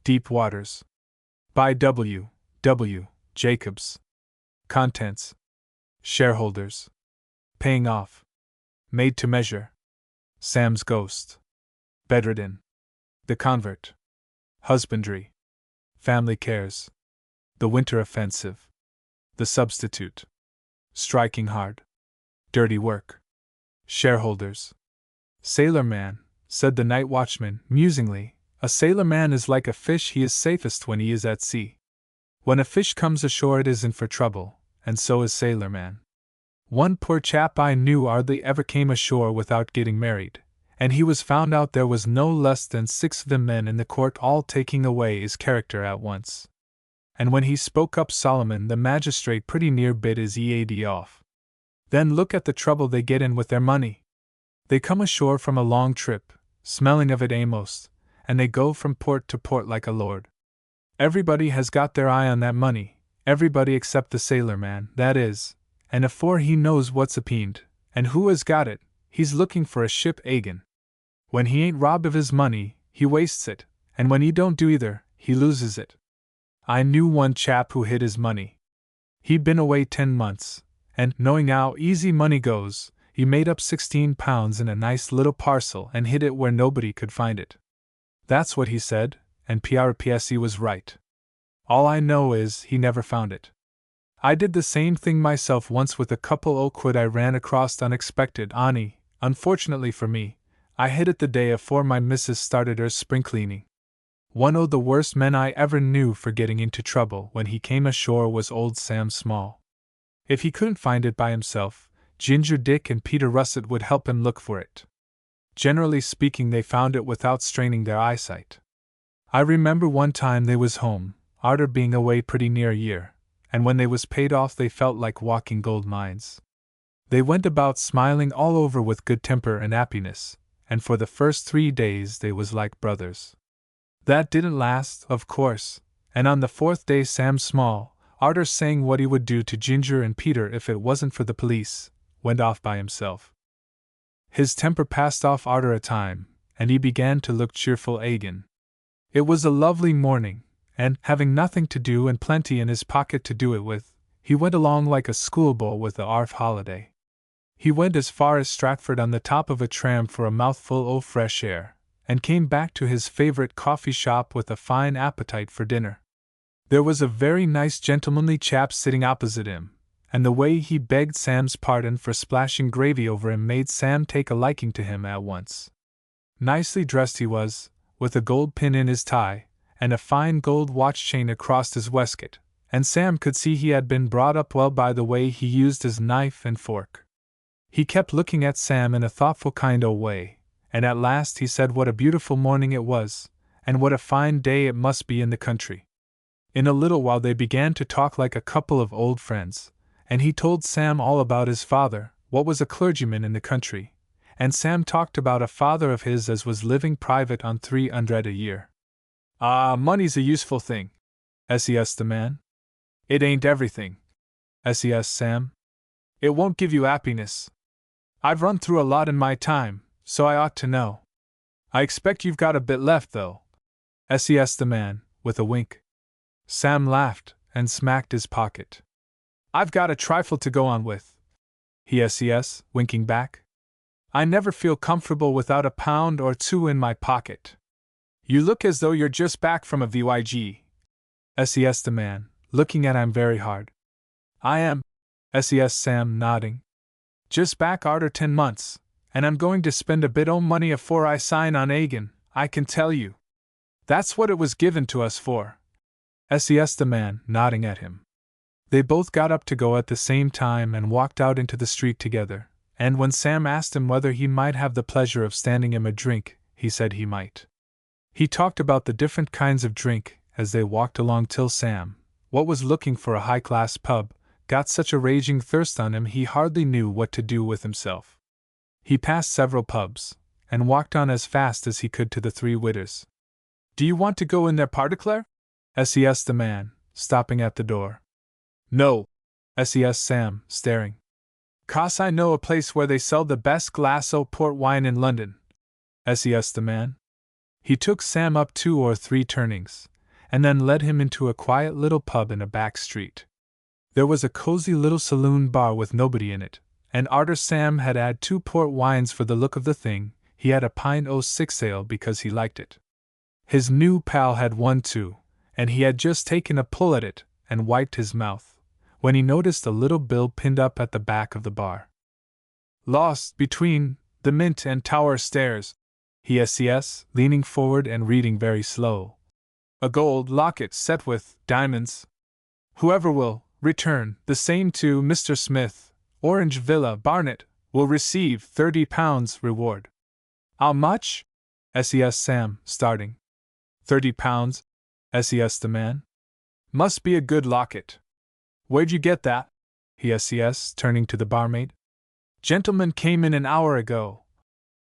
Deep Waters. By W. W. Jacobs. Contents. Shareholders. Paying off. Made to measure. Sam's ghost. Bedridden. The convert. Husbandry. Family cares. The winter offensive. The substitute. Striking hard. Dirty work. Shareholders. Sailor man, said the night watchman, musingly, a sailor man is like a fish, he is safest when he is at sea. When a fish comes ashore it is in for trouble, and so is sailor man. One poor chap I knew hardly ever came ashore without getting married, and he was found out there was no less than 6 of them men in the court all taking away his character at once. And when he spoke up Solomon the magistrate pretty near bit his EAD off. Then look at the trouble they get in with their money. They come ashore from a long trip, smelling of it amos, and they go from port to port like a lord. Everybody has got their eye on that money, everybody except the sailor man, that is, and afore he knows what's apeened, and who has got it, he's looking for a ship agin. When he ain't robbed of his money, he wastes it, and when he don't do either, he loses it. I knew one chap who hid his money. He'd been away 10 months, and, knowing how easy money goes, he made up £16 in a nice little parcel and hid it where nobody could find it. That's what he said, and PRPS was right. All I know is he never found it. I did the same thing myself once with a couple o' quid I ran across unexpected, unfortunately for me, I hid it the day afore my missus started her spring cleaning. One o' the worst men I ever knew for getting into trouble when he came ashore was old Sam Small. If he couldn't find it by himself, Ginger Dick and Peter Russet would help him look for it. Generally speaking, they found it without straining their eyesight. I remember one time they was home, arter being away pretty near a year, and when they was paid off they felt like walking gold mines. They went about smiling all over with good temper and happiness, and for the first 3 days they was like brothers. That didn't last, of course, and on the 4th day Sam Small, arter saying what he would do to Ginger and Peter if it wasn't for the police, went off by himself. His temper passed off arter a time, and he began to look cheerful agin. It was a lovely morning, and, having nothing to do and plenty in his pocket to do it with, he went along like a schoolboy with a 'arf holiday. He went as far as Stratford on the top of a tram for a mouthful o' fresh air, and came back to his favourite coffee shop with a fine appetite for dinner. There was a very nice gentlemanly chap sitting opposite him, and the way he begged Sam's pardon for splashing gravy over him made Sam take a liking to him at once. Nicely dressed he was, with a gold pin in his tie, and a fine gold watch chain across his waistcoat, and Sam could see he had been brought up well by the way he used his knife and fork. He kept looking at Sam in a thoughtful kind o' way, and at last he said what a beautiful morning it was, and what a fine day it must be in the country. In a little while they began to talk like a couple of old friends, and he told Sam all about his father, what was a clergyman in the country, and Sam talked about a father of his as was living private on 300 a year. Money's a useful thing, ses the man. It ain't everything, ses Sam. It won't give you happiness. I've run through a lot in my time, so I ought to know. I expect you've got a bit left, though, ses the man, with a wink. Sam laughed, and smacked his pocket. I've got a trifle to go on with, he ses, winking back. I never feel comfortable without £1 or 2 in my pocket. You look as though you're just back from a VYG, ses the man, looking at him very hard. I am, ses Sam, nodding. Just back arter 10 months, and I'm going to spend a bit o' money afore I sign on agin, I can tell you. That's what it was given to us for, ses the man, nodding at him. They both got up to go at the same time and walked out into the street together, and when Sam asked him whether he might have the pleasure of standing him a drink, he said he might. He talked about the different kinds of drink as they walked along till Sam, what was looking for a high-class pub, got such a raging thirst on him he hardly knew what to do with himself. He passed several pubs, and walked on as fast as he could to the Three Witters. Do you want to go in there particular? ses the man, stopping at the door. No, ses Sam, staring. 'Cause I know a place where they sell the best glass o' port wine in London, ses the man. He took Sam up 2 or 3 turnings, and then led him into a quiet little pub in a back street. There was a cozy little saloon bar with nobody in it, and arter Sam had 2 port wines for the look of the thing, he had a pint o' 6 ale because he liked it. His new pal had one too, and he had just taken a pull at it, and wiped his mouth, when he noticed a little bill pinned up at the back of the bar. "Lost between the Mint and Tower Stairs," he says, leaning forward and reading very slow. "A gold locket set with diamonds. Whoever will return the same to Mr. Smith, Orange Villa, Barnet, will receive £30 reward." "How much?" says Sam, starting. £30, says the man. "Must be a good locket. Where'd you get that?" he says, turning to the barmaid. "Gentleman came in an hour ago,"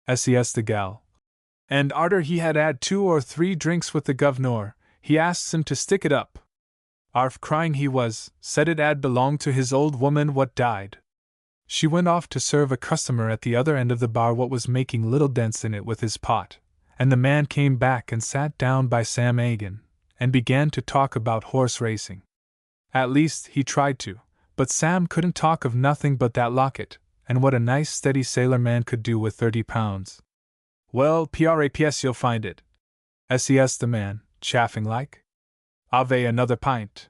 says the gal. "And arter he had 2 or 3 drinks with the governor, he asks him to stick it up. Arf crying he was, said it 'ad belonged to his old woman what died." She went off to serve a customer at the other end of the bar what was making little dents in it with his pot, and the man came back and sat down by Sam again, and began to talk about horse racing. At least, he tried to, but Sam couldn't talk of nothing but that locket, and what a nice steady sailor man could do with £30. "Well, praps you'll find it," says the man, chaffing like. "Ave another pint."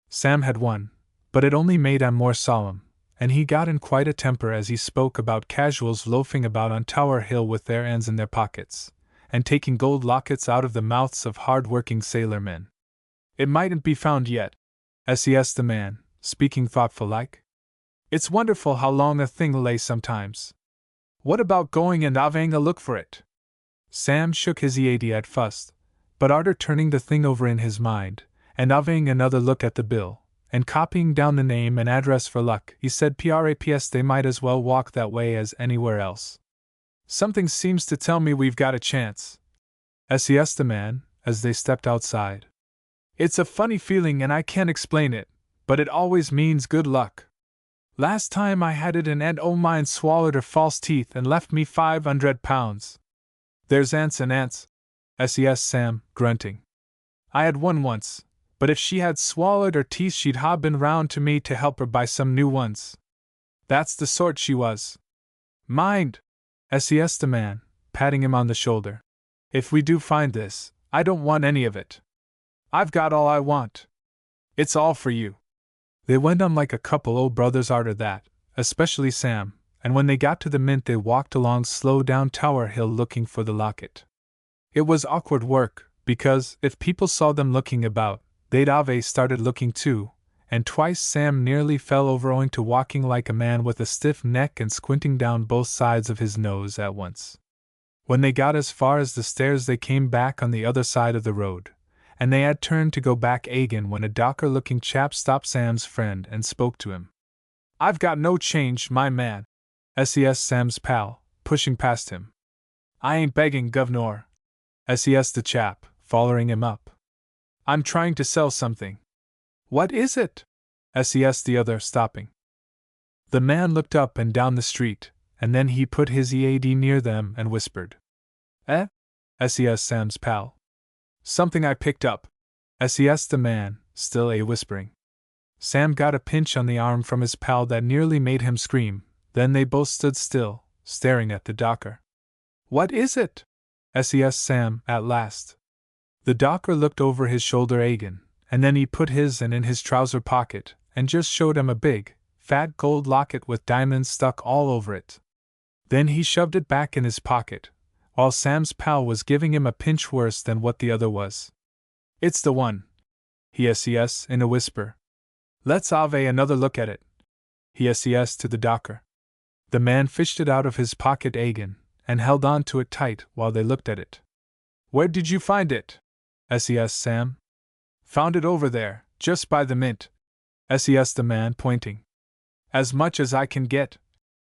Sam had one, but it only made him more solemn, and he got in quite a temper as he spoke about casuals loafing about on Tower Hill with their hands in their pockets, and taking gold lockets out of the mouths of hard-working sailor men. "It mightn't be found yet," says the man, speaking thoughtful like. "It's wonderful how long a thing lay sometimes. What about going and having a look for it?" Sam shook his head at first, but arter turning the thing over in his mind, and having another look at the bill, and copying down the name and address for luck, he said praps they might as well walk that way as anywhere else. "Something seems to tell me we've got a chance," says the man, as they stepped outside. "It's a funny feeling and I can't explain it, but it always means good luck. Last time I had it an aunt o' mine swallowed her false teeth and left me £500. There's ants and ants," says Sam, grunting. "I had one once, but if she had swallowed her teeth she'd ha' been round to me to help her buy some new ones. That's the sort she was. Mind," says the man, patting him on the shoulder. "If we do find this, I don't want any of it. I've got all I want. It's all for you." They went on like a couple old brothers arter that, especially Sam, and when they got to the Mint they walked along slow down Tower Hill looking for the locket. It was awkward work, because, if people saw them looking about, they'd have started looking too, and twice Sam nearly fell over owing to walking like a man with a stiff neck and squinting down both sides of his nose at once. When they got as far as the stairs they came back on the other side of the road, and they had turned to go back again when a docker-looking chap stopped Sam's friend and spoke to him. "I've got no change, my man," says Sam's pal, pushing past him. "I ain't begging, governor," says the chap, following him up. "I'm trying to sell something." "What is it?" says the other, stopping. The man looked up and down the street, and then he put his ear near them and whispered. Says Sam's pal. "Something I picked up," says the man, still whispering. Sam got a pinch on the arm from his pal that nearly made him scream, then they both stood still, staring at the docker. "What is it?" says Sam, at last. The docker looked over his shoulder again, and then he put his hand in his trouser pocket, and just showed him a big, fat gold locket with diamonds stuck all over it. Then he shoved it back in his pocket, while Sam's pal was giving him a pinch worse than what the other was. "It's the one," he says in a whisper. "Let's have another look at it," he says to the docker. The man fished it out of his pocket again, and held on to it tight while they looked at it. "Where did you find it?" says Sam. "Found it over there, just by the Mint," says the man, pointing. "As much as I can get,"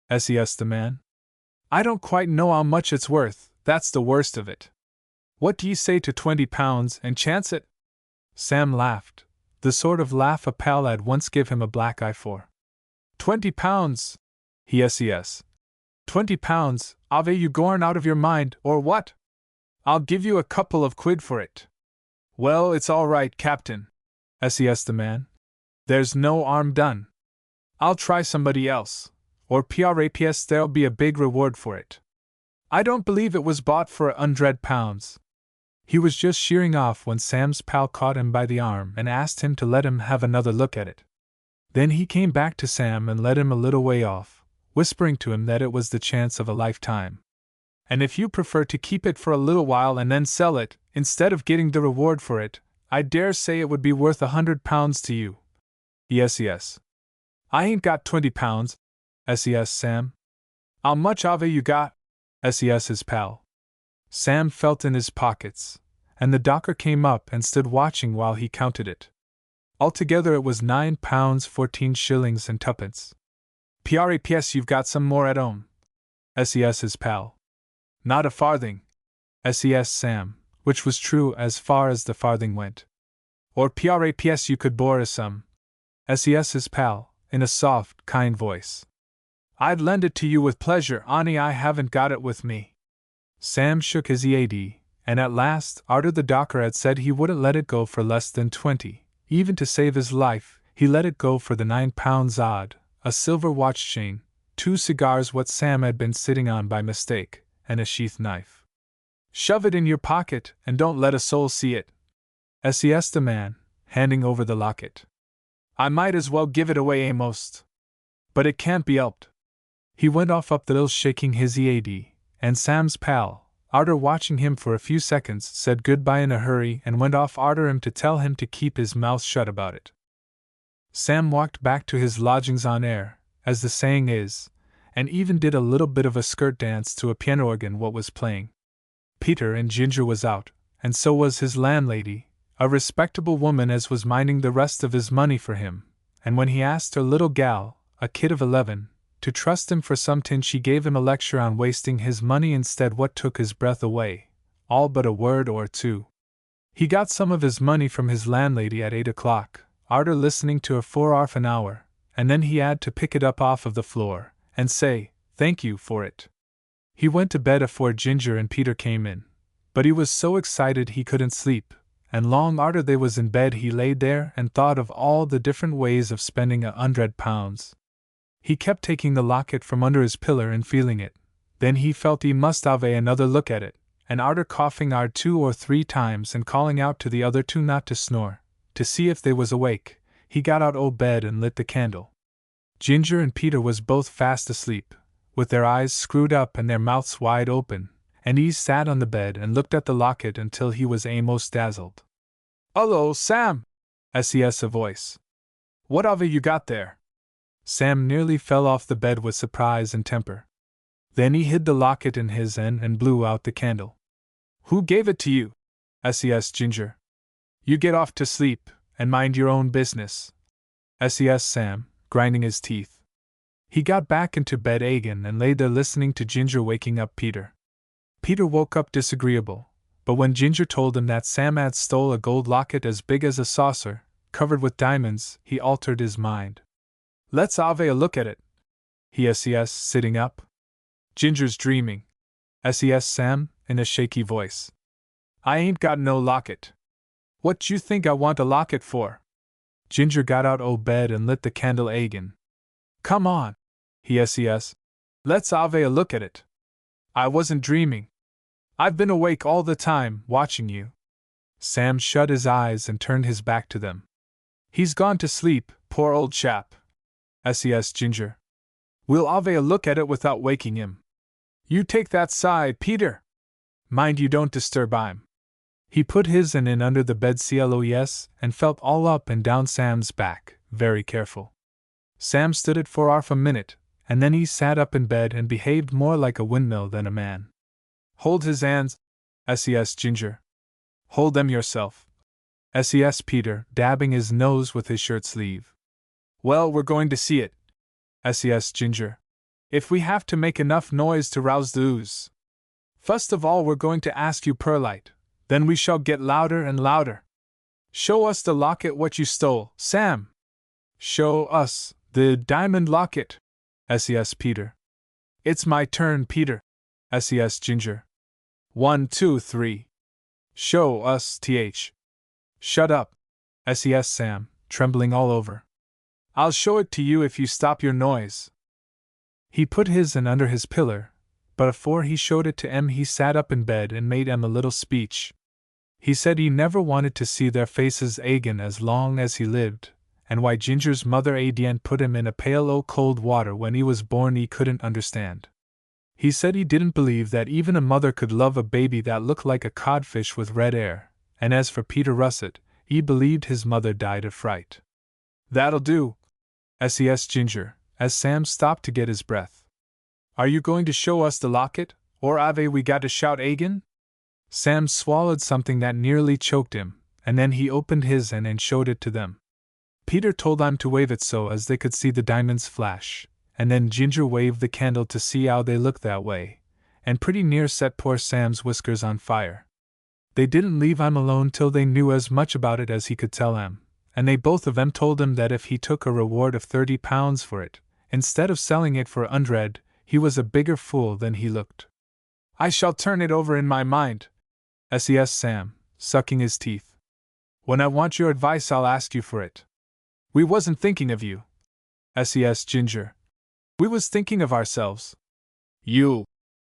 says the man. "I don't quite know how much it's worth, that's the worst of it. What do ye say to £20 and chance it?" Sam laughed, the sort of laugh a pal had once give him a black eye for. £20, he says. £20, ave you gorn out of your mind, or what? I'll give you a couple of quid for it. Well, it's all right, Captain, says the man. There's no harm done. I'll try somebody else, or praps there'll be a big reward for it. I don't believe it was bought for £100. He was just sheering off when Sam's pal caught him by the arm and asked him to let him have another look at it. Then he came back to Sam and led him a little way off, whispering to him that it was the chance of a lifetime. And if you prefer to keep it for a little while and then sell it, instead of getting the reward for it, I dare say it would be worth £100 to you. Yes. I ain't got £20, says Sam. How much of it you got? Says his pal. Sam felt in his pockets, and the docker came up and stood watching while he counted it. Altogether it was £9 14 shillings and twopence. Praps you've got some more at home, says his pal. Not a farthing, says Sam, which was true as far as the farthing went. Or praps you could borrow some, says his pal, in a soft, kind voice. I'd lend it to you with pleasure, only I haven't got it with me. Sam shook his head, and at last, arter the docker had said he wouldn't let it go for less than 20, even to save his life, he let it go for the £9 odd, a silver watch chain, 2 cigars what Sam had been sitting on by mistake, and a sheath knife. Shove it in your pocket, and don't let a soul see it, says the man, handing over the locket. I might as well give it away a'most. But it can't be helped. He went off up the hill shaking his head, and Sam's pal, arter watching him for a few seconds, said goodbye in a hurry and went off arter him to tell him to keep his mouth shut about it. Sam walked back to his lodgings on air, as the saying is, and even did a little bit of a skirt dance to a piano organ what was playing. Peter and Ginger was out, and so was his landlady, a respectable woman as was minding the rest of his money for him, and when he asked her little gal, a kid of 11, to trust him for some tin, she gave him a lecture on wasting his money instead what took his breath away, all but a word or two. He got some of his money from his landlady at 8 o'clock, arter listening to her for half an hour, and then he had to pick it up off of the floor, and say, thank you for it. He went to bed afore Ginger and Peter came in, but he was so excited he couldn't sleep, and long arter they was in bed he laid there and thought of all the different ways of spending £100. He kept taking the locket from under his pillar and feeling it, then he felt he must have another look at it, and arter coughing 2 or 3 times and calling out to the other 2 not to snore, to see if they was awake, he got out o' bed and lit the candle. Ginger and Peter was both fast asleep, with their eyes screwed up and their mouths wide open, and he sat on the bed and looked at the locket until he was a'most dazzled. "Hullo, Sam!" says a voice. "What have you got there?" Sam nearly fell off the bed with surprise and temper. Then he hid the locket in his end and blew out the candle. "Who gave it to you?" says Ginger. "You get off to sleep, and mind your own business," says Sam, grinding his teeth. He got back into bed again and lay there listening to Ginger waking up Peter. Peter woke up disagreeable, but when Ginger told him that Sam had stole a gold locket as big as a saucer, covered with diamonds, he altered his mind. "Let's have a look at it," he says, sitting up. "Ginger's dreaming," says Sam, in a shaky voice. "I ain't got no locket." "What you think I want a locket for?" Ginger got out o' bed and lit the candle again. "Come on," he says. "Let's have a look at it. I wasn't dreaming. I've been awake all the time, watching you." Sam shut his eyes and turned his back to them. "He's gone to sleep, poor old chap," says Ginger. "We'll have a look at it without waking him. You take that side, Peter. Mind you don't disturb him." He put his hand in under the bed close and felt all up and down Sam's back, very careful. Sam stood it for half a minute, and then he sat up in bed and behaved more like a windmill than a man. "Hold his hands," says Ginger. "Hold them yourself," says Peter, dabbing his nose with his shirt sleeve. "Well, we're going to see it," says Ginger. "If we have to make enough noise to rouse the ooze. First of all, we're going to ask you perlite, then we shall get louder and louder. Show us the locket what you stole, Sam." "Show us the diamond locket," says Peter. "It's my turn, Peter," says Ginger. 1, 2, 3. "Show us th." Shut up, says Sam, trembling all over. I'll show it to you if you stop your noise. He put his hand under his pillar, but afore he showed it to Em he sat up in bed and made Em a little speech. He said he never wanted to see their faces again as long as he lived, and why Ginger's mother Adien put him in a pail o' cold water when he was born he couldn't understand. He said he didn't believe that even a mother could love a baby that looked like a codfish with red hair, and as for Peter Russet, he believed his mother died of fright. That'll do, says Ginger, as Sam stopped to get his breath. Are you going to show us the locket, or ave we got to shout again? Sam swallowed something that nearly choked him, and then he opened his hand and showed it to them. Peter told him to wave it so as they could see the diamonds flash, and then Ginger waved the candle to see how they looked that way, and pretty near set poor Sam's whiskers on fire. They didn't leave him alone till they knew as much about it as he could tell them, and they both of them told him that if he took a reward of £30 for it, instead of selling it for £100, he was a bigger fool than he looked. I shall turn it over in my mind, says Sam, sucking his teeth. When I want your advice I'll ask you for it. We wasn't thinking of you, says Ginger. We was thinking of ourselves. You,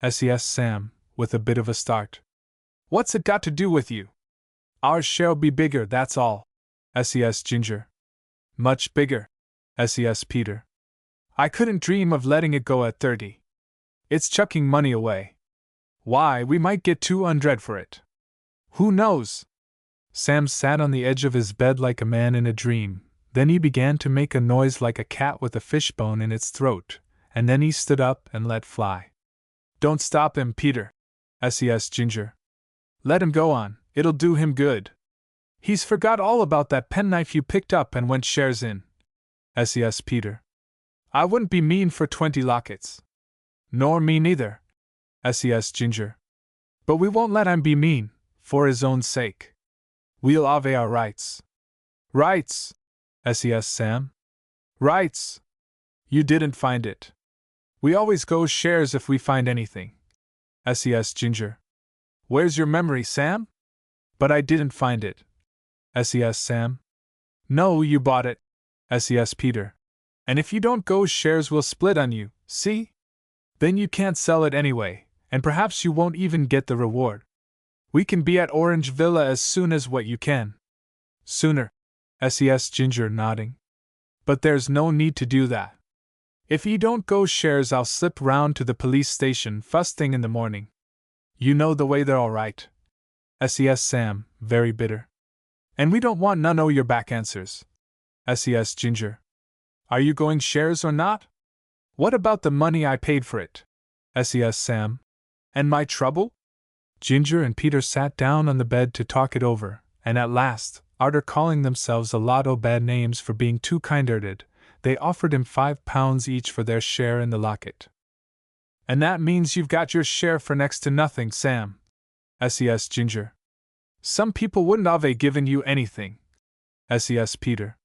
says Sam, with a bit of a start. What's it got to do with you? Our share'll be bigger, that's all, says Ginger. Much bigger, says Peter. I couldn't dream of letting it go at 30. It's chucking money away. Why, we might get 200 for it. Who knows? Sam sat on the edge of his bed like a man in a dream. Then he began to make a noise like a cat with a fishbone in its throat, and then he stood up and let fly. Don't stop him, Peter, says Ginger. Let him go on, it'll do him good. He's forgot all about that penknife you picked up and went shares in, says Peter. I wouldn't be mean for 20 lockets. Nor me neither, says Ginger. But we won't let him be mean, for his own sake. We'll have our rights. Rights, says Sam. Rights. You didn't find it. We always go shares if we find anything, says Ginger. Where's your memory, Sam? But I didn't find it, says Sam. No, you bought it, says Peter. And if you don't go shares we'll split on you, see? Then you can't sell it anyway, and perhaps you won't even get the reward. We can be at Orange Villa as soon as what you can. Sooner, says Ginger, nodding. But there's no need to do that. If you don't go shares I'll slip round to the police station first thing in the morning. You know the way they're all right, says Sam, very bitter. And we don't want none o' your back answers, says Ginger. Are you going shares or not? What about the money I paid for it, says Sam. And my trouble? Ginger and Peter sat down on the bed to talk it over, and at last, arter calling themselves a lot o' bad names for being too kind-hearted, they offered him £5 each for their share in the locket. And that means you've got your share for next to nothing, Sam, says Ginger. Some people wouldn't have given you anything, says Peter.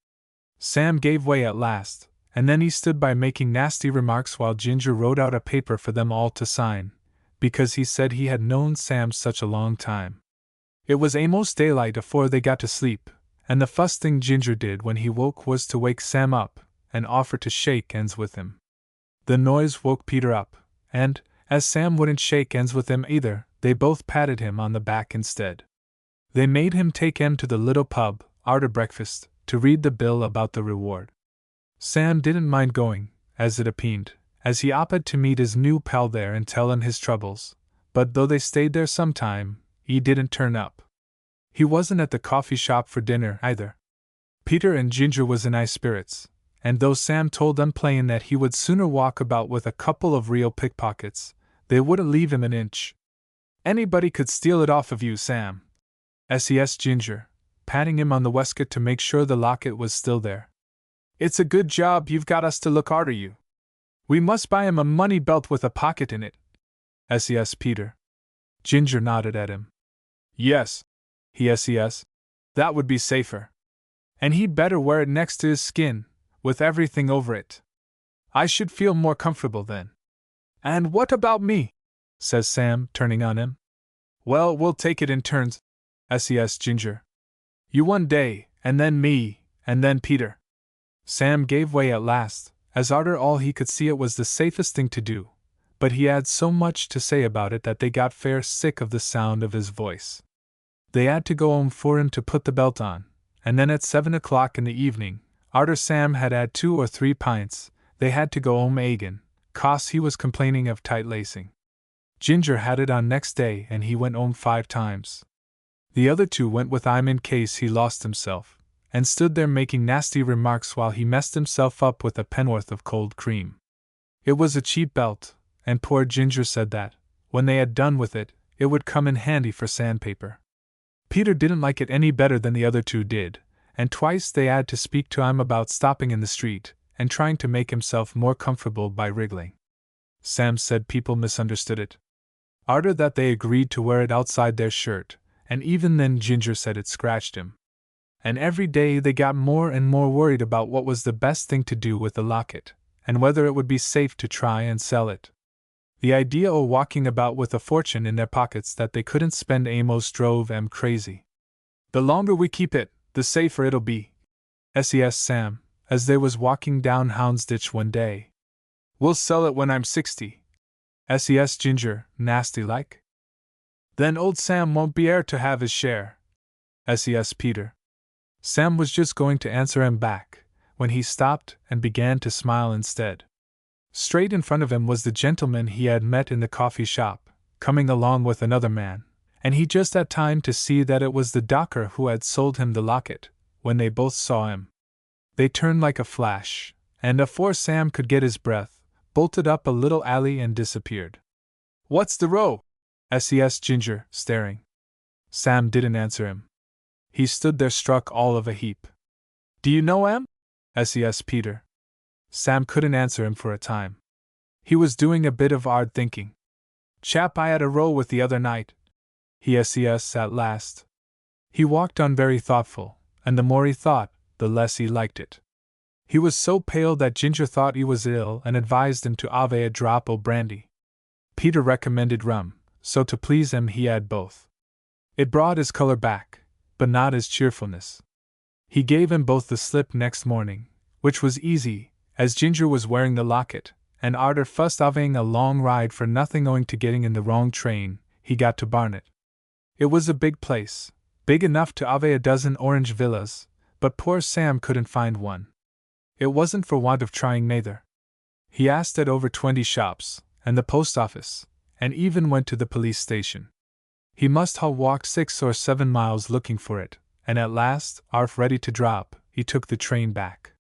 Sam gave way at last, and then he stood by making nasty remarks while Ginger wrote out a paper for them all to sign, because he said he had known Sam such a long time. It was a'most daylight afore they got to sleep, and the first thing Ginger did when he woke was to wake Sam up and offer to shake hands with him. The noise woke Peter up, and, as Sam wouldn't shake hands with him either, they both patted him on the back instead. They made him take him to the little pub, arter breakfast, to read the bill about the reward. Sam didn't mind going, as it appeared, as he opted to meet his new pal there and tell him his troubles, but though they stayed there some time, he didn't turn up. He wasn't at the coffee shop for dinner either. Peter and Ginger was in high spirits, and though Sam told them plain that he would sooner walk about with a couple of real pickpockets, they wouldn't leave him an inch. Anybody could steal it off of you, Sam, says Ginger, patting him on the waistcoat to make sure the locket was still there. It's a good job you've got us to look arter you. We must buy him a money belt with a pocket in it, says Peter. Ginger nodded at him. Yes, he says. That would be safer. And he'd better wear it next to his skin, with everything over it. I should feel more comfortable then. And what about me? Says Sam, turning on him. Well, we'll take it in turns, says Ginger. You one day, and then me, and then Peter. Sam gave way at last, as arter all he could see it was the safest thing to do, but he had so much to say about it that they got fair sick of the sound of his voice. They had to go home for him to put the belt on, and then at 7 o'clock in the evening, arter Sam had had 2 or 3 pints, they had to go home again, 'cause he was complaining of tight lacing. Ginger had it on next day and he went home 5 times. The other 2 went with him in case he lost himself, and stood there making nasty remarks while he messed himself up with a pen'orth of cold cream. It was a cheap belt, and poor Ginger said that, when they had done with it, it would come in handy for sandpaper. Peter didn't like it any better than the other 2 did, and twice they had to speak to him about stopping in the street, and trying to make himself more comfortable by wriggling. Sam said people misunderstood it. Arter that they agreed to wear it outside their shirt, and even then Ginger said it scratched him. And every day they got more and more worried about what was the best thing to do with the locket, and whether it would be safe to try and sell it. The idea of walking about with a fortune in their pockets that they couldn't spend almost drove them crazy. The longer we keep it, the safer it'll be, says Sam, as they was walking down Houndsditch one day. We'll sell it when I'm 60, says Ginger, nasty like. Then old Sam won't be heir to have his share, says Peter. Sam was just going to answer him back, when he stopped and began to smile instead. Straight in front of him was the gentleman he had met in the coffee shop, coming along with another man, and he just had time to see that it was the docker who had sold him the locket, when they both saw him. They turned like a flash, and afore Sam could get his breath, bolted up a little alley and disappeared. What's the row? says Ginger, staring. Sam didn't answer him. He stood there struck all of a heap. Do you know him? says Peter. Sam couldn't answer him for a time. He was doing a bit of hard thinking. Chap I had a row with the other night, he says at last. He walked on very thoughtful, and the more he thought, the less he liked it. He was so pale that Ginger thought he was ill and advised him to have a drop o' brandy. Peter recommended rum, so to please him he had both. It brought his color back, but not his cheerfulness. He gave him both the slip next morning, which was easy, as Ginger was wearing the locket, and arter fussed having a long ride for nothing owing to getting in the wrong train, he got to Barnet. It was a big place, big enough to have a dozen orange villas, but poor Sam couldn't find one. It wasn't for want of trying neither. He asked at over 20 shops, and the post office, and even went to the police station. He must have walked 6 or 7 miles looking for it, and at last, arf ready to drop, he took the train back.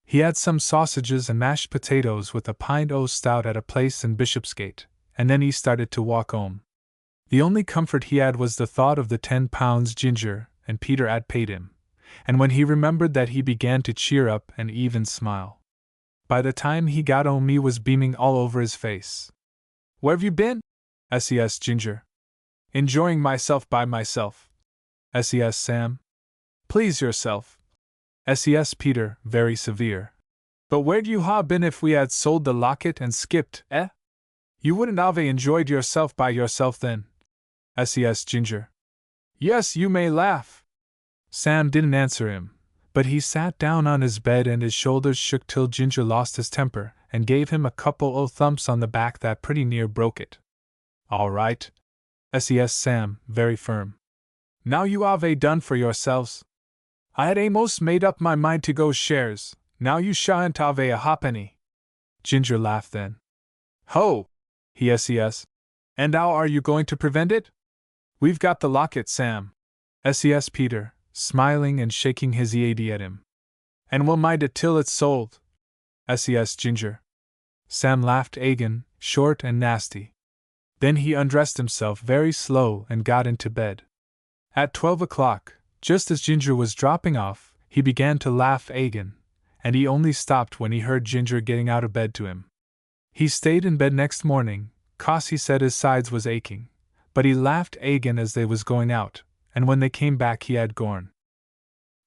He had some sausages and mashed potatoes with a pint o' stout at a place in Bishopsgate, and then he started to walk home. The only comfort he had was the thought of the £10 Ginger and Peter had paid him, and when he remembered that he began to cheer up and even smile. By the time he got home he was beaming all over his face. Where've you been? says Ginger. Enjoying myself by myself, says Sam. Please yourself, says Peter, very severe. But where'd you ha' been if we had sold the locket and skipped, eh? You wouldn't have enjoyed yourself by yourself then, says Ginger. Yes, you may laugh. Sam didn't answer him, but he sat down on his bed and his shoulders shook till Ginger lost his temper and gave him a couple o' thumps on the back that pretty near broke it. All right, says Sam, very firm. Now you have done for yourselves. I had a'most made up my mind to go shares, now you shan't have a ha'penny. Ginger laughed then. Ho! he says. And how are you going to prevent it? We've got the locket, Sam, says Peter, smiling and shaking his head at him. And we'll mind it till it's sold, says Ginger. Sam laughed again, short and nasty. Then he undressed himself very slow and got into bed. At 12 o'clock, just as Ginger was dropping off, he began to laugh again, and he only stopped when he heard Ginger getting out of bed to him. He stayed in bed next morning, 'cause he said his sides was aching, but he laughed again as they was going out, and when they came back he had gorn.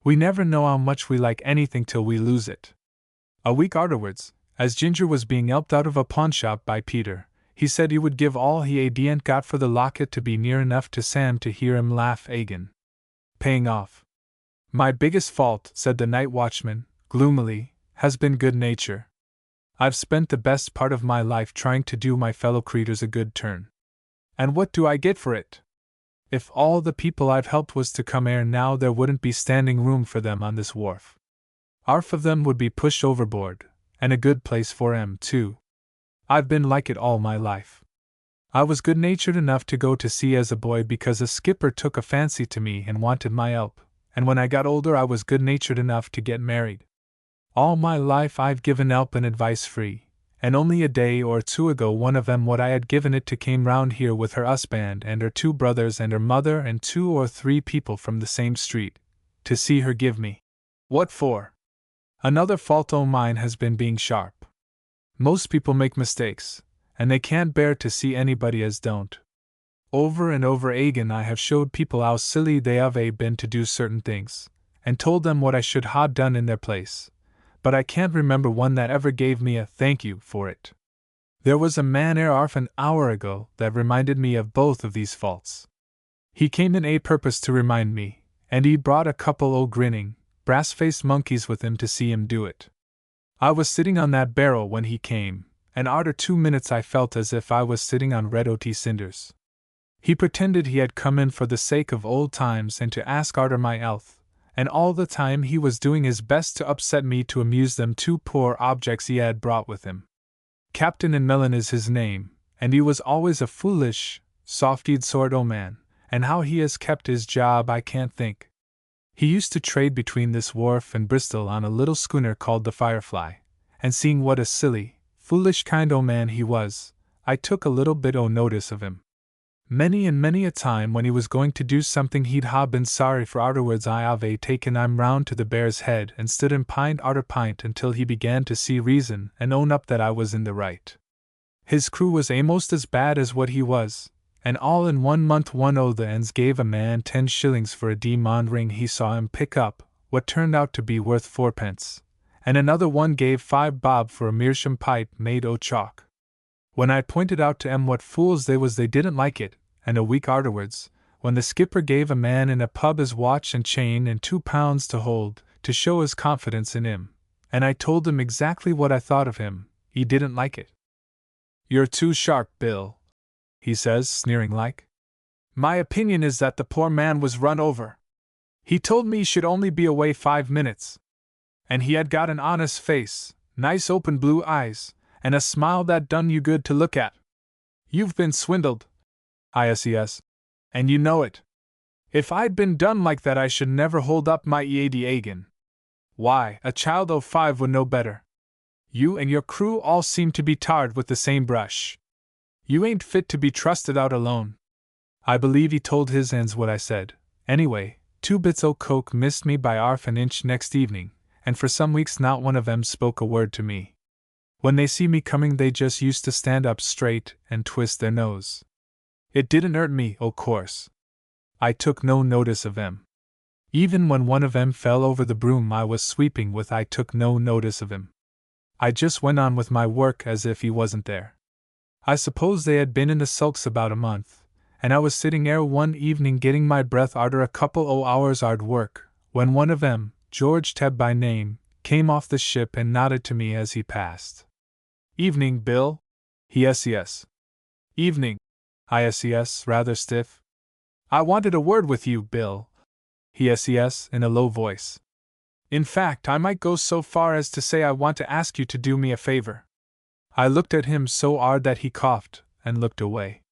We never know how much we like anything till we lose it. A week afterwards, as Ginger was being helped out of a pawnshop by Peter, he said he would give all he hadn't got for the locket to be near enough to Sam to hear him laugh again. Paying off. My biggest fault, said the night watchman, gloomily, has been good nature. I've spent the best part of my life trying to do my fellow creatures a good turn. And what do I get for it? If all the people I've helped was to come here now, there wouldn't be standing room for them on this wharf. Half of them would be pushed overboard, and a good place for 'em, too. I've been like it all my life. I was good-natured enough to go to sea as a boy because a skipper took a fancy to me and wanted my help, and when I got older I was good-natured enough to get married. All my life I've given help and advice free, and only a day or two ago one of 'em what I had given it to came round here with her husband and her 2 brothers and her mother and 2 or 3 people from the same street, to see her give me. What for? Another fault o' mine has been being sharp. Most people make mistakes, and they can't bear to see anybody as don't. Over and over again I have showed people how silly they have been to do certain things, and told them what I should ha' done in their place, but I can't remember one that ever gave me a thank you for it. There was a man here half an hour ago that reminded me of both of these faults. He came in purpose to remind me, and he brought a couple o' grinning, brass-faced monkeys with him to see him do it. I was sitting on that barrel when he came, and arter 2 minutes I felt as if I was sitting on red-hot cinders. He pretended he had come in for the sake of old times and to ask arter my health, and all the time he was doing his best to upset me to amuse them 2 poor objects he had brought with him. Captain Inmelon is his name, and he was always a foolish, soft-eyed sort o' man, and how he has kept his job I can't think. He used to trade between this wharf and Bristol on a little schooner called the Firefly, and seeing what a silly, foolish kind o' man he was, I took a little bit o' notice of him. Many and many a time when he was going to do something he'd ha' been sorry for arterwards I have taken him round to the Bear's Head and stood him pint arter pint until he began to see reason and own up that I was in the right. His crew was a'most as bad as what he was, and all in 1 month one o' the ends gave a man 10 shillings for a diamond ring he saw him pick up, what turned out to be worth 4 pence, and another one gave 5 bob for a meerschaum pipe made o' chalk. When I pointed out to 'em what fools they was they didn't like it, and a week arterwards, when the skipper gave a man in a pub his watch and chain and £2 to hold, to show his confidence in him, and I told him exactly what I thought of him, he didn't like it. "You're too sharp, Bill," he says, sneering like. "My opinion is that the poor man was run over. He told me he should only be away 5 minutes. And he had got an honest face, nice open blue eyes, and a smile that done you good to look at. You've been swindled, ISES, and you know it. If I'd been done like that I should never hold up my EAD again. Why, a child o' 5 would know better. You and your crew all seem to be tarred with the same brush. You ain't fit to be trusted out alone." I believe he told his ends what I said. Anyway, 2 bits o' coke missed me by 1/2 an inch next evening, and for some weeks not one of 'em spoke a word to me. When they see me coming they just used to stand up straight and twist their nose. It didn't hurt me, o' course. I took no notice of 'em. Even when one of 'em fell over the broom I was sweeping with I took no notice of him. I just went on with my work as if he wasn't there. I suppose they had been in the sulks about a month, and I was sitting there one evening getting my breath arter a couple o' hours' hard work, when one of 'em, George Tebb by name, came off the ship and nodded to me as he passed. "Evening, Bill." He ses. "Evening," I ses, rather stiff. "I wanted a word with you, Bill," he ses in a low voice. "In fact, I might go so far as to say I want to ask you to do me a favor." I looked at him so hard that he coughed, and looked away.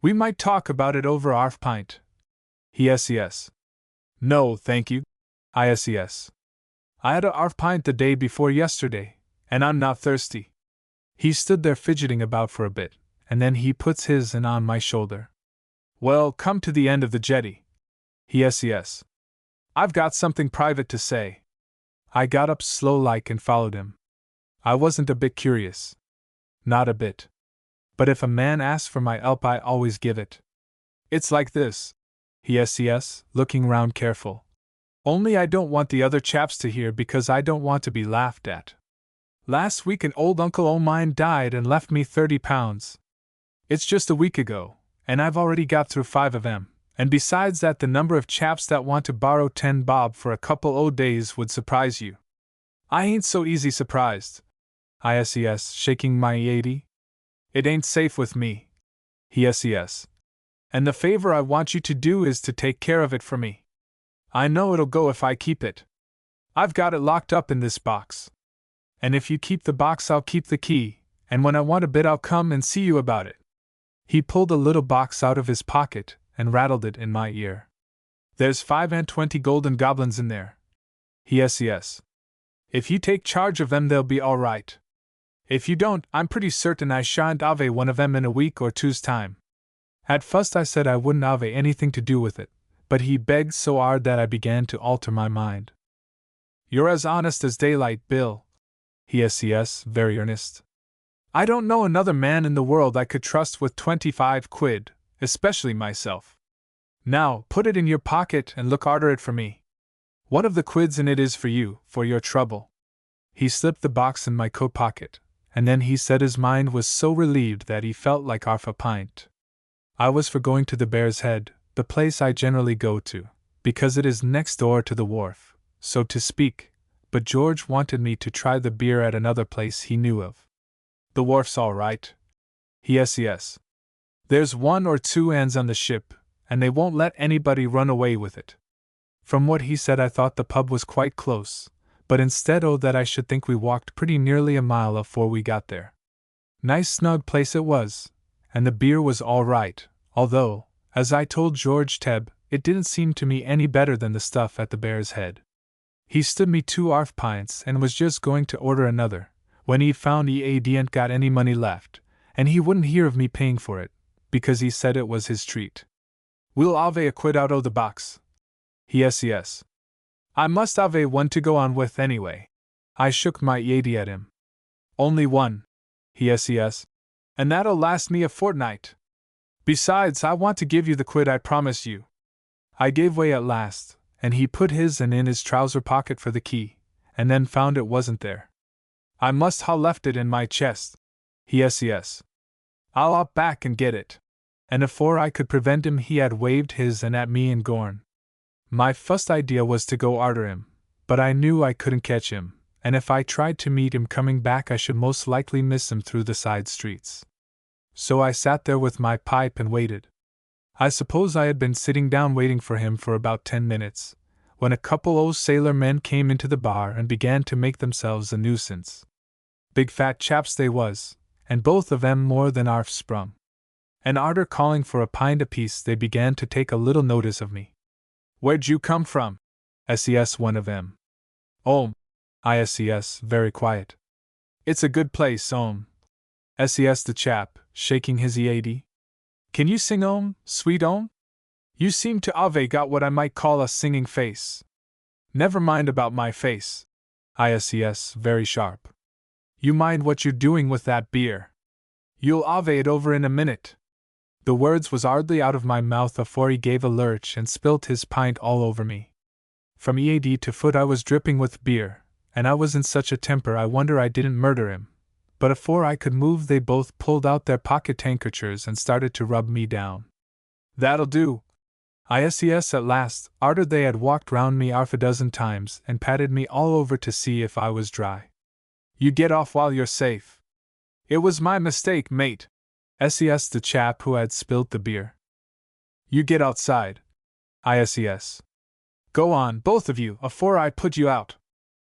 "We might talk about it over 1/2 pint," he ses. "No, thank you," I ses. "I had a 1/2 pint the day before yesterday, and I'm not thirsty." He stood there fidgeting about for a bit, and then he puts his hand on my shoulder. "Well, come to the end of the jetty," he ses. "I've got something private to say." I got up slow-like and followed him. I wasn't a bit curious. Not a bit. But if a man asks for my help I always give it. "It's like this," he ses, looking round careful. "Only I don't want the other chaps to hear because I don't want to be laughed at. Last week an old uncle o' mine died and left me £30. It's just a week ago, and I've already got through 5 of 'em, And besides that, the number of chaps that want to borrow 10 bob for a couple o' days would surprise you. I ain't so easy surprised. Yes, shaking my 80. It ain't safe with me. Yes. And the favor I want you to do is to take care of it for me. I know it'll go if I keep it. I've got it locked up in this box. And if you keep the box, I'll keep the key, and when I want a bit, I'll come and see you about it. He pulled a little box out of his pocket and rattled it in my ear. There's 25 golden goblins in there. Yes. If you take charge of them, they'll be all right. If you don't, I'm pretty certain I shan't have one of them in a week or two's time. At first I said I wouldn't have anything to do with it, but he begged so hard that I began to alter my mind. You're as honest as daylight, Bill. Yes, very earnest. I don't know another man in the world I could trust with 25 quid, especially myself. Now, put it in your pocket and look arter it for me. One of the quids in it is for you, for your trouble. He slipped the box in my coat pocket, and then he said his mind was so relieved that he felt like half a pint. I was for going to the Bear's Head, the place I generally go to, because it is next door to the wharf, so to speak, but George wanted me to try the beer at another place he knew of. The wharf's all right. Yes. There's 1 or 2 hands on the ship, and they won't let anybody run away with it. From what he said, I thought the pub was quite close, but instead of that, I should think we walked pretty nearly a mile afore we got there. Nice snug place it was, and the beer was all right, although, as I told George Tebb, it didn't seem to me any better than the stuff at the Bear's Head. He stood me 2 half pints and was just going to order another, when he found he hadn't got any money left, and he wouldn't hear of me paying for it, because he said it was his treat. We'll have a quid out o' the box. Yes. I must have one to go on with anyway. I shook my 80 at him. Only one. Yes. And that'll last me a fortnight. Besides, I want to give you the quid I promised you. I gave way at last, and he put his in his trouser pocket for the key, and then found it wasn't there. I must ha' left it in my chest. Yes. I'll hop back and get it. And afore I could prevent him, he had waved his and at me and gorn. My first idea was to go arter him, but I knew I couldn't catch him, and if I tried to meet him coming back, I should most likely miss him through the side streets. So I sat there with my pipe and waited. I suppose I had been sitting down waiting for him for about 10 minutes, when a couple o' sailor men came into the bar and began to make themselves a nuisance. Big fat chaps they was, and both of 'em more than 'arf sprung. And arter calling for a pint apiece, they began to take a little notice of me. Where'd you come from? Ses one of 'em. Yes, very quiet. It's a good place, Ses the chap, shaking his 80. Can you sing, sweet, You seem to have got what I might call a singing face. Never mind about my face. Yes, very sharp. You mind what you're doing with that beer. You'll have it over in a minute. The words was hardly out of my mouth afore he gave a lurch and spilt his pint all over me. From head to foot I was dripping with beer, and I was in such a temper I wonder I didn't murder him. But afore I could move, they both pulled out their pocket handkerchers and started to rub me down. That'll do. Yes, at last, arter they had walked round me 6 times and patted me all over to see if I was dry. You get off while you're safe. It was my mistake, mate. Ses the chap who had spilt the beer. You get outside. Yes. Go on, both of you, afore I put you out.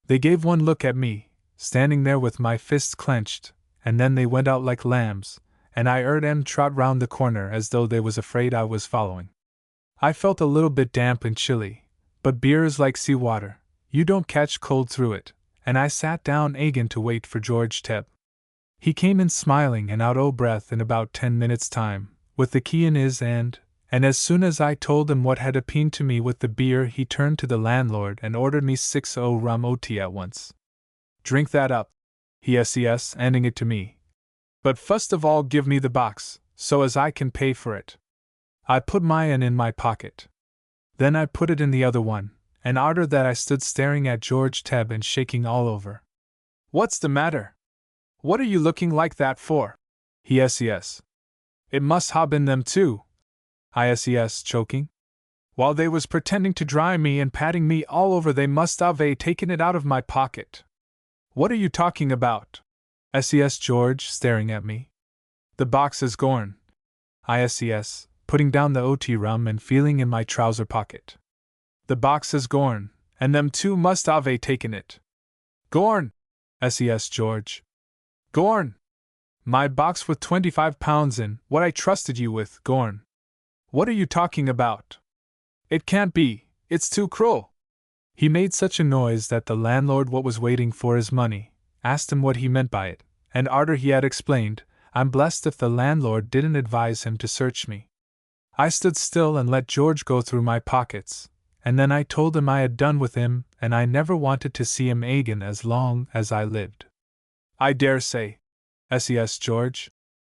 They gave one look at me, standing there with my fists clenched, and then they went out like lambs, and I heard 'em trot round the corner as though they was afraid I was following. I felt a little bit damp and chilly, but beer is like sea water, you don't catch cold through it, and I sat down again to wait for George Tebb. He came in smiling and out o' breath in about 10 minutes' time, with the key in his hand, and as soon as I told him what had happened to me with the beer, he turned to the landlord and ordered me 6 rum tea at once. Drink that up. Yes, handing it to me. But first of all give me the box, so as I can pay for it. I put mine in my pocket. Then I put it in the other one, and arter that I stood staring at George Tebb and shaking all over. What's the matter? What are you looking like that for? Yes. It must ha' been them too. Yes, choking. While they was pretending to dry me and patting me all over, they must have taken it out of my pocket. What are you talking about? Ses George, staring at me. The box is gorn. Ses, putting down the OT rum and feeling in my trouser pocket. The box is gorn, and them two must have taken it. Gorn! Ses George. Gorn! My box with £25 in, what I trusted you with, gorn. What are you talking about? It can't be, it's too cruel. He made such a noise that the landlord, what was waiting for his money, asked him what he meant by it, and arter he had explained, I'm blessed if the landlord didn't advise him to search me. I stood still and let George go through my pockets, and then I told him I had done with him and I never wanted to see him again as long as I lived. I dare say, Ses George.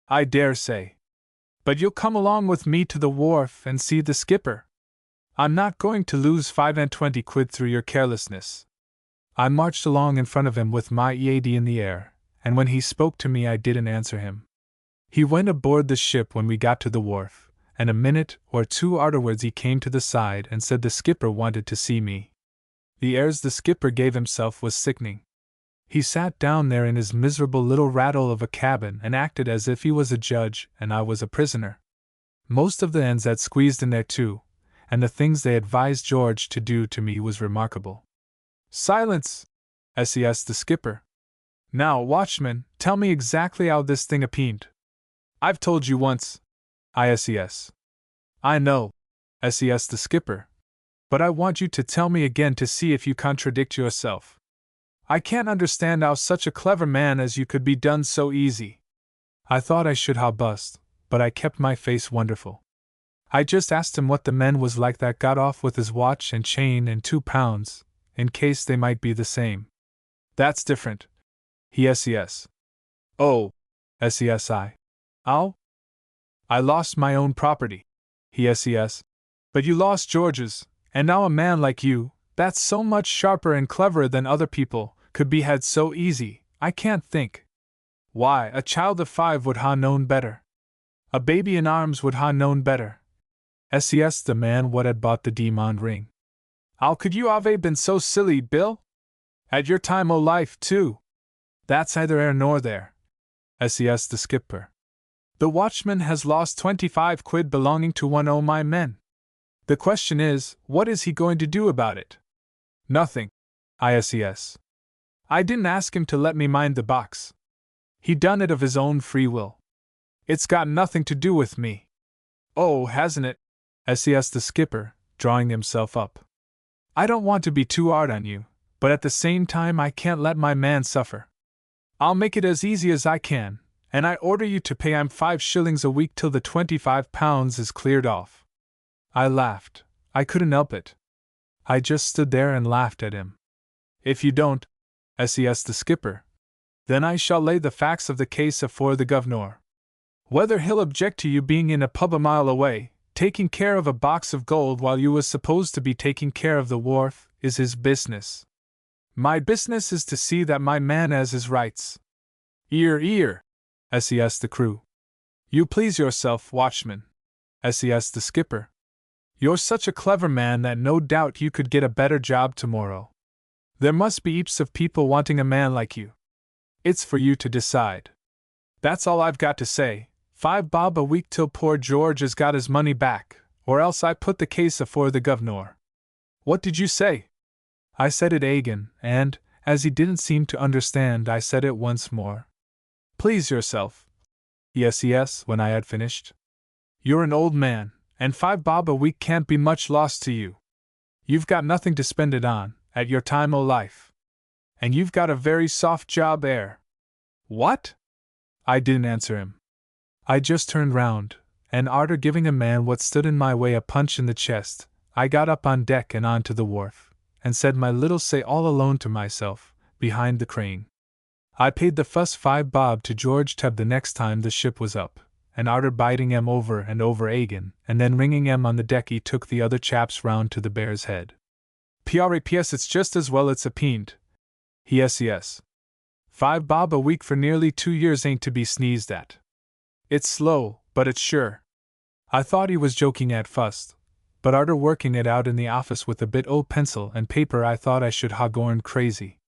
I dare say. But you'll come along with me to the wharf and see the skipper. I'm not going to lose 25 quid through your carelessness. I marched along in front of him with my EAD in the air, and when he spoke to me I didn't answer him. He went aboard the ship when we got to the wharf, and a minute or two afterwards he came to the side and said the skipper wanted to see me. The airs the skipper gave himself was sickening. He sat down there in his miserable little rattle of a cabin and acted as if he was a judge and I was a prisoner. Most of the ends had squeezed in there too, and the things they advised George to do to me was remarkable. Silence! Ses the skipper. Now, watchman, tell me exactly how this thing happened. I've told you once. Ses. I know. Ses the skipper. But I want you to tell me again to see if you contradict yourself. I can't understand how such a clever man as you could be done so easy. I thought I should ha' bust, but I kept my face wonderful. I just asked him what the men was like that got off with his watch and chain and £2, in case they might be the same. That's different. He ses. Oh, ses Ow? I lost my own property. He ses. But you lost George's, and now a man like you, that's so much sharper and cleverer than other people, could be had so easy, I can't think. Why, a child of 5 would ha' known better. A baby in arms would ha' known better. Ses the man what had bought the diamond ring. How could you have been so silly, Bill? At your time o' life, too. That's either here nor there. Ses the skipper. The watchman has lost 25 quid belonging to one o' my men. The question is, what is he going to do about it? Nothing. Ses. I didn't ask him to let me mind the box. He done it of his own free will. It's got nothing to do with me. Oh, hasn't it? Ses the skipper, drawing himself up. I don't want to be too hard on you, but at the same time I can't let my man suffer. I'll make it as easy as I can, and I order you to pay him 5 shillings a week till the £25 is cleared off. I laughed. I couldn't help it. I just stood there and laughed at him. If you don't, Ses the skipper, then I shall lay the facts of the case afore the governor. Whether he'll object to you being in a pub a mile away, taking care of a box of gold while you was supposed to be taking care of the wharf, is his business. My business is to see that my man has his rights. Ear, Ses the crew. You please yourself, watchman. Ses the skipper. You're such a clever man that no doubt you could get a better job tomorrow. There must be heaps of people wanting a man like you. It's for you to decide. That's all I've got to say. 5 bob a week till poor George has got his money back, or else I put the case afore the governor. What did you say? I said it again, and, as he didn't seem to understand, I said it once more. Please yourself. Yes, when I had finished. You're an old man, and 5 bob a week can't be much loss to you. You've got nothing to spend it on, at your time o' life. And you've got a very soft job air. What? I didn't answer him. I just turned round, and arter giving a man what stood in my way a punch in the chest, I got up on deck and on to the wharf, and said my little say all alone to myself, behind the crane. I paid the fuss 5 bob to George Tubb the next time the ship was up, and arter biting em over and over again, and then ringing em on the deck, he took the other chaps round to the Bear's Head. P.R.A.P.S. It's just as well it's a pint. He ses. 5 bob a week for nearly 2 years ain't to be sneezed at. It's slow, but it's sure. I thought he was joking at first, but arter working it out in the office with a bit o' pencil and paper I thought I should ha' gorn crazy.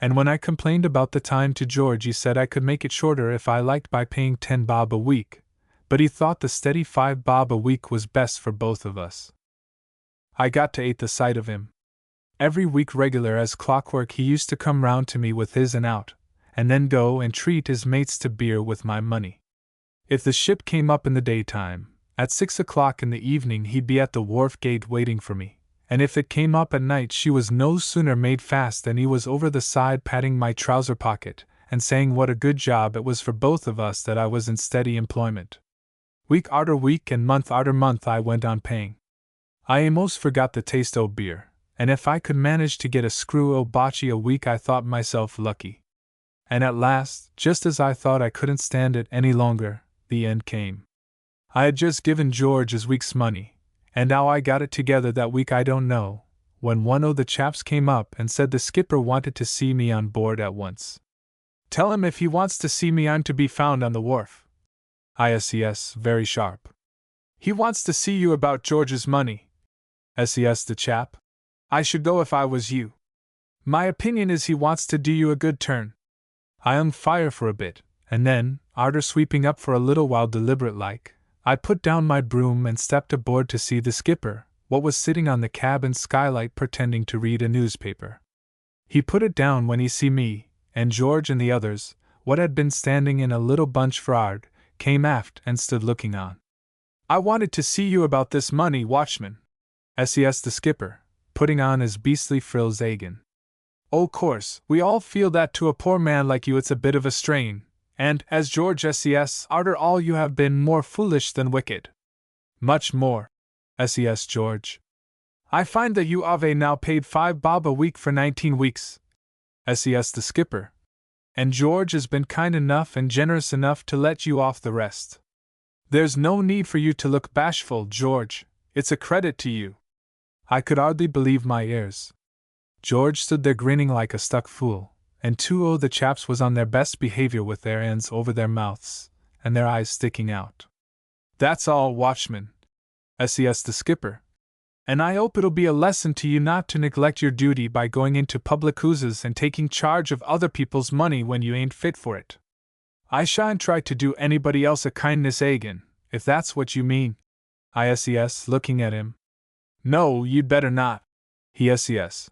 And when I complained about the time to George, he said I could make it shorter if I liked by paying 10 bob a week, but he thought the steady 5 bob a week was best for both of us. I got to 'ate the sight of him. Every week regular as clockwork he used to come round to me with his and out, and then go and treat his mates to beer with my money. If the ship came up in the daytime, at 6 o'clock in the evening he'd be at the wharf gate waiting for me, and if it came up at night she was no sooner made fast than he was over the side patting my trouser pocket, and saying what a good job it was for both of us that I was in steady employment. Week arter week and month arter month I went on paying. I a'most forgot the taste o' beer, and if I could manage to get a screw o' bocce a week I thought myself lucky. And at last, just as I thought I couldn't stand it any longer, the end came. I had just given George his week's money, and how I got it together that week I don't know, when one o' the chaps came up and said the skipper wanted to see me on board at once. Tell him if he wants to see me I'm to be found on the wharf. Yes, very sharp. He wants to see you about George's money. Yes, the chap. I should go if I was you. My opinion is he wants to do you a good turn. I hung fire for a bit, and then, arter sweeping up for a little while deliberate like, I put down my broom and stepped aboard to see the skipper, what was sitting on the cabin skylight pretending to read a newspaper. He put it down when he see me, and George and the others, what had been standing in a little bunch for'ard, came aft and stood looking on. I wanted to see you about this money, watchman. Yes, the skipper, putting on his beastly frills again. O' course, we all feel that to a poor man like you it's a bit of a strain, and, as George says, arter all you have been more foolish than wicked. Much more. Yes, George. I find that you have now paid 5 bob a week for 19 weeks. Yes, the skipper. And George has been kind enough and generous enough to let you off the rest. There's no need for you to look bashful, George, it's a credit to you. I could hardly believe my ears. George stood there grinning like a stuck fool, and 2 o' the chaps was on their best behavior with their hands over their mouths, and their eyes sticking out. That's all, watchman. Yes, the skipper. And I hope it'll be a lesson to you not to neglect your duty by going into public houses and taking charge of other people's money when you ain't fit for it. I shan't try to do anybody else a kindness again, if that's what you mean. Yes, looking at him. No, you'd better not. Yes.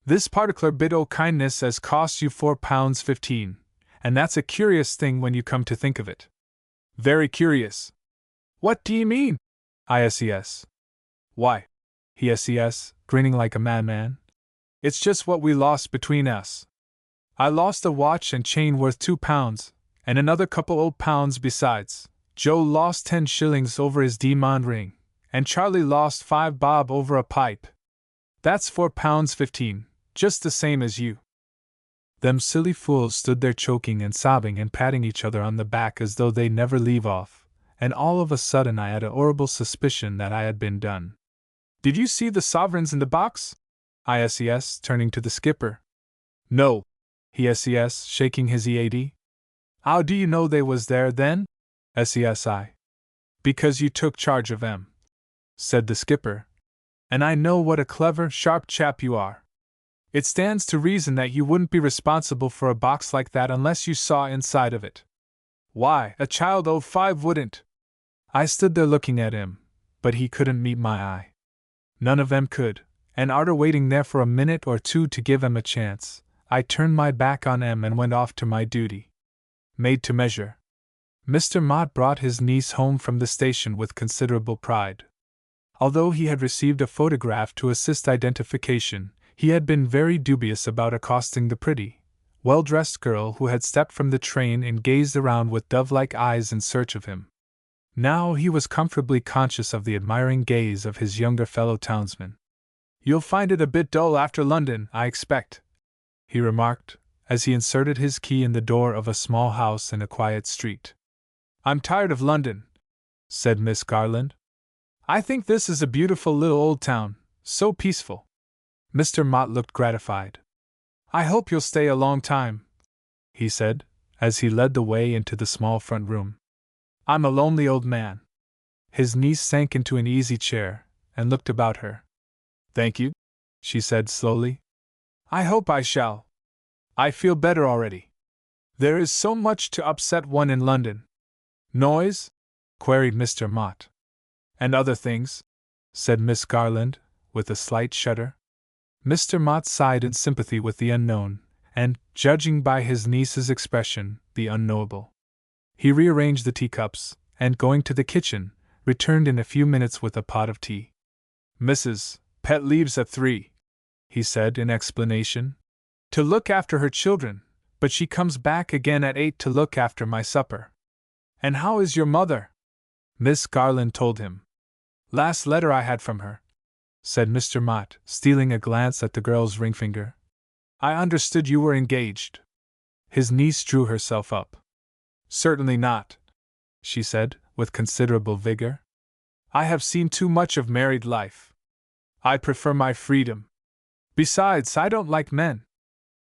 This particular bit o' kindness has cost you £4.15, and that's a curious thing when you come to think of it. Very curious. What do you mean? Yes. Why? Yes, grinning like a madman. It's just what we lost between us. I lost a watch and chain worth £2, and another couple old pounds besides. Joe lost 10 shillings over his diamond ring, and Charlie lost 5 bob over a pipe. That's £4.15. Just the same as you. Them silly fools stood there choking and sobbing and patting each other on the back as though they'd never leave off, and all of a sudden I had a horrible suspicion that I had been done. Did you see the sovereigns in the box? Yes, turning to the skipper. No. Yes, shaking his head. How do you know they was there then? Yes, Because you took charge of 'em, said the skipper. And I know what a clever, sharp chap you are. It stands to reason that you wouldn't be responsible for a box like that unless you saw inside of it. Why, a child o' 5 wouldn't. I stood there looking at him, but he couldn't meet my eye. None of 'em could, and arter waiting there for a minute or two to give 'em a chance, I turned my back on 'em and went off to my duty. Made to measure. Mr. Mott brought his niece home from the station with considerable pride. Although he had received a photograph to assist identification, he had been very dubious about accosting the pretty, well-dressed girl who had stepped from the train and gazed around with dove-like eyes in search of him. Now he was comfortably conscious of the admiring gaze of his younger fellow-townsman. "You'll find it a bit dull after London, I expect," he remarked, as he inserted his key in the door of a small house in a quiet street. "I'm tired of London," said Miss Garland. "I think this is a beautiful little old town, so peaceful." Mr. Mott looked gratified. "I hope you'll stay a long time," he said, as he led the way into the small front room. "I'm a lonely old man." His niece sank into an easy chair, and looked about her. "Thank you," she said slowly. "I hope I shall. I feel better already. There is so much to upset one in London." "Noise?" queried Mr. Mott. "And other things," said Miss Garland, with a slight shudder. Mr. Mott sighed in sympathy with the unknown, and, judging by his niece's expression, the unknowable. He rearranged the teacups, and going to the kitchen, returned in a few minutes with a pot of tea. "Mrs. Pett leaves at 3, he said in explanation, "to look after her children, but she comes back again at 8 to look after my supper." "And how is your mother?" Miss Garland told him. "Last letter I had from her," said Mr. Mott, stealing a glance at the girl's ring finger. "I understood you were engaged." His niece drew herself up. "Certainly not," she said, with considerable vigor. "I have seen too much of married life. I prefer my freedom. Besides, I don't like men."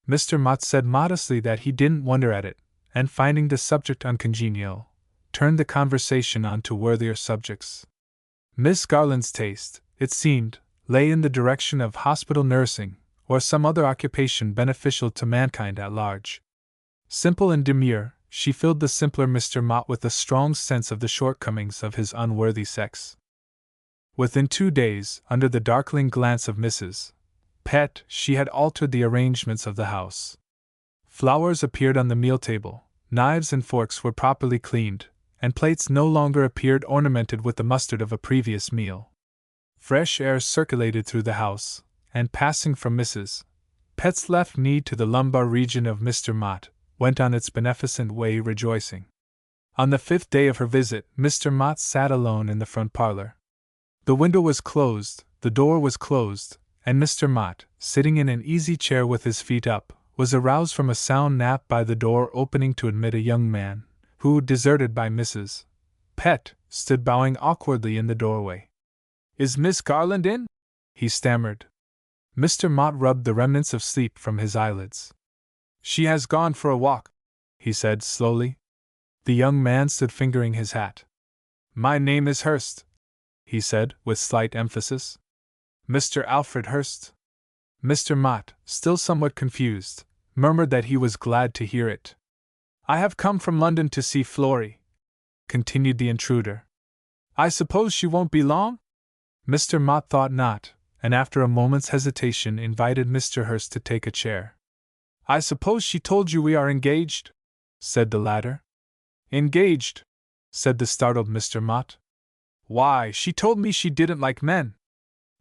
Mr. Mott said modestly that he didn't wonder at it, and finding the subject uncongenial, turned the conversation on to worthier subjects. Miss Garland's taste, it seemed, lay in the direction of hospital nursing, or some other occupation beneficial to mankind at large. Simple and demure, she filled the simpler Mr. Mott with a strong sense of the shortcomings of his unworthy sex. Within 2 days, under the darkling glance of Mrs. Pett, she had altered the arrangements of the house. Flowers appeared on the meal table, knives and forks were properly cleaned, and plates no longer appeared ornamented with the mustard of a previous meal. Fresh air circulated through the house, and passing from Mrs. Pett's left knee to the lumbar region of Mr. Mott, went on its beneficent way rejoicing. On the 5th day of her visit, Mr. Mott sat alone in the front parlor. The window was closed, the door was closed, and Mr. Mott, sitting in an easy chair with his feet up, was aroused from a sound nap by the door opening to admit a young man, who, deserted by Mrs. Pett, stood bowing awkwardly in the doorway. "Is Miss Garland in?" he stammered. Mr. Mott rubbed the remnants of sleep from his eyelids. "She has gone for a walk," he said slowly. The young man stood fingering his hat. "My name is Hurst," he said, with slight emphasis. "Mr. Alfred Hurst." Mr. Mott, still somewhat confused, murmured that he was glad to hear it. "I have come from London to see Florrie," continued the intruder. "I suppose she won't be long?" Mr. Mott thought not, and after a moment's hesitation invited Mr. Hurst to take a chair. "I suppose she told you we are engaged?" said the latter. "Engaged?" said the startled Mr. Mott. "Why, she told me she didn't like men."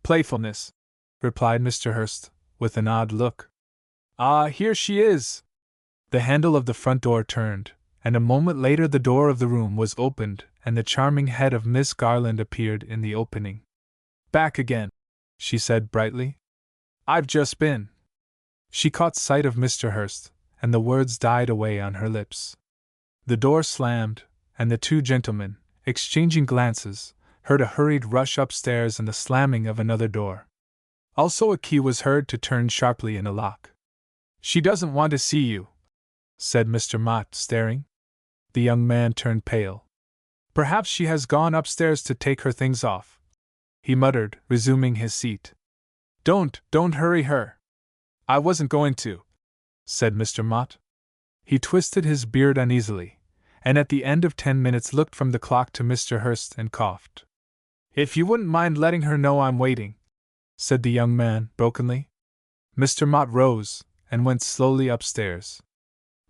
"Playfulness," replied Mr. Hurst, with an odd look. "Ah, here she is!" The handle of the front door turned, and a moment later the door of the room was opened, and the charming head of Miss Garland appeared in the opening. "Back again," she said brightly. "I've just been." She caught sight of Mr. Hurst, and the words died away on her lips. The door slammed, and the two gentlemen, exchanging glances, heard a hurried rush upstairs and the slamming of another door. Also a key was heard to turn sharply in a lock. "She doesn't want to see you," said Mr. Mott, staring. The young man turned pale. "Perhaps she has gone upstairs to take her things off," he muttered, resuming his seat. Don't hurry her." "I wasn't going to," said Mr. Mott. He twisted his beard uneasily, and at the end of 10 minutes looked from the clock to Mr. Hurst and coughed. "If you wouldn't mind letting her know I'm waiting," said the young man, brokenly. Mr. Mott rose, and went slowly upstairs.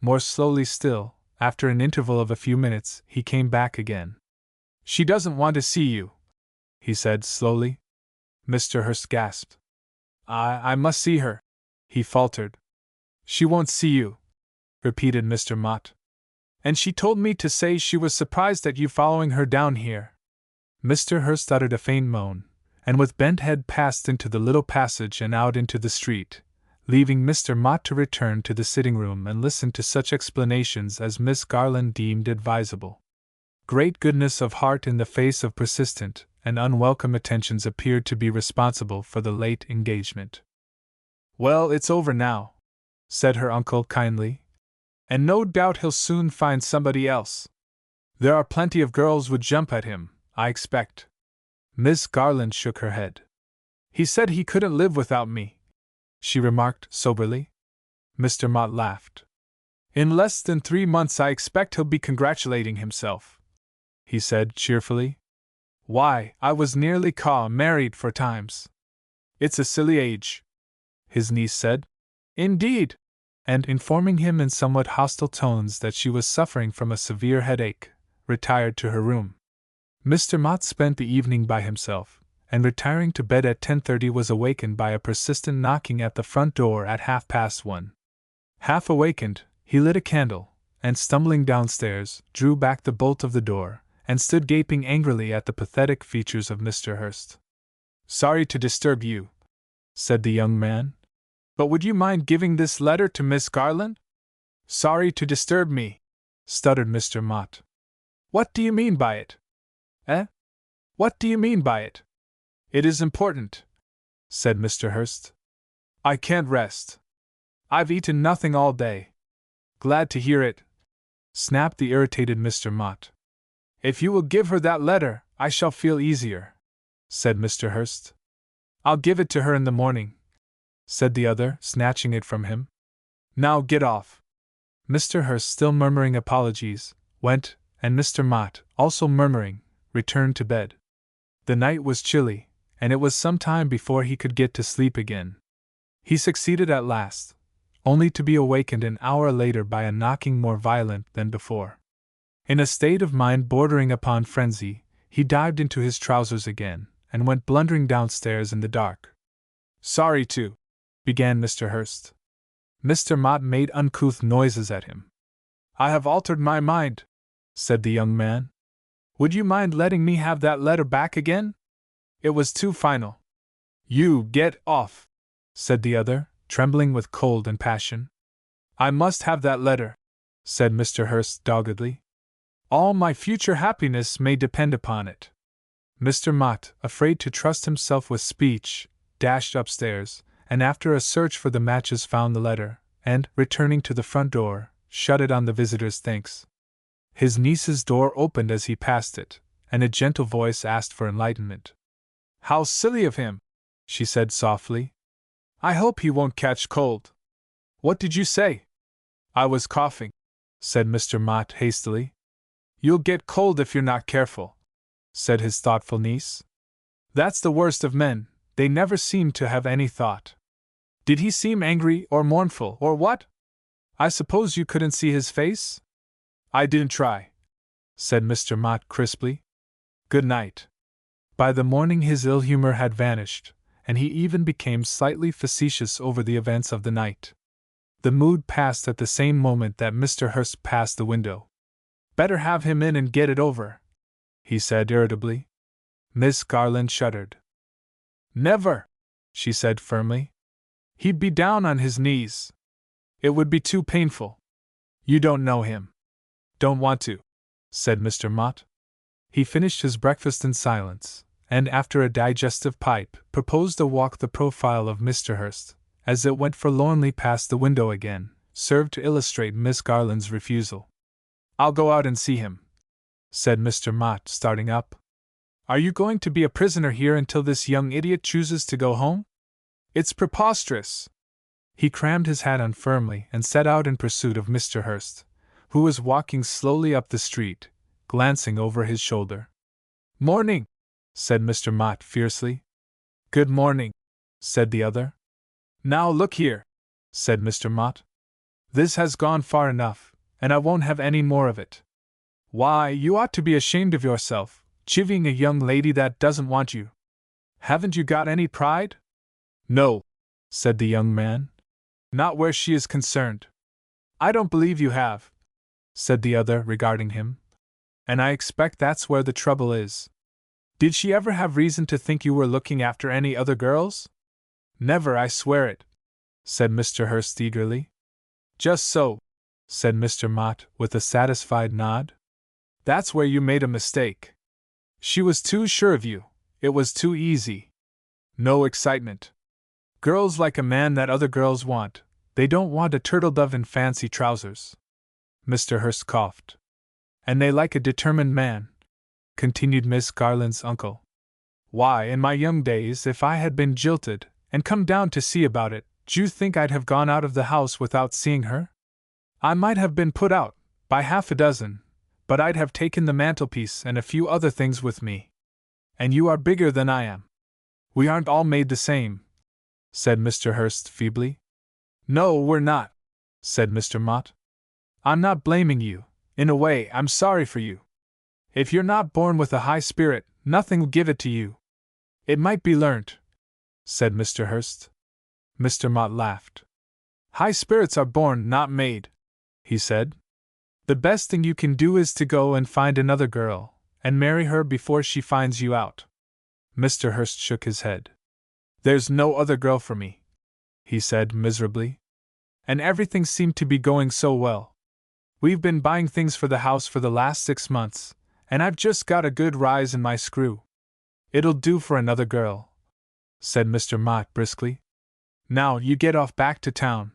More slowly still, after an interval of a few minutes, he came back again. "She doesn't want to see you," he said slowly. Mr. Hurst gasped. I must see her," he faltered. "She won't see you," repeated Mr. Mott. "And she told me to say she was surprised at you following her down here." Mr. Hurst uttered a faint moan, and with bent head passed into the little passage and out into the street, leaving Mr. Mott to return to the sitting-room and listen to such explanations as Miss Garland deemed advisable. Great goodness of heart in the face of persistent and unwelcome attentions appeared to be responsible for the late engagement. "Well, it's over now," said her uncle kindly, "and no doubt he'll soon find somebody else. There are plenty of girls would jump at him, I expect." Miss Garland shook her head. He said he couldn't live without me, she remarked soberly. Mr. Mott laughed. In less than 3 months I expect he'll be congratulating himself, he said cheerfully. Why, I was nearly married 4 times. It's a silly age, his niece said. Indeed! And informing him in somewhat hostile tones that she was suffering from a severe headache, retired to her room. Mr. Mott spent the evening by himself, and retiring to bed at 10:30 was awakened by a persistent knocking at the front door at 1:30. Half awakened, he lit a candle, and stumbling downstairs, drew back the bolt of the door, and stood gaping angrily at the pathetic features of Mr. Hurst. Sorry to disturb you, said the young man, but would you mind giving this letter to Miss Garland? Sorry to disturb me, stuttered Mr. Mott. What do you mean by it? What do you mean by it? It is important, said Mr. Hurst. I can't rest. I've eaten nothing all day. Glad to hear it, snapped the irritated Mr. Mott. If you will give her that letter, I shall feel easier, said Mr. Hurst. I'll give it to her in the morning, said the other, snatching it from him. Now get off. Mr. Hurst, still murmuring apologies, went, and Mr. Mott, also murmuring, returned to bed. The night was chilly, and it was some time before he could get to sleep again. He succeeded at last, only to be awakened an hour later by a knocking more violent than before. In a state of mind bordering upon frenzy, he dived into his trousers again, and went blundering downstairs in the dark. Sorry to, began Mr. Hurst. Mr. Mott made uncouth noises at him. I have altered my mind, said the young man. Would you mind letting me have that letter back again? It was too final. You get off, said the other, trembling with cold and passion. I must have that letter, said Mr. Hurst doggedly. All my future happiness may depend upon it. Mr. Mott, afraid to trust himself with speech, dashed upstairs, and after a search for the matches found the letter, and, returning to the front door, shut it on the visitor's thanks. His niece's door opened as he passed it, and a gentle voice asked for enlightenment. How silly of him, she said softly. I hope he won't catch cold. What did you say? I was coughing, said Mr. Mott hastily. You'll get cold if you're not careful, said his thoughtful niece. That's the worst of men, they never seem to have any thought. Did he seem angry or mournful or what? I suppose you couldn't see his face? I didn't try, said Mr. Mott crisply. Good night. By the morning his ill humor had vanished, and he even became slightly facetious over the events of the night. The mood passed at the same moment that Mr. Hurst passed the window. Better have him in and get it over, he said irritably. Miss Garland shuddered. Never, she said firmly. He'd be down on his knees. It would be too painful. You don't know him. Don't want to, said Mr. Mott. He finished his breakfast in silence, and after a digestive pipe, proposed a walk. The profile of Mr. Hurst, as it went forlornly past the window again, served to illustrate Miss Garland's refusal. I'll go out and see him, said Mr. Mott, starting up. Are you going to be a prisoner here until this young idiot chooses to go home? It's preposterous. He crammed his hat on firmly and set out in pursuit of Mr. Hurst, who was walking slowly up the street, glancing over his shoulder. Morning, said Mr. Mott fiercely. Good morning, said the other. Now look here, said Mr. Mott. This has gone far enough, and I won't have any more of it. Why, you ought to be ashamed of yourself, chivying a young lady that doesn't want you. Haven't you got any pride? No, said the young man. Not where she is concerned. I don't believe you have, said the other, regarding him. And I expect that's where the trouble is. Did she ever have reason to think you were looking after any other girls? Never, I swear it, said Mr. Hurst eagerly. Just so, said Mr. Mott, with a satisfied nod. That's where you made a mistake. She was too sure of you. It was too easy. No excitement. Girls like a man that other girls want. They don't want a turtle-dove in fancy trousers. Mr. Hurst coughed. And they like a determined man, continued Miss Garland's uncle. Why, in my young days, if I had been jilted, and come down to see about it, d'you think I'd have gone out of the house without seeing her? I might have been put out, by half a dozen, but I'd have taken the mantelpiece and a few other things with me. And you are bigger than I am. We aren't all made the same, said Mr. Hurst feebly. No, we're not, said Mr. Mott. I'm not blaming you. In a way, I'm sorry for you. If you're not born with a high spirit, nothing will give it to you. It might be learnt, said Mr. Hurst. Mr. Mott laughed. High spirits are born, not made, he said. The best thing you can do is to go and find another girl, and marry her before she finds you out. Mr. Hurst shook his head. There's no other girl for me, he said miserably. And everything seemed to be going so well. We've been buying things for the house for the last 6 months, and I've just got a good rise in my screw. It'll do for another girl, said Mr. Mott briskly. Now you get off back to town.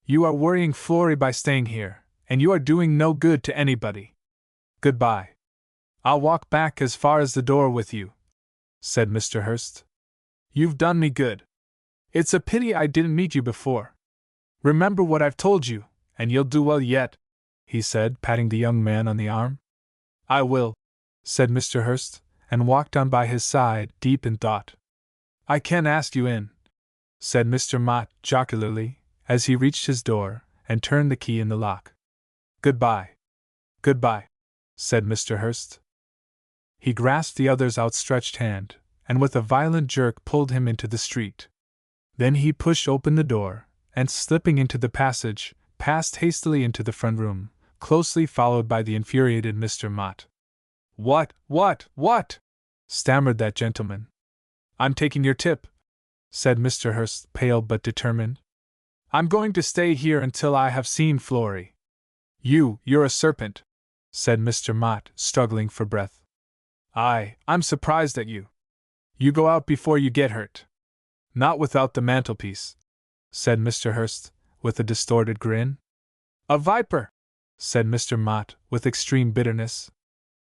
You are worrying Florrie by staying here, and you are doing no good to anybody. Goodbye. I'll walk back as far as the door with you, said Mr. Hurst. You've done me good. It's a pity I didn't meet you before. Remember what I've told you, and you'll do well yet, he said, patting the young man on the arm. I will, said Mr. Hurst, and walked on by his side, deep in thought. I can't ask you in, said Mr. Mott jocularly, as he reached his door, and turned the key in the lock. Goodbye. Goodbye, said Mr. Hurst. He grasped the other's outstretched hand, and with a violent jerk pulled him into the street. Then he pushed open the door, and slipping into the passage, passed hastily into the front room, closely followed by the infuriated Mr. Mott. What? Stammered that gentleman. I'm taking your tip, said Mr. Hurst, pale but determined. I'm going to stay here until I have seen Florrie. You're a serpent, said Mr. Mott, struggling for breath. I'm surprised at you. You go out before you get hurt. Not without the mantelpiece, said Mr. Hurst, with a distorted grin. A viper, said Mr. Mott, with extreme bitterness.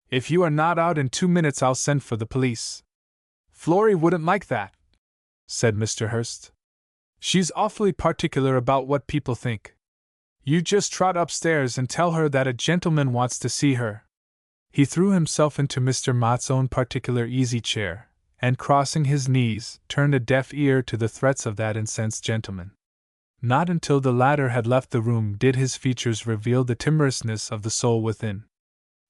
If you are not out in 2 minutes, I'll send for the police. Florrie wouldn't like that, said Mr. Hurst. She's awfully particular about what people think. You just trot upstairs and tell her that a gentleman wants to see her. He threw himself into Mr. Mott's own particular easy chair, and crossing his knees, turned a deaf ear to the threats of that incensed gentleman. Not until the latter had left the room did his features reveal the timorousness of the soul within.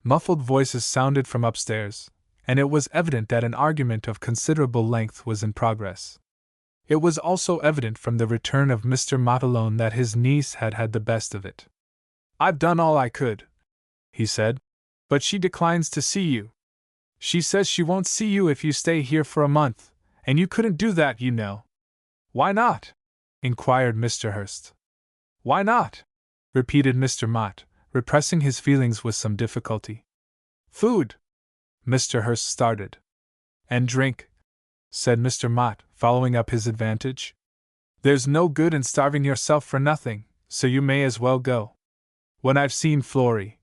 Muffled voices sounded from upstairs, and it was evident that an argument of considerable length was in progress. It was also evident from the return of Mr. Mott alone that his niece had had the best of it. I've done all I could, he said, but she declines to see you. She says she won't see you if you stay here for a month, and you couldn't do that, you know. Why not? Inquired Mr. Hurst. Why not? Repeated Mr. Mott, repressing his feelings with some difficulty. Food. Mr. Hurst started. And drink, said Mr. Mott, following up his advantage. There's no good in starving yourself for nothing, so you may as well go. When I've seen Florrie,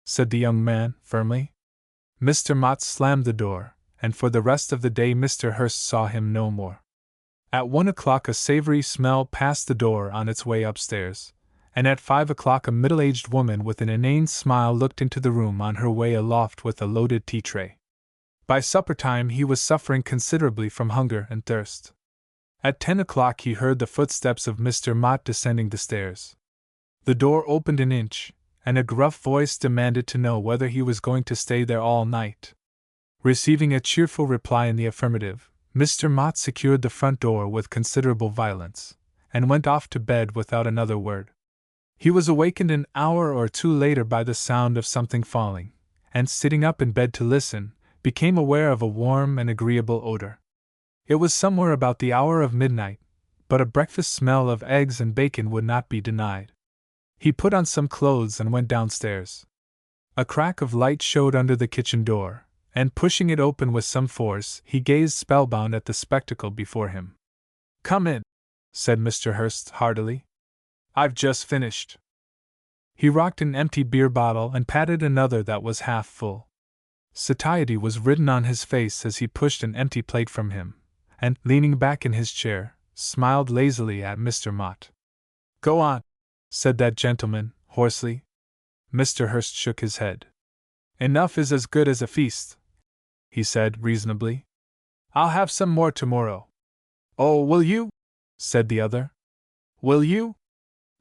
said the young man, firmly. Mr. Mott slammed the door, and for the rest of the day Mr. Hurst saw him no more. At 1 o'clock a savory smell passed the door on its way upstairs, and at 5 o'clock a middle-aged woman with an inane smile looked into the room on her way aloft with a loaded tea-tray. By supper-time he was suffering considerably from hunger and thirst. At 10 o'clock he heard the footsteps of Mr. Mott descending the stairs. The door opened an inch, and a gruff voice demanded to know whether he was going to stay there all night. Receiving a cheerful reply in the affirmative, Mr. Mott secured the front door with considerable violence, and went off to bed without another word. He was awakened an hour or two later by the sound of something falling, and sitting up in bed to listen, became aware of a warm and agreeable odor. It was somewhere about the hour of midnight, but a breakfast smell of eggs and bacon would not be denied. He put on some clothes and went downstairs. A crack of light showed under the kitchen door, and pushing it open with some force, he gazed spellbound at the spectacle before him. "Come in," said Mr. Hurst heartily. "I've just finished." He rocked an empty beer bottle and patted another that was half full. Satiety was written on his face as he pushed an empty plate from him, and, leaning back in his chair, smiled lazily at Mr. Mott. "Go on," said that gentleman, hoarsely. Mr. Hurst shook his head. "Enough is as good as a feast," he said reasonably. "I'll have some more tomorrow." "Oh, will you?" said the other. "Will you?"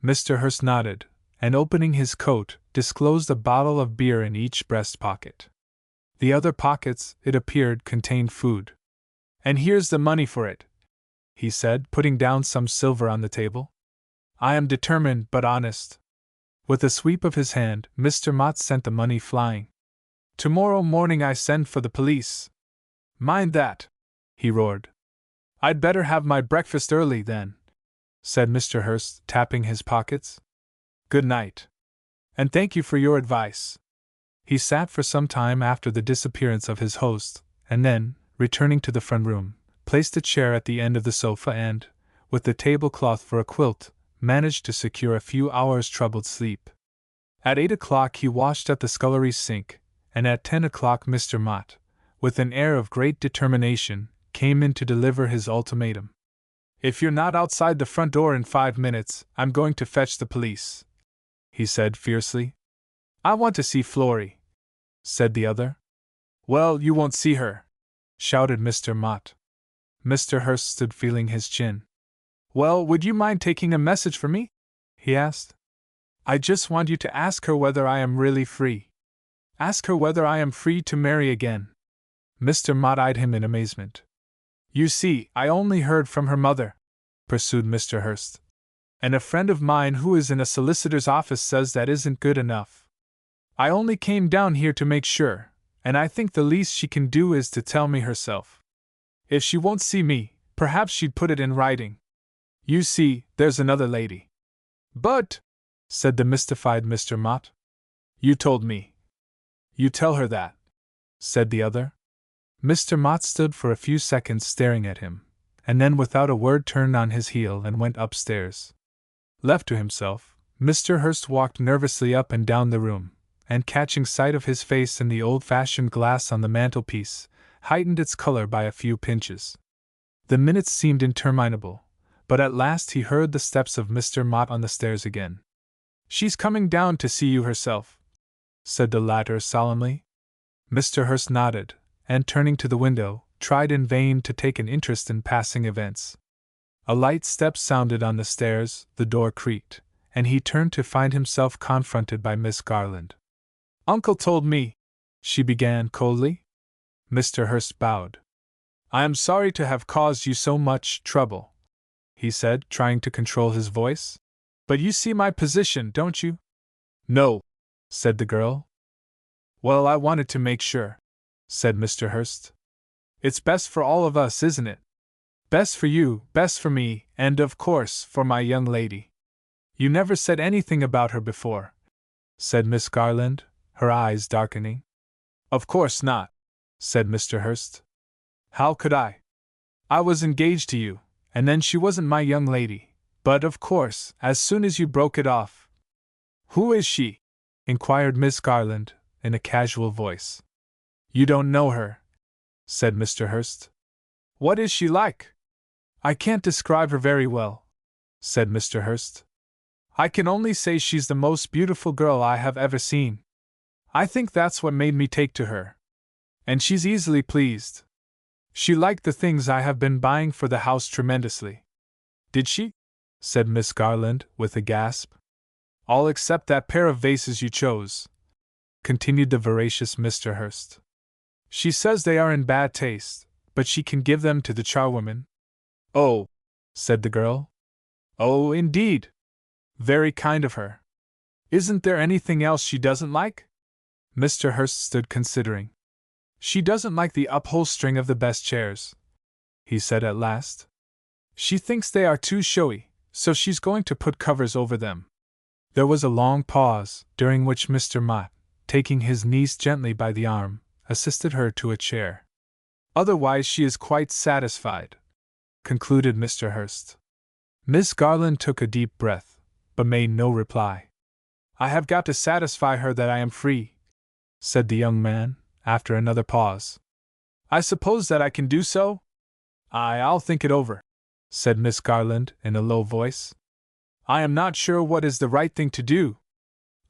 Mr. Hurst nodded, and opening his coat, disclosed a bottle of beer in each breast pocket. The other pockets, it appeared, contained food. "And here's the money for it," he said, putting down some silver on the table. "I am determined but honest." With a sweep of his hand, Mr. Mott sent the money flying. "Tomorrow morning I send for the police. Mind that!" he roared. "I'd better have my breakfast early, then," said Mr. Hurst, tapping his pockets. "Good night. And thank you for your advice." He sat for some time after the disappearance of his host, and then, returning to the front room, placed a chair at the end of the sofa and, with the tablecloth for a quilt, managed to secure a few hours' troubled sleep. At 8 o'clock he washed at the scullery sink, and at 10 o'clock Mr. Mott, with an air of great determination, came in to deliver his ultimatum. "If you're not outside the front door in 5 minutes, I'm going to fetch the police," he said fiercely. "I want to see Florrie," said the other. "Well, you won't see her," shouted Mr. Mott. Mr. Hurst stood feeling his chin. "Well, would you mind taking a message for me?" he asked. "I just want you to ask her whether I am really free. Ask her whether I am free to marry again." Mr. Mott eyed him in amazement. "You see, I only heard from her mother," pursued Mr. Hurst. "And a friend of mine who is in a solicitor's office says that isn't good enough. I only came down here to make sure, and I think the least she can do is to tell me herself. If she won't see me, perhaps she'd put it in writing. You see, there's another lady." "But," said the mystified Mr. Mott. "You told me." "You tell her that," said the other. Mr. Mott stood for a few seconds staring at him, and then without a word turned on his heel and went upstairs. Left to himself, Mr. Hurst walked nervously up and down the room, and catching sight of his face in the old-fashioned glass on the mantelpiece, heightened its color by a few pinches. The minutes seemed interminable, but at last he heard the steps of Mr. Mott on the stairs again. "She's coming down to see you herself," said the latter solemnly. Mr. Hurst nodded, and turning to the window, tried in vain to take an interest in passing events. A light step sounded on the stairs, the door creaked, and he turned to find himself confronted by Miss Garland. "Uncle told me," she began coldly. Mr. Hurst bowed. "I am sorry to have caused you so much trouble," he said, trying to control his voice. "But you see my position, don't you?" "No," said the girl. "Well, I wanted to make sure," said Mr. Hurst. "It's best for all of us, isn't it? Best for you, best for me, and, of course, for my young lady." "You never said anything about her before," said Miss Garland, her eyes darkening. "Of course not," said Mr. Hurst. "How could I? I was engaged to you, and then she wasn't my young lady, but, of course, as soon as you broke it off—" "Who is she?" inquired Miss Garland, in a casual voice. "You don't know her," said Mr. Hurst. "What is she like?" "I can't describe her very well," said Mr. Hurst. "I can only say she's the most beautiful girl I have ever seen. I think that's what made me take to her. And she's easily pleased. She liked the things I have been buying for the house tremendously." "Did she?" said Miss Garland, with a gasp. "All except that pair of vases you chose," continued the voracious Mr. Hurst. "She says they are in bad taste, but she can give them to the charwoman." "Oh," said the girl. "Oh, indeed. Very kind of her. Isn't there anything else she doesn't like?" Mr. Hurst stood considering. "She doesn't like the upholstering of the best chairs," he said at last. "She thinks they are too showy, so she's going to put covers over them." There was a long pause, during which Mr. Mott, taking his niece gently by the arm, assisted her to a chair. "Otherwise she is quite satisfied," concluded Mr. Hurst. Miss Garland took a deep breath, but made no reply. "I have got to satisfy her that I am free," said the young man, after another pause. I suppose that I can do so? I'll think it over, said Miss Garland in a low voice. I am not sure what is the right thing to do.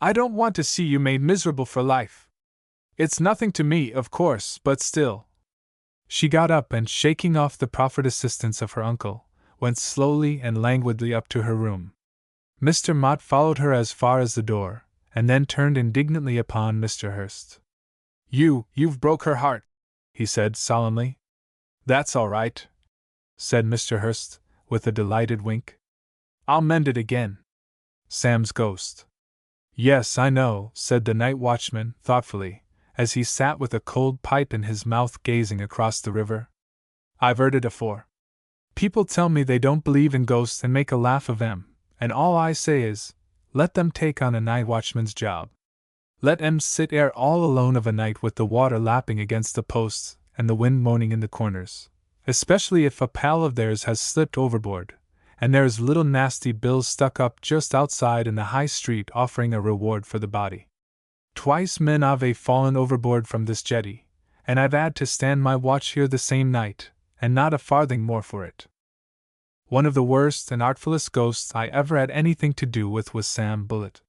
I don't want to see you made miserable for life. It's nothing to me, of course, but still. She got up and, shaking off the proffered assistance of her uncle, went slowly and languidly up to her room. Mr. Mott followed her as far as the door, and then turned indignantly upon Mr. Hurst. You've broke her heart, he said solemnly. That's all right, said Mr. Hurst, with a delighted wink. I'll mend it again. Sam's ghost. Yes, I know, said the night watchman thoughtfully, as he sat with a cold pipe in his mouth gazing across the river. I've heard it afore. People tell me they don't believe in ghosts and make a laugh of them, and all I say is, let them take on a night watchman's job. Let 'em sit there all alone of a night with the water lapping against the posts and the wind moaning in the corners, especially if a pal of theirs has slipped overboard, and there's little nasty bills stuck up just outside in the high street offering a reward for the body. Twice men have fallen overboard from this jetty, and I've had to stand my watch here the same night, and not a farthing more for it. One of the worst and artfulest ghosts I ever had anything to do with was Sam Bullitt.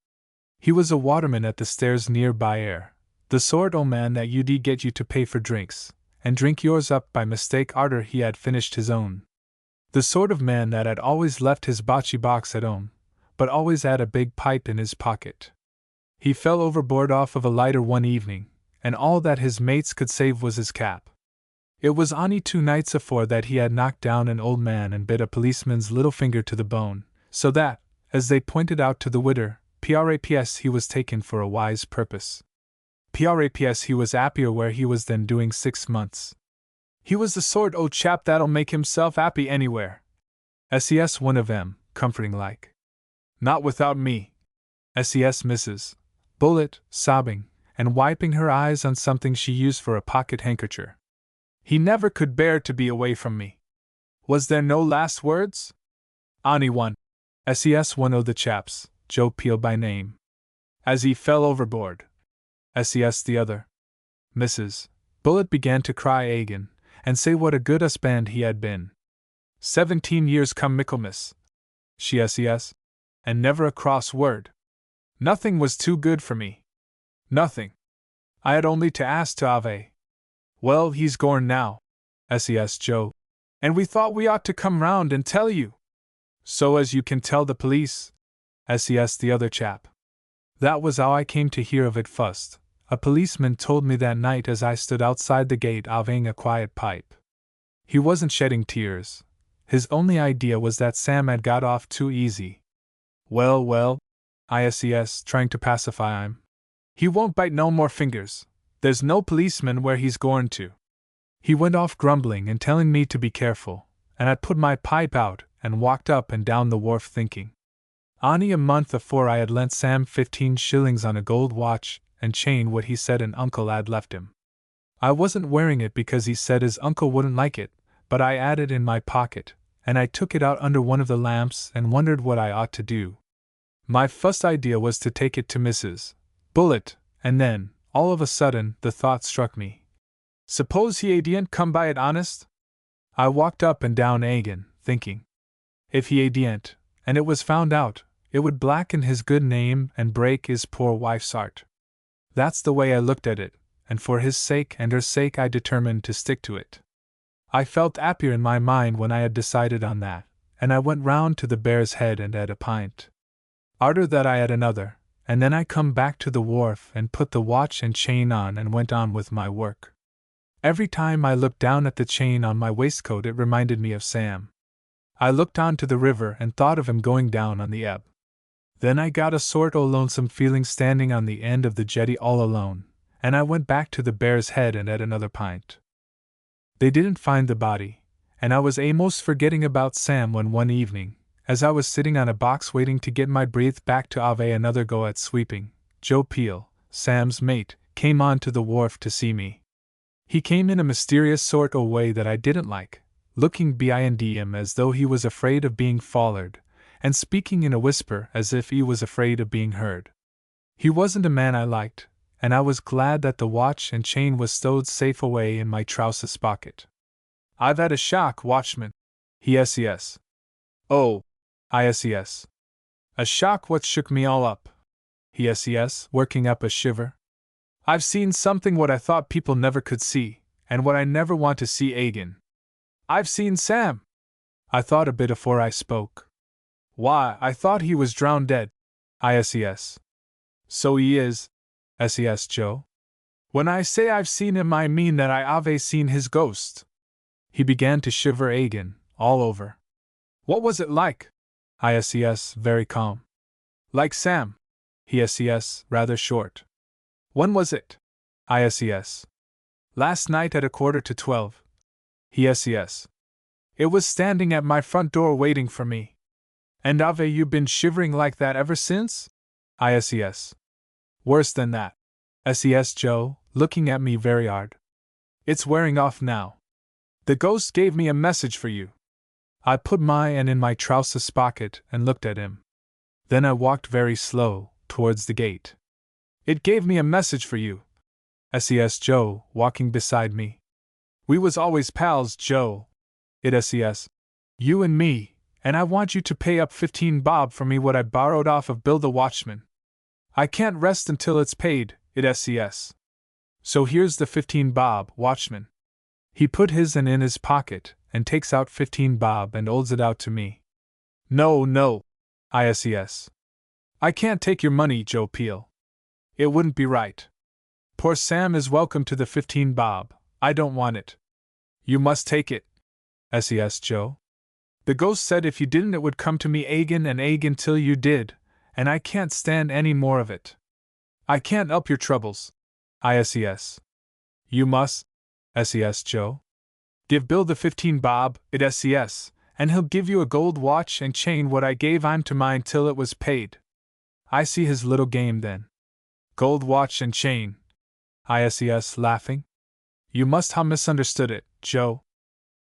He was a waterman at the stairs near by air, the sort o' man that you'd get you to pay for drinks, and drink yours up by mistake arter he had finished his own. The sort of man that had always left his bocce box at home, but always had a big pipe in his pocket. He fell overboard off of a lighter one evening, and all that his mates could save was his cap. It was only 2 nights afore that he had knocked down an old man and bit a policeman's little finger to the bone, so that, as they pointed out to the widder, praps he was taken for a wise purpose. Praps he was 'appier where he was than doing 6 months. He was the sort o' chap that'll make himself 'appy anywhere. Ses one of 'em, comforting like. Not without me. Ses Mrs. Bullitt, sobbing, and wiping her eyes on something she used for a pocket handkercher. He never could bear to be away from me. Was there no last words? Only one. Ses one o' the chaps, Joe Peel by name. As he fell overboard. Ses the other. Mrs. Bullitt began to cry again, and say what a good husband he had been. 17 years come Michaelmas. She ses. And never a cross word. Nothing was too good for me. Nothing. I had only to ask to have. Well, he's gorn now. Ses Joe. And we thought we ought to come round and tell you. So as you can tell the police. Ses the other chap. That was how I came to hear of it fust. A policeman told me that night as I stood outside the gate having a quiet pipe. He wasn't shedding tears. His only idea was that Sam had got off too easy. Well, ISES, trying to pacify him. He won't bite no more fingers. There's no policeman where he's gorn to. He went off grumbling and telling me to be careful, and I'd put my pipe out and walked up and down the wharf thinking. Only a month afore I had lent Sam 15 shillings on a gold watch and chain what he said an uncle had left him. I wasn't wearing it because he said his uncle wouldn't like it, but I had it in my pocket, and I took it out under one of the lamps and wondered what I ought to do. My first idea was to take it to Mrs. Bullitt, and then, all of a sudden, the thought struck me. Suppose he hadn't come by it honest? I walked up and down again, thinking. If he hadn't, and it was found out, it would blacken his good name and break his poor wife's heart. That's the way I looked at it, and for his sake and her sake I determined to stick to it. I felt happier in my mind when I had decided on that, and I went round to the Bear's Head and had a pint. Arter that I had another, and then I come back to the wharf and put the watch and chain on and went on with my work. Every time I looked down at the chain on my waistcoat it reminded me of Sam. I looked on to the river and thought of him going down on the ebb. Then I got a sort o' lonesome feeling standing on the end of the jetty all alone, and I went back to the Bear's Head and had another pint. They didn't find the body, and I was a'most forgetting about Sam when one evening, as I was sitting on a box waiting to get my breath back to have another go at sweeping, Joe Peel, Sam's mate, came on to the wharf to see me. He came in a mysterious sort o' way that I didn't like, looking behind him as though he was afraid of being follered, and speaking in a whisper as if he was afraid of being heard. He wasn't a man I liked, and I was glad that the watch and chain was stowed safe away in my trousers pocket. I've had a shock, watchman. He ses. Oh, I ses. A shock what shook me all up. He ses, working up a shiver. I've seen something what I thought people never could see, and what I never want to see again. I've seen Sam. I thought a bit afore I spoke. Why, I thought he was drowned dead. I ses. So he is, ses Joe. When I say I've seen him, I mean that I ave seen his ghost. He began to shiver again, all over. What was it like? I ses, very calm. Like Sam. He ses, rather short. When was it? I ses. Last night at 11:45. He ses. It was standing at my front door waiting for me. And have you been shivering like that ever since? I ses. Worse than that. Ses Joe, looking at me very hard. It's wearing off now. The ghost gave me a message for you. I put my hand in my trousers pocket and looked at him. Then I walked very slow, towards the gate. It gave me a message for you. Ses Joe, walking beside me. We was always pals, Joe. It ses. You and me, and I want you to pay up 15 bob for me what I borrowed off of Bill the watchman. I can't rest until it's paid, it ses. So here's the 15 bob, watchman. He put his hand in his pocket, and takes out 15 bob and holds it out to me. No, I ses. I can't take your money, Joe Peel. It wouldn't be right. Poor Sam is welcome to the 15 bob, I don't want it. You must take it, ses Joe. The ghost said if you didn't it would come to me again and again till you did, and I can't stand any more of it. I can't help your troubles, I ses. You must, ses Joe. Give Bill the 15 bob, it ses, and he'll give you a gold watch and chain what I gave him to mine till it was paid. I see his little game then. Gold watch and chain, I ses, laughing. You must ha' misunderstood it, Joe.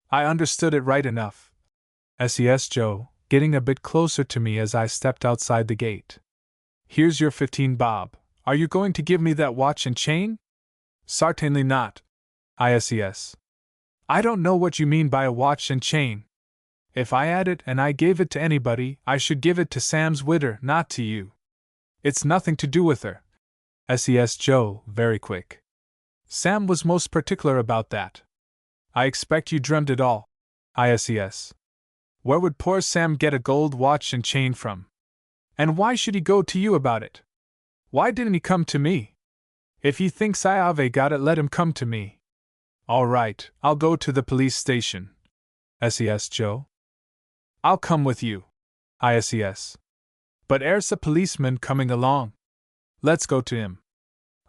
I understood it right enough. Ses Joe, getting a bit closer to me as I stepped outside the gate. Here's your 15 bob. Are you going to give me that watch and chain? Certainly not, I ses. I don't know what you mean by a watch and chain. If I had it and I gave it to anybody, I should give it to Sam's widder, not to you. It's nothing to do with her. Ses Joe, very quick. Sam was most particular about that. I expect you dreamt it all, I ses. Where would poor Sam get a gold watch and chain from? And why should he go to you about it? Why didn't he come to me? If he thinks I have got it, let him come to me. All right, I'll go to the police station. Ses Joe. I'll come with you. I ses. But there's a policeman coming along. Let's go to him.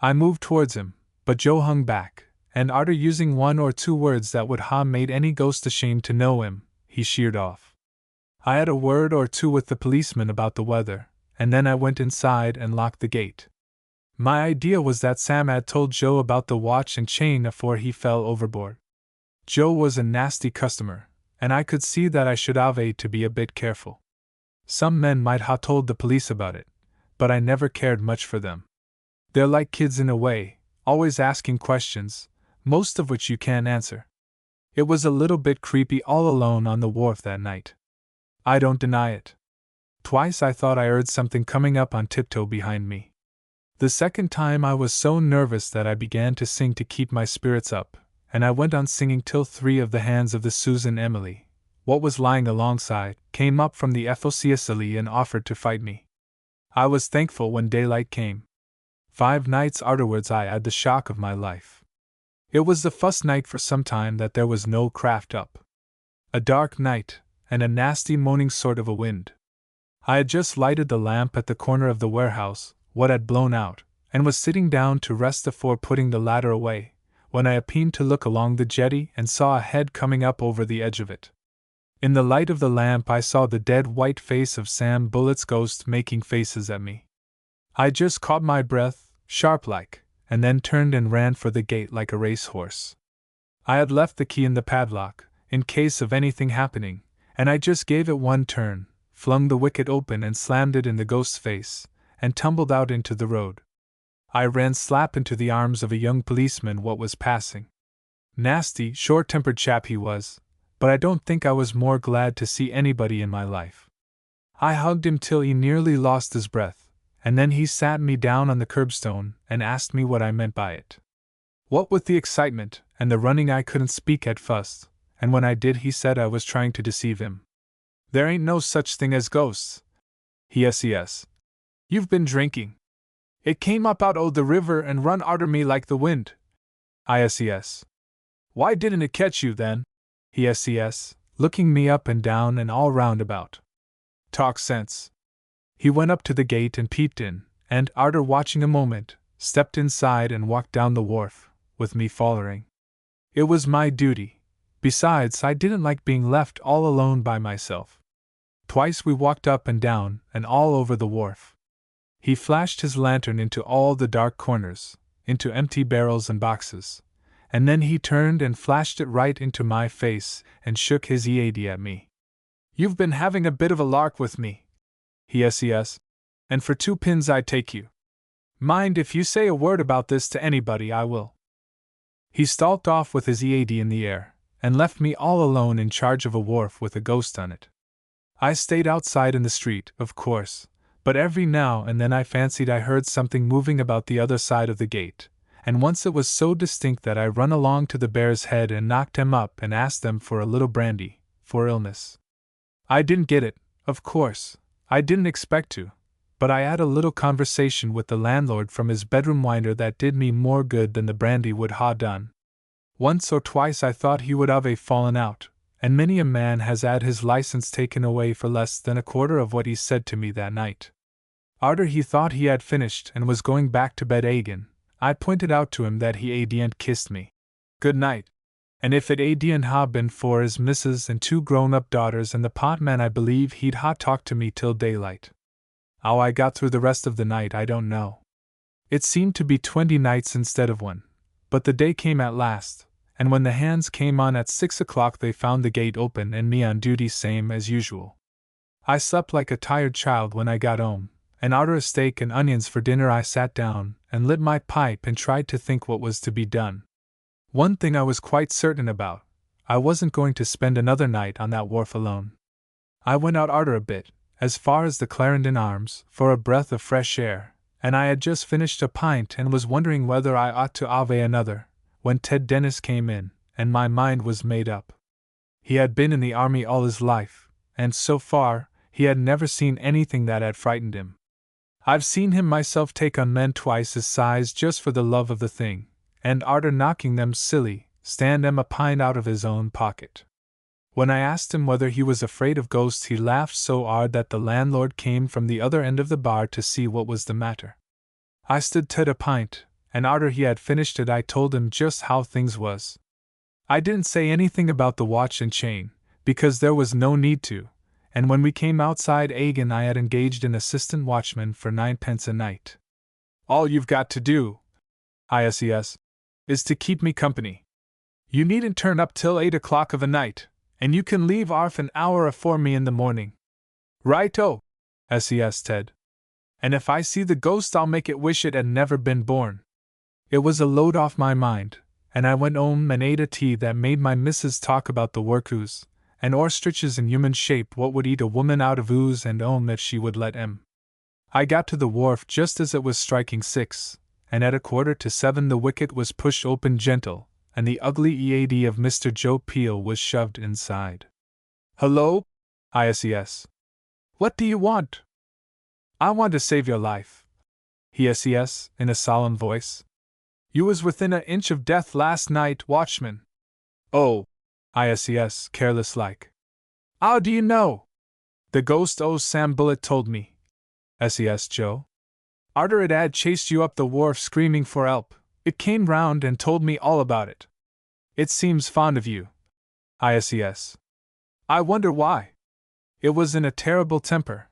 I moved towards him, but Joe hung back, and arter using one or two words that would ha' made any ghost ashamed to know him, he sheered off. I had a word or two with the policeman about the weather, and then I went inside and locked the gate. My idea was that Sam had told Joe about the watch and chain afore he fell overboard. Joe was a nasty customer, and I could see that I should have to be a bit careful. Some men might ha' told the police about it, but I never cared much for them. They're like kids in a way, always asking questions, most of which you can't answer. It was a little bit creepy all alone on the wharf that night. I don't deny it. Twice I thought I heard something coming up on tiptoe behind me. The second time I was so nervous that I began to sing to keep my spirits up, and I went on singing till 3 of the hands of the Susan Emily, what was lying alongside, came up from the FOCSLE and offered to fight me. I was thankful when daylight came. 5 nights afterwards I had the shock of my life. It was the first night for some time that there was no craft up. A dark night, and a nasty moaning sort of a wind. I had just lighted the lamp at the corner of the warehouse, what had blown out, and was sitting down to rest afore putting the ladder away, when I happened to look along the jetty and saw a head coming up over the edge of it. In the light of the lamp I saw the dead white face of Sam Bullett's ghost making faces at me. I just caught my breath, sharp-like, and then turned and ran for the gate like a racehorse. I had left the key in the padlock, in case of anything happening, and I just gave it one turn, flung the wicket open and slammed it in the ghost's face, and tumbled out into the road. I ran slap into the arms of a young policeman what was passing. Nasty, short-tempered chap he was, but I don't think I was more glad to see anybody in my life. I hugged him till he nearly lost his breath, and then he sat me down on the curbstone and asked me what I meant by it. What with the excitement and the running I couldn't speak at first, and when I did he said I was trying to deceive him. There ain't no such thing as ghosts. He says. You've been drinking. It came up out o' the river and run arter me like the wind. I says. Why didn't it catch you then? He says, looking me up and down and all round about. Talk sense. He went up to the gate and peeped in, and, arter watching a moment, stepped inside and walked down the wharf, with me following. It was my duty. Besides, I didn't like being left all alone by myself. Twice we walked up and down, and all over the wharf. He flashed his lantern into all the dark corners, into empty barrels and boxes, and then he turned and flashed it right into my face and shook his EAD at me. You've been having a bit of a lark with me, he says, and for 2 pins I'd take you. Mind, if you say a word about this to anybody, I will. He stalked off with his EAD in the air, and left me all alone in charge of a wharf with a ghost on it. I stayed outside in the street, of course, but every now and then I fancied I heard something moving about the other side of the gate, and once it was so distinct that I run along to the Bear's Head and knocked them up and asked them for a little brandy, for illness. I didn't get it, of course, I didn't expect to, but I had a little conversation with the landlord from his bedroom winder that did me more good than the brandy would ha' done. Once or twice I thought he would have fallen out, and many a man has had his license taken away for less than a quarter of what he said to me that night. Arter he thought he had finished and was going back to bed again, I pointed out to him that he hadn't kissed me. Good night. And if it hadn't ha' been for his missus and 2 grown-up daughters and the potman, I believe he'd ha' talked to me till daylight. How I got through the rest of the night I don't know. It seemed to be 20 nights instead of 1, but the day came at last, and when the hands came on at 6 o'clock they found the gate open and me on duty same as usual. I slept like a tired child when I got home, and arter a steak and onions for dinner I sat down and lit my pipe and tried to think what was to be done. One thing I was quite certain about, I wasn't going to spend another night on that wharf alone. I went out arter a bit, as far as the Clarendon Arms, for a breath of fresh air, and I had just finished a pint and was wondering whether I ought to have another, when Ted Dennis came in, and my mind was made up. He had been in the army all his life, and so far, he had never seen anything that had frightened him. I've seen him myself take on men twice his size just for the love of the thing, and arter knocking them silly, stand them a pint out of his own pocket. When I asked him whether he was afraid of ghosts, he laughed so hard that the landlord came from the other end of the bar to see what was the matter. I stood Ted a pint, and arter he had finished it I told him just how things was. I didn't say anything about the watch and chain, because there was no need to, and when we came outside again I had engaged an assistant watchman for 9 pence a night. All you've got to do, I says, is to keep me company. You needn't turn up till 8 o'clock of a night, and you can leave off an hour afore me in the morning. Right-o, says Ted. And if I see the ghost I'll make it wish it had never been born. It was a load off my mind, and I went home and ate a tea that made my missus talk about the workhoos, and ostriches in human shape what would eat a woman out of ooze and own if she would let 'em. I got to the wharf just as it was striking 6, and at 6:45 the wicket was pushed open gentle, and the ugly EAD of Mr. Joe Peel was shoved inside. Hello? I-S-E-S. What do you want? I want to save your life. He-S-E-S, in a solemn voice. You was within an inch of death last night, watchman. Oh, I-S-E-S, careless like. How do you know? The ghost o' Sam Bullitt told me. S-E-S, Joe. Arter it had chased you up the wharf screaming for help. It came round and told me all about it. It seems fond of you. I-S-E-S. I wonder why. It was in a terrible temper.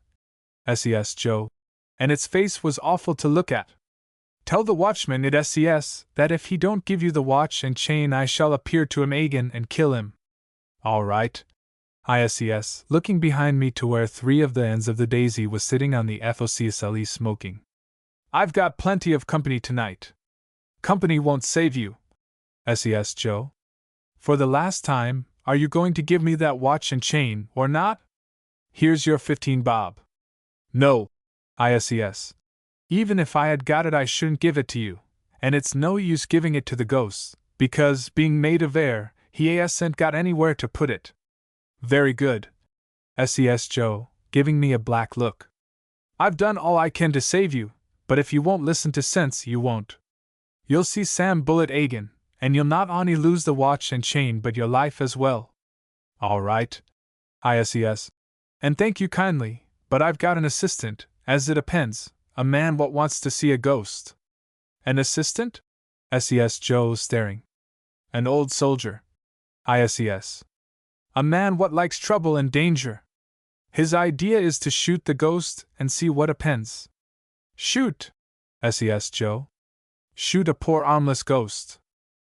S-E-S, Joe. And its face was awful to look at. Tell the watchman at S-E-S that if he don't give you the watch and chain I shall appear to him again and kill him. All right. I-S-E-S, looking behind me to where 3 of the ends of the daisy was sitting on the FOCSLE smoking. I've got plenty of company tonight. Company won't save you. SES Joe. For the last time, are you going to give me that watch and chain, or not? Here's your 15 bob. No. ISES. Even if I had got it, I shouldn't give it to you, and it's no use giving it to the ghost, because, being made of air, he hasn't got anywhere to put it. Very good. SES Joe, giving me a black look. I've done all I can to save you, but if you won't listen to sense, you won't. You'll see Sam Bullet again, and you'll not only lose the watch and chain but your life as well. All right. ISES. And thank you kindly, but I've got an assistant, as it depends, a man what wants to see a ghost. An assistant? SES Joe staring. An old soldier. ISES. A man what likes trouble and danger. His idea is to shoot the ghost and see what appends. Shoot! SES Joe. Shoot a poor armless ghost.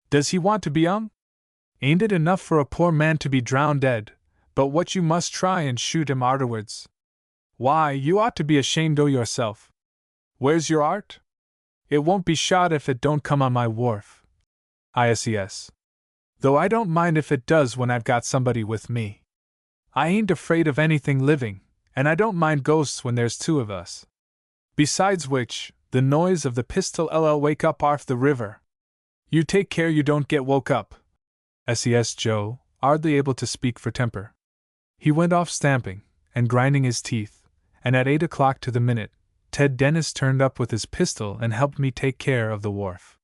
Does he want to be Ain't it enough for a poor man to be drowned dead, but what you must try and shoot him arterwards? Why, you ought to be ashamed o' yourself. Where's your art? It won't be shot if it don't come on my wharf. ISES. Though I don't mind if it does when I've got somebody with me. I ain't afraid of anything living, and I don't mind ghosts when there's two of us. Besides which, the noise of the pistol LL wake up arf the river. You take care you don't get woke up. SES Joe, hardly able to speak for temper. He went off stamping, and grinding his teeth, and at 8 o'clock to the minute, Ted Dennis turned up with his pistol and helped me take care of the wharf.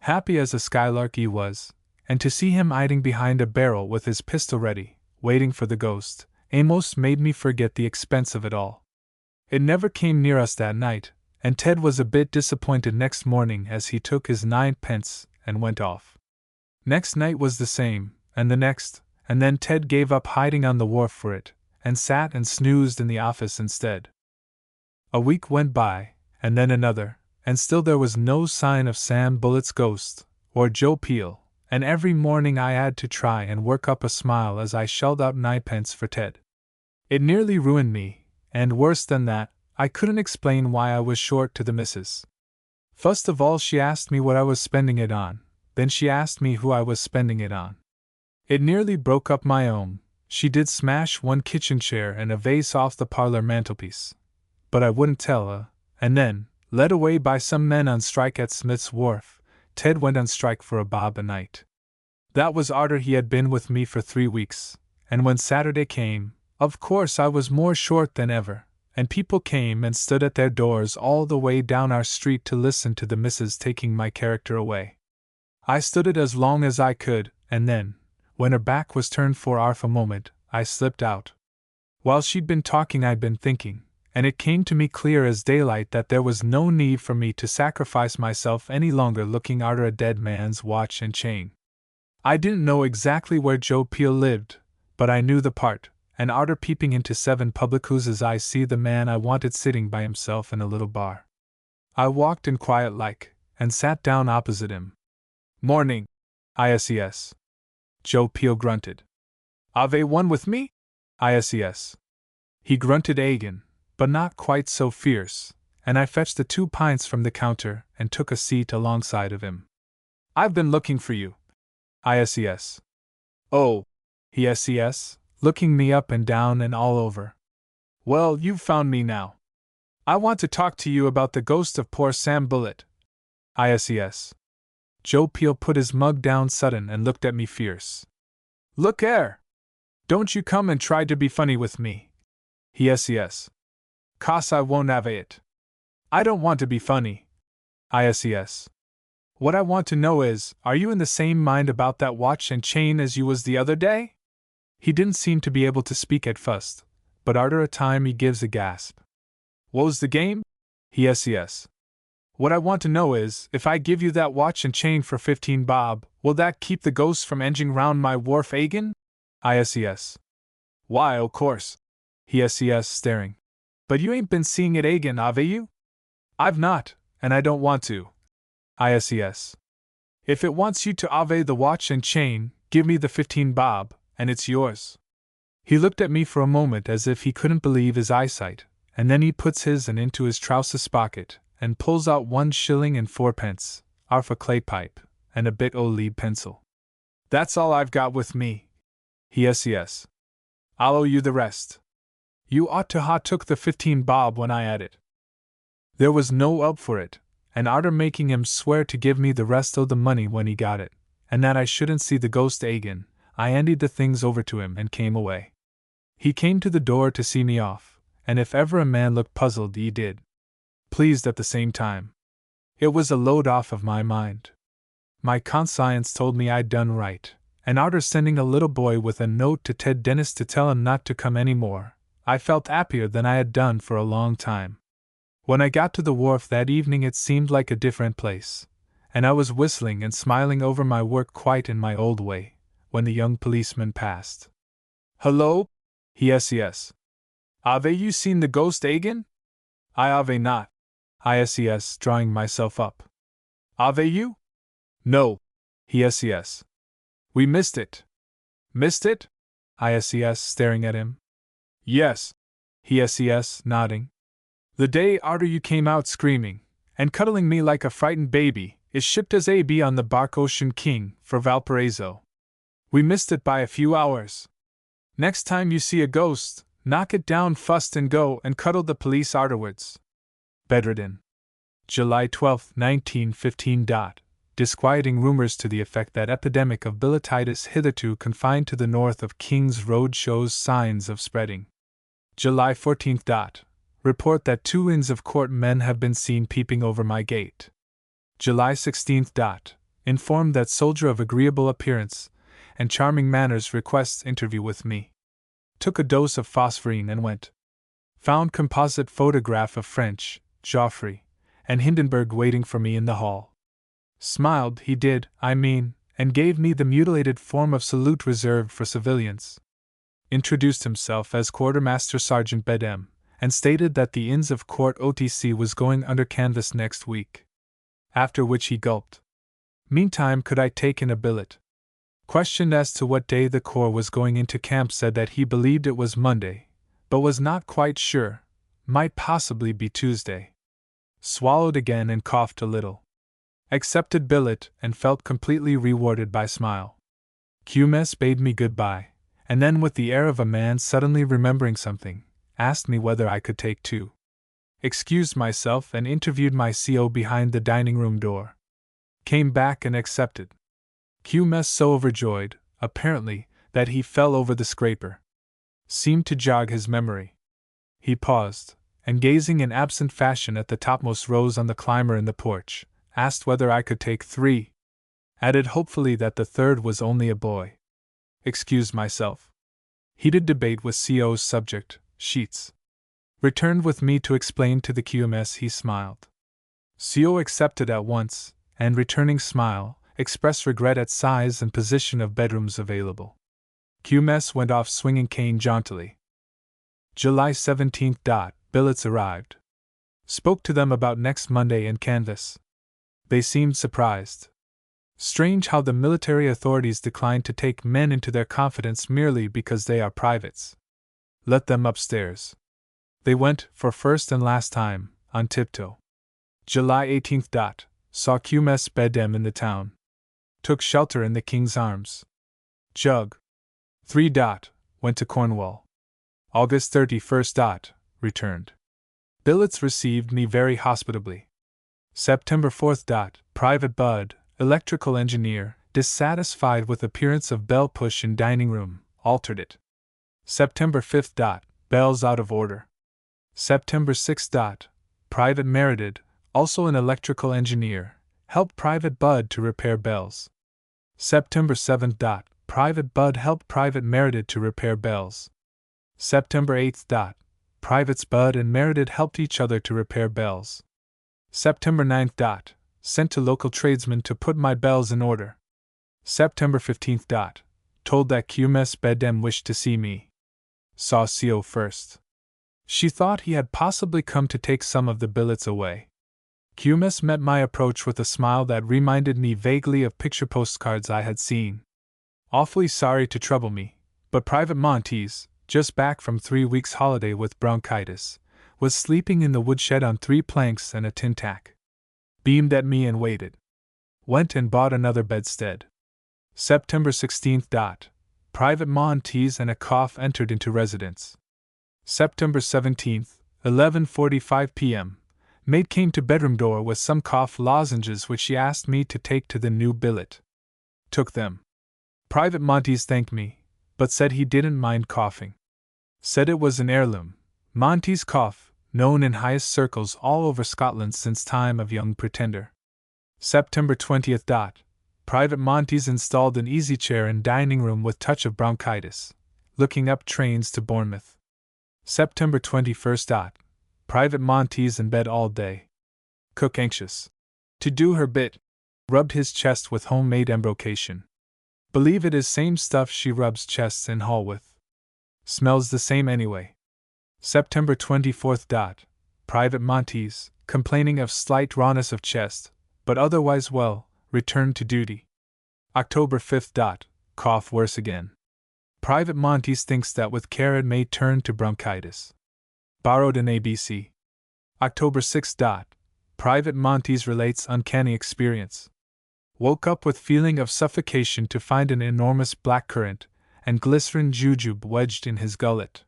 Happy as a skylark he was, and to see him hiding behind a barrel with his pistol ready, waiting for the ghost, almost made me forget the expense of it all. It never came near us that night, and Ted was a bit disappointed next morning as he took his 9p and went off. Next night was the same, and the next, and then Ted gave up hiding on the wharf for it, and sat and snoozed in the office instead. A week went by, and then another, and still there was no sign of Sam Bullet's ghost, or Joe Peel, and every morning I had to try and work up a smile as I shelled out 9p for Ted. It nearly ruined me, and worse than that, I couldn't explain why I was short to the missus. First of all she asked me what I was spending it on, then she asked me who I was spending it on. It nearly broke up my own. She did smash one kitchen chair and a vase off the parlor mantelpiece. But I wouldn't tell her, and then, led away by some men on strike at Smith's Wharf, Ted went on strike for a bob a night. That was arter he had been with me for 3 weeks, and when Saturday came, of course I was more short than ever, and people came and stood at their doors all the way down our street to listen to the missus taking my character away. I stood it as long as I could, and then, when her back was turned for arf a moment, I slipped out. While she'd been talking I'd been thinking, and it came to me clear as daylight that there was no need for me to sacrifice myself any longer looking arter a dead man's watch and chain. I didn't know exactly where Joe Peel lived, but I knew the part, and arter peeping into 7 public houses I see the man I wanted sitting by himself in a little bar. I walked in quiet like, and sat down opposite him. Morning, ISES. Joe Peel grunted. Ave one with me? ISES. He grunted again, but not quite so fierce, and I fetched the 2 pints from the counter and took a seat alongside of him. I've been looking for you. ISES. Oh, he SES, looking me up and down and all over. Well, you've found me now. I want to talk to you about the ghost of poor Sam Bullet. ISES. Joe Peel put his mug down sudden and looked at me fierce. Look 'ere! Don't you come and try to be funny with me. He SES. 'Cause I won't have it. I don't want to be funny. ISES. What I want to know is, are you in the same mind about that watch and chain as you was the other day? He didn't seem to be able to speak at first, but arter a time he gives a gasp. What's the game? He SES. What I want to know is, if I give you that watch and chain for 15 bob, will that keep the ghosts from edging round my wharf again? ISES. Why, o' course. He SES staring. But you ain't been seeing it again, have you? I've not, and I don't want to. ISES. If it wants you to have the watch and chain, give me the 15 bob, and it's yours. He looked at me for a moment as if he couldn't believe his eyesight, and then he puts his and into his trousers pocket, and pulls out 1 shilling and 4 pence, arf a clay pipe, and a bit o' lead pencil. That's all I've got with me. Yes. I'll owe you the rest. You ought to ha' took the 15 bob when I had it. There was no help for it, and arter making him swear to give me the rest o' the money when he got it, and that I shouldn't see the ghost agin, I handed the things over to him and came away. He came to the door to see me off, and if ever a man looked puzzled he did. Pleased at the same time. It was a load off of my mind. My conscience told me I'd done right, and arter sending a little boy with a note to Ted Dennis to tell him not to come any more, I felt happier than I had done for a long time. When I got to the wharf that evening it seemed like a different place, and I was whistling and smiling over my work quite in my old way, when the young policeman passed. Hello? Yes. Ave you seen the ghost agin? I ave not. Yes, drawing myself up. Ave you? No. Yes. We missed it. Missed it? Yes, staring at him. Yes. Yes, nodding. The day arter you came out screaming, and cuddling me like a frightened baby, is shipped as A.B. on the bark Ocean King, for Valparaiso. We missed it by a few hours. Next time you see a ghost, knock it down fust and go and cuddle the police arterwards. Bedridden. July 12, 1915. Disquieting rumors to the effect that epidemic of billetitis hitherto confined to the north of King's Road shows signs of spreading. July 14. Report that 2 Inns of Court men have been seen peeping over my gate. July 16. Informed that soldier of agreeable appearance and charming manners requests interview with me. Took a dose of phosphorine and went. Found composite photograph of French, Joffre, and Hindenburg waiting for me in the hall. Smiled, he did, and gave me the mutilated form of salute reserved for civilians. Introduced himself as Quartermaster Sergeant Bedem, and stated that the Inns of Court OTC was going under canvas next week. After which he gulped. Meantime, could I take in a billet? Questioned as to what day the Corps was going into camp, said that he believed it was Monday, but was not quite sure, might possibly be Tuesday. Swallowed again and coughed a little. Accepted billet and felt completely rewarded by smile. QMS bade me goodbye, and then with the air of a man suddenly remembering something, asked me whether I could take 2. Excused myself and interviewed my CO behind the dining room door. Came back and accepted. QMS so overjoyed, apparently, that he fell over the scraper. Seemed to jog his memory. He paused, and gazing in absent fashion at the topmost rose on the climber in the porch, asked whether I could take 3. Added hopefully that the 3rd was only a boy. Excused myself. Heated debate with CO's subject, sheets. Returned with me to explain to the QMS. He smiled. CO accepted at once, and returning smile, expressed regret at size and position of bedrooms available. QMS went off swinging cane jauntily. July 17. Billets arrived. Spoke to them about next Monday and canvass. They seemed surprised. Strange how the military authorities decline to take men into their confidence merely because they are privates. Let them upstairs. They went, for first and last time, on tiptoe. July 18. Saw QMS Bedem in the town. Took shelter in the King's Arms. Jug. 3. Went to Cornwall. August 31. Returned. Billets received me very hospitably. September 4. Private Bud, electrical engineer, dissatisfied with appearance of bell push in dining room, altered it. September 5. Bells out of order. September 6. Private Meredith, also an electrical engineer, helped Private Bud to repair bells. September 7. Private Bud helped Private Meredith to repair bells. September 8. Privates Bud and Meredith helped each other to repair bells. September 9. Sent to local tradesmen to put my bells in order. September 15. Told that QMS Bedem wished to see me. Saw CO first. She thought he had possibly come to take some of the billets away. QMS met my approach with a smile that reminded me vaguely of picture postcards I had seen. Awfully sorry to trouble me, but Private Montes, just back from 3 weeks' holiday with bronchitis, was sleeping in the woodshed on 3 planks and a tin tack. Beamed at me and waited. Went and bought another bedstead. September 16th. Private Montes and a cough entered into residence. September 17th, 11:45 p.m. Maid came to bedroom door with some cough lozenges which she asked me to take to the new billet. Took them. Private Montes thanked me, but said he didn't mind coughing. Said it was an heirloom, Montes cough, known in highest circles all over Scotland since time of young Pretender. September 20th. Private Montes installed an easy chair in dining room with touch of bronchitis, looking up trains to Bournemouth. September 21st. Private Montes in bed all day. Cook anxious to do her bit. Rubbed his chest with homemade embrocation. Believe it is same stuff she rubs chests in hall with. Smells the same anyway. September 24th. Private Montes, complaining of slight rawness of chest, but otherwise well, returned to duty. October 5th. Cough worse again. Private Montes thinks that with care it may turn to bronchitis. Borrowed an ABC. October 6th. Private Montes relates uncanny experience. Woke up with feeling of suffocation to find an enormous black currant and glycerin jujube wedged in his gullet.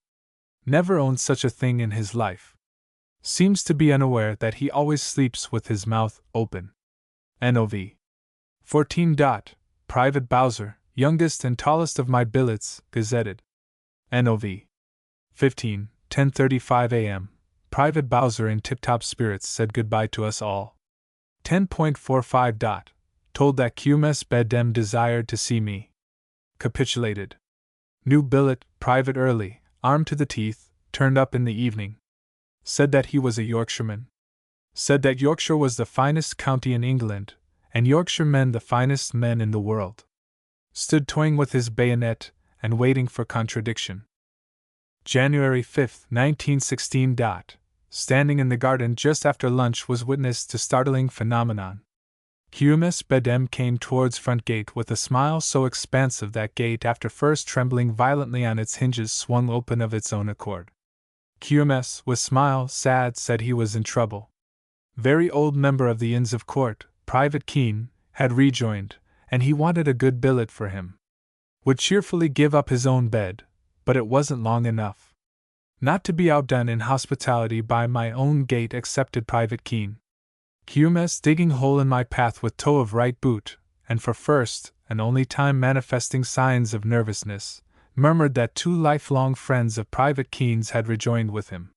Never owned such a thing in his life. Seems to be unaware that he always sleeps with his mouth open. NOV. 14. Private Bowser, youngest and tallest of my billets, gazetted. NOV. 15. 10:35 a.m. Private Bowser in tip-top spirits said goodbye to us all. 10.45. Told that QMS Bedem desired to see me. Capitulated. New billet, Private Early, armed to the teeth, turned up in the evening. Said that he was a Yorkshireman. Said that Yorkshire was the finest county in England, and Yorkshiremen the finest men in the world. Stood toying with his bayonet, and waiting for contradiction. January 5, 1916. Standing in the garden just after lunch was witness to startling phenomenon. QMS Bedem came towards front gate with a smile so expansive that gate after first trembling violently on its hinges swung open of its own accord. QMS, with smile sad, said he was in trouble. Very old member of the Inns of Court, Private Keene, had rejoined, and he wanted a good billet for him. Would cheerfully give up his own bed, but it wasn't long enough. Not to be outdone in hospitality by my own gate, accepted Private Keene. QMS digging hole in my path with toe of right boot, and for first and only time manifesting signs of nervousness, murmured that 2 lifelong friends of Private Keene's had rejoined with him,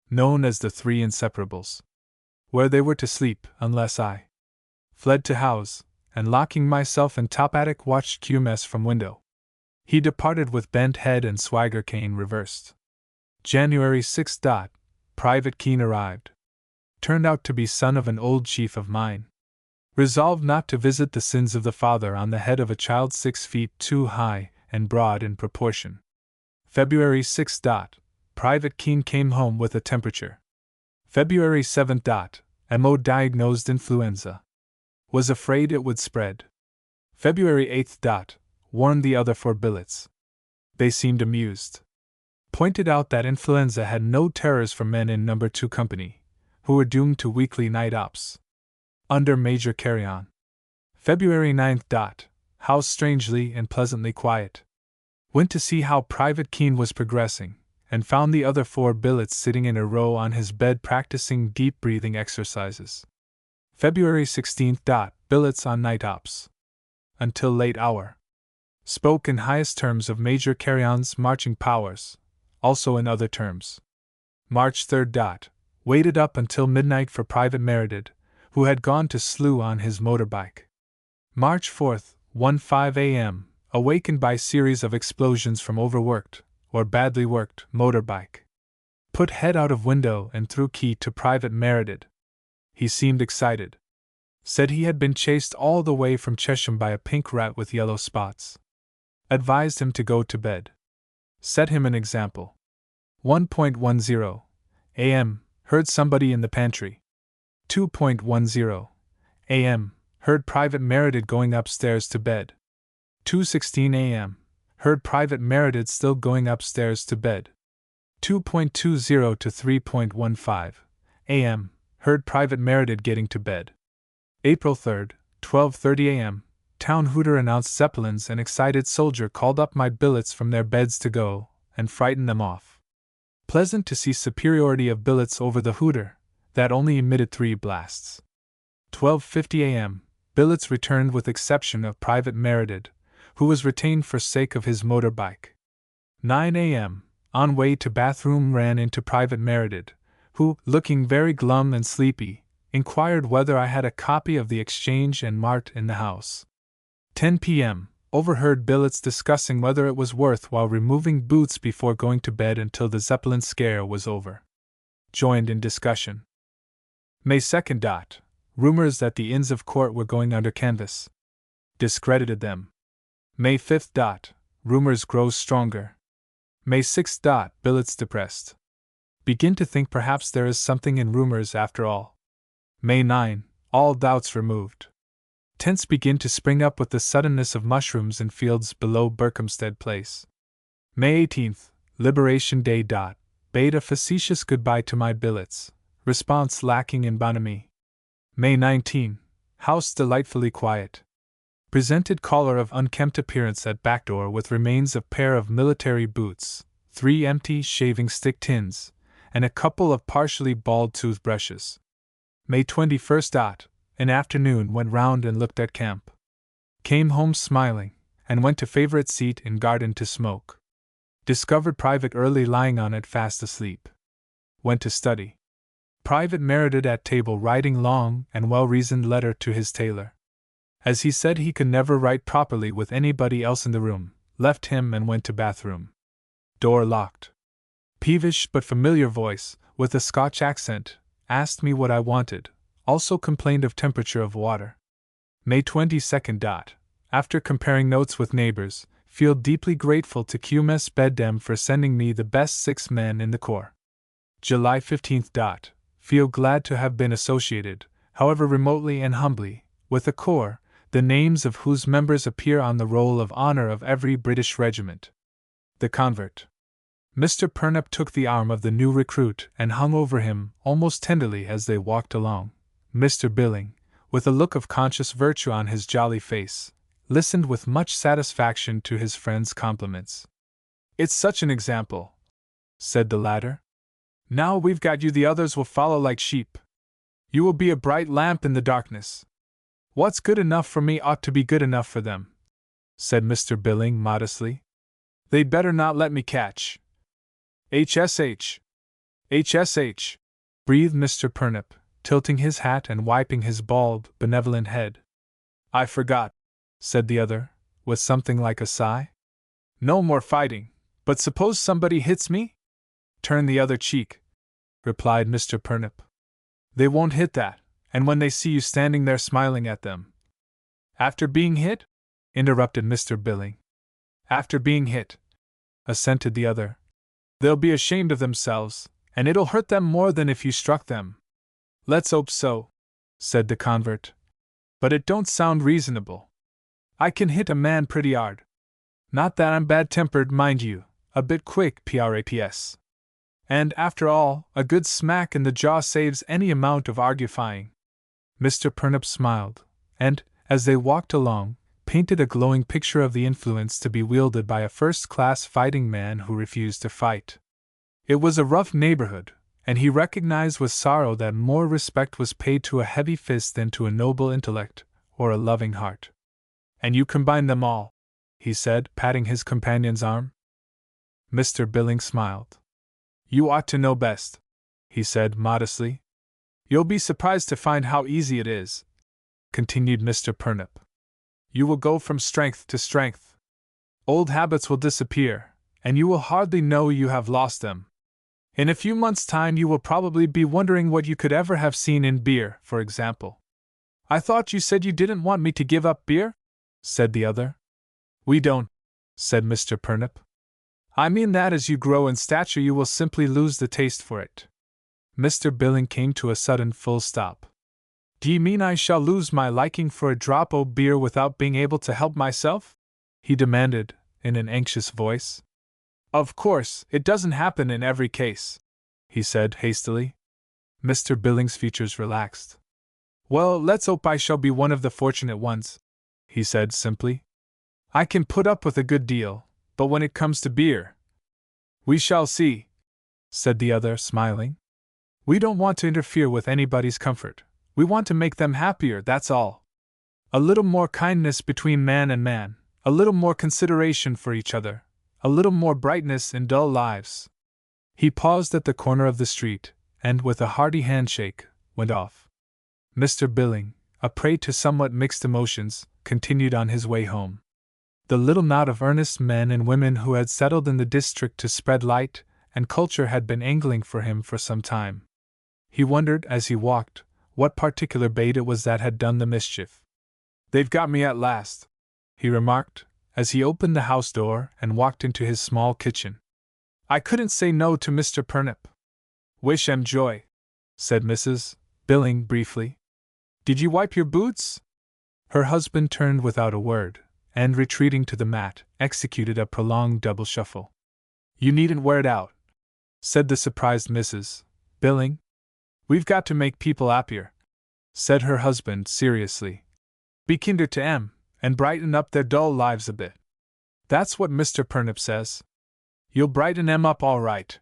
known as the 3 Inseparables, where they were to sleep unless I fled to house, and locking myself in top attic watched QMS from window. He departed with bent head and swagger cane reversed. January 6. Private Keene arrived. Turned out to be son of an old chief of mine. Resolved not to visit the sins of the father on the head of a child 6 feet 2 high and broad in proportion. February 6. Private Keene came home with a temperature. February 7. MO diagnosed influenza. Was afraid it would spread. February 8. Warned the other 4 billets. They seemed amused. Pointed out that influenza had no terrors for men in No. 2 Company, who were doomed to weekly night ops. Under Major Carry-On. February 9. House strangely and pleasantly quiet. Went to see how Private Keene was progressing, and found the other 4 billets sitting in a row on his bed practicing deep breathing exercises. February 16. Billets on night ops. Until late hour. Spoke in highest terms of Major Carry-On's marching powers, also in other terms. March 3. Waited up until midnight for Private Meredith, who had gone to Slough on his motorbike. March 4, 1:05 a.m., awakened by series of explosions from overworked, or badly worked, motorbike. Put head out of window and threw key to Private Meredith. He seemed excited. Said he had been chased all the way from Chesham by a pink rat with yellow spots. Advised him to go to bed. Set him an example. 1:10 a.m. Heard somebody in the pantry. 2:10 a.m. Heard Private Meredith going upstairs to bed. 2:16 a.m. Heard Private Meredith still going upstairs to bed. 2:20 to 3:15 a.m. Heard Private Meredith getting to bed. April 3rd, 12:30 a.m. Town hooter announced Zeppelins. An excited soldier called up my billets from their beds to go, and frightened them off. Pleasant to see superiority of billets over the hooter, that only emitted 3 blasts. 12:50 a.m. Billets returned with exception of Private Meredith, who was retained for sake of his motorbike. 9 a.m. On way to bathroom ran into Private Meredith, who, looking very glum and sleepy, inquired whether I had a copy of the Exchange and Mart in the house. 10 p.m. Overheard billets discussing whether it was worth while removing boots before going to bed until the Zeppelin scare was over. Joined in discussion. May 2nd. Rumors that the Inns of Court were going under canvas. Discredited them. May 5th. Rumors grow stronger. May 6th. Billets depressed. Begin to think perhaps there is something in rumors after all. May 9. All doubts removed. Tents begin to spring up with the suddenness of mushrooms in fields below Berkhamsted Place. May 18th. Liberation Day. Bade a facetious goodbye to my billets. Response lacking in bonhomie. May 19. House delightfully quiet. Presented caller of unkempt appearance at back door with remains of pair of military boots, 3 empty shaving stick tins, and a couple of partially bald toothbrushes. May 21st. An afternoon went round and looked at camp. Came home smiling, and went to favorite seat in garden to smoke. Discovered Private early lying on it fast asleep. Went to study. Private Meredith at table writing long and well-reasoned letter to his tailor. As he said he could never write properly with anybody else in the room, left him and went to bathroom. Door locked. Peevish but familiar voice, with a Scotch accent, asked me what I wanted, also complained of temperature of water. May 22nd. After comparing notes with neighbors, feel deeply grateful to QMS Beddem for sending me the best 6 men in the Corps. July 15th. Feel glad to have been associated, however remotely and humbly, with a corps, the names of whose members appear on the roll of honor of every British regiment. The convert. Mr. Purnip took the arm of the new recruit and hung over him almost tenderly as they walked along. Mr. Billing, with a look of conscious virtue on his jolly face, listened with much satisfaction to his friend's compliments. "It's such an example," said the latter. "Now we've got you, the others will follow like sheep. You will be a bright lamp in the darkness. What's good enough for me ought to be good enough for them," said Mr. Billing modestly. "They'd better not let me catch." HSH. HSH. Breathed Mr. Purnip, tilting his hat and wiping his bald, benevolent head. "I forgot," said the other, with something like a sigh. "No more fighting, but suppose somebody hits me?" "Turn the other cheek," replied Mr. Purnip. "They won't hit that, and when they see you standing there smiling at them." "After being hit?" interrupted Mr. Billing. "After being hit," assented the other. "They'll be ashamed of themselves, and it'll hurt them more than if you struck them." "Let's hope so," said the convert. "But it don't sound reasonable. I can hit a man pretty hard. Not that I'm bad-tempered, mind you, a bit quick, praps. And, after all, a good smack in the jaw saves any amount of argufying." Mr. Purnip smiled, and, as they walked along, painted a glowing picture of the influence to be wielded by a first-class fighting man who refused to fight. It was a rough neighborhood, and he recognized with sorrow that more respect was paid to a heavy fist than to a noble intellect or a loving heart. "And you combine them all," he said, patting his companion's arm. Mr. Billing smiled. "You ought to know best," he said modestly. "You'll be surprised to find how easy it is," continued Mr. Purnip. "You will go from strength to strength. Old habits will disappear, and you will hardly know you have lost them. In a few months' time you will probably be wondering what you could ever have seen in beer, for example." "I thought you said you didn't want me to give up beer?" said the other. "We don't," said Mr. Purnip. "I mean that as you grow in stature you will simply lose the taste for it." Mr. Billing came to a sudden full stop. "Do you mean I shall lose my liking for a drop o' beer without being able to help myself?" he demanded, in an anxious voice. Of course, it doesn't happen in every case, he said hastily. Mr. Billing's features relaxed. Well, let's hope I shall be one of the fortunate ones, he said simply. I can put up with a good deal, but when it comes to beer, we shall see, said the other, smiling. We don't want to interfere with anybody's comfort. We want to make them happier, that's all. A little more kindness between man and man, a little more consideration for each other, a little more brightness in dull lives. He paused at the corner of the street, and with a hearty handshake, went off. Mr. Billing, a prey to somewhat mixed emotions, continued on his way home. The little knot of earnest men and women who had settled in the district to spread light and culture had been angling for him for some time. He wondered, as he walked, what particular bait it was that had done the mischief. They've got me at last, he remarked, as he opened the house door and walked into his small kitchen. I couldn't say no to Mr. Purnip. Wish 'em joy, said Mrs. Billing briefly. Did you wipe your boots? Her husband turned without a word, and retreating to the mat, executed a prolonged double shuffle. You needn't wear it out, said the surprised Mrs. Billing. We've got to make people happier, said her husband seriously. Be kinder to 'em, and brighten up their dull lives a bit. That's what Mr. Purnip says. You'll brighten 'em up all right,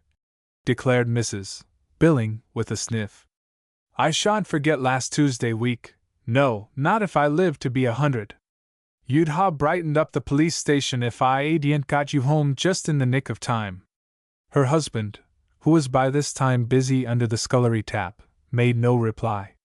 declared Mrs. Billing, with a sniff. I shan't forget last Tuesday week, no, not if I live to be 100. You'd ha' brightened up the police station if I hadn't got you home just in the nick of time. Her husband, who was by this time busy under the scullery tap, made no reply.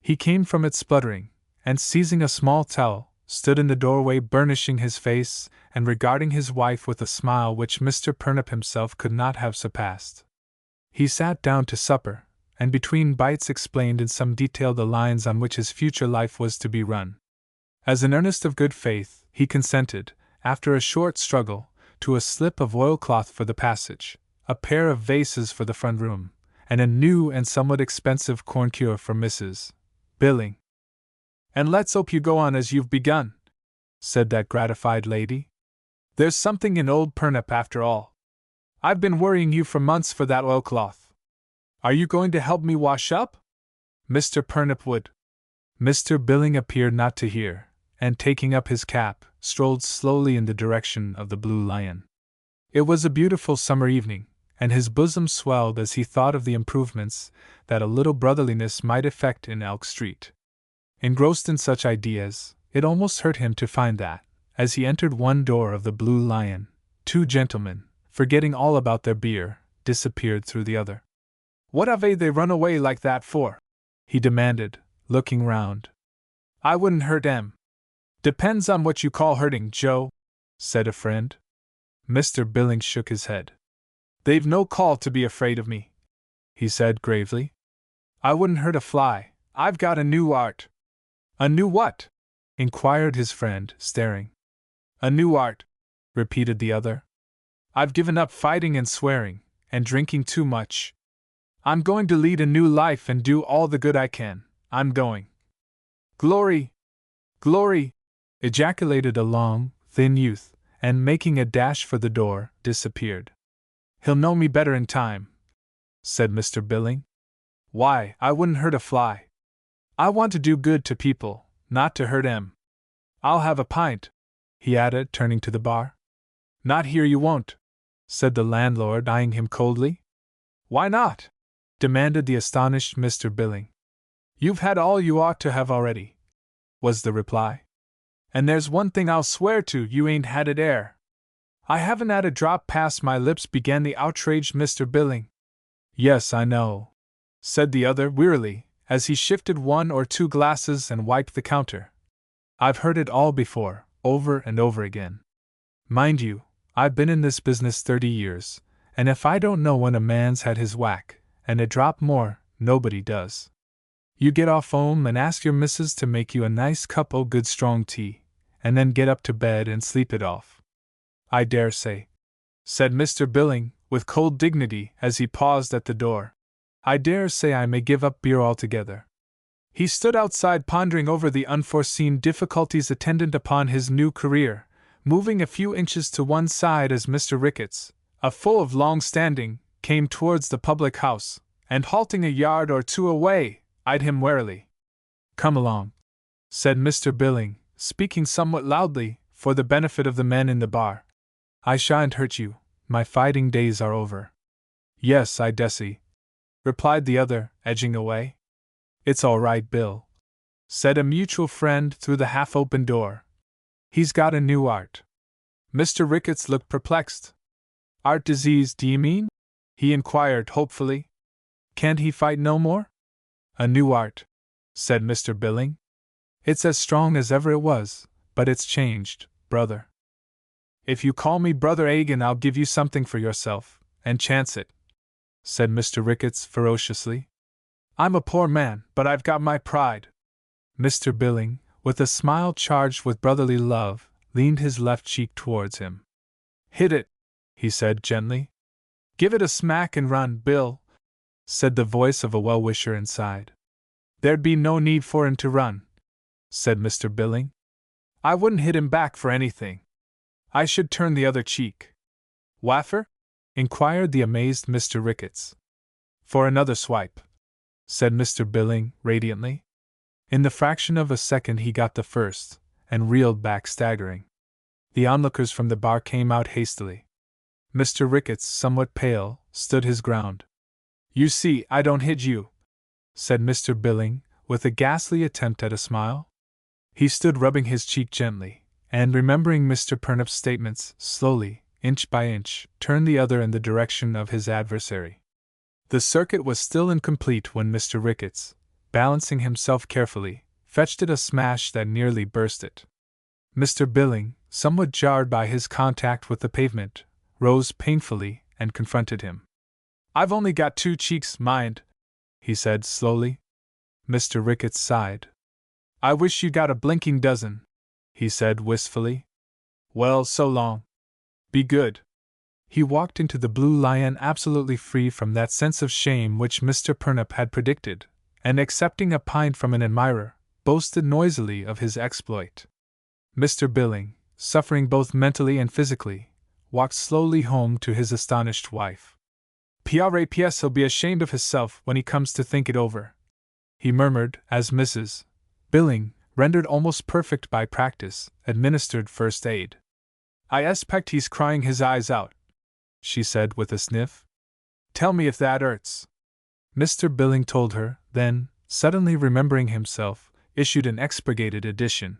He came from it spluttering, and seizing a small towel, stood in the doorway burnishing his face and regarding his wife with a smile which Mr. Purnip himself could not have surpassed. He sat down to supper, and between bites explained in some detail the lines on which his future life was to be run. As an earnest of good faith, he consented, after a short struggle, to a slip of oilcloth for the passage, a pair of vases for the front room, and a new and somewhat expensive corn cure for Mrs. Billing. And let's hope you go on as you've begun, said that gratified lady. There's something in old Purnip after all. I've been worrying you for months for that oilcloth. Are you going to help me wash up? Mr. Purnip would. Mr. Billing appeared not to hear, and taking up his cap, strolled slowly in the direction of the Blue Lion. It was a beautiful summer evening, and his bosom swelled as he thought of the improvements that a little brotherliness might effect in Elk Street. Engrossed in such ideas, it almost hurt him to find that, as he entered one door of the Blue Lion, two gentlemen, forgetting all about their beer, disappeared through the other. What have they run away like that for? He demanded, looking round. I wouldn't hurt 'em. Depends on what you call hurting, Joe, said a friend. Mr. Billing shook his head. They've no call to be afraid of me, he said gravely. I wouldn't hurt a fly. I've got a new art. A new what? Inquired his friend, staring. A new art, repeated the other. I've given up fighting and swearing, and drinking too much. I'm going to lead a new life and do all the good I can. I'm going. Glory! Glory! Ejaculated a long, thin youth, and making a dash for the door, disappeared. He'll know me better in time, said Mr. Billing. Why, I wouldn't hurt a fly. I want to do good to people, not to hurt 'em. I'll have a pint, he added, turning to the bar. Not here you won't, said the landlord, eyeing him coldly. Why not? Demanded the astonished Mr. Billing. You've had all you ought to have already, was the reply. And there's one thing I'll swear to, you ain't had it ere. I haven't had a drop past my lips, began the outraged Mr. Billing. Yes, I know, said the other wearily, as he shifted one or two glasses and wiped the counter. I've heard it all before, over and over again. Mind you, I've been in this business 30 years, and if I don't know when a man's had his whack, and a drop more, nobody does. You get off 'ome and ask your missus to make you a nice cup o' good strong tea, and then get up to bed and sleep it off. I dare say, said Mr. Billing, with cold dignity, as he paused at the door. I dare say I may give up beer altogether. He stood outside pondering over the unforeseen difficulties attendant upon his new career, moving a few inches to one side as Mr. Ricketts, a foal of long standing, came towards the public house, and halting a yard or two away, eyed him warily. "Come along," said Mr. Billing, speaking somewhat loudly, for the benefit of the men in the bar. "I shan't hurt you, my fighting days are over." "Yes, I dessay," replied the other, edging away. "It's all right, Bill," said a mutual friend through the half-open door. "He's got a new art." Mr. Ricketts looked perplexed. "Art disease, do you mean?" he inquired hopefully. "Can't he fight no more?" "A new art," said Mr. Billing. "It's as strong as ever it was, but it's changed, brother." "If you call me Brother Agin, I'll give you something for yourself, and chance it," said Mr. Ricketts ferociously. "I'm a poor man, but I've got my pride." Mr. Billing, with a smile charged with brotherly love, leaned his left cheek towards him. "Hit it," he said gently. "Give it a smack and run, Bill," said the voice of a well-wisher inside. "There'd be no need for him to run," said Mr. Billing. "I wouldn't hit him back for anything. I should turn the other cheek." "Waffer?" inquired the amazed Mr. Ricketts. "For another swipe," said Mr. Billing radiantly. In the fraction of a second he got the first, and reeled back staggering. The onlookers from the bar came out hastily. Mr. Ricketts, somewhat pale, stood his ground. "You see, I don't hit you," said Mr. Billing, with a ghastly attempt at a smile. He stood rubbing his cheek gently, and remembering Mr. Purnup's statements, slowly, inch by inch, turned the other in the direction of his adversary. The circuit was still incomplete when Mr. Ricketts, balancing himself carefully, fetched it a smash that nearly burst it. Mr. Billing, somewhat jarred by his contact with the pavement, rose painfully and confronted him. "I've only got 2 cheeks, mind," he said slowly. Mr. Ricketts sighed. "I wish you'd got a blinking dozen," he said wistfully. "Well, so long. Be good." He walked into the Blue Lion absolutely free from that sense of shame which Mr. Purnup had predicted, and accepting a pint from an admirer, boasted noisily of his exploit. Mr. Billing, suffering both mentally and physically, walked slowly home to his astonished wife. "P.R.A.P.S. he'll be ashamed of hisself when he comes to think it over," he murmured as Mrs. Billing, rendered almost perfect by practice, administered first aid. "I expect he's crying his eyes out," she said with a sniff. "Tell me if that hurts." Mr. Billing told her, then, suddenly remembering himself, issued an expurgated edition.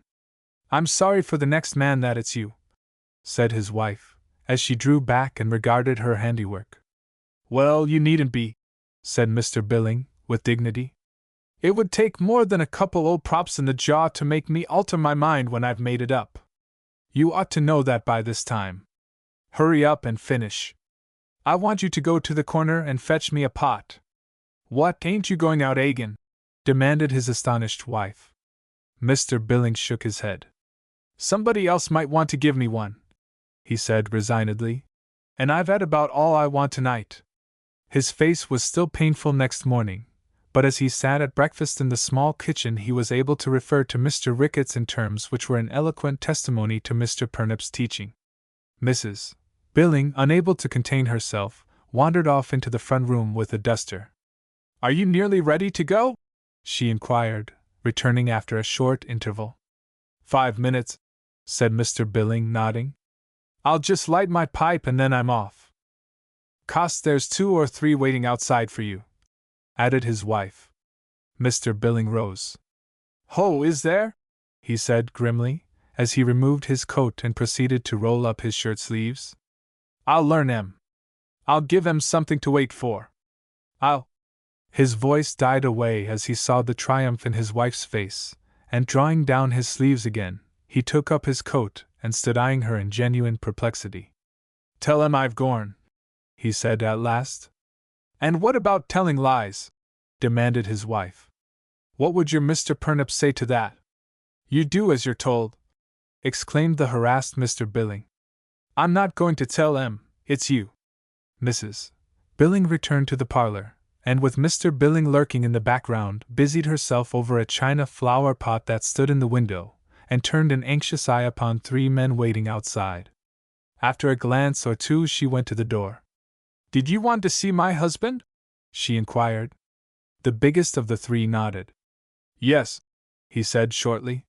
"I'm sorry for the next man that it's you," said his wife, as she drew back and regarded her handiwork. "Well, you needn't be," said Mr. Billing, with dignity. "It would take more than a couple old props in the jaw to make me alter my mind when I've made it up. You ought to know that by this time. Hurry up and finish. I want you to go to the corner and fetch me a pot." "What, ain't you going out, Agin?" demanded his astonished wife. Mr. Billing shook his head. "Somebody else might want to give me one," he said resignedly, "and I've had about all I want tonight." His face was still painful next morning, but as he sat at breakfast in the small kitchen he was able to refer to Mr. Ricketts in terms which were an eloquent testimony to Mr. Purnup's teaching. Mrs. Billing, unable to contain herself, wandered off into the front room with a duster. "Are you nearly ready to go?" she inquired, returning after a short interval. 5 minutes, said Mr. Billing, nodding. "I'll just light my pipe and then I'm off. Cost there's 2 or 3 waiting outside for you," added his wife. Mr. Billing rose. "Ho, is there?" he said grimly, as he removed his coat and proceeded to roll up his shirt sleeves. "I'll learn 'em. I'll give 'em something to wait for. I'll—" His voice died away as he saw the triumph in his wife's face, and drawing down his sleeves again, he took up his coat and stood eyeing her in genuine perplexity. "Tell 'em I've gorn," he said at last. "And what about telling lies?" demanded his wife. "What would your Mr. Purnup say to that?" "You do as you're told," exclaimed the harassed Mr. Billing. "I'm not going to tell 'em, it's you." Mrs. Billing returned to the parlor, and with Mr. Billing lurking in the background, busied herself over a china flower pot that stood in the window, and turned an anxious eye upon 3 men waiting outside. After a glance or two, she went to the door. "Did you want to see my husband?" she inquired. The biggest of the three nodded. "Yes," he said shortly.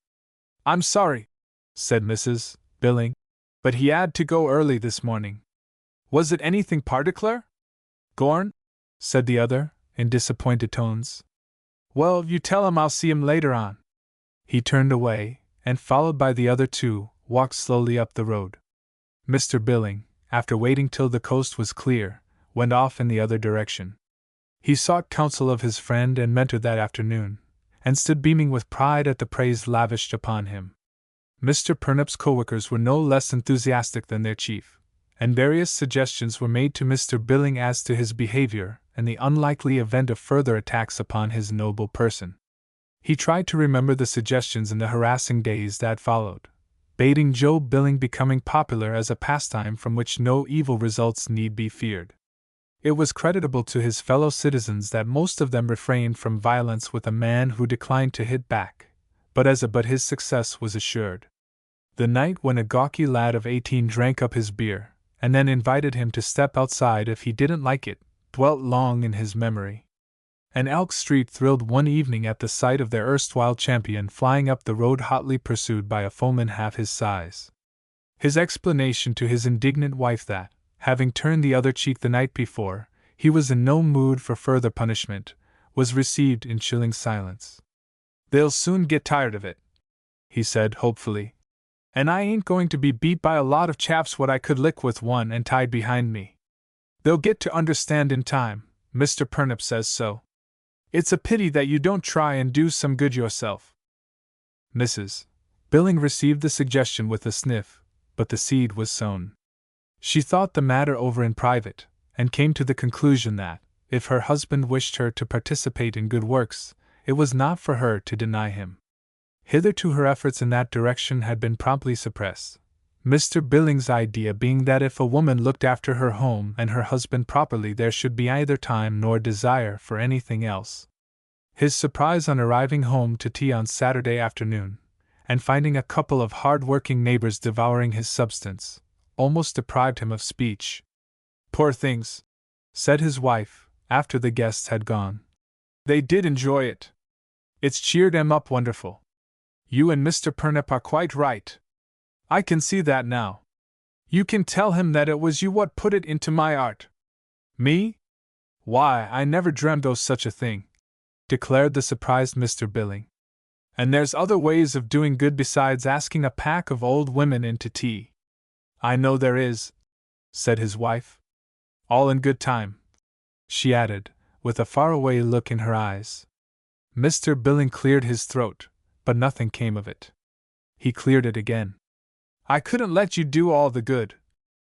"I'm sorry," said Mrs. Billing, "but he had to go early this morning." "Was it anything particular?" "Gorn," said the other, in disappointed tones. "Well, you tell him I'll see him later on." He turned away, and, followed by the other two, walked slowly up the road. Mr. Billing, after waiting till the coast was clear, went off in the other direction. He sought counsel of his friend and mentor that afternoon, and stood beaming with pride at the praise lavished upon him. Mr. Purnup's co-workers were no less enthusiastic than their chief, and various suggestions were made to Mr. Billing as to his behavior and the unlikely event of further attacks upon his noble person. He tried to remember the suggestions in the harassing days that followed, baiting Joe Billing becoming popular as a pastime from which no evil results need be feared. It was creditable to his fellow citizens that most of them refrained from violence with a man who declined to hit back, but his success was assured. The night when a gawky lad of 18 drank up his beer, and then invited him to step outside if he didn't like it, dwelt long in his memory. And Elk Street thrilled one evening at the sight of their erstwhile champion flying up the road hotly pursued by a foeman half his size. His explanation to his indignant wife that, having turned the other cheek the night before, he was in no mood for further punishment, was received in chilling silence. "They'll soon get tired of it," he said hopefully. "And I ain't going to be beat by a lot of chaps what I could lick with one and tied behind me. They'll get to understand in time, Mr. Purnup says so. It's a pity that you don't try and do some good yourself." Mrs. Billing received the suggestion with a sniff, but the seed was sown. She thought the matter over in private, and came to the conclusion that, if her husband wished her to participate in good works, it was not for her to deny him. Hitherto her efforts in that direction had been promptly suppressed, Mr. Billing's idea being that if a woman looked after her home and her husband properly there should be neither time nor desire for anything else. His surprise on arriving home to tea on Saturday afternoon, and finding a couple of hard-working neighbors devouring his substance, almost deprived him of speech. "Poor things," said his wife, after the guests had gone. "They did enjoy it. It's cheered 'em up wonderful. You and Mr. Purnup are quite right. I can see that now. You can tell him that it was you what put it into my art." "Me? Why, I never dreamed o' such a thing," declared the surprised Mr. Billing. "And there's other ways of doing good besides asking a pack of old women in to tea." "I know there is," said his wife. "All in good time," she added, with a faraway look in her eyes. Mr. Billing cleared his throat, but nothing came of it. He cleared it again. "I couldn't let you do all the good,"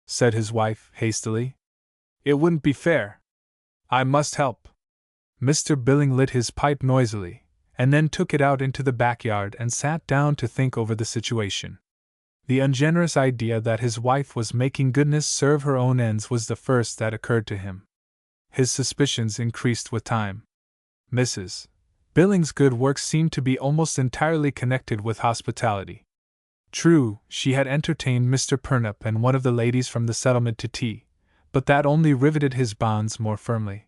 said his wife, hastily. "It wouldn't be fair. I must help." Mr. Billing lit his pipe noisily, and then took it out into the backyard and sat down to think over the situation. The ungenerous idea that his wife was making goodness serve her own ends was the first that occurred to him. His suspicions increased with time. Mrs. Billing's good works seemed to be almost entirely connected with hospitality. True, she had entertained Mr. Purnup and one of the ladies from the settlement to tea, but that only riveted his bonds more firmly.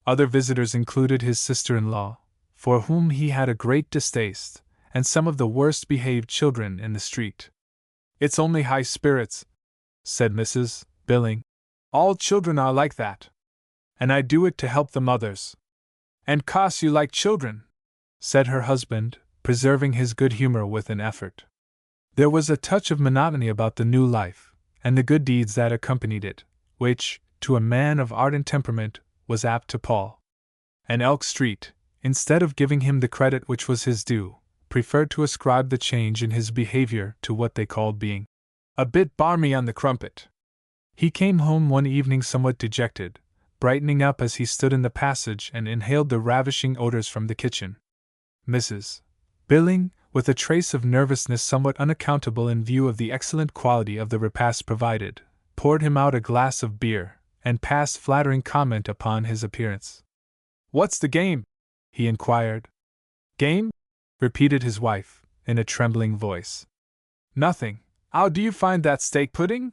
Other visitors included his sister-in-law, for whom he had a great distaste, and some of the worst-behaved children in the street. "It's only high spirits," said Mrs. Billing. "All children are like that. And I do it to help the mothers." "And 'cause you like children," said her husband, preserving his good humor with an effort. There was a touch of monotony about the new life, and the good deeds that accompanied it, which, to a man of ardent temperament, was apt to pall. And Elk Street, instead of giving him the credit which was his due, preferred to ascribe the change in his behavior to what they called being a bit barmy on the crumpet. He came home one evening somewhat dejected, brightening up as he stood in the passage and inhaled the ravishing odors from the kitchen. Mrs. Billing, with a trace of nervousness somewhat unaccountable in view of the excellent quality of the repast provided, poured him out a glass of beer, and passed flattering comment upon his appearance. "What's the game?" he inquired. "Game?" repeated his wife, in a trembling voice. "Nothing. How do you find that steak pudding?"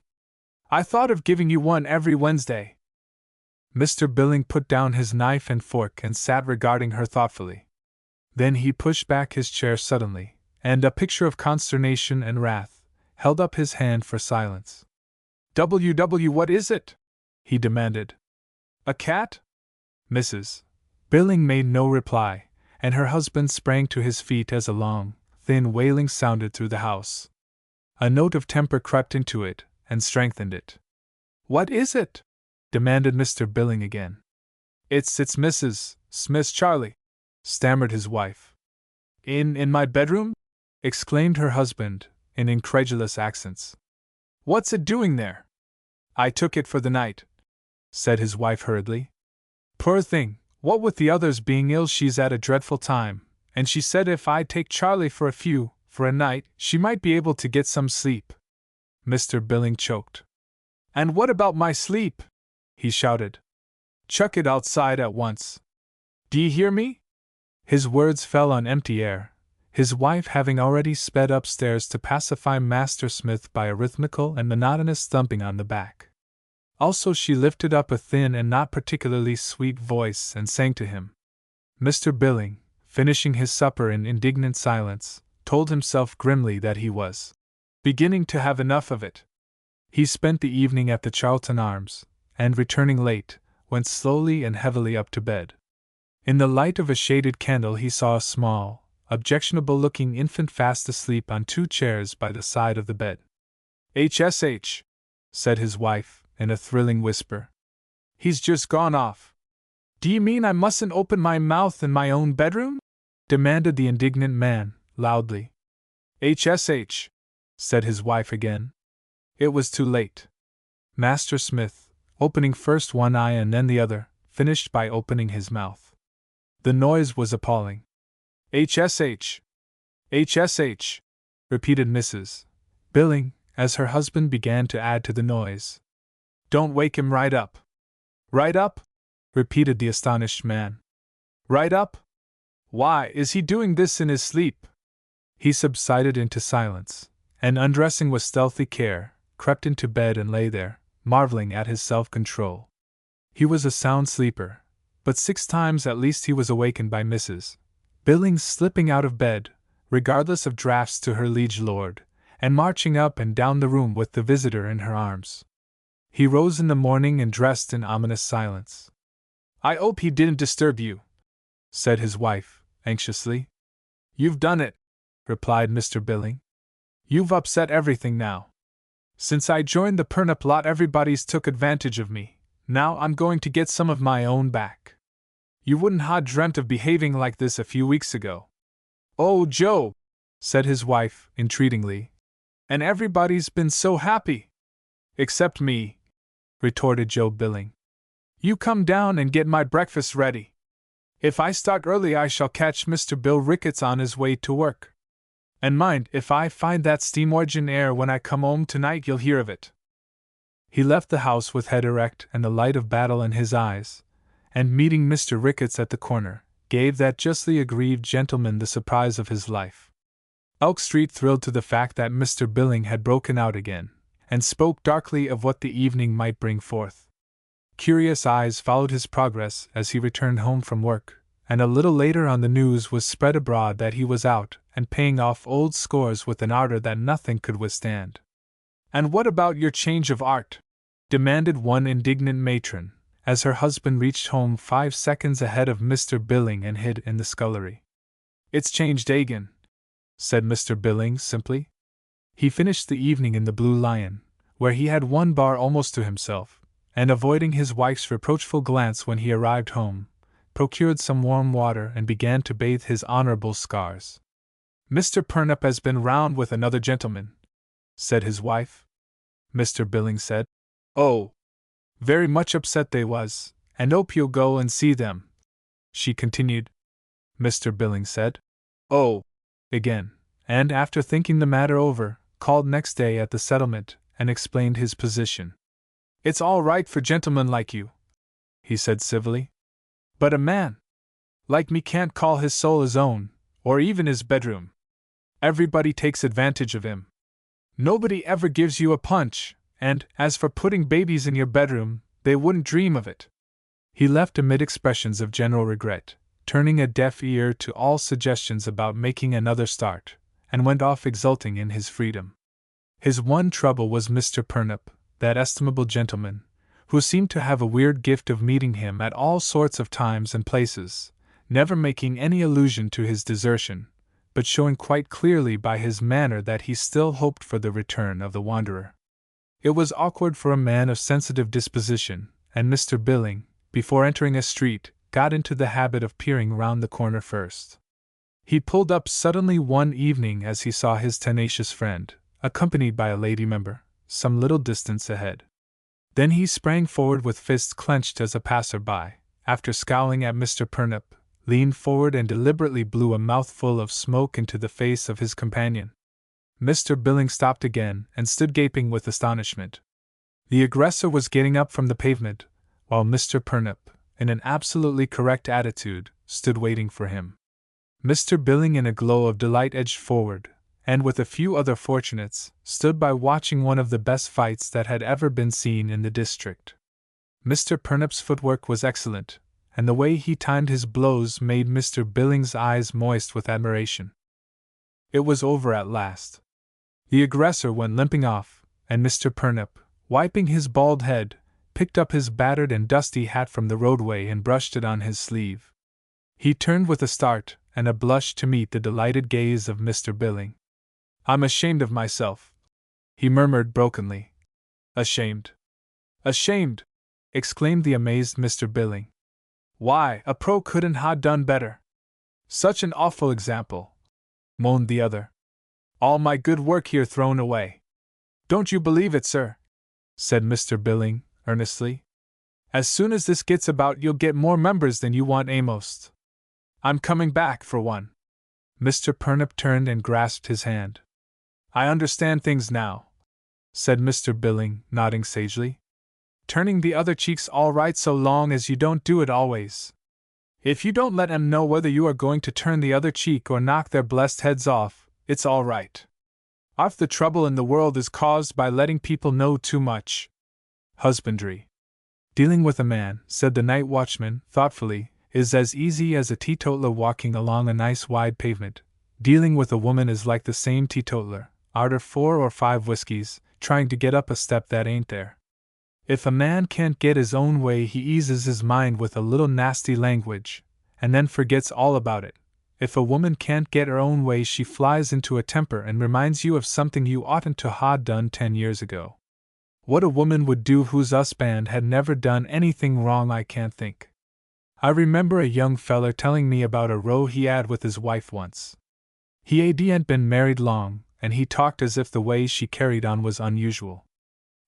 I thought of giving you one every Wednesday. Mr. Billing put down his knife and fork and sat regarding her thoughtfully. Then he pushed back his chair suddenly, and, a picture of consternation and wrath, held up his hand for silence. What is it? He demanded. A cat? Mrs. Billing made no reply, and her husband sprang to his feet as a long, thin wailing sounded through the house. A note of temper crept into it, and strengthened it. What is it? Demanded Mr. Billing again. It's Mrs. Smith's Charlie, stammered his wife. In my bedroom? Exclaimed her husband, in incredulous accents. What's it doing there? I took it for the night, said his wife hurriedly. Poor thing, what with the others being ill, she's at a dreadful time, and she said if I'd take Charlie for a night, she might be able to get some sleep. Mr. Billing choked. And what about my sleep? He shouted. Chuck it outside at once. D'ye hear me? His words fell on empty air, his wife having already sped upstairs to pacify Master Smith by a rhythmical and monotonous thumping on the back. Also she lifted up a thin and not particularly sweet voice and sang to him. Mr. Billing, finishing his supper in indignant silence, told himself grimly that he was beginning to have enough of it. He spent the evening at the Charlton Arms, and returning late, went slowly and heavily up to bed. In the light of a shaded candle he saw a small, objectionable-looking infant fast asleep on 2 chairs by the side of the bed. HSH, said his wife, in a thrilling whisper. He's just gone off. Do you mean I mustn't open my mouth in my own bedroom? Demanded the indignant man, loudly. HSH, said his wife again. It was too late. Master Smith, opening first one eye and then the other, finished by opening his mouth. The noise was appalling. HSH! HSH! Repeated Mrs. Billing, as her husband began to add to the noise. Don't wake him right up. Right up? Repeated the astonished man. Right up? Why, is he doing this in his sleep? He subsided into silence, and undressing with stealthy care, crept into bed and lay there, marveling at his self-control. He was a sound sleeper, but 6 times at least he was awakened by Mrs. Billings slipping out of bed, regardless of drafts to her liege lord, and marching up and down the room with the visitor in her arms. He rose in the morning and dressed in ominous silence. I hope he didn't disturb you, said his wife, anxiously. You've done it, replied Mr. Billing. You've upset everything now. Since I joined the Purnip lot, everybody's took advantage of me. Now I'm going to get some of my own back. You wouldn't ha' dreamt of behaving like this a few weeks ago. Oh, Joe, said his wife, entreatingly. And everybody's been so happy. Except me, retorted Joe Billing. You come down and get my breakfast ready. If I start early, I shall catch Mr. Bill Ricketts on his way to work. And mind, if I find that steam engine air when I come home tonight, you'll hear of it. He left the house with head erect and the light of battle in his eyes, and meeting Mr. Ricketts at the corner, gave that justly aggrieved gentleman the surprise of his life. Elk Street thrilled to the fact that Mr. Billing had broken out again, and spoke darkly of what the evening might bring forth. Curious eyes followed his progress as he returned home from work, and a little later on the news was spread abroad that he was out and paying off old scores with an ardor that nothing could withstand. And what about your change of art? Demanded one indignant matron, as her husband reached home 5 seconds ahead of Mr. Billing and hid in the scullery. It's changed again, said Mr. Billing simply. He finished the evening in the Blue Lion, where he had 1 bar almost to himself, and avoiding his wife's reproachful glance when he arrived home, procured some warm water and began to bathe his honorable scars. Mr. Purnip has been round with another gentleman, said his wife. Mr. Billing said, Oh, very much upset they was, and hope you'll go and see them, she continued. Mr. Billing said, Oh, again, and after thinking the matter over, called next day at the settlement and explained his position. It's all right for gentlemen like you, he said civilly. But a man like me can't call his soul his own, or even his bedroom. Everybody takes advantage of him. Nobody ever gives you a punch, And, as for putting babies in your bedroom, they wouldn't dream of it. He left amid expressions of general regret, turning a deaf ear to all suggestions about making another start, and went off exulting in his freedom. His one trouble was Mr. Purnip, that estimable gentleman, who seemed to have a weird gift of meeting him at all sorts of times and places, never making any allusion to his desertion, but showing quite clearly by his manner that he still hoped for the return of the wanderer. It was awkward for a man of sensitive disposition, and Mr. Billing, before entering a street, got into the habit of peering round the corner first. He pulled up suddenly one evening as he saw his tenacious friend, accompanied by a lady member, some little distance ahead. Then he sprang forward with fists clenched as a passer-by, after scowling at Mr. Purnip, leaned forward and deliberately blew a mouthful of smoke into the face of his companion. Mr. Billing stopped again and stood gaping with astonishment. The aggressor was getting up from the pavement, while Mr. Purnip, in an absolutely correct attitude, stood waiting for him. Mr. Billing, in a glow of delight, edged forward, and with a few other fortunates, stood by watching one of the best fights that had ever been seen in the district. Mr. Purnip's footwork was excellent, and the way he timed his blows made Mr. Billing's eyes moist with admiration. It was over at last. The aggressor went limping off, and Mr. Purnip, wiping his bald head, picked up his battered and dusty hat from the roadway and brushed it on his sleeve. He turned with a start and a blush to meet the delighted gaze of Mr. Billing. "I'm ashamed of myself," he murmured brokenly. "Ashamed? Ashamed!" exclaimed the amazed Mr. Billing. "Why, a pro couldn't ha' done better. Such an awful example," moaned the other. "All my good work here thrown away." "Don't you believe it, sir," said Mr. Billing, earnestly. "As soon as this gets about, you'll get more members than you want a'most. I'm coming back, for one." Mr. Purnip turned and grasped his hand. "I understand things now," said Mr. Billing, nodding sagely. "Turning the other cheek's all right so long as you don't do it always. If you don't let 'em know whether you are going to turn the other cheek or knock their blessed heads off, it's all right. Half the trouble in the world is caused by letting people know too much. Husbandry. Dealing with a man," said the night watchman, thoughtfully, "is as easy as a teetotaler walking along a nice wide pavement. Dealing with a woman is like the same teetotaler, arter 4 or 5 whiskeys, trying to get up a step that ain't there. If a man can't get his own way, he eases his mind with a little nasty language, and then forgets all about it. If a woman can't get her own way, she flies into a temper and reminds you of something you oughtn't to ha' done 10 years ago. What a woman would do whose husband had never done anything wrong, I can't think. I remember a young feller telling me about a row he had with his wife once. He hadn't been married long, and he talked as if the way she carried on was unusual.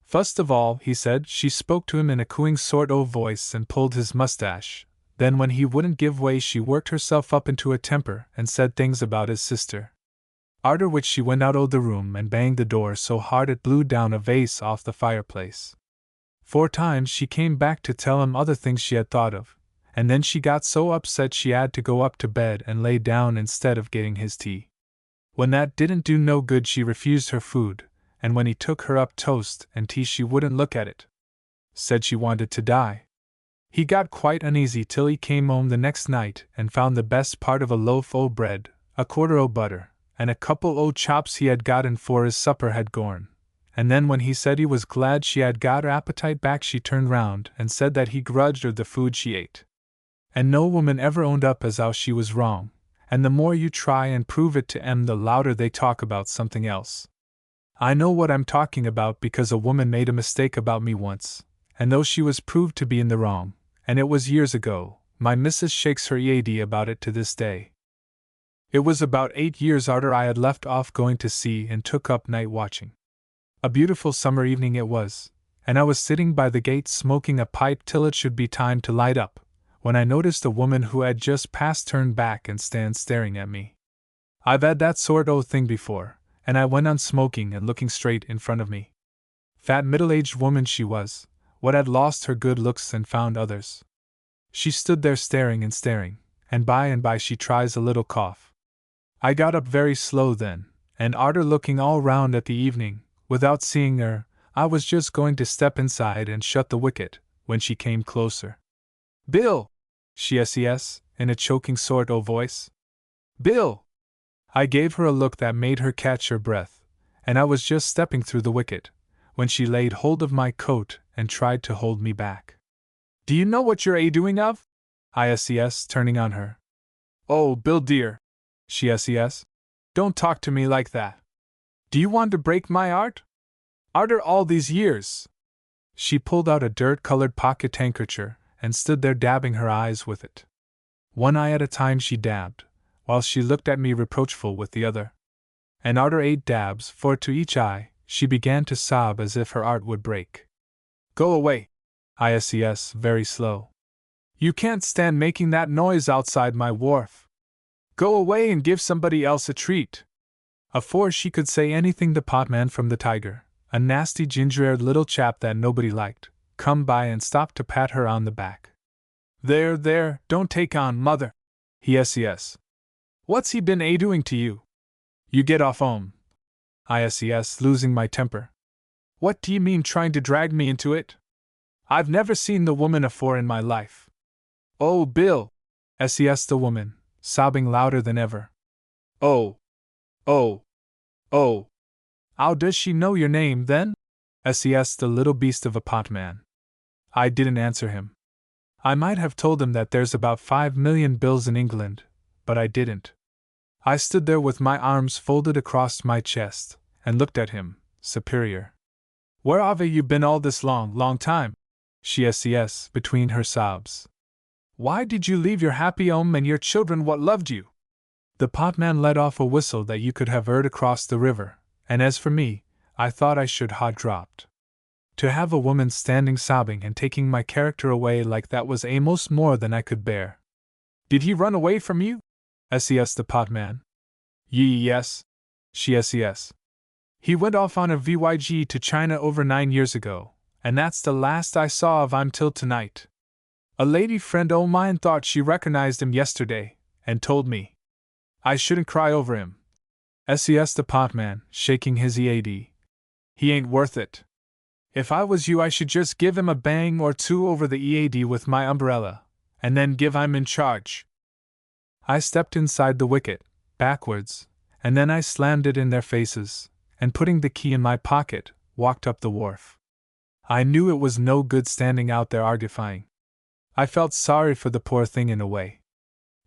First of all, he said, she spoke to him in a cooing sort o' voice and pulled his mustache. Then when he wouldn't give way, she worked herself up into a temper and said things about his sister. Arter which she went out o' the room and banged the door so hard it blew down a vase off the fireplace. 4 times she came back to tell him other things she had thought of, and then she got so upset she had to go up to bed and lay down instead of getting his tea. When that didn't do no good, she refused her food, and when he took her up toast and tea she wouldn't look at it. Said she wanted to die. He got quite uneasy till he came home the next night and found the best part of a loaf o' bread, a quarter o' butter, and a couple o' chops he had gotten for his supper had gorn. And then when he said he was glad she had got her appetite back, she turned round and said that he grudged her the food she ate. And no woman ever owned up as how she was wrong, and the more you try and prove it to 'em, the louder they talk about something else. I know what I'm talking about because a woman made a mistake about me once, and though she was proved to be in the wrong, and it was years ago, my missus shakes her head about it to this day. It was about 8 years arter I had left off going to sea and took up night watching. A beautiful summer evening it was, and I was sitting by the gate smoking a pipe till it should be time to light up, when I noticed a woman who had just passed turn back and stand staring at me. I've had that sort o' thing before, and I went on smoking and looking straight in front of me. Fat middle-aged woman she was, what had lost her good looks and found others. She stood there staring and by she tries a little cough. I got up very slow then, and arter looking all round at the evening, without seeing her, I was just going to step inside and shut the wicket, when she came closer. "Bill!" she says, in a choking sort of voice. "Bill!" I gave her a look that made her catch her breath, and I was just stepping through the wicket, when she laid hold of my coat and tried to hold me back. "Do you know what you're doing of?" I says, turning on her. "Oh, Bill dear," she says, "don't talk to me like that. Do you want to break my art? Arter all these years?" She pulled out a dirt-colored pocket handkerchief and stood there dabbing her eyes with it. One eye at a time she dabbed, while she looked at me reproachful with the other. And arter 8 dabs, 4 to each eye, she began to sob as if her art would break. "Go away," I says, very slow. "You can't stand making that noise outside my wharf. Go away and give somebody else a treat." Afore she could say anything, the potman from the Tiger, a nasty ginger-haired little chap that nobody liked, come by and stopped to pat her on the back. "There, there, don't take on, mother," he says. "What's he been doing to you? You get off 'ome," I says, losing my temper. "What do you mean trying to drag me into it? I've never seen the woman afore in my life." "Oh, Bill," says the woman, sobbing louder than ever. "Oh, oh, oh. 'Ow does she know your name, then?" says the little beast of a potman. I didn't answer him. I might have told him that there's about 5,000,000 bills in England, but I didn't. I stood there with my arms folded across my chest, and looked at him, superior. "Where have you been all this long time?" she says, between her sobs. "Why did you leave your happy 'ome and your children what loved you?" The potman let off a whistle that you could have heard across the river, and as for me, I thought I should ha' dropped. To have a woman standing sobbing and taking my character away like that was a'most more than I could bear. "Did he run away from you?" says the potman. "Yes," she says. "He went off on a voyage to China over 9 years ago, and that's the last I saw of him till tonight. A lady friend o' mine thought she recognized him yesterday, and told me. I shouldn't cry over him," says the potman, shaking his head. "He ain't worth it. If I was you, I should just give him a bang or two over the head with my umbrella, and then give him in charge." I stepped inside the wicket, backwards, and then I slammed it in their faces, and putting the key in my pocket, walked up the wharf. I knew it was no good standing out there argufying. I felt sorry for the poor thing in a way.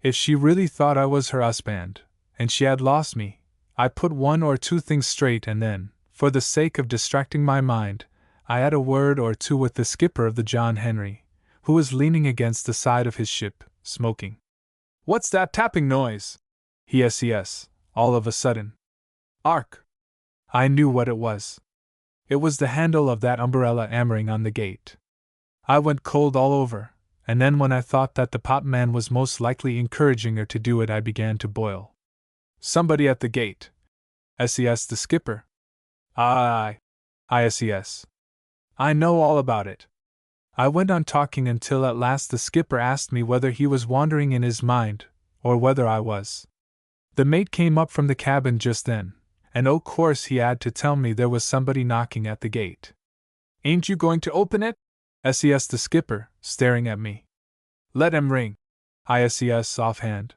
If she really thought I was her husband, and she had lost me, I put 1 or 2 things straight, and then, for the sake of distracting my mind, I had a word or two with the skipper of the John Henry, who was leaning against the side of his ship, smoking. "What's that tapping noise?" he says, all of a sudden. "Ark!" I knew what it was. It was the handle of that umbrella hammering on the gate. I went cold all over, and then when I thought that the potman was most likely encouraging her to do it, I began to boil. "Somebody at the gate," says the skipper. "Aye," I says. "I know all about it." I went on talking until at last the skipper asked me whether he was wandering in his mind, or whether I was. The mate came up from the cabin just then, and o' course he had to tell me there was somebody knocking at the gate. "Ain't you going to open it?" says the skipper, staring at me. "Let 'em ring," I says offhand.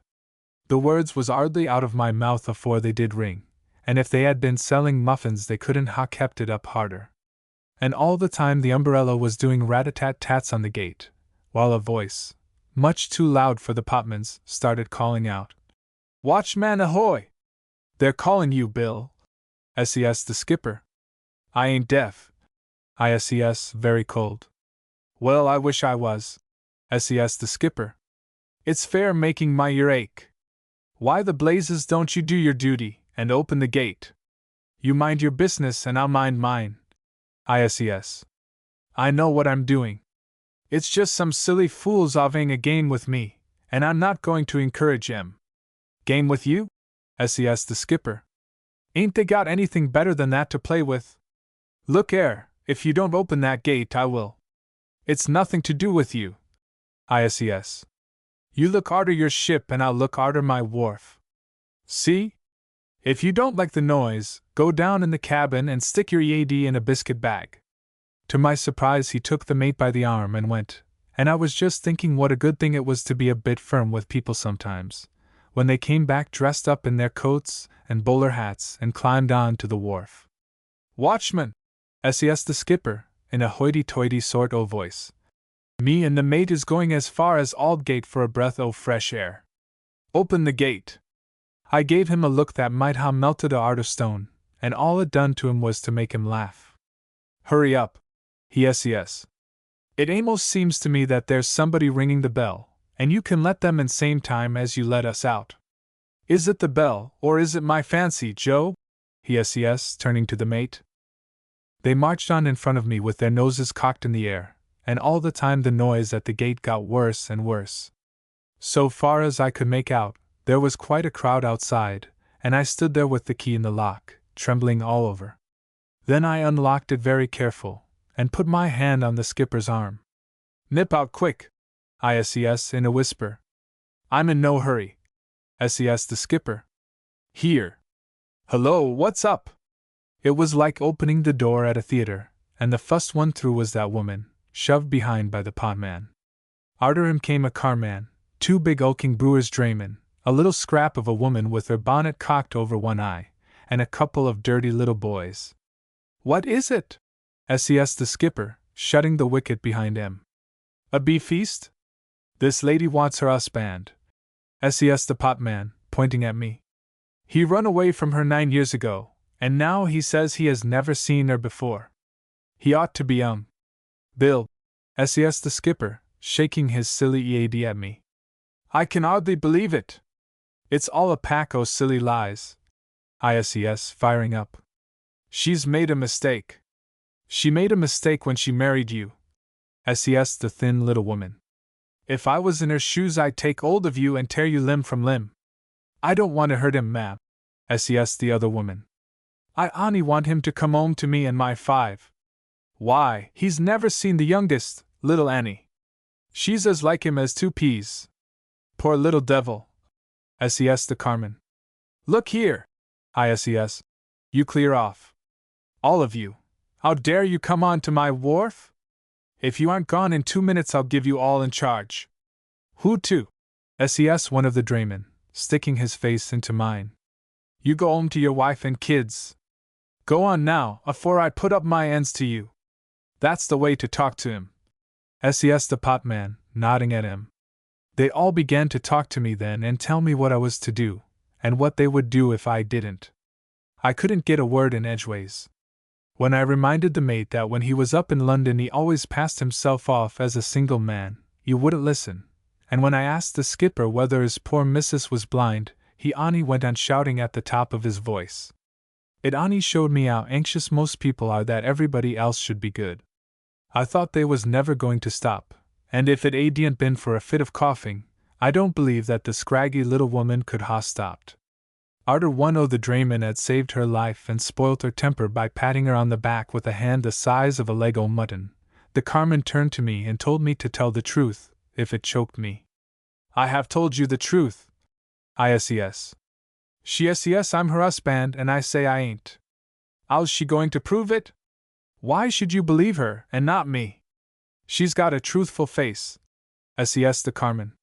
The words was hardly out of my mouth afore they did ring, and if they had been selling muffins they couldn't ha' kept it up harder. And all the time the umbrella was doing rat-a-tat-tats on the gate, while a voice, much too loud for the potman's, started calling out, "Watchman ahoy! They're calling you, Bill," says the skipper. "I ain't deaf," I says, very cold. "Well, I wish I was," says the skipper. "It's fair making my ear ache. Why the blazes don't you do your duty, and open the gate? You mind your business and I'll mind mine," I says. "I know what I'm doing. It's just some silly fools having a game with me, and I'm not going to encourage 'em." "Game with you?" says the skipper. "Ain't they got anything better than that to play with? Look 'ere, if you don't open that gate I will." "It's nothing to do with you," I says. "You look arter your ship and I'll look arter my wharf. See? If you don't like the noise, go down in the cabin and stick your EAD in a biscuit bag. To my surprise, he took the mate by the arm and went, and I was just thinking what a good thing it was to be a bit firm with people sometimes, when they came back dressed up in their coats and bowler hats and climbed on to the wharf. "Watchman!" says the skipper, in a hoity-toity sort o' voice. "Me and the mate is going as far as Aldgate for a breath o' fresh air. Open the gate." I gave him a look that might ha' melted a heart of stone, and all it done to him was to make him laugh. "Hurry up," he says. "It a'most seems to me that there's somebody ringing the bell, and you can let them in same time as you let us out. Is it the bell, or is it my fancy, Joe?" he says, turning to the mate. They marched on in front of me with their noses cocked in the air, and all the time the noise at the gate got worse and worse. So far as I could make out, there was quite a crowd outside, and I stood there with the key in the lock, trembling all over. Then I unlocked it very careful, and put my hand on the skipper's arm. "Nip out quick," I says in a whisper. "I'm in no hurry," says the skipper. "Here. Hello, what's up?" It was like opening the door at a theater, and the first one through was that woman, shoved behind by the potman. Arter him came a carman, two big hulking brewer's draymen, a little scrap of a woman with her bonnet cocked over one eye, and a couple of dirty little boys. "What is it?" says the skipper, shutting the wicket behind him. "A bee feast? This lady wants her husband," says the potman, pointing at me. "He run away from her 9 years ago, and now he says he has never seen her before. He ought to be Bill," says the skipper, shaking his silly EAD at me. "I can hardly believe it. It's all a pack o' silly lies," I says, firing up. "She's made a mistake. She made a mistake when she married you," says the thin little woman. "If I was in her shoes I'd take hold of you and tear you limb from limb." "I don't want to hurt him, ma'am," says the other woman. "I only want him to come home to me and my 5. Why, he's never seen the youngest, little Annie. She's as like him as 2 peas. Poor little devil," says the carman. "Look here," I says. "You clear off. All of you. How dare you come on to my wharf? If you aren't gone in 2 minutes I'll give you all in charge." "Who to?" says one of the draymen, sticking his face into mine. "You go home to your wife and kids. Go on now, afore I put up my ends to you. That's the way to talk to him," says the potman, nodding at him. They all began to talk to me then and tell me what I was to do, and what they would do if I didn't. I couldn't get a word in edgeways. When I reminded the mate that when he was up in London he always passed himself off as a single man, he wouldn't listen, and when I asked the skipper whether his poor missus was blind, he only went on shouting at the top of his voice. It only showed me how anxious most people are that everybody else should be good. I thought they was never going to stop, and if it hadn't been for a fit of coughing, I don't believe that the scraggy little woman could ha' stopped. Arter one o' the draymen had saved her life and spoilt her temper by patting her on the back with a hand the size of a leg o' mutton, the carman turned to me and told me to tell the truth, if it choked me. "I have told you the truth," I says. "She says I'm her husband and I say I ain't. How's she going to prove it? Why should you believe her and not me? She's got a truthful face," says the carman.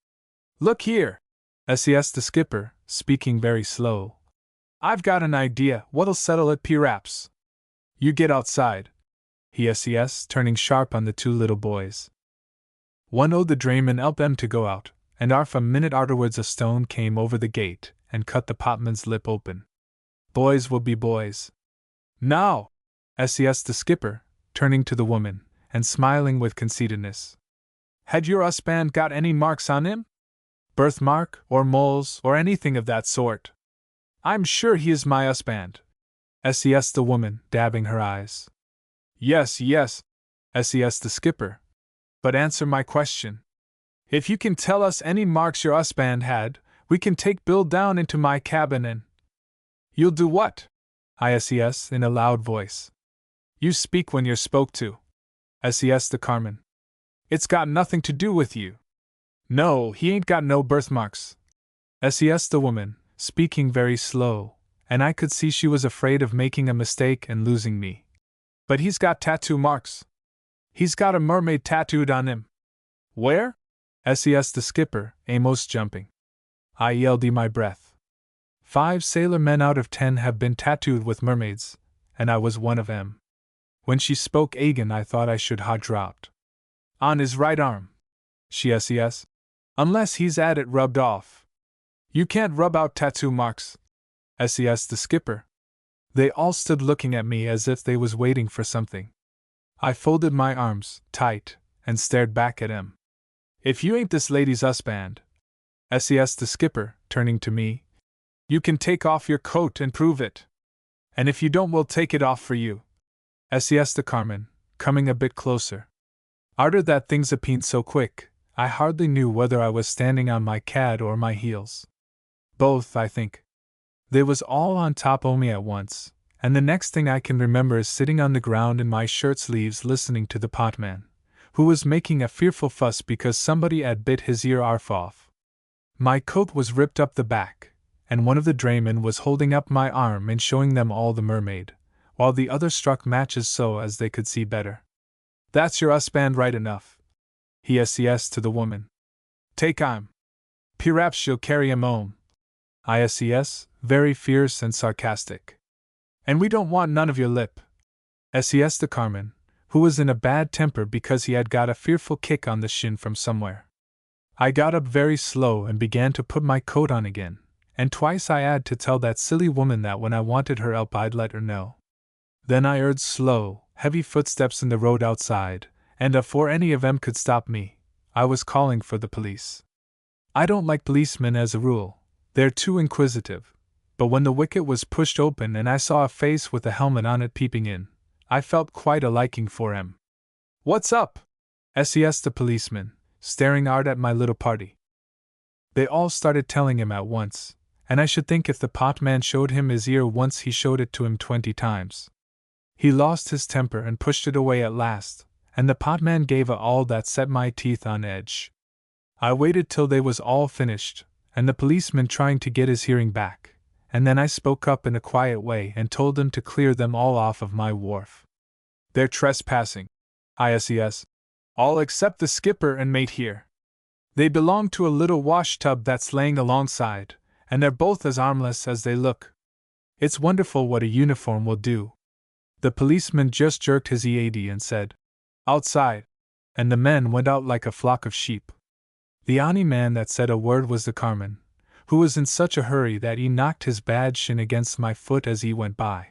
"Look here," says the skipper, speaking very slow. "I've got an idea what'll settle it p'raps. You get outside," he says, turning sharp on the 2 little boys. One o' the draymen helped them to go out, and a minute arterwards a stone came over the gate and cut the potman's lip open. "Boys will be boys. Now," says the skipper, turning to the woman, and smiling with conceitedness. "Had your husband got any marks on him? Birthmark, or moles, or anything of that sort?" "I'm sure he is my husband," says the woman, dabbing her eyes. Yes, says the skipper. "But answer my question. If you can tell us any marks your husband had, we can take Bill down into my cabin and—" "You'll do what?" I says in a loud voice. "You speak when you're spoke to," says the carman. "It's got nothing to do with you." "No, he ain't got no birthmarks," says the woman, speaking very slow, and I could see she was afraid of making a mistake and losing me. But he's got tattoo marks. He's got a mermaid tattooed on him. Where? SES the skipper, almost jumping. I yelled in my breath. 5 sailor men out of 10 have been tattooed with mermaids, and I was one of them. When she spoke again, I thought I should ha dropped. On his right arm. She SES. Unless he's had it rubbed off. You can't rub out tattoo marks. SES the skipper. They all stood looking at me as if they was waiting for something. I folded my arms tight and stared back at him. If you ain't this lady's husband, SES the skipper, turning to me, you can take off your coat and prove it. And if you don't, we'll take it off for you. SES the carman, coming a bit closer. Arter that things appeared so quick, I hardly knew whether I was standing on my cad or my heels. Both, I think. They was all on top o' me at once, and the next thing I can remember is sitting on the ground in my shirt sleeves listening to the potman, who was making a fearful fuss because somebody had bit his ear arf off. My coat was ripped up the back, and one of the draymen was holding up my arm and showing them all the mermaid, while the other struck matches so as they could see better. That's your husband right enough. He SES to the woman. Take him. Perhaps she'll carry him home. I SES, very fierce and sarcastic. And we don't want none of your lip. SES the carman, who was in a bad temper because he had got a fearful kick on the shin from somewhere. I got up very slow and began to put my coat on again, and twice I had to tell that silly woman that when I wanted her help I'd let her know. Then I heard slow, heavy footsteps in the road outside, and afore any of them could stop me, I was calling for the police. I don't like policemen as a rule, they're too inquisitive, but when the wicket was pushed open and I saw a face with a helmet on it peeping in, I felt quite a liking for him. What's up? SES the policeman, staring hard at my little party. They all started telling him at once, and I should think if the potman showed him his ear once he showed it to him 20 times. He lost his temper and pushed it away at last, and the potman gave a all that set my teeth on edge. I waited till they was all finished, and the policeman trying to get his hearing back, and then I spoke up in a quiet way and told them to clear them all off of my wharf. They're trespassing. ISES. All except the skipper and mate here. They belong to a little wash tub that's laying alongside, and they're both as harmless as they look. It's wonderful what a uniform will do. The policeman just jerked his EAD and said, outside, and the men went out like a flock of sheep. The only man that said a word was the carman, who was in such a hurry that he knocked his bad shin against my foot as he went by.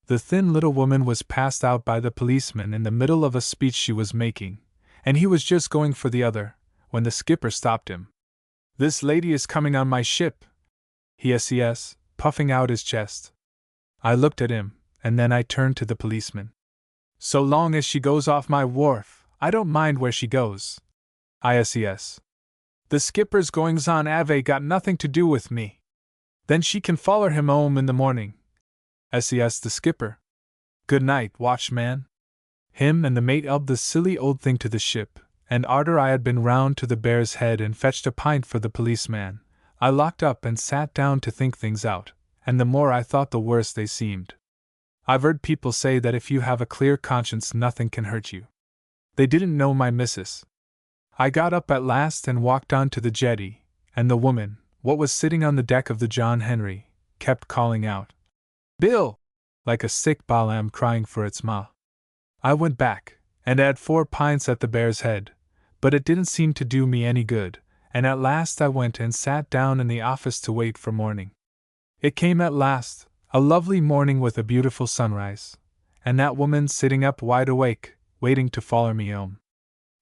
The thin little woman was passed out by the policeman in the middle of a speech she was making, and he was just going for the other, when the skipper stopped him. This lady is coming on my ship, he SES, puffing out his chest. I looked at him, and then I turned to the policeman. So long as she goes off my wharf, I don't mind where she goes. ISES. The skipper's goings-on ave got nothing to do with me. Then she can foller him home in the morning. SES the skipper. Good night, watchman. Him and the mate helped the silly old thing to the ship, and arter I had been round to the Bear's Head and fetched a pint for the policeman, I locked up and sat down to think things out, and the more I thought the worse they seemed. I've heard people say that if you have a clear conscience nothing can hurt you. They didn't know my missus. I got up at last and walked on to the jetty, and the woman, what was sitting on the deck of the John Henry, kept calling out, Bill! Like a sick lamb crying for its ma. I went back, and had 4 pints at the Bear's Head, but it didn't seem to do me any good, and at last I went and sat down in the office to wait for morning. It came at last, a lovely morning with a beautiful sunrise, and that woman sitting up wide awake, waiting to follow me home.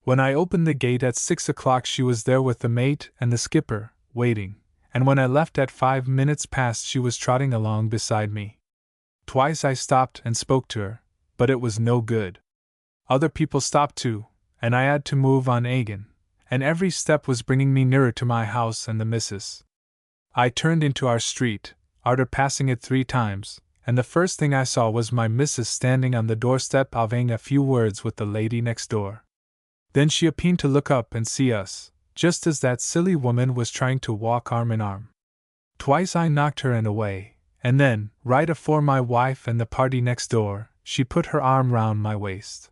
When I opened the gate at 6 o'clock she was there with the mate and the skipper, waiting, and when I left at 5 minutes past she was trotting along beside me. Twice I stopped and spoke to her, but it was no good. Other people stopped too, and I had to move on again, and every step was bringing me nearer to my house and the missus. I turned into our street, arter passing it 3 times, and the first thing I saw was my missus standing on the doorstep having a few words with the lady next door. Then she appeared to look up and see us, just as that silly woman was trying to walk arm in arm. Twice I knocked her in away, and then, right afore my wife and the party next door, she put her arm round my waist.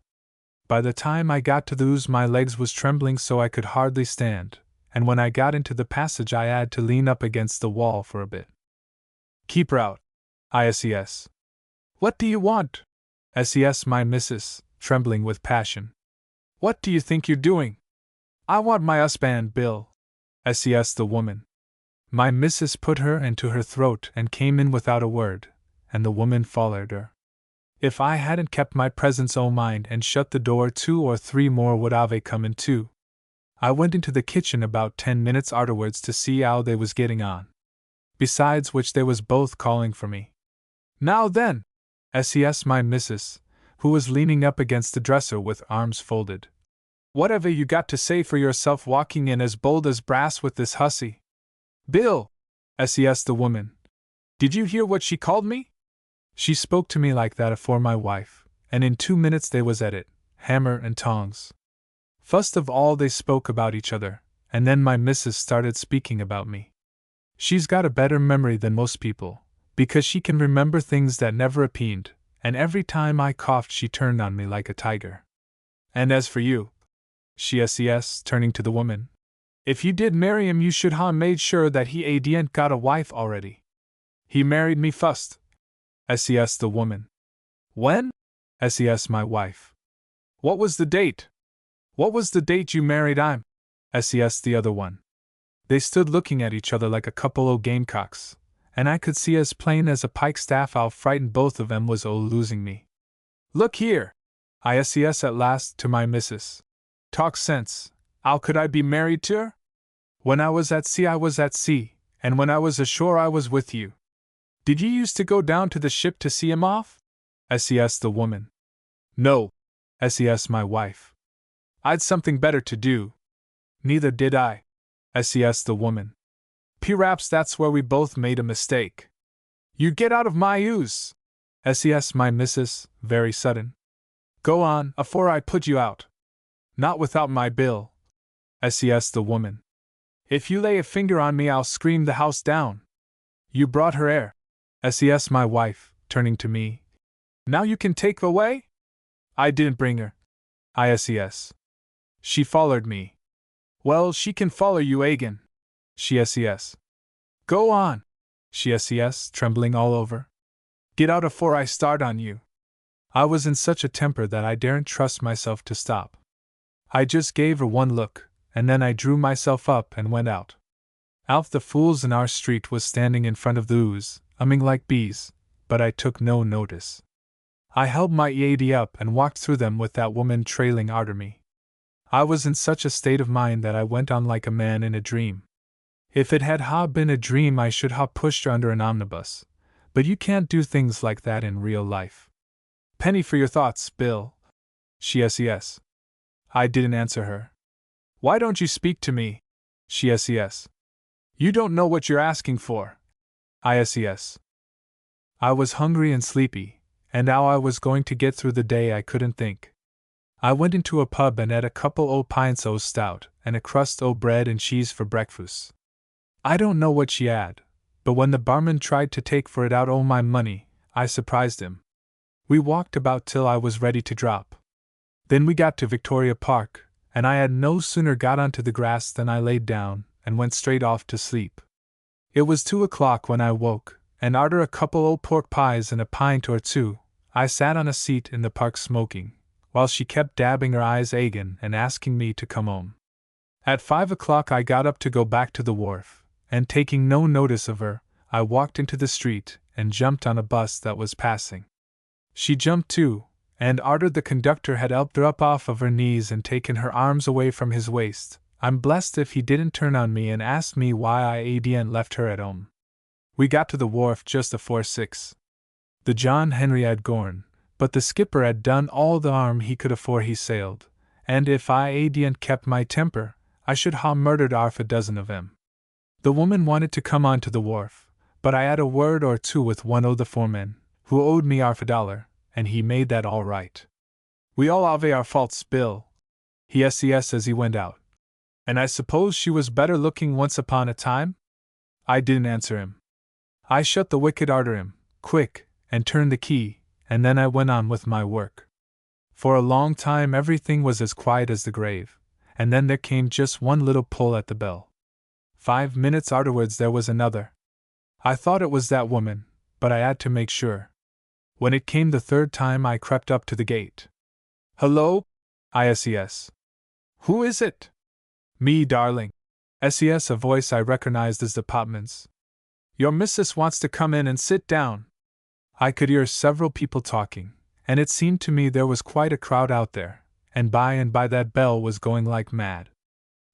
By the time I got to the ooze, my legs was trembling so I could hardly stand, and when I got into the passage I had to lean up against the wall for a bit. Keep her out. ISES. What do you want? SES my missus, trembling with passion. What do you think you're doing? I want my husband, Bill. SES the woman. My missus put her into her throat and came in without a word, and the woman followed her. If I hadn't kept my presence o' mind and shut the door, 2 or 3 more would ave come in too. I went into the kitchen about 10 minutes arterwards to see how they was getting on. Besides which they was both calling for me. Now then! SES my missus, who was leaning up against the dresser with arms folded. Whatever you got to say for yourself walking in as bold as brass with this hussy? Bill! SES the woman. Did you hear what she called me? She spoke to me like that afore my wife, and in 2 minutes they was at it, hammer and tongs. First of all they spoke about each other, and then my missus started speaking about me. She's got a better memory than most people, because she can remember things that never happened, and every time I coughed she turned on me like a tiger. And as for you, she SES, turning to the woman, if you did marry him you should ha' made sure that he ain't got a wife already. He married me fust. SES the woman. When? SES my wife. What was the date? What was the date you married him? SES the other one. They stood looking at each other like a couple o' gamecocks, and I could see as plain as a pikestaff how frightened both of 'em was o' losing me. Look here! I SES at last to my missus. Talk sense, how could I be married to her? When I was at sea I was at sea, and when I was ashore I was with you. Did you used to go down to the ship to see him off? SES the woman. No. SES my wife. I'd something better to do. Neither did I. SES the woman. Perhaps that's where we both made a mistake. You get out of my ooze. SES my missus, very sudden. Go on, afore I put you out. Not without my bill. SES the woman. If you lay a finger on me I'll scream the house down. You brought her air. SES my wife, turning to me. Now you can take away? I didn't bring her. ISES. She followed me. Well, she can follow you again. She SES. Go on. She SES, trembling all over. Get out afore I start on you. I was in such a temper that I daren't trust myself to stop. I just gave her one look, and then I drew myself up and went out. Alf the fools in our street was standing in front of the ooze, humming like bees, but I took no notice. I held my EAD up and walked through them with that woman trailing arter me. I was in such a state of mind that I went on like a man in a dream. If it had been a dream I should ha' pushed her under an omnibus, but you can't do things like that in real life. Penny for your thoughts, Bill. She SES. I didn't answer her. Why don't you speak to me? She SES. You don't know what you're asking for. I SES. I was hungry and sleepy, and how I was going to get through the day I couldn't think. I went into a pub and ate a couple o' pints o' stout and a crust o' bread and cheese for breakfast. I don't know what she had, but when the barman tried to take for it out o' my money, I surprised him. We walked about till I was ready to drop. Then we got to Victoria Park, and I had no sooner got onto the grass than I laid down and went straight off to sleep. It was 2 o'clock when I woke, and arter a couple o' pork pies and a pint or two, I sat on a seat in the park smoking, while she kept dabbing her eyes agin and asking me to come home. At 5 o'clock I got up to go back to the wharf, and taking no notice of her, I walked into the street and jumped on a bus that was passing. She jumped too, and arter the conductor had helped her up off of her knees and taken her arms away from his waist, I'm blessed if he didn't turn on me and ask me why I hadn't left her at home. We got to the wharf just afore 6. The John Henry had gone, but the skipper had done all the harm he could afore he sailed, and if I hadn't kept my temper, I should ha' murdered 1/2 a dozen of 'em. The woman wanted to come on to the wharf, but I had a word or two with one o' the foremen, who owed me $1/2, and he made that all right. We all have our faults, Bill. He SES as he went out. And I suppose she was better looking once upon a time? I didn't answer him. I shut the wicket arter him, quick, and turned the key, and then I went on with my work. For a long time everything was as quiet as the grave, and then there came just one little pull at the bell. 5 minutes afterwards there was another. I thought it was that woman, but I had to make sure. When it came the third time I crept up to the gate. "Hello? ISES. Who is it?" "Me, darling." SES, a voice I recognized as the potman's. "Your missus wants to come in and sit down." I could hear several people talking, and it seemed to me there was quite a crowd out there, and by that bell was going like mad.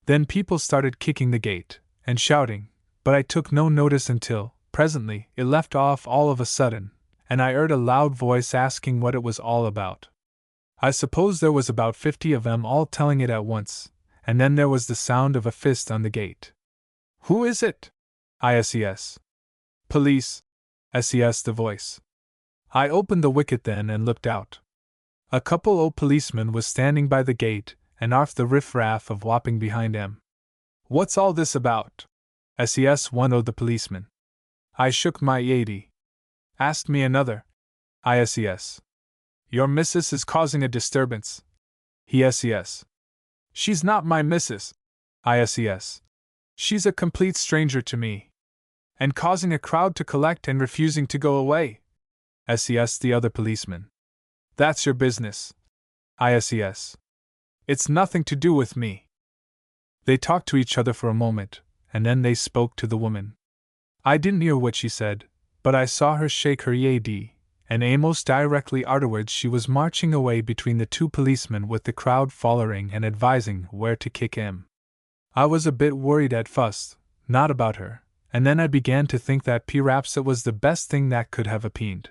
Then people started kicking the gate, and shouting, but I took no notice until, presently, it left off all of a sudden, and I heard a loud voice asking what it was all about. I suppose there was about 50 of them all telling it at once, and then there was the sound of a fist on the gate. "Who is it?" ISES. "Police." SES, the voice. I opened the wicket then and looked out. A couple o' policemen was standing by the gate, and arf the riff-raff of whopping behind em. "What's all this about?" SES, one o' the policemen. I shook my yady. "Asked me another." ISES. "Your missus is causing a disturbance." He SES. "She's not my missus." ISES. "She's a complete stranger to me." "And causing a crowd to collect and refusing to go away." SES, the other policeman. "That's your business." ISES. "It's nothing to do with me." They talked to each other for a moment, and then they spoke to the woman. I didn't hear what she said, but I saw her shake her yad, and almost directly afterwards she was marching away between the two policemen with the crowd following and advising where to kick him. I was a bit worried at first, not about her, and then I began to think that perhaps it was the best thing that could have happened.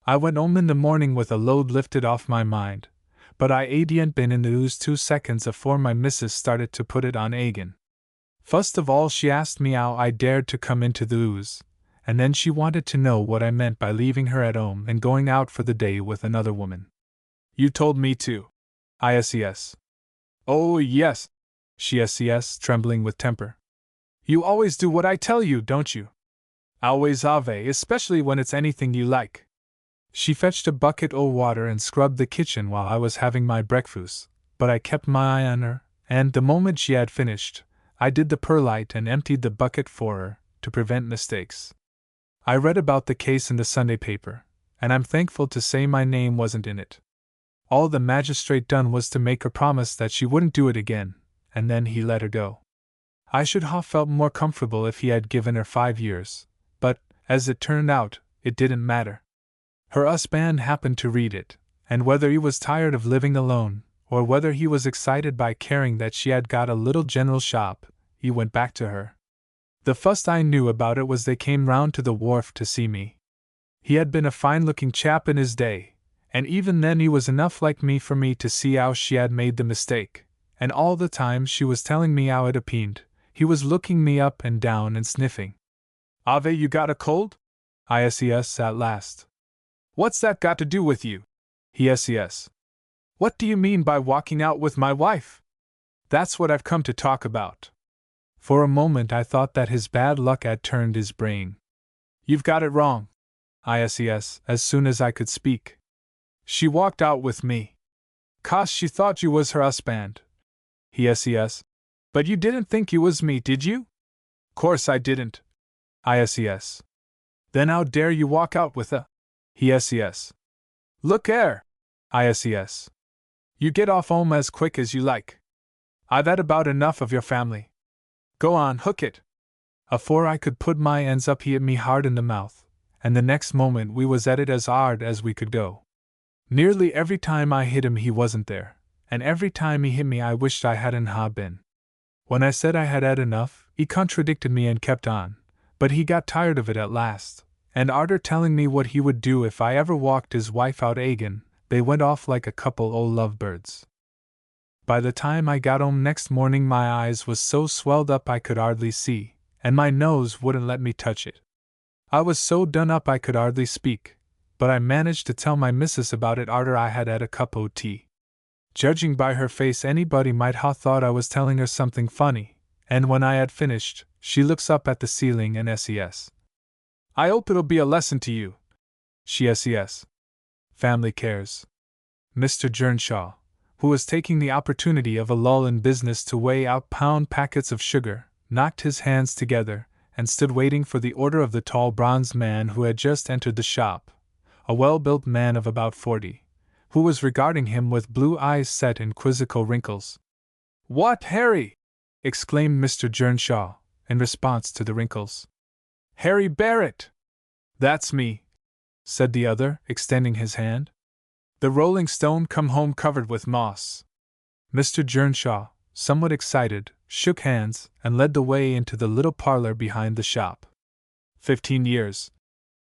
I went home in the morning with a load lifted off my mind, but I hadn't been in the ooze 2 seconds afore my missus started to put it on again. First of all she asked me how I dared to come into the ooze, and then she wanted to know what I meant by leaving her at home and going out for the day with another woman. "You told me to." ISES. "Oh, yes," she SES, trembling with temper. "You always do what I tell you, don't you? Always Ave, especially when it's anything you like." She fetched a bucket o' water and scrubbed the kitchen while I was having my breakfast, but I kept my eye on her, and the moment she had finished, I did the perlite and emptied the bucket for her, to prevent mistakes. I read about the case in the Sunday paper, and I'm thankful to say my name wasn't in it. All the magistrate done was to make her promise that she wouldn't do it again, and then he let her go. I should have felt more comfortable if he had given her 5 years, but, as it turned out, it didn't matter. Her husband happened to read it, and whether he was tired of living alone, or whether he was excited by caring that she had got a little general shop, he went back to her. The first I knew about it was they came round to the wharf to see me. He had been a fine-looking chap in his day, and even then he was enough like me for me to see how she had made the mistake, and all the time she was telling me how it happened, he was looking me up and down and sniffing. "Ave, you got a cold?" ISES at last. "What's that got to do with you?" He SES. "What do you mean by walking out with my wife?" "That's what I've come to talk about." For a moment I thought that his bad luck had turned his brain. "You've got it wrong." ISES, as soon as I could speak. "She walked out with me. 'Cause she thought you was her husband." He SES. "But you didn't think you was me, did you?" "Course I didn't." ISES. "Then how dare you walk out with her?" He SES. "Look 'ere." ISES. "You get off 'ome as quick as you like. I've had about enough of your family. Go on, hook it." Afore I could put my ends up he hit me hard in the mouth, and the next moment we was at it as hard as we could go. Nearly every time I hit him he wasn't there, and every time he hit me I wished I hadn't ha been. When I said I had had enough, he contradicted me and kept on, but he got tired of it at last, and arter telling me what he would do if I ever walked his wife out again, they went off like a couple o' lovebirds. By the time I got home next morning my eyes was so swelled up I could hardly see, and my nose wouldn't let me touch it. I was so done up I could hardly speak, but I managed to tell my missus about it arter I had a cup o' tea. Judging by her face anybody might ha' thought I was telling her something funny, and when I had finished, she looks up at the ceiling and SES. I hope it'll be a lesson to you. Ses. Family cares. Mr. Jernshaw, who was taking the opportunity of a lull in business to weigh out pound packets of sugar, knocked his hands together and stood waiting for the order of the tall bronzed man who had just entered the shop, a well-built man of about 40, who was regarding him with blue eyes set in quizzical wrinkles. "What, Harry!" exclaimed Mr. Jernshaw, in response to the wrinkles. "Harry Barrett!" "That's me," said the other, extending his hand. "The Rolling Stone come home covered with moss." Mr. Jernshaw, somewhat excited, shook hands and led the way into the little parlor behind the shop. 15 years,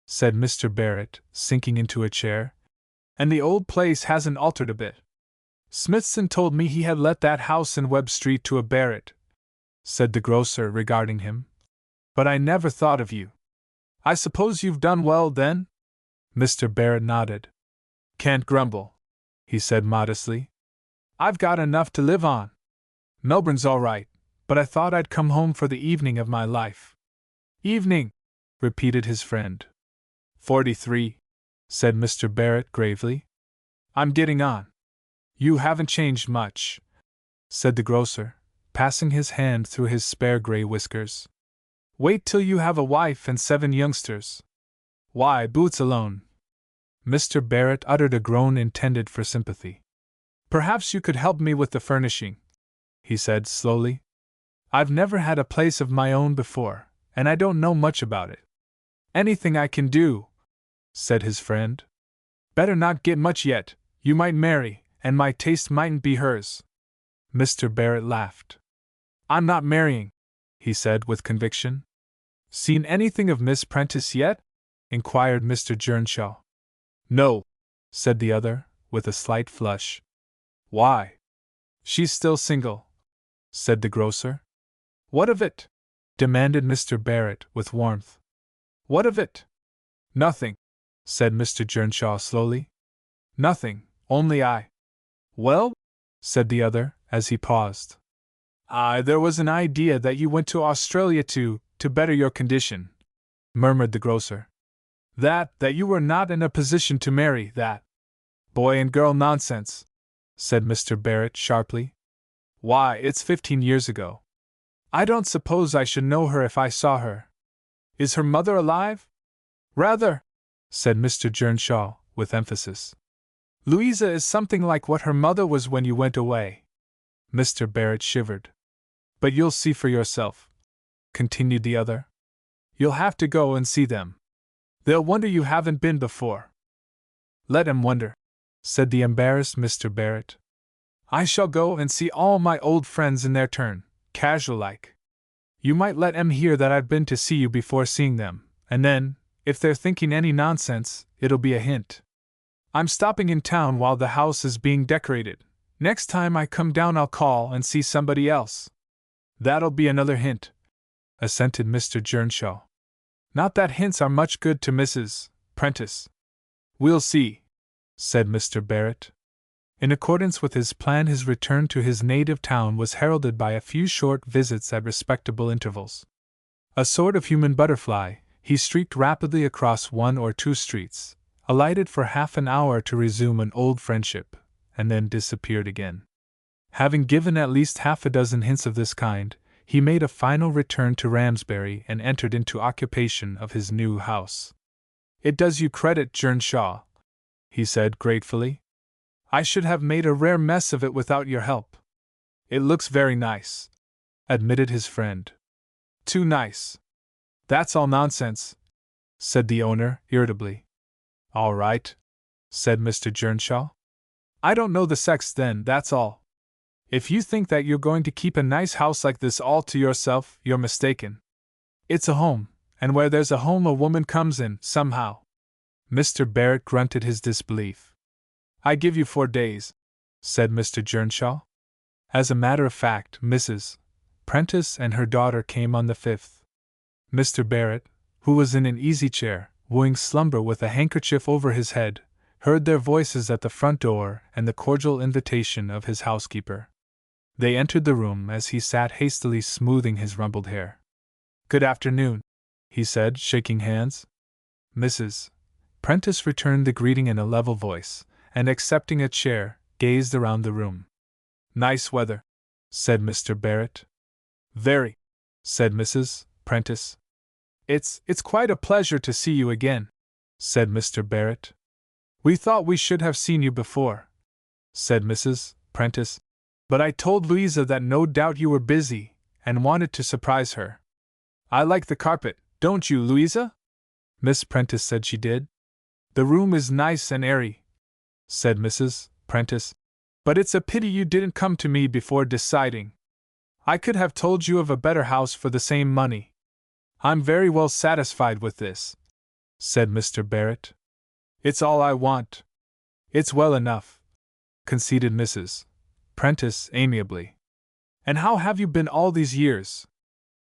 said Mr. Barrett, sinking into a chair, and the old place hasn't altered a bit. Smithson told me he had let that house in Webb Street to a Barrett, said the grocer, regarding him. But I never thought of you. I suppose you've done well, then? Mr. Barrett nodded. Can't grumble, he said modestly. I've got enough to live on. Melbourne's all right, but I thought I'd come home for the evening of my life. Evening, repeated his friend. 43, said Mr. Barrett gravely. I'm getting on. You haven't changed much, said the grocer, passing his hand through his spare gray whiskers. Wait till you have a wife and 7 youngsters. Why, Boots alone. Mr. Barrett uttered a groan intended for sympathy. Perhaps you could help me with the furnishing, he said slowly. I've never had a place of my own before, and I don't know much about it. Anything I can do, said his friend. Better not get much yet, you might marry, and my taste mightn't be hers. Mr. Barrett laughed. I'm not marrying, he said with conviction. Seen anything of Miss Prentice yet? Inquired Mr. Jernshaw. No, said the other, with a slight flush. Why? She's still single, said the grocer. What of it? Demanded Mr. Barrett with warmth. What of it? Nothing, said Mr. Jernshaw slowly. Nothing, only I. Well? Said the other, as he paused. There was an idea that you went to Australia to better your condition, murmured the grocer. That you were not in a position to marry, that. Boy and girl nonsense, said Mr. Barrett sharply. Why, it's 15 years ago. I don't suppose I should know her if I saw her. Is her mother alive? Rather, said Mr. Jernshaw, with emphasis. Louisa is something like what her mother was when you went away. Mr. Barrett shivered. But you'll see for yourself, continued the other. You'll have to go and see them. They'll wonder you haven't been before. Let 'em wonder, said the embarrassed Mr. Barrett. I shall go and see all my old friends in their turn, casual-like. You might let 'em hear that I've been to see you before seeing them, and then, if they're thinking any nonsense, it'll be a hint. I'm stopping in town while the house is being decorated. Next time I come down I'll call and see somebody else. That'll be another hint, assented Mr. Jernshaw. Not that hints are much good to Mrs. Prentice. We'll see, said Mr. Barrett. In accordance with his plan, his return to his native town was heralded by a few short visits at respectable intervals. A sort of human butterfly, he streaked rapidly across 1 or 2 streets, alighted for half an hour to resume an old friendship, and then disappeared again. Having given at least half a dozen hints of this kind, he made a final return to Ramsbury and entered into occupation of his new house. It does you credit, Jernshaw, he said gratefully. I should have made a rare mess of it without your help. It looks very nice, admitted his friend. Too nice. That's all nonsense, said the owner irritably. All right, said Mr. Jernshaw. I don't know the sex then, that's all. If you think that you're going to keep a nice house like this all to yourself, you're mistaken. It's a home, and where there's a home a woman comes in, somehow. Mr. Barrett grunted his disbelief. I give you 4 days, said Mr. Jernshaw. As a matter of fact, Mrs. Prentice and her daughter came on the 5th. Mr. Barrett, who was in an easy chair, wooing slumber with a handkerchief over his head, heard their voices at the front door and the cordial invitation of his housekeeper. They entered the room as he sat hastily smoothing his rumpled hair. Good afternoon, he said, shaking hands. Mrs. Prentice returned the greeting in a level voice, and accepting a chair, gazed around the room. Nice weather, said Mr. Barrett. Very, said Mrs. Prentice. It's quite a pleasure to see you again, said Mr. Barrett. We thought we should have seen you before, said Mrs. Prentice, but I told Louisa that no doubt you were busy, and wanted to surprise her. I like the carpet, don't you, Louisa? Miss Prentice said she did. The room is nice and airy, said Mrs. Prentice, but it's a pity you didn't come to me before deciding. I could have told you of a better house for the same money. I'm very well satisfied with this, said Mr. Barrett. It's all I want. It's well enough, conceded Mrs. Prentice amiably. And how have you been all these years?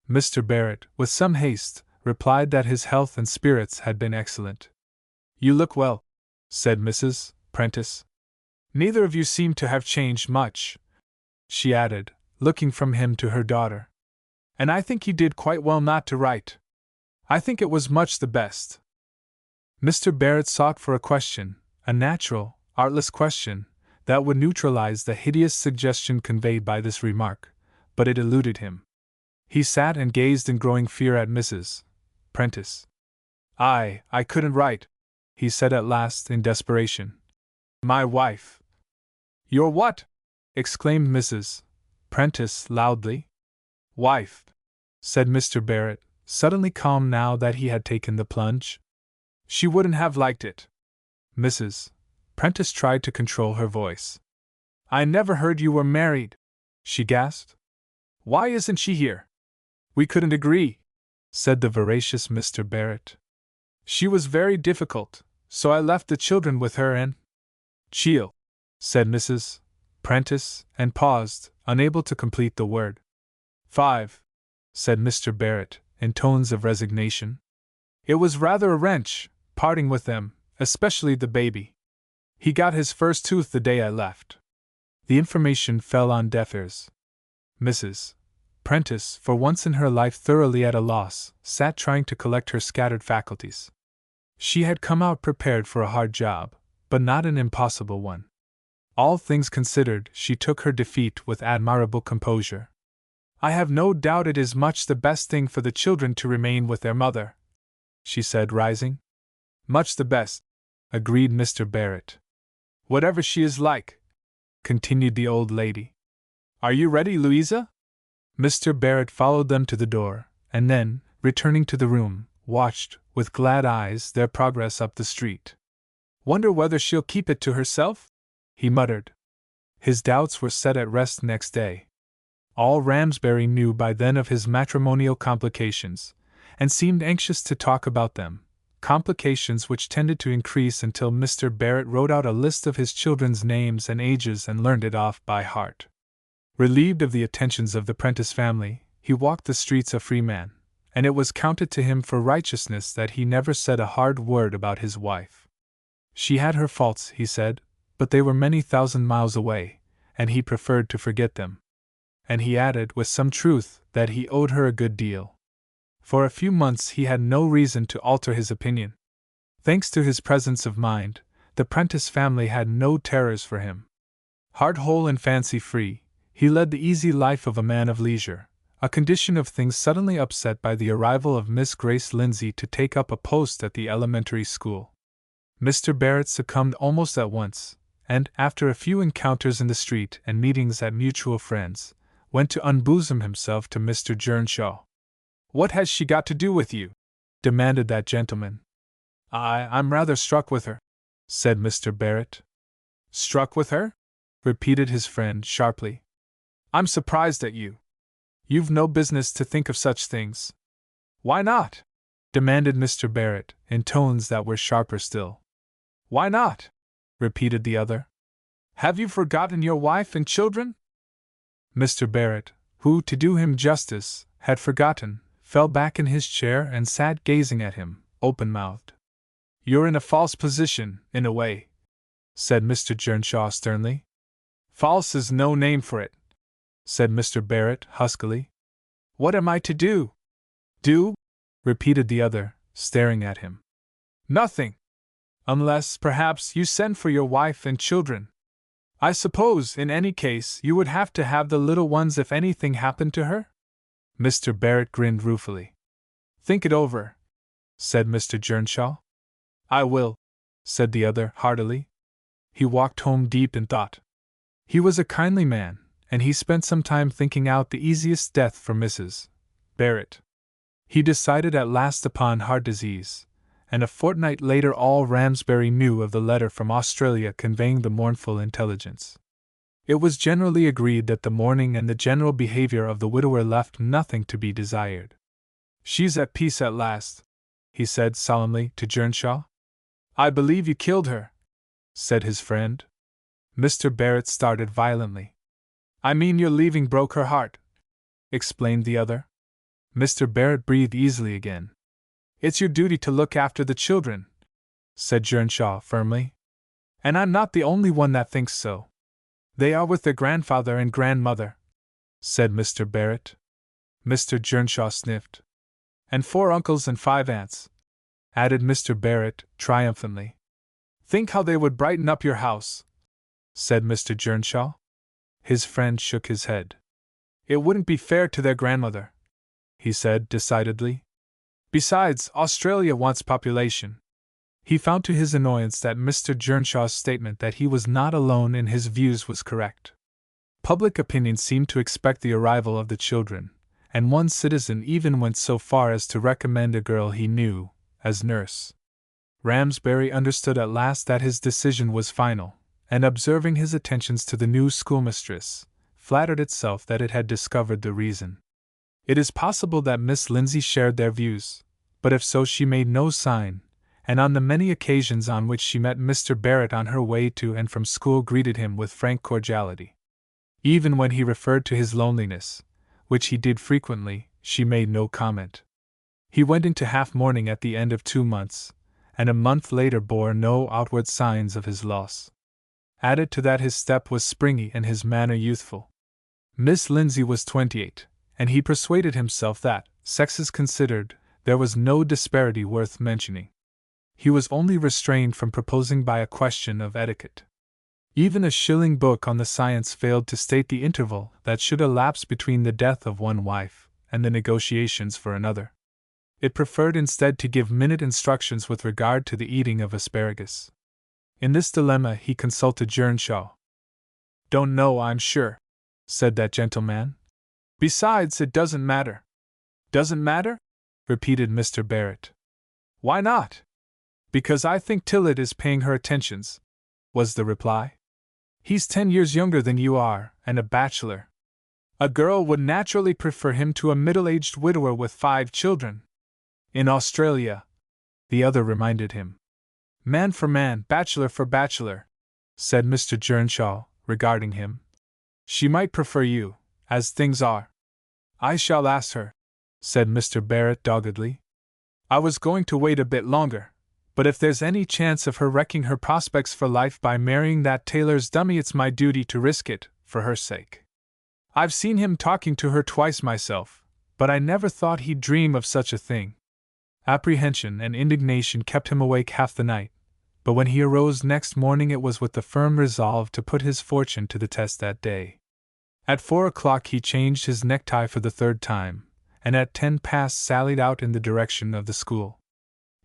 Mr. Barrett, with some haste, replied that his health and spirits had been excellent. You look well, said Mrs. Prentice. Neither of you seem to have changed much, she added, looking from him to her daughter. And I think you did quite well not to write. I think it was much the best. Mr. Barrett sought for a question, a natural, artless question, that would neutralize the hideous suggestion conveyed by this remark, but it eluded him. He sat and gazed in growing fear at Mrs. Prentice. I couldn't write, he said at last in desperation. My wife. Your what? Exclaimed Mrs. Prentice loudly. Wife, said Mr. Barrett, suddenly calm now that he had taken the plunge. She wouldn't have liked it. Mrs. Prentice tried to control her voice. I never heard you were married, she gasped. Why isn't she here? We couldn't agree, said the voracious Mr. Barrett. She was very difficult, so I left the children with her and… Chill, said Mrs. Prentice, and paused, unable to complete the word. 5, said Mr. Barrett, in tones of resignation. It was rather a wrench, parting with them, especially the baby. He got his first tooth the day I left. The information fell on deaf ears. Mrs. Prentice, for once in her life thoroughly at a loss, sat trying to collect her scattered faculties. She had come out prepared for a hard job, but not an impossible one. All things considered, she took her defeat with admirable composure. I have no doubt it is much the best thing for the children to remain with their mother, she said, rising. Much the best, agreed Mr. Barrett. Whatever she is like, continued the old lady. Are you ready, Louisa? Mr. Barrett followed them to the door, and then, returning to the room, watched, with glad eyes, their progress up the street. Wonder whether she'll keep it to herself? He muttered. His doubts were set at rest next day. All Ramsbury knew by then of his matrimonial complications, and seemed anxious to talk about them, complications which tended to increase until Mr. Barrett wrote out a list of his children's names and ages and learned it off by heart. Relieved of the attentions of the Prentice family, he walked the streets a free man, and it was counted to him for righteousness that he never said a hard word about his wife. She had her faults, he said, but they were many thousand miles away, and he preferred to forget them. And he added with some truth that he owed her a good deal. For a few months he had no reason to alter his opinion. Thanks to his presence of mind, the Prentice family had no terrors for him. Heart-whole and fancy-free, he led the easy life of a man of leisure, a condition of things suddenly upset by the arrival of Miss Grace Lindsay to take up a post at the elementary school. Mr. Barrett succumbed almost at once, and, after a few encounters in the street and meetings at mutual friends, went to unbosom himself to Mr. Jernshaw. What has she got to do with you? Demanded that gentleman. I'm rather struck with her, said Mr. Barrett. Struck with her? Repeated his friend sharply. I'm surprised at you. You've no business to think of such things. Why not? Demanded Mr. Barrett, in tones that were sharper still. Why not? Repeated the other. Have you forgotten your wife and children? Mr. Barrett, who, to do him justice, had forgotten, fell back in his chair and sat gazing at him, open-mouthed. You're in a false position, in a way, said Mr. Jernshaw sternly. False is no name for it, said Mr. Barrett huskily. What am I to do? Do? Repeated the other, staring at him. Nothing. Unless, perhaps, you send for your wife and children. I suppose, in any case, you would have to have the little ones if anything happened to her? Mr. Barrett grinned ruefully. Think it over, said Mr. Jernshaw. I will, said the other heartily. He walked home deep in thought. He was a kindly man, and he spent some time thinking out the easiest death for Mrs. Barrett. He decided at last upon heart disease, and a fortnight later all Ramsbury knew of the letter from Australia conveying the mournful intelligence. It was generally agreed that the mourning and the general behavior of the widower left nothing to be desired. She's at peace at last, he said solemnly to Jernshaw. I believe you killed her, said his friend. Mr. Barrett started violently. I mean your leaving broke her heart, explained the other. Mr. Barrett breathed easily again. It's your duty to look after the children, said Jernshaw firmly. And I'm not the only one that thinks so. They are with their grandfather and grandmother, said Mr. Barrett. Mr. Jernshaw sniffed. And 4 uncles and 5 aunts, added Mr. Barrett triumphantly. Think how they would brighten up your house, said Mr. Jernshaw. His friend shook his head. It wouldn't be fair to their grandmother, he said decidedly. Besides, Australia wants population. He found to his annoyance that Mr. Jernshaw's statement that he was not alone in his views was correct. Public opinion seemed to expect the arrival of the children, and one citizen even went so far as to recommend a girl he knew as nurse. Ramsbury understood at last that his decision was final, and observing his attentions to the new schoolmistress, flattered itself that it had discovered the reason. It is possible that Miss Lindsay shared their views, but if so she made no sign, and on the many occasions on which she met Mr. Barrett on her way to and from school greeted him with frank cordiality. Even when he referred to his loneliness, which he did frequently, she made no comment. He went into half-mourning at the end of 2 months, and a month later bore no outward signs of his loss. Added to that his step was springy and his manner youthful. Miss Lindsay was 28, and he persuaded himself that, sexes considered, there was no disparity worth mentioning. He was only restrained from proposing by a question of etiquette. Even a shilling book on the science failed to state the interval that should elapse between the death of one wife and the negotiations for another. It preferred instead to give minute instructions with regard to the eating of asparagus. In this dilemma he consulted Jernshaw. Don't know, I'm sure, said that gentleman. Besides, it doesn't matter. Doesn't matter? Repeated Mr. Barrett. Why not? Because I think Tillett is paying her attentions, was the reply. He's 10 years younger than you are, and a bachelor. A girl would naturally prefer him to a middle-aged widower with 5 children. In Australia, the other reminded him. Man for man, bachelor for bachelor, said Mr. Jernshaw, regarding him. She might prefer you, as things are. I shall ask her, said Mr. Barrett doggedly. I was going to wait a bit longer, but if there's any chance of her wrecking her prospects for life by marrying that tailor's dummy, it's my duty to risk it, for her sake. I've seen him talking to her twice myself, but I never thought he'd dream of such a thing. Apprehension and indignation kept him awake half the night, but when he arose next morning it was with the firm resolve to put his fortune to the test that day. At 4 o'clock he changed his necktie for the 3rd time, and at 10 past sallied out in the direction of the school.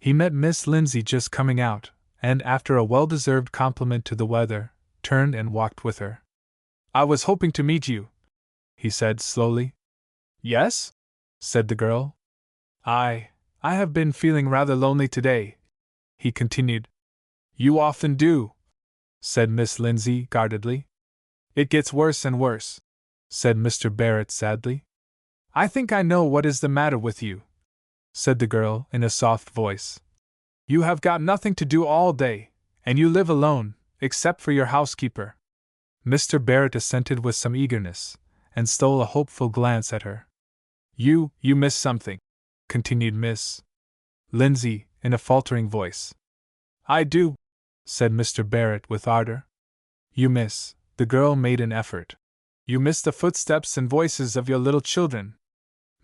He met Miss Lindsay just coming out, and after a well-deserved compliment to the weather, turned and walked with her. I was hoping to meet you, he said slowly. Yes? Said the girl. I have been feeling rather lonely today, he continued. You often do, said Miss Lindsay guardedly. It gets worse and worse, said Mr. Barrett sadly. I think I know what is the matter with you, said the girl in a soft voice. You have got nothing to do all day, and you live alone, except for your housekeeper. Mr. Barrett assented with some eagerness, and stole a hopeful glance at her. You miss something, continued Miss Lindsay, in a faltering voice. I do, said Mr. Barrett with ardor. You miss, the girl made an effort. You miss the footsteps and voices of your little children.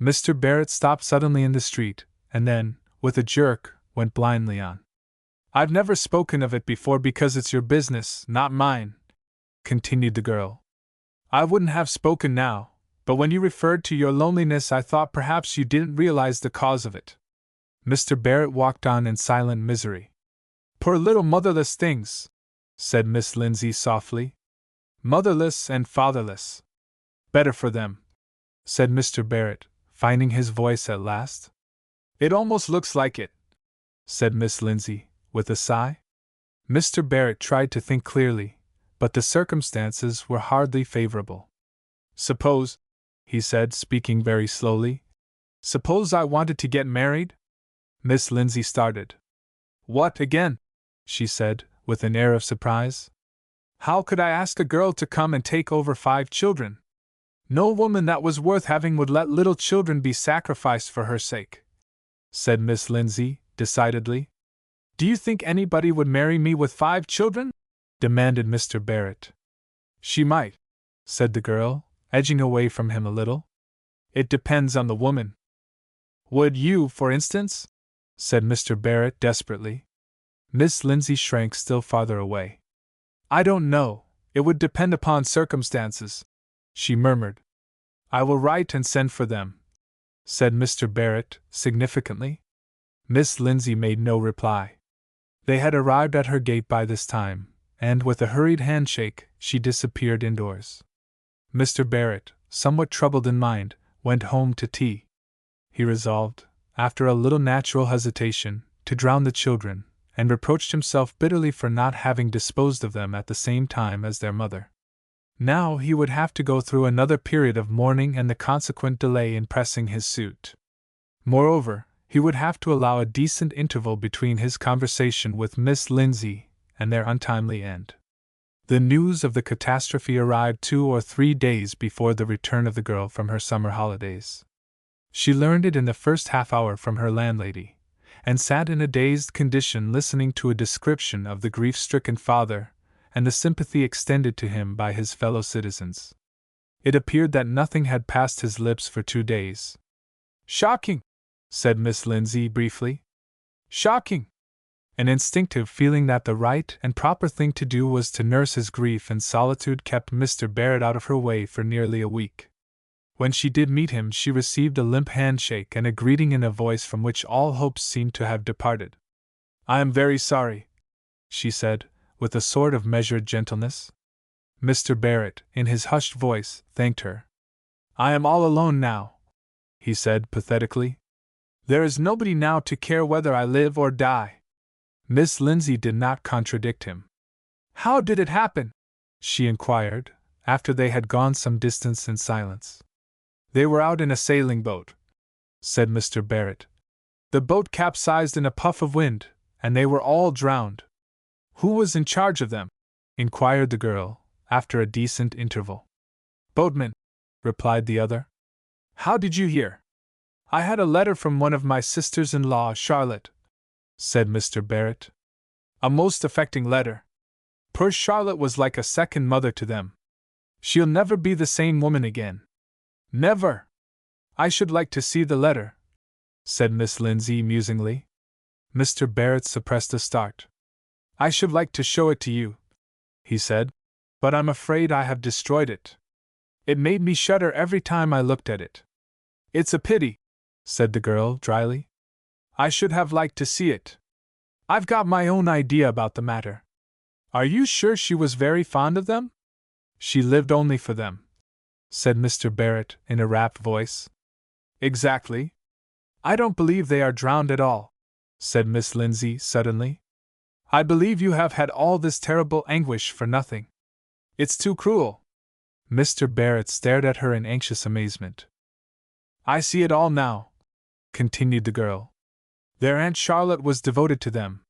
Mr. Barrett stopped suddenly in the street, and then, with a jerk, went blindly on. I've never spoken of it before because it's your business, not mine, continued the girl. I wouldn't have spoken now, but when you referred to your loneliness, I thought perhaps you didn't realize the cause of it. Mr. Barrett walked on in silent misery. Poor little motherless things, said Miss Lindsay softly. Motherless and fatherless. Better for them, said Mr. Barrett, finding his voice at last. It almost looks like it, said Miss Lindsay, with a sigh. Mr. Barrett tried to think clearly, but the circumstances were hardly favorable. Suppose, he said, speaking very slowly, suppose I wanted to get married? Miss Lindsay started. What again? She said, with an air of surprise. How could I ask a girl to come and take over 5 children? No woman that was worth having would let little children be sacrificed for her sake, said Miss Lindsay, decidedly. Do you think anybody would marry me with 5 children? Demanded Mr. Barrett. She might, said the girl, edging away from him a little. It depends on the woman. Would you, for instance? Said Mr. Barrett desperately. Miss Lindsay shrank still farther away. I don't know, it would depend upon circumstances, she murmured. I will write and send for them, said Mr. Barrett, significantly. Miss Lindsay made no reply. They had arrived at her gate by this time, and with a hurried handshake, she disappeared indoors. Mr. Barrett, somewhat troubled in mind, went home to tea. He resolved, after a little natural hesitation, to drown the children, and reproached himself bitterly for not having disposed of them at the same time as their mother. Now he would have to go through another period of mourning and the consequent delay in pressing his suit. Moreover, he would have to allow a decent interval between his conversation with Miss Lindsay and their untimely end. The news of the catastrophe arrived 2 or 3 days before the return of the girl from her summer holidays. She learned it in the first half-hour from her landlady, and sat in a dazed condition listening to a description of the grief-stricken father and the sympathy extended to him by his fellow citizens. It appeared that nothing had passed his lips for 2 days. Shocking, said Miss Lindsay briefly. Shocking! An instinctive feeling that the right and proper thing to do was to nurse his grief in solitude kept Mr. Barrett out of her way for nearly a week. When she did meet him, she received a limp handshake and a greeting in a voice from which all hopes seemed to have departed. I am very sorry, she said, with a sort of measured gentleness. Mr. Barrett, in his hushed voice, thanked her. I am all alone now, he said pathetically. There is nobody now to care whether I live or die. Miss Lindsay did not contradict him. How did it happen? She inquired, after they had gone some distance in silence. They were out in a sailing boat, said Mr. Barrett. The boat capsized in a puff of wind, and they were all drowned. Who was in charge of them? Inquired the girl, after a decent interval. Boatman, replied the other. How did you hear? I had a letter from one of my sisters-in-law, Charlotte, said Mr. Barrett. A most affecting letter. Poor Charlotte was like a second mother to them. She'll never be the same woman again. Never! I should like to see the letter, said Miss Lindsay musingly. Mr. Barrett suppressed a start. I should like to show it to you, he said, but I'm afraid I have destroyed it. It made me shudder every time I looked at it. It's a pity, said the girl dryly. I should have liked to see it. I've got my own idea about the matter. Are you sure she was very fond of them? She lived only for them, said Mr. Barrett in a rapt voice. Exactly. I don't believe they are drowned at all, said Miss Lindsay suddenly. I believe you have had all this terrible anguish for nothing. It's too cruel. Mr. Barrett stared at her in anxious amazement. I see it all now, continued the girl. Their Aunt Charlotte was devoted to them.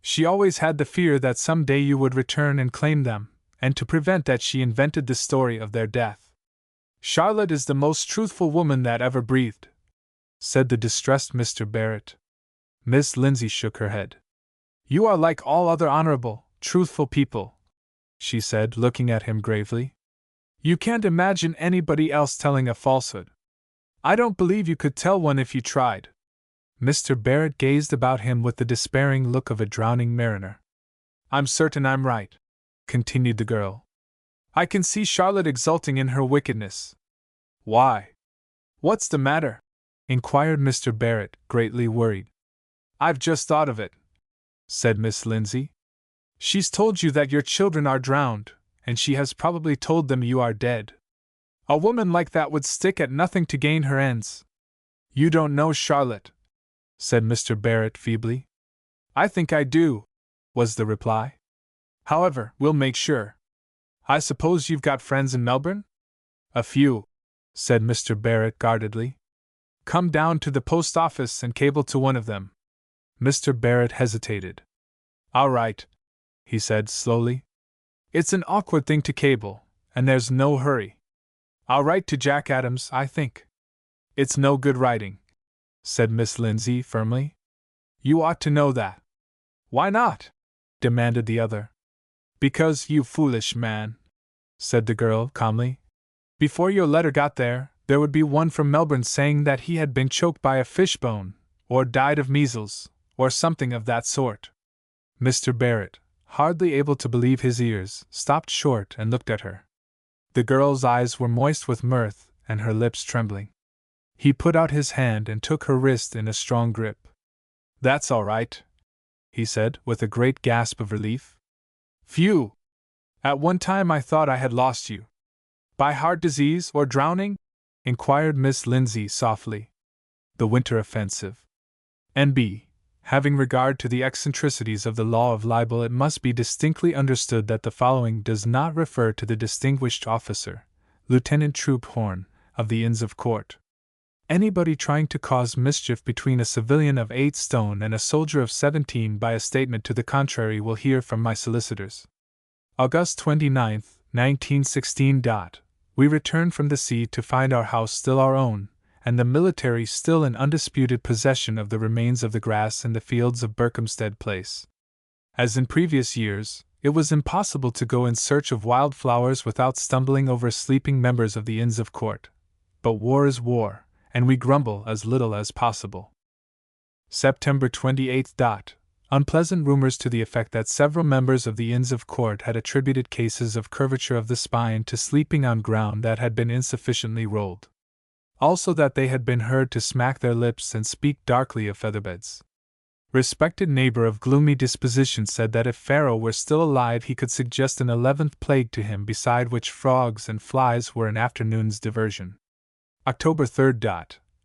She always had the fear that some day you would return and claim them, and to prevent that she invented the story of their death. Charlotte is the most truthful woman that ever breathed, said the distressed Mr. Barrett. Miss Lindsay shook her head. You are like all other honorable, truthful people, she said, looking at him gravely. You can't imagine anybody else telling a falsehood. I don't believe you could tell one if you tried. Mr. Barrett gazed about him with the despairing look of a drowning mariner. I'm certain I'm right, continued the girl. I can see Charlotte exulting in her wickedness. Why? What's the matter? Inquired Mr. Barrett, greatly worried. I've just thought of it, said Miss Lindsay. She's told you that your children are drowned, and she has probably told them you are dead. A woman like that would stick at nothing to gain her ends. You don't know Charlotte, said Mr. Barrett feebly. I think I do, was the reply. However, we'll make sure. I suppose you've got friends in Melbourne? A few, said Mr. Barrett guardedly. Come down to the post office and cable to one of them. Mr. Barrett hesitated. All right, he said slowly. It's an awkward thing to cable, and there's no hurry. I'll write to Jack Adams, I think. It's no good writing, said Miss Lindsay firmly. You ought to know that. Why not? Demanded the other. Because, you foolish man, said the girl calmly. Before your letter got there would be one from Melbourne saying that he had been choked by a fishbone, or died of measles, or something of that sort. Mr. Barrett, hardly able to believe his ears, stopped short and looked at her. The girl's eyes were moist with mirth, and her lips trembling. He put out his hand and took her wrist in a strong grip. That's all right, he said, with a great gasp of relief. Phew! At one time I thought I had lost you. By heart disease or drowning? Inquired Miss Lindsay softly. The winter offensive. N.B. Having regard to the eccentricities of the law of libel, it must be distinctly understood that the following does not refer to the distinguished officer, Lieutenant Troop Horn, of the Inns of Court. Anybody trying to cause mischief between a civilian of 8 stone and a soldier of 17 by a statement to the contrary will hear from my solicitors. August 29, 1916. We returned from the sea to find our house still our own, and the military still in undisputed possession of the remains of the grass in the fields of Berkhamsted Place. As in previous years, it was impossible to go in search of wild flowers without stumbling over sleeping members of the Inns of Court. But war is war, and we grumble as little as possible. September 28. Unpleasant rumors to the effect that several members of the Inns of Court had attributed cases of curvature of the spine to sleeping on ground that had been insufficiently rolled. Also that they had been heard to smack their lips and speak darkly of featherbeds. Respected neighbor of gloomy disposition said that if Pharaoh were still alive he could suggest an 11th plague to him, beside which frogs and flies were an afternoon's diversion. October 3.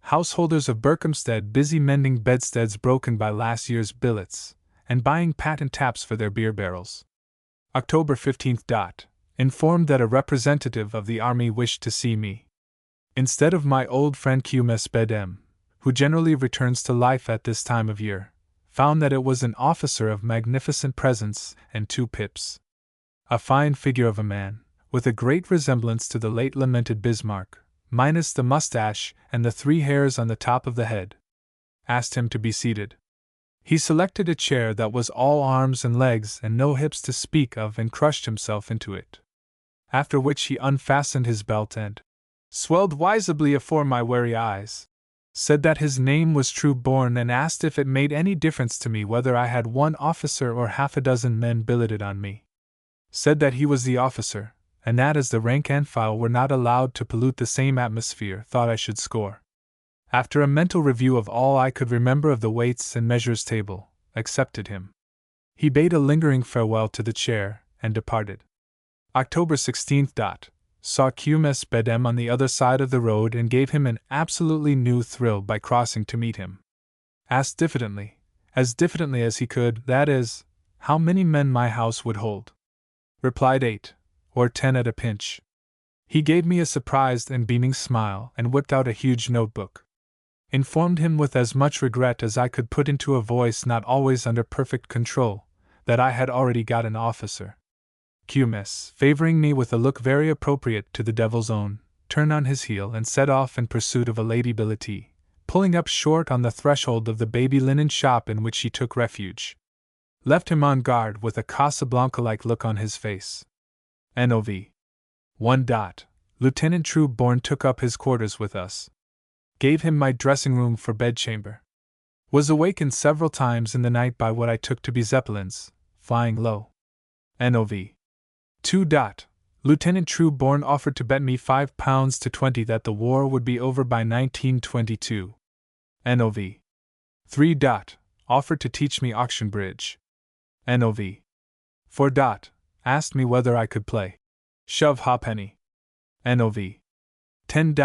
Householders of Berkhamsted busy mending bedsteads broken by last year's billets, and buying patent taps for their beer barrels. October 15. Informed that a representative of the army wished to see me. Instead of my old friend Q.M.S. Bedem, who generally returns to life at this time of year, found that it was an officer of magnificent presence and 2 pips. A fine figure of a man, with a great resemblance to the late lamented Bismarck, minus the mustache and the 3 hairs on the top of the head. Asked him to be seated. He selected a chair that was all arms and legs and no hips to speak of and crushed himself into it. After which he unfastened his belt and swelled visibly afore my wary eyes, said that his name was True-born, and asked if it made any difference to me whether I had 1 officer or half a dozen men billeted on me. Said that he was the officer, and that as the rank and file were not allowed to pollute the same atmosphere, thought I should score. After a mental review of all I could remember of the weights and measures table, accepted him. He bade a lingering farewell to the chair, and departed. October 16. Saw Q.M.S. Bedem on the other side of the road and gave him an absolutely new thrill by crossing to meet him. Asked diffidently as he could, that is, how many men my house would hold. Replied 8, or 10 at a pinch. He gave me a surprised and beaming smile and whipped out a huge notebook. Informed him with as much regret as I could put into a voice not always under perfect control, that I had already got an officer. Q.M.S., favoring me with a look very appropriate to the devil's own, turned on his heel and set off in pursuit of a lady billetee, pulling up short on the threshold of the baby linen shop in which she took refuge. Left him on guard with a Casablanca-like look on his face. Nov. 1. Lieutenant True-born took up his quarters with us. Gave him my dressing-room for bedchamber. Was awakened several times in the night by what I took to be zeppelins, flying low. NOV. 2. Lieutenant Trueborn offered to bet me £5 to 20 that the war would be over by 1922. NOV. 3. Offered to teach me auction bridge. NOV. 4. Asked me whether I could play shove ha'penny. NOV. 10.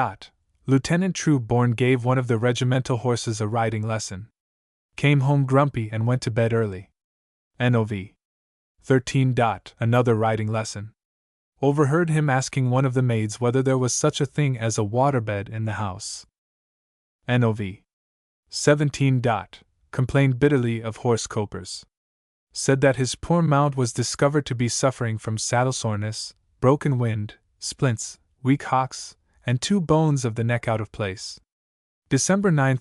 Lieutenant Trueborn gave one of the regimental horses a riding lesson. Came home grumpy and went to bed early. NOV. 13. Another riding lesson. Overheard him asking one of the maids whether there was such a thing as a waterbed in the house. NOV. 17. Complained bitterly of horse copers. Said that his poor mount was discovered to be suffering from saddle soreness, broken wind, splints, weak hocks, and 2 bones of the neck out of place. December 9.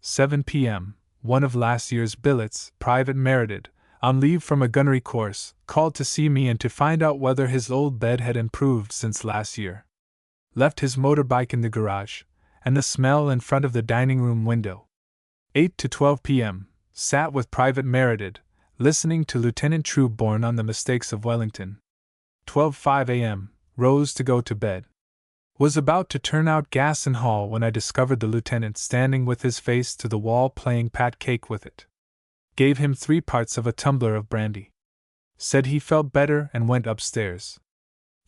7 p.m. One of last year's billets, Private Meredith, on leave from a gunnery course, called to see me and to find out whether his old bed had improved since last year. Left his motorbike in the garage, and the smell in front of the dining room window. 8 to 12 p.m. Sat with Private Meredith, listening to Lieutenant Trueborn on the mistakes of Wellington. 12:05 a.m. Rose to go to bed. Was about to turn out gas in hall when I discovered the lieutenant standing with his face to the wall playing pat cake with it. Gave him 3 parts of a tumbler of brandy. Said he felt better and went upstairs.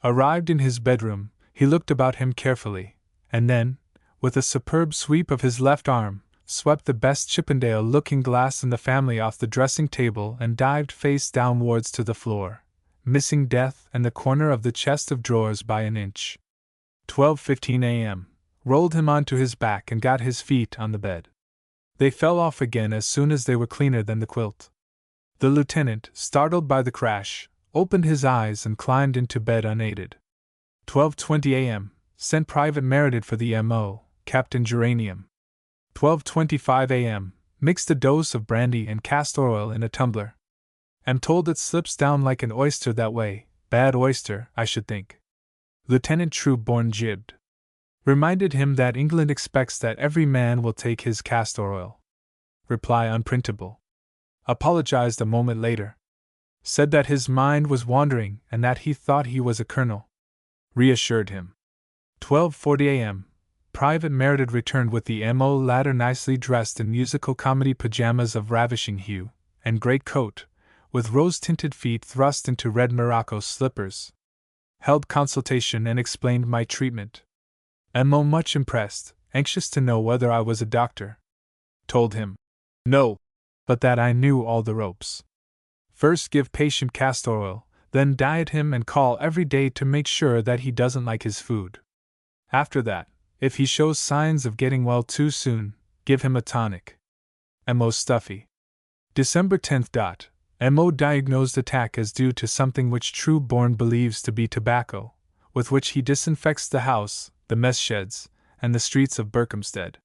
Arrived in his bedroom, he looked about him carefully, and then, with a superb sweep of his left arm, swept the best Chippendale looking glass in the family off the dressing table and dived face downwards to the floor, missing Death and the corner of the chest of drawers by an inch. 12:15 a.m. Rolled him onto his back and got his feet on the bed. They fell off again as soon as they were cleaner than the quilt. The lieutenant, startled by the crash, opened his eyes and climbed into bed unaided. 12:20 a.m. Sent Private Meredith for the M.O., Captain Geranium. 12:25 a.m. Mixed a dose of brandy and castor oil in a tumbler. Am told it slips down like an oyster that way, bad oyster, I should think. Lieutenant Trueborn jibbed. Reminded him that England expects that every man will take his castor oil. Reply unprintable. Apologized a moment later. Said that his mind was wandering and that he thought he was a colonel. Reassured him. 12:40 a.m. Private Meredith returned with the M.O. latter nicely dressed in musical comedy pajamas of ravishing hue, and great coat, with rose-tinted feet thrust into red morocco slippers. Held consultation and explained my treatment. M.O. much impressed, anxious to know whether I was a doctor. Told him, no, but that I knew all the ropes. First give patient castor oil, then diet him and call every day to make sure that he doesn't like his food. After that, if he shows signs of getting well too soon, give him a tonic. M.O. stuffy. December 10th. M.O. diagnosed attack as due to something which Trueborn believes to be tobacco, with which he disinfects the house, the mess sheds, and the streets of Berkhamsted.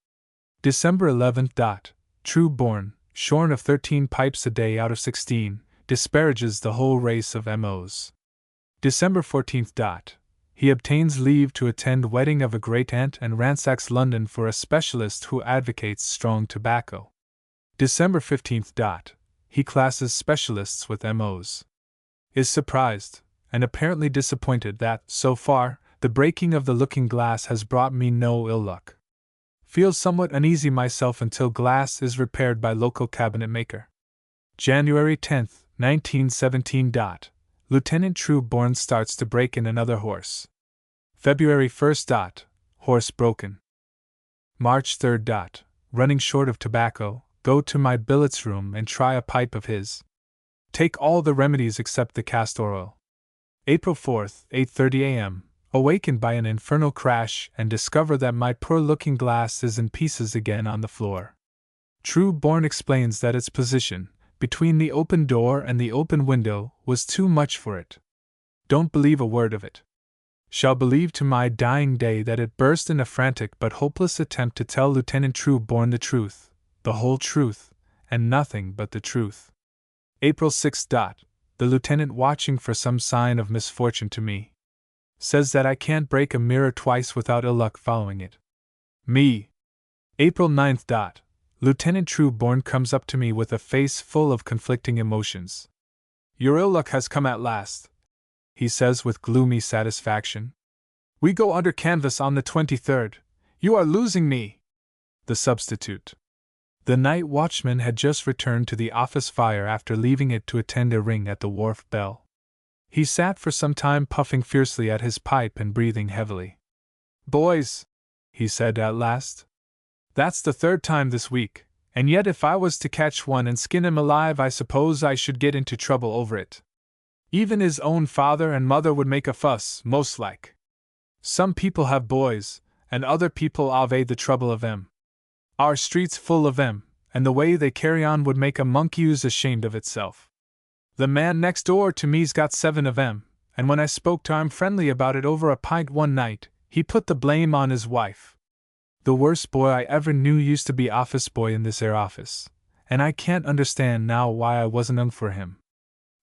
December 11th. Trueborn, shorn of 13 pipes a day out of 16, disparages the whole race of M.O.s. December 14th. He obtains leave to attend wedding of a great-aunt and ransacks London for a specialist who advocates strong tobacco. December 15th. He classes specialists with M.O.s. Is surprised, and apparently disappointed that, so far, the breaking of the looking glass has brought me no ill luck. Feels somewhat uneasy myself until glass is repaired by local cabinet maker. January 10th, 1917. Lieutenant Trueborn starts to break in another horse. February 1st. Horse broken. March 3rd. Running short of tobacco, go to my billet's room and try a pipe of his. Take all the remedies except the castor oil. April 4th, 8:30 a.m. Awakened by an infernal crash and discover that my poor looking glass is in pieces again on the floor. Trueborn explains that its position, between the open door and the open window, was too much for it. Don't believe a word of it. Shall believe to my dying day that it burst in a frantic but hopeless attempt to tell Lieutenant Trueborn the truth, the whole truth, and nothing but the truth. April 6th. The lieutenant watching for some sign of misfortune to me. Says that I can't break a mirror twice without ill luck following it. Me. April 9th. Lieutenant Trueborn comes up to me with a face full of conflicting emotions. Your ill luck has come at last, he says with gloomy satisfaction. We go under canvas on the 23rd. You are losing me. The substitute. The night watchman had just returned to the office fire after leaving it to attend a ring at the wharf bell. He sat for some time puffing fiercely at his pipe and breathing heavily. Boys, he said at last. That's the third time this week, and yet if I was to catch one and skin him alive, I suppose I should get into trouble over it. Even his own father and mother would make a fuss, most like. Some people have boys, and other people ave the trouble of them. Our street's full of them, and the way they carry on would make a monkey's ashamed of itself. The man next door to me's got 7 of them, and when I spoke to him friendly about it over a pint one night, he put the blame on his wife. The worst boy I ever knew used to be office boy in this 'ere office, and I can't understand now why I wasn't hung for him.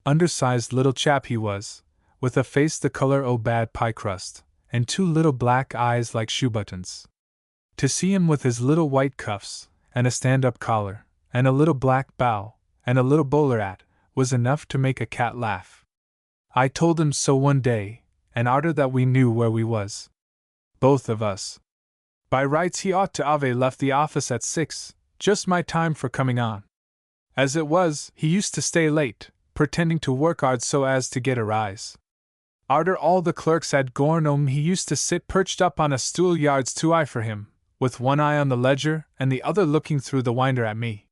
Undersized little chap he was, with a face the color o' bad pie crust, and 2 little black eyes like shoe buttons. To see him with his little white cuffs, and a stand-up collar, and a little black bow, and a little bowler hat, was enough to make a cat laugh. I told him so one day, and arter that we knew where we was. Both of us. By rights he ought to ave left the office at 6, just my time for coming on. As it was, he used to stay late, pretending to work hard so as to get a rise. Arter all the clerks had gorn home, he used to sit perched up on a stool yards too high for him, with one eye on the ledger and the other looking through the winder at me.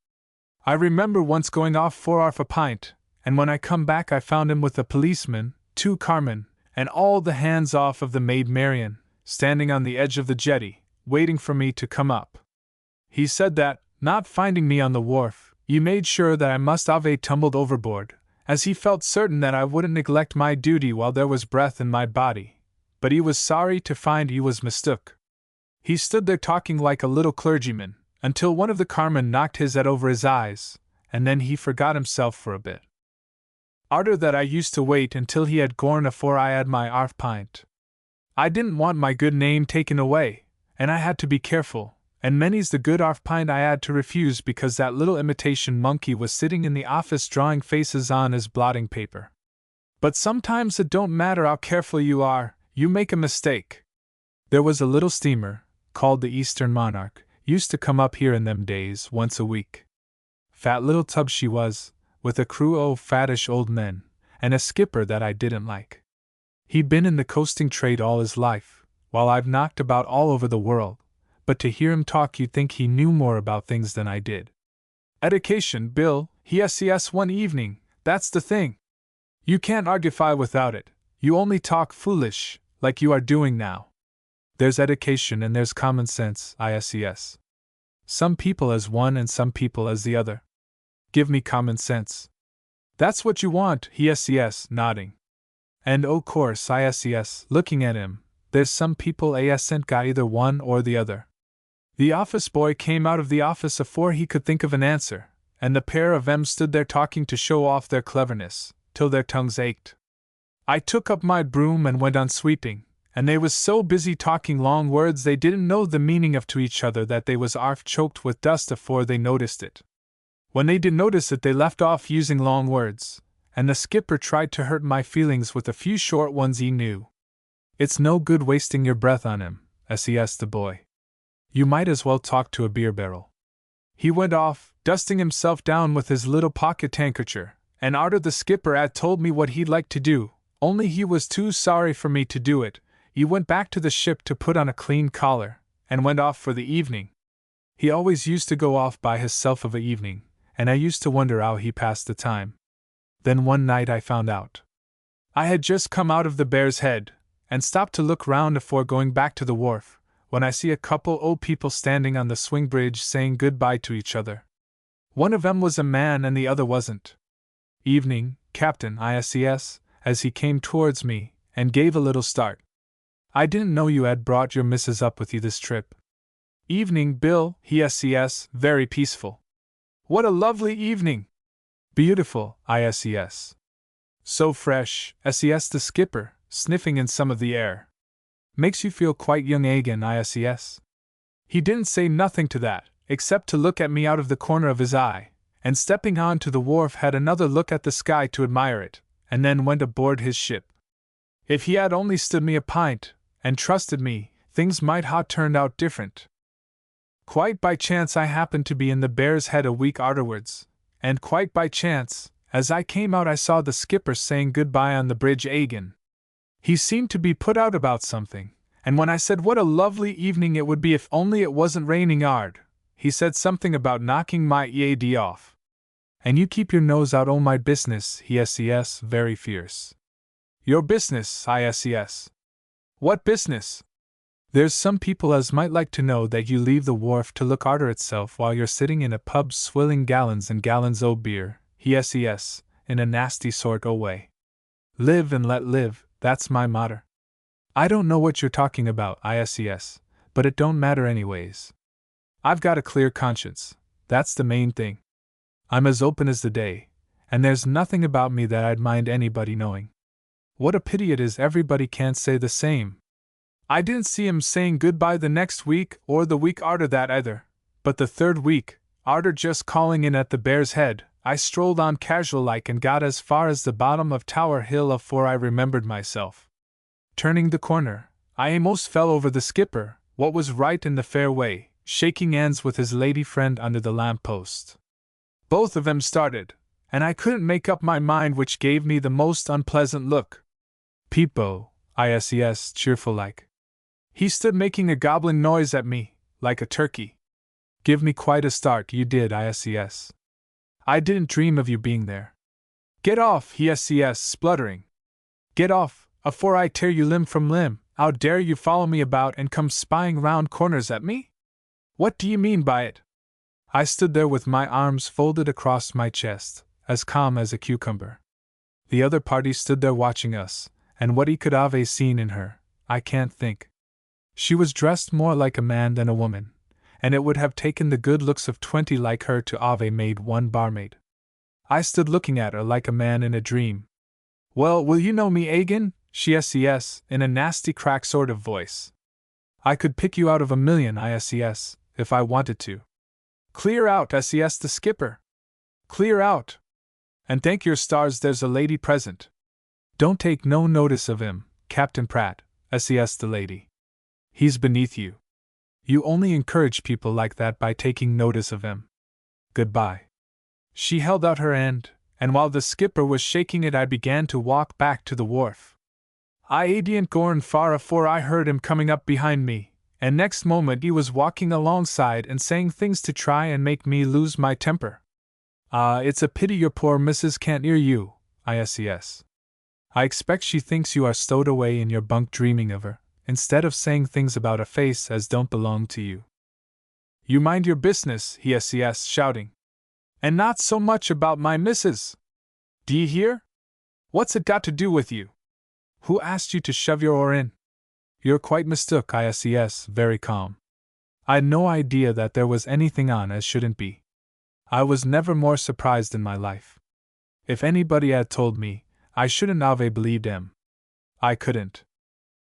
I remember once going off for a pint, and when I come back I found him with a policeman, 2 carmen, and all the hands off of the Maid Marian, standing on the edge of the jetty, waiting for me to come up. He said that, not finding me on the wharf, he made sure that I must have tumbled overboard, as he felt certain that I wouldn't neglect my duty while there was breath in my body, but he was sorry to find he was mistook. He stood there talking like a little clergyman, until one of the carmen knocked his head over his eyes, and then he forgot himself for a bit. Arter that I used to wait until he had gorn afore I had my 'arf pint. I didn't want my good name taken away, and I had to be careful, and many's the good 'arf pint I had to refuse because that little imitation monkey was sitting in the office drawing faces on his blotting paper. But sometimes it don't matter how careful you are, you make a mistake. There was a little steamer, called the Eastern Monarch, used to come up here in them days once a week. Fat little tub she was, with a crew o' fattish old men, and a skipper that I didn't like. He'd been in the coasting trade all his life, while I've knocked about all over the world, but to hear him talk you'd think he knew more about things than I did. Education, Bill, he SCS one evening, that's the thing. You can't argufy without it, you only talk foolish, like you are doing now. There's education and there's common sense, ISES. Some people as one and some people as the other. Give me common sense. That's what you want, he SCS, nodding. And o' course, ISES, looking at him, there's some people asn't got either one or the other. The office boy came out of the office afore he could think of an answer, and the pair of 'em stood there talking to show off their cleverness, till their tongues ached. I took up my broom and went on sweeping, and they was so busy talking long words they didn't know the meaning of to each other that they was 'arf choked with dust afore they noticed it. When they did notice it they left off using long words, and the skipper tried to hurt my feelings with a few short ones he knew. It's no good wasting your breath on him, SES the boy. You might as well talk to a beer barrel. He went off, dusting himself down with his little pocket handkerchief, and arter the skipper had told me what he'd like to do, only he was too sorry for me to do it, he went back to the ship to put on a clean collar, and went off for the evening. He always used to go off by hisself of a evening, and I used to wonder how he passed the time. Then one night I found out. I had just come out of the Bear's Head, and stopped to look round afore going back to the wharf, when I see a couple o' people standing on the swing bridge saying goodbye to each other. One of 'em was a man and the other wasn't. Evening, Captain, ISES, as he came towards me, and gave a little start. I didn't know you had brought your missus up with you this trip. Evening, Bill, he SES, very peaceful. What a lovely evening! Beautiful, ISES. So fresh, SES the skipper, sniffing in some of the air. Makes you feel quite young again, ISES. He didn't say nothing to that, except to look at me out of the corner of his eye, and stepping on to the wharf had another look at the sky to admire it, and then went aboard his ship. If he had only stood me a pint, and trusted me, things might ha' turned out different. Quite by chance I happened to be in the Bear's Head a week arterwards, and quite by chance, as I came out I saw the skipper saying goodbye on the bridge agin. He seemed to be put out about something, and when I said what a lovely evening it would be if only it wasn't raining hard, he said something about knocking my EAD off. And you keep your nose out o' my business, he says, very fierce. Your business, I says. What business? There's some people as might like to know that you leave the wharf to look arter itself while you're sitting in a pub swilling gallons and gallons o' beer, he says, in a nasty sort o' way. Live and let live, that's my motto. I don't know what you're talking about, I says, but it don't matter anyways. I've got a clear conscience, that's the main thing. I'm as open as the day, and there's nothing about me that I'd mind anybody knowing. What a pity it is everybody can't say the same. I didn't see him saying goodbye the next week or the week arter that either, but the third week, arter just calling in at the Bear's Head, I strolled on casual like and got as far as the bottom of Tower Hill afore I remembered myself. Turning the corner, I a'most fell over the skipper, what was right in the fairway, shaking hands with his lady friend under the lamp-post. Both of them started, and I couldn't make up my mind which gave me the most unpleasant look. Peep-o, I says, cheerful like. He stood making a gobbling noise at me, like a turkey. Give me quite a start, you did, I says. I didn't dream of you being there. Get off, he says, spluttering. Get off, afore I tear you limb from limb. How dare you follow me about and come spying round corners at me? What do you mean by it? I stood there with my arms folded across my chest, as calm as a cucumber. The other party stood there watching us, and what he could have seen in her, I can't think. She was dressed more like a man than a woman, and it would have taken the good looks of 20 like her to have made one barmaid. I stood looking at her like a man in a dream. Well, will you know me agin? She says, in a nasty crack sort of voice. I could pick you out of a million, I says, if I wanted to. Clear out, says the skipper. Clear out. And thank your stars there's a lady present. Don't take no notice of him, Captain Pratt, says the lady. He's beneath you. You only encourage people like that by taking notice of him. Goodbye. She held out her hand, and while the skipper was shaking it I began to walk back to the wharf. I ain't gorn far afore I heard him coming up behind me, and next moment he was walking alongside and saying things to try and make me lose my temper. It's a pity your poor missus can't hear you, I says. I expect she thinks you are stowed away in your bunk dreaming of her, instead of saying things about a face as don't belong to you. You mind your business, he says, shouting. And not so much about my missus. D'ye hear? What's it got to do with you? Who asked you to shove your oar in? You're quite mistook, I says, very calm. I'd no idea that there was anything on as shouldn't be. I was never more surprised in my life. If anybody had told me, I shouldn't have believed him. I couldn't.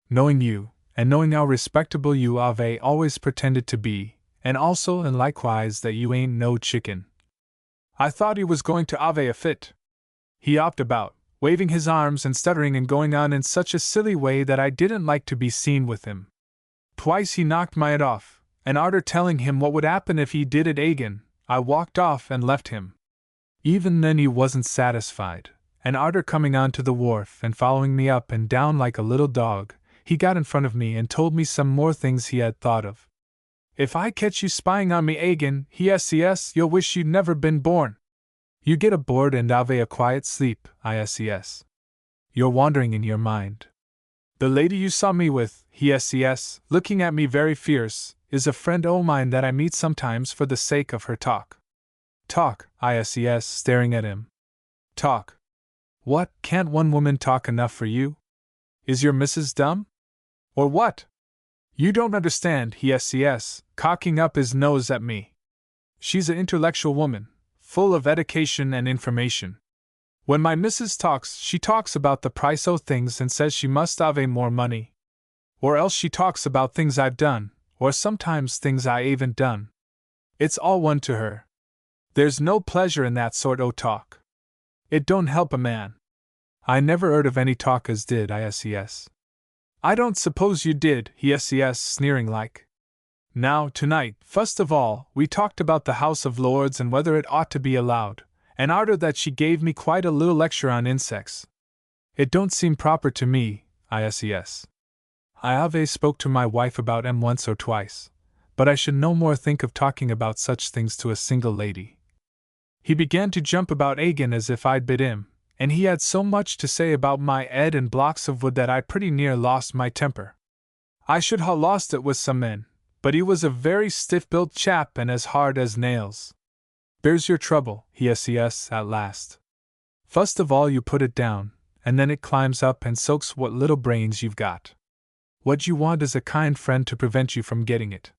Knowing you, and knowing how respectable you have always pretended to be, and also and likewise that you ain't no chicken. I thought he was going to have a fit. He hopped about, waving his arms and stuttering and going on in such a silly way that I didn't like to be seen with him. Twice he knocked my head off, and arter telling him what would happen if he did it agin, I walked off and left him. Even then he wasn't satisfied, and arter coming on to the wharf and following me up and down like a little dog, he got in front of me and told me some more things he had thought of. If I catch you spying on me agin, he says, you'll wish you'd never been born. You get aboard and have a quiet sleep, I says. You're wandering in your mind. The lady you saw me with, he says, looking at me very fierce, is a friend o' mine that I meet sometimes for the sake of her talk. Talk, I says, staring at him. Talk. What, can't one woman talk enough for you? Is your missus dumb? Or what? You don't understand, he says, cocking up his nose at me. She's an intellectual woman, full of education and information. When my missus talks, she talks about the price o' things and says she must have more money. Or else she talks about things I've done, or sometimes things I haven't done. It's all one to her. There's no pleasure in that sort o' talk. It don't help a man. I never heard of any talk as did I ses. I don't suppose you did, he ses, sneering like. Now, tonight, first of all, we talked about the House of Lords and whether it ought to be allowed, and arter that she gave me quite a little lecture on insects. It don't seem proper to me, I ses. I have spoke to my wife about 'em once or twice, but I should no more think of talking about such things to a single lady. He began to jump about agin as if I'd bid him, and he had so much to say about my 'ed and blocks of wood that I pretty near lost my temper. I should ha' lost it with some men, but he was a very stiff-built chap and as hard as nails. There's your trouble, he ses at last. First of all you put it down, and then it climbs up and soaks what little brains you've got. What you want is a kind friend to prevent you from getting it.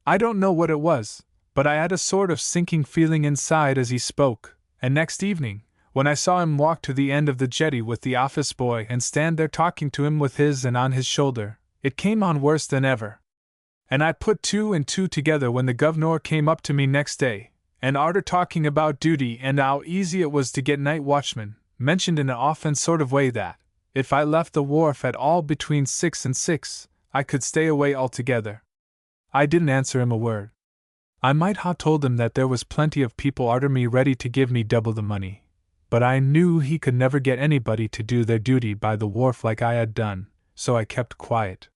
I don't know what it was, but I had a sort of sinking feeling inside as he spoke, and next evening, when I saw him walk to the end of the jetty with the office boy and stand there talking to him with his and on his shoulder, it came on worse than ever. And I put 2 and 2 together when the governor came up to me next day, and arter talking about duty and how easy it was to get night watchmen, mentioned in an offhand sort of way that, if I left the wharf at all between 6 and 6, I could stay away altogether. I didn't answer him a word. I might ha' told him that there was plenty of people arter me ready to give me double the money, but I knew he could never get anybody to do their duty by the wharf like I had done, so I kept quiet.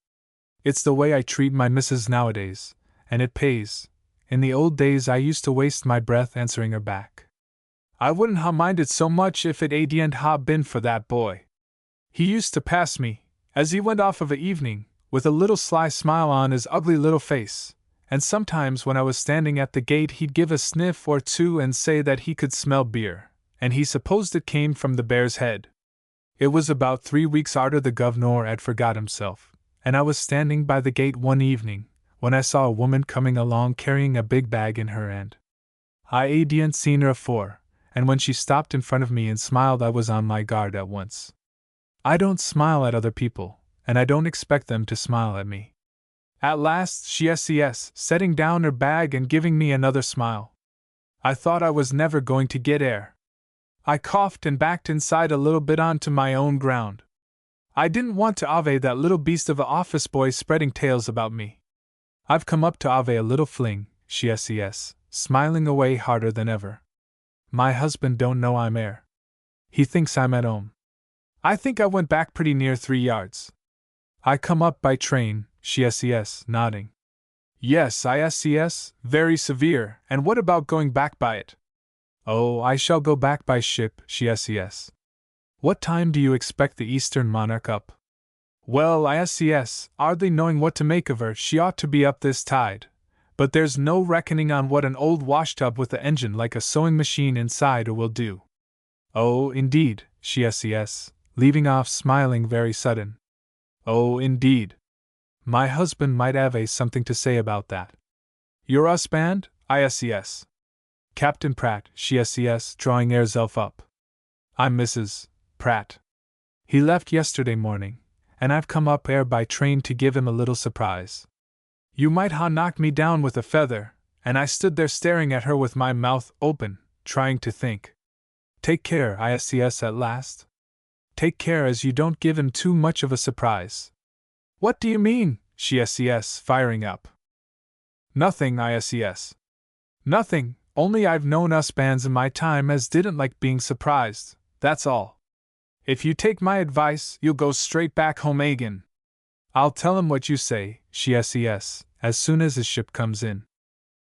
It's the way I treat my missus nowadays, and it pays. In the old days I used to waste my breath answering her back. I wouldn't ha' minded so much if it hadn't ha' been for that boy. He used to pass me, as he went off of a evening, with a little sly smile on his ugly little face, and sometimes when I was standing at the gate he'd give a sniff or two and say that he could smell beer, and he supposed it came from the Bear's Head. It was about 3 weeks arter the governor had forgot himself, and I was standing by the gate one evening, when I saw a woman coming along carrying a big bag in her hand. I hadn't seen her afore, and when she stopped in front of me and smiled I was on my guard at once. I don't smile at other people, and I don't expect them to smile at me. At last she ses, setting down her bag and giving me another smile. I thought I was never going to get air. I coughed and backed inside a little bit onto my own ground. I didn't want to ave that little beast of a office boy spreading tales about me. I've come up to ave a little fling, she ses, smiling away harder than ever. My husband don't know I'm air. He thinks I'm at home. I think I went back pretty near 3 yards. I come up by train, she ses, nodding. Yes, I ses, very severe, and what about going back by it? Oh, I shall go back by ship, she ses. What time do you expect the Eastern Monarch up? Well, I ses, hardly knowing what to make of her, she ought to be up this tide, but there's no reckoning on what an old washtub with an engine like a sewing machine inside will do. Oh, indeed, she ses, leaving off smiling very sudden. Oh, indeed. My husband might have something to say about that. Your husband? I ses. Captain Pratt, she ses, drawing herself up. I'm Mrs. Pratt. He left yesterday morning, and I've come up by train to give him a little surprise. You might ha' knocked me down with a feather, and I stood there staring at her with my mouth open, trying to think. Take care, I ses at last. Take care as you don't give him too much of a surprise. What do you mean? She ses, firing up. Nothing, I ses. Nothing, only I've known husbands in my time as didn't like being surprised, that's all. If you take my advice, you'll go straight back home agin. I'll tell him what you say, she ses, as soon as his ship comes in.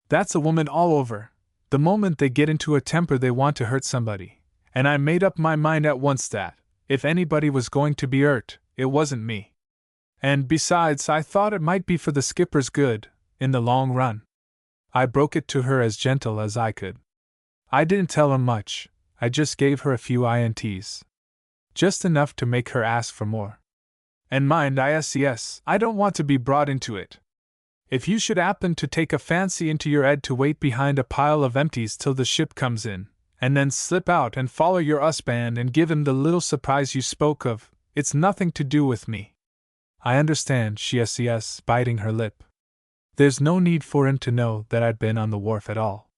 That's a woman all over. The moment they get into a temper they want to hurt somebody, and I made up my mind at once that, if anybody was going to be hurt, it wasn't me. And besides, I thought it might be for the skipper's good, in the long run. I broke it to her as gentle as I could. I didn't tell her much, I just gave her a few ints. Just enough to make her ask for more. And mind, I ses, I don't want to be brought into it. If you should happen to take a fancy into your head to wait behind a pile of empties till the ship comes in, and then slip out and follow your husband and give him the little surprise you spoke of, it's nothing to do with me. I understand, she ses, biting her lip. There's no need for him to know that I'd been on the wharf at all.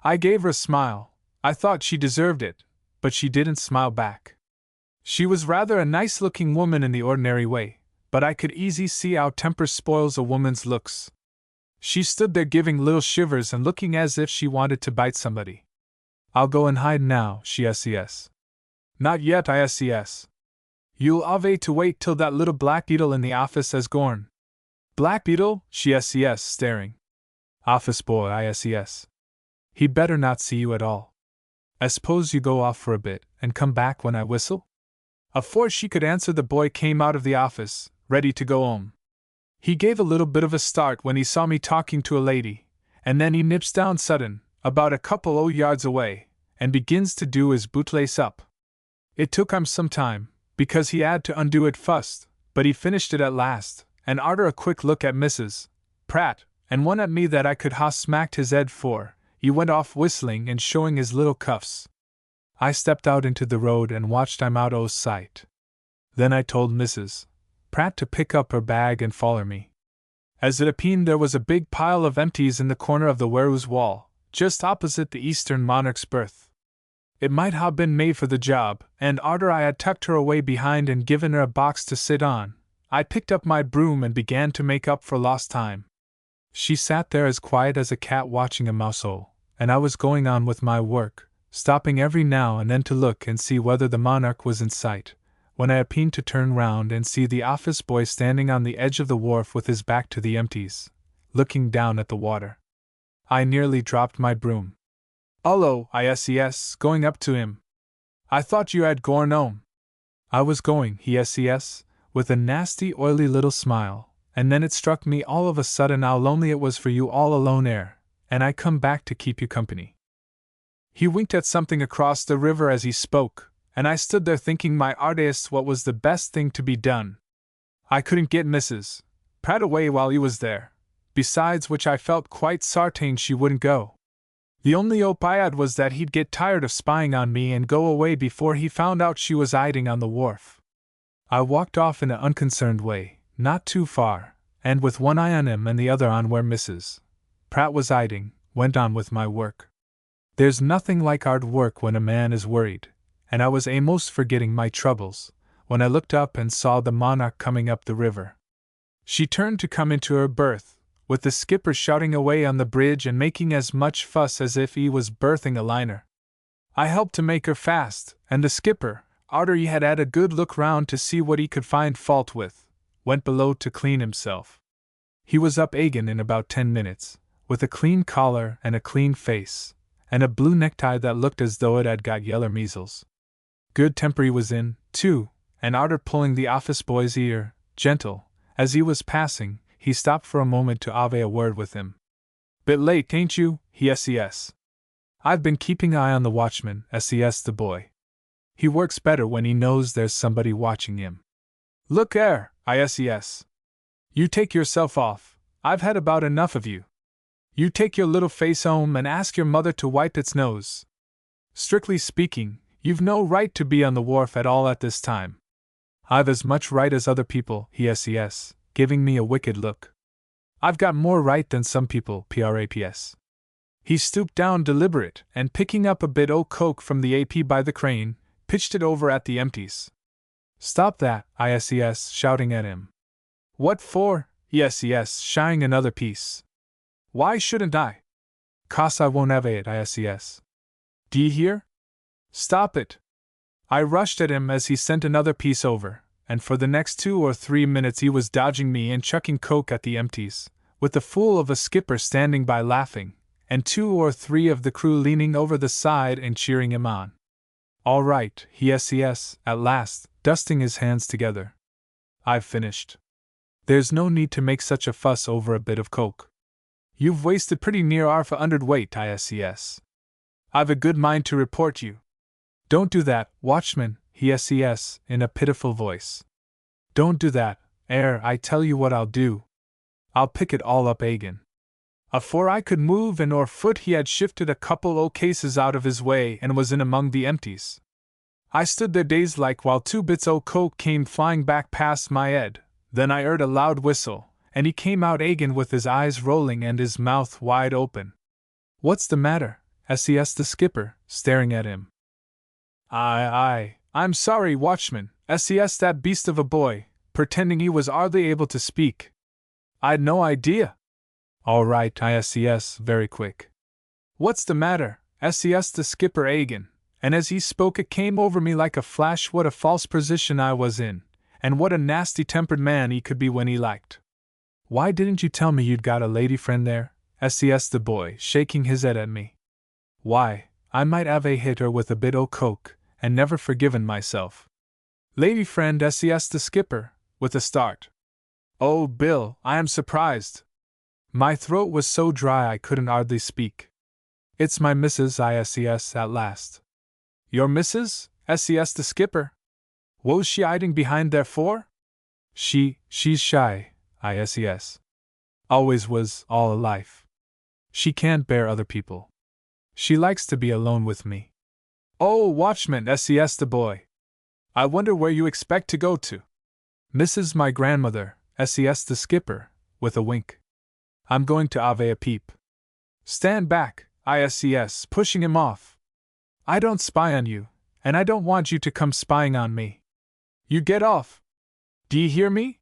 I gave her a smile. I thought she deserved it, but she didn't smile back. She was rather a nice-looking woman in the ordinary way, but I could easily see how temper spoils a woman's looks. She stood there giving little shivers and looking as if she wanted to bite somebody. I'll go and hide now, she says. Not yet, I says. You'll have to wait till that little black beetle in the office has gone. Black beetle, she says, staring. Office boy, I says. He'd better not see you at all. I suppose you go off for a bit and come back when I whistle? Afore she could answer, the boy came out of the office, ready to go home. He gave a little bit of a start when he saw me talking to a lady, and then he nips down sudden, about a couple o' yards away, and begins to do his bootlace up. It took him some time, because he had to undo it first, but he finished it at last, and arter a quick look at Mrs. Pratt, and one at me that I could ha' smacked his head for, he went off whistling and showing his little cuffs. I stepped out into the road and watched him out o' sight. Then I told Mrs. Pratt to pick up her bag and follow me. As it appeared, there was a big pile of empties in the corner of the warehouse wall, just opposite the Eastern Monarch's berth. It might have been made for the job, and arter I had tucked her away behind and given her a box to sit on, I picked up my broom and began to make up for lost time. She sat there as quiet as a cat watching a mousehole, and I was going on with my work, stopping every now and then to look and see whether the monarch was in sight, when I happened to turn round and see the office boy standing on the edge of the wharf with his back to the empties, looking down at the water. I nearly dropped my broom. "Hullo," I says, going up to him. "I thought you had gone home." "I was going," he says, with a nasty oily little smile, and then it struck me all of a sudden how lonely it was for you all alone here, and I come back to keep you company. He winked at something across the river as he spoke, and I stood there thinking my artist what was the best thing to be done. I couldn't get Mrs. Pratt away while he was there, besides which I felt quite sartain she wouldn't go. The only hope I had was that he'd get tired of spying on me and go away before he found out she was hiding on the wharf. I walked off in an unconcerned way, not too far, and with one eye on him and the other on where Mrs. Pratt was hiding, went on with my work. There's nothing like hard work when a man is worried, and I was almost forgetting my troubles, when I looked up and saw the Monarch coming up the river. She turned to come into her berth, with the skipper shouting away on the bridge and making as much fuss as if he was berthing a liner. I helped to make her fast, and the skipper, arter he had had a good look round to see what he could find fault with, went below to clean himself. He was up again in about 10 minutes, with a clean collar and a clean face, and a blue necktie that looked as though it had got yeller measles. Good temper he was in, too, and arter pulling the office boy's ear, gentle, as he was passing, he stopped for a moment to have a word with him. "Bit late, ain't you?" he says. "I've been keeping eye on the watchman," says the boy. "He works better when he knows there's somebody watching him." "Look 'ere," I says. "You take yourself off, I've had about enough of you. You take your little face home and ask your mother to wipe its nose. Strictly speaking, you've no right to be on the wharf at all at this time." "I've as much right as other people," he says, giving me a wicked look. "I've got more right than some people, praps." He stooped down deliberate, and picking up a bit o' coke from the AP by the crane, pitched it over at the empties. "Stop that," I says, shouting at him. "What for?" he says, shying another piece. "Why shouldn't I?" "'Cause I won't have it," I says. "D'ye hear? Stop it." I rushed at him as he sent another piece over, and for the next 2 or 3 minutes he was dodging me and chucking coke at the empties, with the fool of a skipper standing by laughing, and 2 or 3 of the crew leaning over the side and cheering him on. "All right," he says, at last, dusting his hands together. "I've finished. There's no need to make such a fuss over a bit of coke. You've wasted pretty near 1/2 hundredweight, I says. I've a good mind to report you." "Don't do that, watchman," he says, in a pitiful voice. "Don't do that, I tell you what I'll do. I'll pick it all up again." Afore I could move an or foot he had shifted a couple o' cases out of his way and was in among the empties. I stood there dazed like while 2 bits o' coke came flying back past my head, then I heard a loud whistle, and he came out again with his eyes rolling and his mouth wide open. "What's the matter?" says the skipper, staring at him. I'm sorry, watchman," says that beast of a boy, pretending he was hardly able to speak. "I'd no idea." "All right, says, very quick. "What's the matter?" says the skipper again, and as he spoke it came over me like a flash what a false position I was in, and what a nasty-tempered man he could be when he liked. "Why didn't you tell me you'd got a lady friend there?" says the boy, shaking his head at me. "Why, I might have hit her with a bit o' coke, and never forgiven myself." "Lady friend," says the skipper, with a start. "Oh, Bill, I am surprised." My throat was so dry I couldn't hardly speak. "It's my missus," says at last. "Your missus?" says the skipper. "What's she hiding behind there for?" She's shy," says. "Always was, all her life. She can't bear other people. She likes to be alone with me." "Oh, watchman," says the boy. "I wonder where you expect to go to." "Mrs. my grandmother," says the skipper, with a wink. "I'm going to have a peep." "Stand back," says, pushing him off. "I don't spy on you, and I don't want you to come spying on me. You get off. D'ye hear me?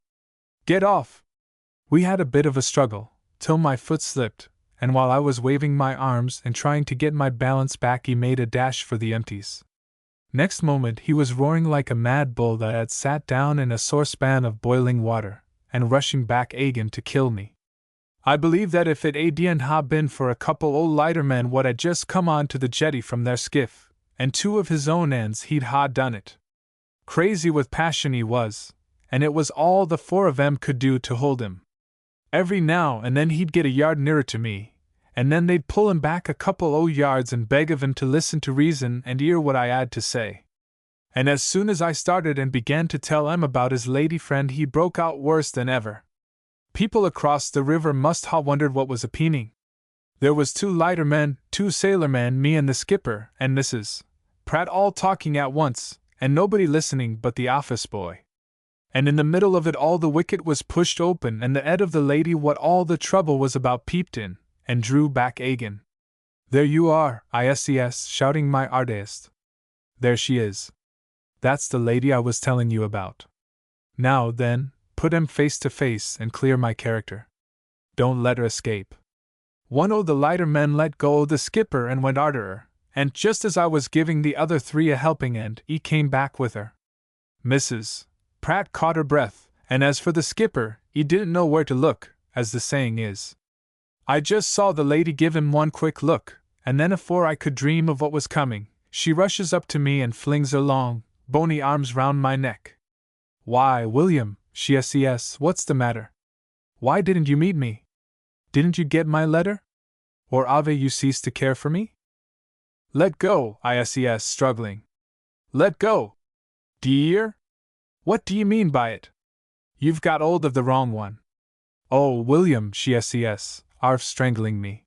Get off." We had a bit of a struggle, till my foot slipped, and while I was waving my arms and trying to get my balance back he made a dash for the empties. Next moment he was roaring like a mad bull that had sat down in a saucepan of boiling water, and rushing back again to kill me. I believe that if it hadn't ha been for a couple old lightermen what had just come on to the jetty from their skiff, and two of his own ends he'd ha done it. Crazy with passion he was, and it was all the four of 'em could do to hold him. Every now and then he'd get a yard nearer to me, and then they'd pull him back a couple o' yards and beg of him to listen to reason and hear what I had to say. And as soon as I started and began to tell 'em about his lady friend he broke out worse than ever. People across the river must ha wondered what was a-peening. There was two lightermen, two sailormen, me and the skipper, and Mrs. Pratt all talking at once, and nobody listening but the office boy. And in the middle of it all the wicket was pushed open and the head of the lady what all the trouble was about peeped in, and drew back again. "There you are," says, shouting my hardest. "There she is. That's the lady I was telling you about. Now, then, put 'em face to face and clear my character. Don't let her escape." One o' the lighter men let go o' the skipper and went arter her, and just as I was giving the other three a helping hand, he came back with her. Mrs. Pratt caught her breath, and as for the skipper, he didn't know where to look, as the saying is. I just saw the lady give him one quick look, and then afore I could dream of what was coming, she rushes up to me and flings her long, bony arms round my neck. "Why, William," she says, "what's the matter? Why didn't you meet me? Didn't you get my letter? Or have you ceased to care for me?" "Let go," I says, struggling. "Let go. D'ye hear? What do you mean by it? You've got hold of the wrong one." "Oh, William," she says, half strangling me.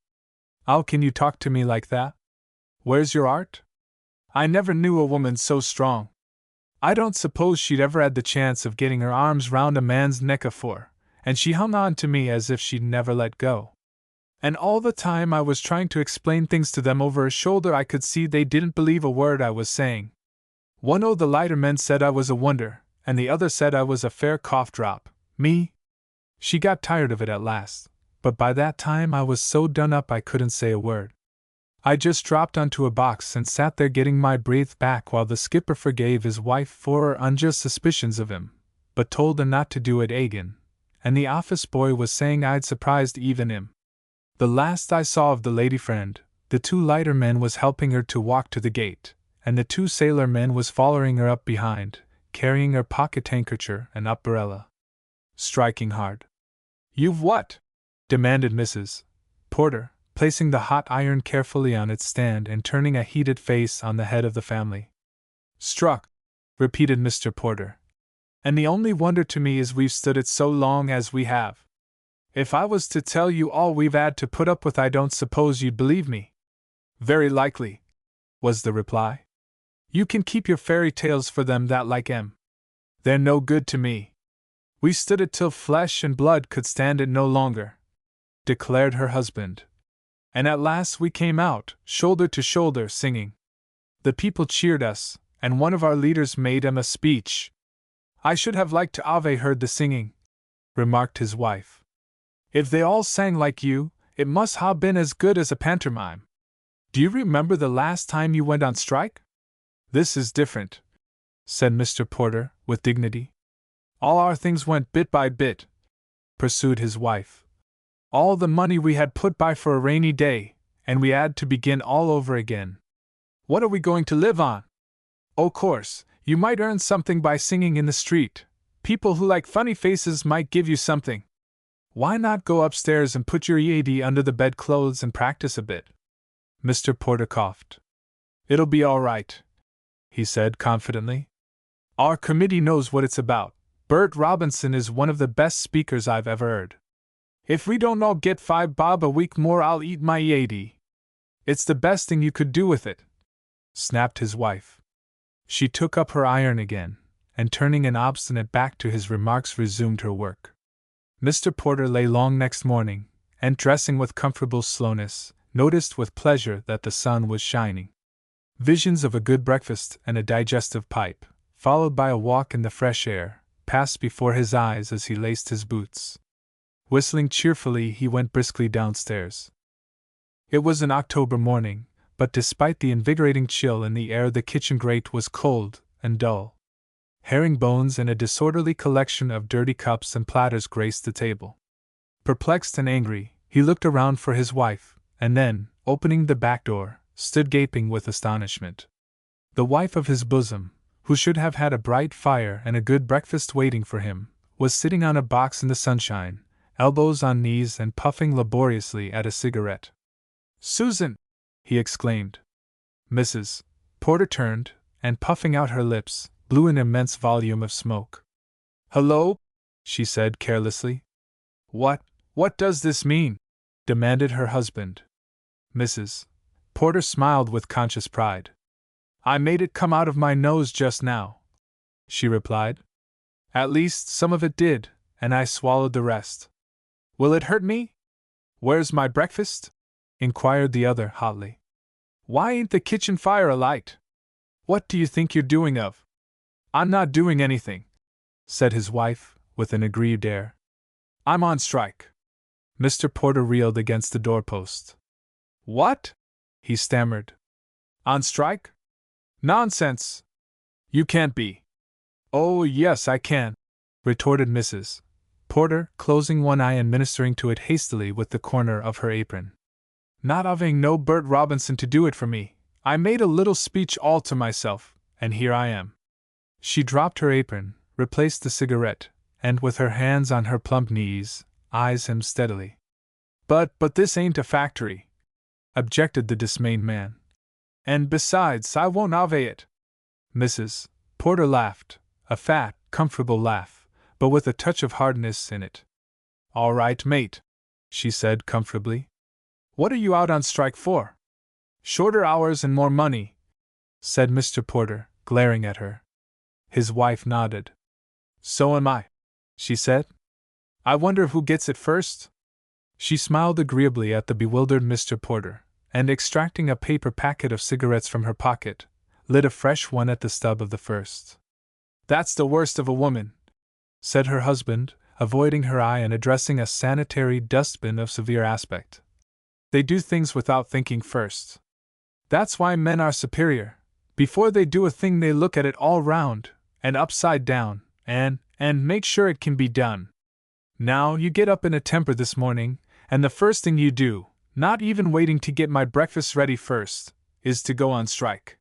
"How can you talk to me like that? Where's your art? I never knew a woman so strong. I don't suppose she'd ever had the chance of getting her arms round a man's neck afore, and she hung on to me as if she'd never let go. And all the time I was trying to explain things to them over her shoulder I could see they didn't believe a word I was saying. One o' the lighter men said I was a wonder, and the other said I was a fair cough drop. Me? She got tired of it at last, but by that time I was so done up I couldn't say a word. I just dropped onto a box and sat there getting my breath back while the skipper forgave his wife for her unjust suspicions of him, but told her not to do it again, and the office boy was saying I'd surprised even him. The last I saw of the lady friend, the two lighter men was helping her to walk to the gate, and the two sailor men was following her up behind, carrying her pocket handkerchief and umbrella. Striking hard. "You've what?" demanded Mrs. Porter, placing the hot iron carefully on its stand and turning a heated face on the head of the family. "Struck," repeated Mr. Porter. "And the only wonder to me is we've stood it so long as we have. If I was to tell you all we've had to put up with I don't suppose you'd believe me." "Very likely," was the reply. "You can keep your fairy tales for them that like 'em. They're no good to me." We stood it till flesh and blood could stand it no longer, declared her husband. And at last we came out, shoulder to shoulder, singing. The people cheered us, and one of our leaders made him a speech. I should have liked to have heard the singing, remarked his wife. If they all sang like you, it must have been as good as a pantomime. Do you remember the last time you went on strike? This is different, said Mr. Porter, with dignity. All our things went bit by bit, pursued his wife. All the money we had put by for a rainy day, and we had to begin all over again. What are we going to live on? O' course, you might earn something by singing in the street. People who like funny faces might give you something. Why not go upstairs and put your EAD under the bedclothes and practice a bit? Mr. Porter coughed. It'll be all right, he said confidently. Our committee knows what it's about. Bert Robinson is one of the best speakers I've ever heard. If we don't all get $5 a week more, I'll eat my EAD. It's the best thing you could do with it, snapped his wife. She took up her iron again, and turning an obstinate back to his remarks, resumed her work. Mr. Porter lay long next morning, and dressing with comfortable slowness, noticed with pleasure that the sun was shining. Visions of a good breakfast and a digestive pipe, followed by a walk in the fresh air, passed before his eyes as he laced his boots. Whistling cheerfully, he went briskly downstairs. It was an October morning, but despite the invigorating chill in the air, the kitchen grate was cold and dull. Herringbones and a disorderly collection of dirty cups and platters graced the table. Perplexed and angry, he looked around for his wife, and then, opening the back door, stood gaping with astonishment. The wife of his bosom, who should have had a bright fire and a good breakfast waiting for him, was sitting on a box in the sunshine, elbows on knees and puffing laboriously at a cigarette. "Susan!" he exclaimed. Mrs. Porter turned, and puffing out her lips, blew an immense volume of smoke. "Hello?" she said carelessly. What does this mean?" demanded her husband. Mrs. Porter smiled with conscious pride. "I made it come out of my nose just now," she replied. "At least, some of it did, and I swallowed the rest. Will it hurt me? Where's my breakfast?" inquired the other hotly. "Why ain't the kitchen fire alight? What do you think you're doing of?" "I'm not doing anything," said his wife, with an aggrieved air. "I'm on strike." Mr. Porter reeled against the doorpost. "What?" he stammered. "On strike? Nonsense! You can't be." "Oh, yes, I can," retorted Mrs. Porter, closing one eye and ministering to it hastily with the corner of her apron. "Not having no Bert Robinson to do it for me, I made a little speech all to myself, and here I am." She dropped her apron, replaced the cigarette, and with her hands on her plump knees, eyes him steadily. But this ain't a factory," objected the dismayed man. "And besides, I won't have it." Mrs. Porter laughed, a fat, comfortable laugh, but with a touch of hardness in it. "All right, mate," she said comfortably. "What are you out on strike for?" "Shorter hours and more money," said Mr. Porter, glaring at her. His wife nodded. "So am I," she said. "I wonder who gets it first?" She smiled agreeably at the bewildered Mr. Porter, and extracting a paper packet of cigarettes from her pocket, lit a fresh one at the stub of the first. "That's the worst of a woman," said her husband, avoiding her eye and addressing a sanitary dustbin of severe aspect. "They do things without thinking first. That's why men are superior. Before they do a thing, they look at it all round, and upside down, and make sure it can be done. Now, you get up in a temper this morning, and the first thing you do, not even waiting to get my breakfast ready first, is to go on strike.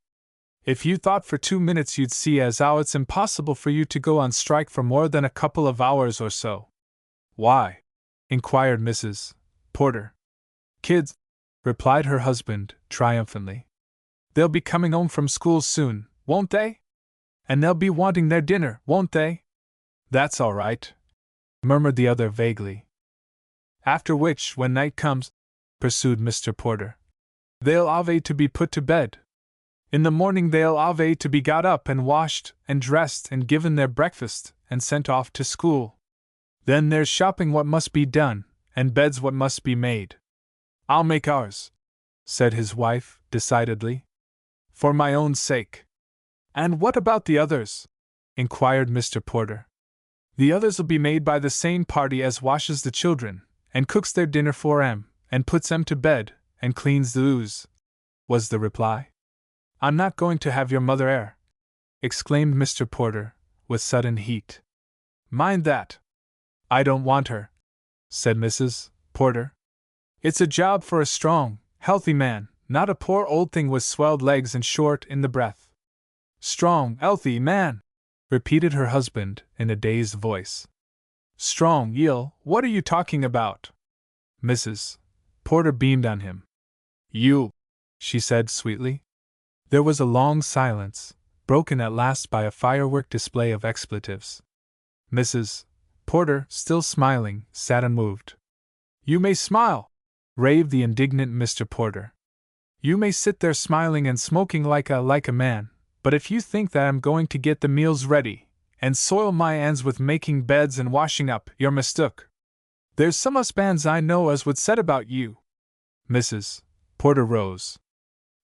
If you thought for 2 minutes, you'd see as how it's impossible for you to go on strike for more than a couple of hours or so." "Why?" inquired Mrs. Porter. "Kids," replied her husband, triumphantly. "They'll be coming home from school soon, won't they? And they'll be wanting their dinner, won't they?" "That's all right," murmured the other vaguely. "After which, when night comes," pursued Mr. Porter, "they'll have to be put to bed. In the morning they'll have to be got up and washed and dressed and given their breakfast and sent off to school. Then there's shopping what must be done, and beds what must be made. I'll make ours, said his wife, decidedly. For my own sake. And what about the others? Inquired Mr. Porter. The others'll be made by the same party as washes the children, and cooks their dinner for 'em, and puts 'em to bed, and cleans the ooze, was the reply. I'm not going to have your mother air, exclaimed Mr. Porter, with sudden heat. Mind that. I don't want her, said Mrs. Porter. It's a job for a strong, healthy man, not a poor old thing with swelled legs and short in the breath. Strong, healthy man, repeated her husband in a dazed voice. Strong, ill, what are you talking about? Mrs. Porter beamed on him. You, she said sweetly. There was a long silence, broken at last by a firework display of expletives. Mrs. Porter, still smiling, sat unmoved. You may smile, raved the indignant Mr. Porter. You may sit there smiling and smoking like a man, but if you think that I'm going to get the meals ready, and soil my hands with making beds and washing up, you're mistook. There's some husbands I know as would set about you. Mrs. Porter rose.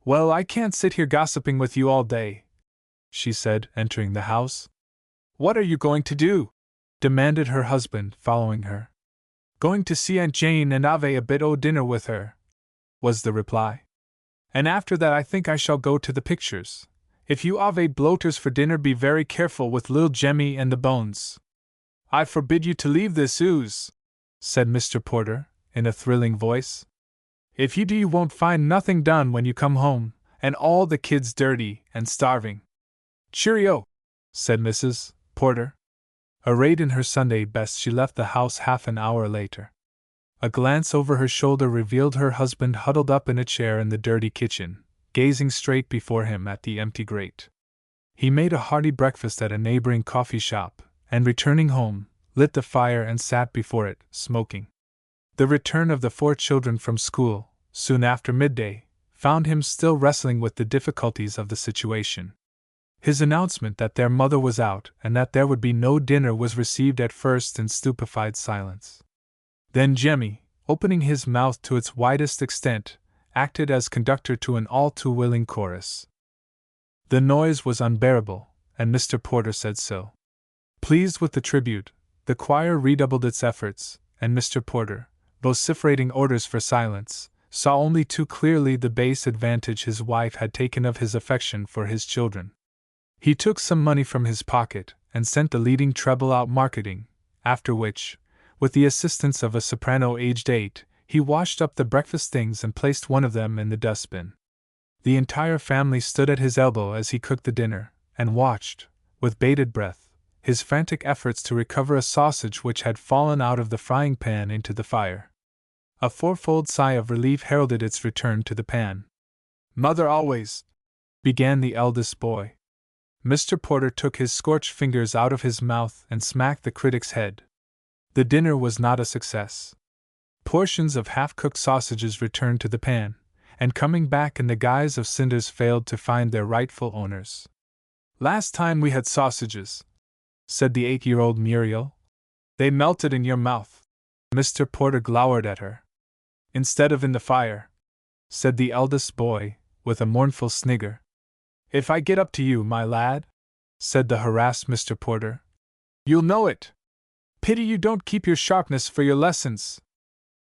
Well, I can't sit here gossiping with you all day, she said, entering the house. What are you going to do? Demanded her husband, following her. Going to see Aunt Jane and have a bit o' dinner with her, was the reply. And after that I think I shall go to the pictures. If you have a bloaters for dinner, be very careful with little Jemmy and the bones. I forbid you to leave this ooze, said Mr. Porter, in a thrilling voice. If you do, you won't find nothing done when you come home, and all the kids dirty and starving. Cheerio, said Mrs. Porter. Arrayed in her Sunday best, she left the house half an hour later. A glance over her shoulder revealed her husband huddled up in a chair in the dirty kitchen, gazing straight before him at the empty grate. He made a hearty breakfast at a neighboring coffee shop, and returning home, lit the fire and sat before it, smoking. The return of the 4 children from school, soon after midday, found him still wrestling with the difficulties of the situation. His announcement that their mother was out and that there would be no dinner was received at first in stupefied silence. Then Jemmy, opening his mouth to its widest extent, acted as conductor to an all too willing chorus. The noise was unbearable, and Mr. Porter said so. Pleased with the tribute, the choir redoubled its efforts, and Mr. Porter, vociferating orders for silence, saw only too clearly the base advantage his wife had taken of his affection for his children. He took some money from his pocket and sent the leading treble out marketing, after which, with the assistance of a soprano aged 8, he washed up the breakfast things and placed one of them in the dustbin. The entire family stood at his elbow as he cooked the dinner, and watched, with bated breath, his frantic efforts to recover a sausage which had fallen out of the frying pan into the fire. A fourfold sigh of relief heralded its return to the pan. Mother always, began the eldest boy. Mr. Porter took his scorched fingers out of his mouth and smacked the critic's head. The dinner was not a success. Portions of half-cooked sausages returned to the pan, and coming back in the guise of cinders failed to find their rightful owners. Last time we had sausages, said the 8-year-old Muriel. They melted in your mouth. Mr. Porter glowered at her. Instead of in the fire, said the eldest boy, with a mournful snigger. If I get up to you, my lad, said the harassed Mr. Porter, you'll know it. Pity you don't keep your sharpness for your lessons.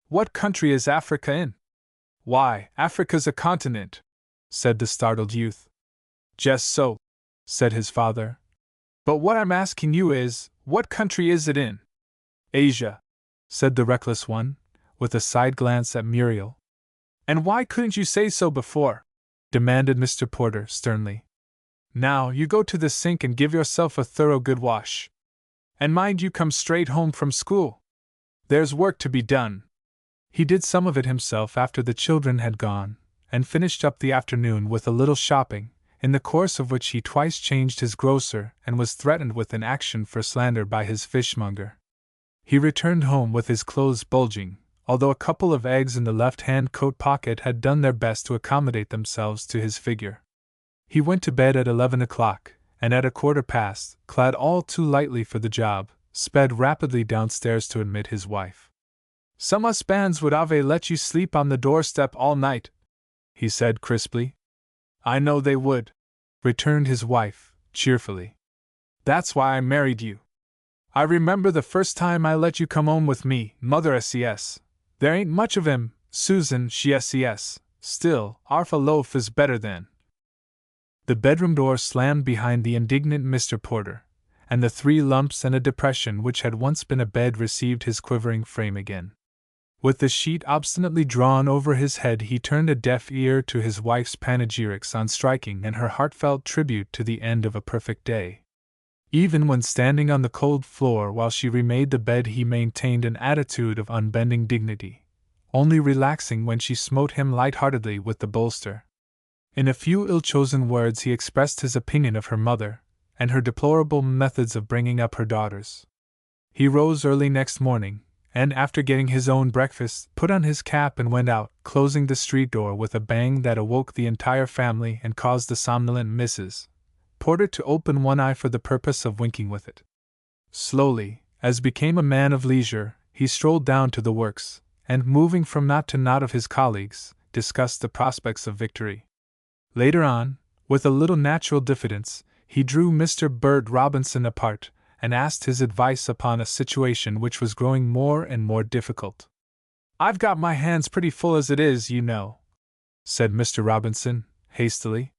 What country is Africa in? Why, Africa's a continent, said the startled youth. Just so, said his father. But what I'm asking you is, what country is it in? Asia, said the reckless one, with a side glance at Muriel. And why couldn't you say so before? Demanded Mr. Porter sternly. Now you go to the sink and give yourself a thorough good wash. And mind you come straight home from school. There's work to be done. He did some of it himself after the children had gone, and finished up the afternoon with a little shopping, in the course of which he twice changed his grocer and was threatened with an action for slander by his fishmonger. He returned home with his clothes bulging, although a couple of eggs in the left-hand coat pocket had done their best to accommodate themselves to his figure. He went to bed at 11 o'clock, and at 1:15, clad all too lightly for the job, sped rapidly downstairs to admit his wife. "Some husbands would have let you sleep on the doorstep all night," he said crisply. "I know they would," returned his wife, cheerfully. "That's why I married you. I remember the first time I let you come home with me, Mother SES. There ain't much of him, Susan, she SES. Still, arf a loaf is better than." The bedroom door slammed behind the indignant Mr. Porter, and the 3 lumps and a depression which had once been a bed received his quivering frame again. With the sheet obstinately drawn over his head, he turned a deaf ear to his wife's panegyrics on striking and her heartfelt tribute to the end of a perfect day. Even when standing on the cold floor while she remade the bed, he maintained an attitude of unbending dignity, only relaxing when she smote him light-heartedly with the bolster. In a few ill-chosen words he expressed his opinion of her mother, and her deplorable methods of bringing up her daughters. He rose early next morning, and after getting his own breakfast, put on his cap and went out, closing the street door with a bang that awoke the entire family and caused the somnolent Mrs. Porter to open one eye for the purpose of winking with it. Slowly, as became a man of leisure, he strolled down to the works, and moving from knot to knot of his colleagues, discussed the prospects of victory. Later on, with a little natural diffidence, he drew Mr. Bert Robinson apart, and asked his advice upon a situation which was growing more and more difficult. "I've got my hands pretty full as it is, you know," said Mr. Robinson, hastily.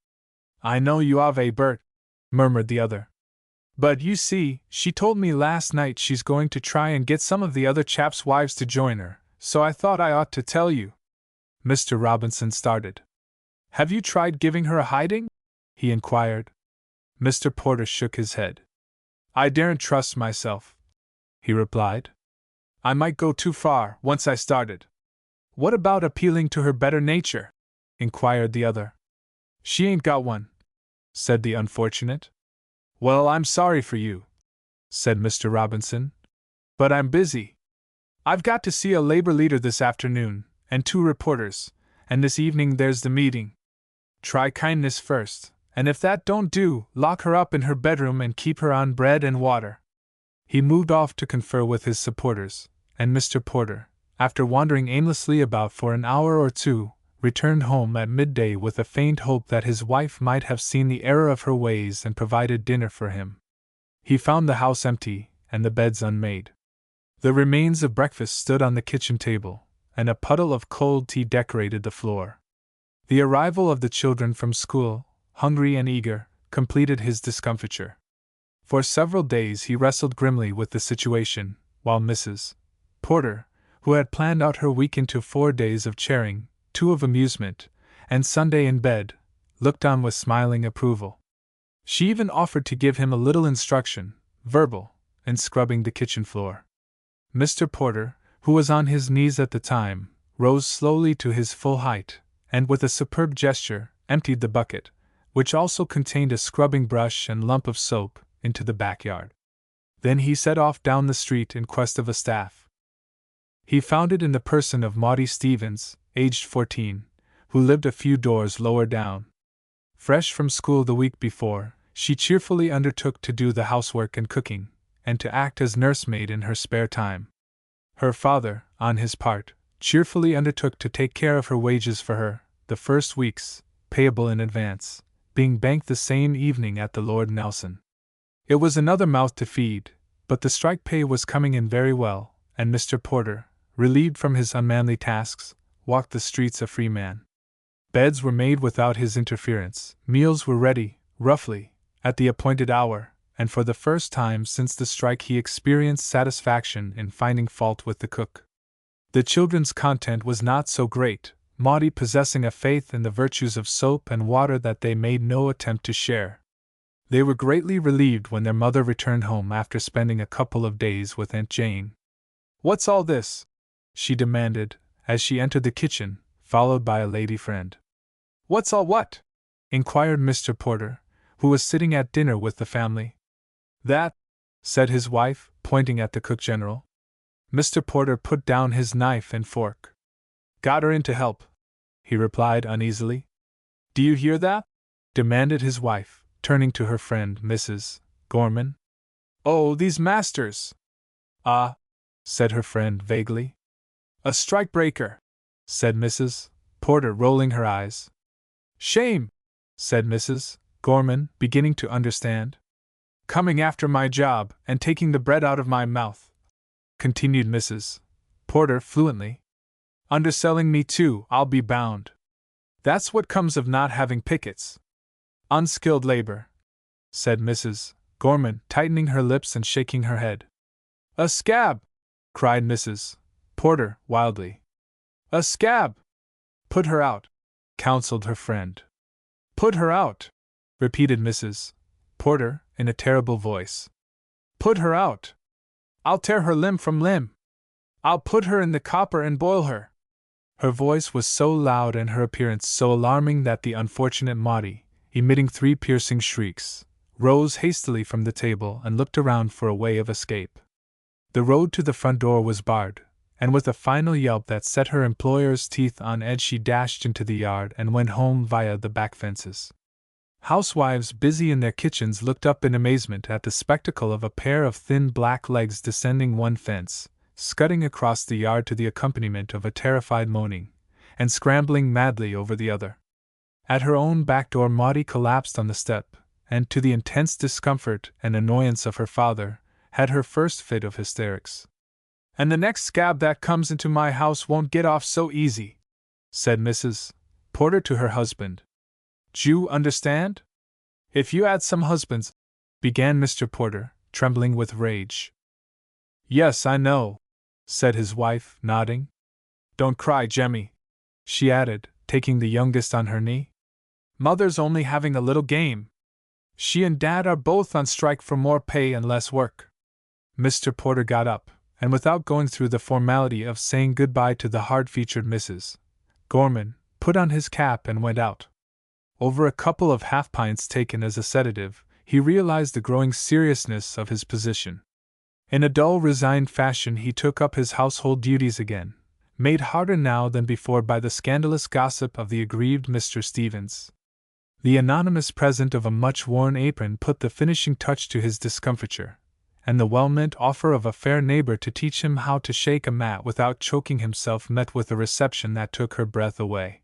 "I know you have, Bert," murmured the other. "But you see, she told me last night she's going to try and get some of the other chaps' wives to join her, so I thought I ought to tell you." Mr. Robinson started. "Have you tried giving her a hiding?" he inquired. Mr. Porter shook his head. "I daren't trust myself," he replied. "I might go too far, once I started." "What about appealing to her better nature?" inquired the other. "She ain't got one," said the unfortunate. "Well, I'm sorry for you," said Mr. Robinson. "But I'm busy. I've got to see a labor leader this afternoon, and 2 reporters, and this evening there's the meeting. Try kindness first, and if that don't do, lock her up in her bedroom and keep her on bread and water." He moved off to confer with his supporters, and Mr. Porter, after wandering aimlessly about for an hour or 2, returned home at midday with a faint hope that his wife might have seen the error of her ways and provided dinner for him. He found the house empty, and the beds unmade. The remains of breakfast stood on the kitchen table, and a puddle of cold tea decorated the floor. The arrival of the children from school, hungry and eager, completed his discomfiture. For several days he wrestled grimly with the situation, while Mrs. Porter, who had planned out her week into 4 days of charing, 2 of amusement, and Sunday in bed, looked on with smiling approval. She even offered to give him a little instruction, verbal, in scrubbing the kitchen floor. Mr. Porter, who was on his knees at the time, rose slowly to his full height, and with a superb gesture, emptied the bucket, which also contained a scrubbing brush and lump of soap, into the backyard. Then he set off down the street in quest of a staff. He found it in the person of Maudie Stevens, aged 14, who lived a few doors lower down. Fresh from school the week before, she cheerfully undertook to do the housework and cooking, and to act as nursemaid in her spare time. Her father, on his part, cheerfully undertook to take care of her wages for her, the first weeks, payable in advance, being banked the same evening at the Lord Nelson. It was another mouth to feed, but the strike pay was coming in very well, and Mr. Porter, relieved from his unmanly tasks, walked the streets a free man. Beds were made without his interference, meals were ready, roughly, at the appointed hour, and for the first time since the strike he experienced satisfaction in finding fault with the cook. The children's content was not so great, Maudie possessing a faith in the virtues of soap and water that they made no attempt to share. They were greatly relieved when their mother returned home after spending a couple of days with Aunt Jane. "What's all this?" she demanded, as she entered the kitchen, followed by a lady friend. "What's all what?" inquired Mr. Porter, who was sitting at dinner with the family. "That," said his wife, pointing at the cook general. Mr. Porter put down his knife and fork. "Got her in to help," he replied uneasily. "Do you hear that?" demanded his wife, turning to her friend, Mrs. Gorman. "Oh, these masters!" Ah, said her friend vaguely. A strikebreaker, said Mrs. Porter, rolling her eyes. Shame, said Mrs. Gorman, beginning to understand. Coming after my job and taking the bread out of my mouth, continued Mrs. Porter fluently. Underselling me too, I'll be bound. That's what comes of not having pickets. Unskilled labor, said Mrs. Gorman, tightening her lips and shaking her head. A scab, cried Mrs. Porter wildly. A scab! Put her out, counseled her friend. Put her out, repeated Mrs. Porter in a terrible voice. Put her out! I'll tear her limb from limb! I'll put her in the copper and boil her! Her voice was so loud and her appearance so alarming that the unfortunate Maudie, emitting 3 piercing shrieks, rose hastily from the table and looked around for a way of escape. The road to the front door was barred, and with a final yelp that set her employer's teeth on edge she dashed into the yard and went home via the back fences. Housewives busy in their kitchens looked up in amazement at the spectacle of a pair of thin black legs descending one fence, scudding across the yard to the accompaniment of a terrified moaning, and scrambling madly over the other. At her own back door Maudie collapsed on the step, and to the intense discomfort and annoyance of her father, had her first fit of hysterics. And the next scab that comes into my house won't get off so easy, said Mrs. Porter to her husband. D'you understand? If you had some husbands, began Mr. Porter, trembling with rage. Yes, I know, said his wife, nodding. Don't cry, Jemmy, she added, taking the youngest on her knee. Mother's only having a little game. She and Dad are both on strike for more pay and less work. Mr. Porter got up, and without going through the formality of saying goodbye to the hard-featured Mrs. Gorman, put on his cap and went out. Over a couple of half-pints taken as a sedative, he realized the growing seriousness of his position. In a dull, resigned fashion he took up his household duties again, made harder now than before by the scandalous gossip of the aggrieved Mr. Stevens. The anonymous present of a much-worn apron put the finishing touch to his discomfiture, and the well-meant offer of a fair neighbor to teach him how to shake a mat without choking himself met with a reception that took her breath away.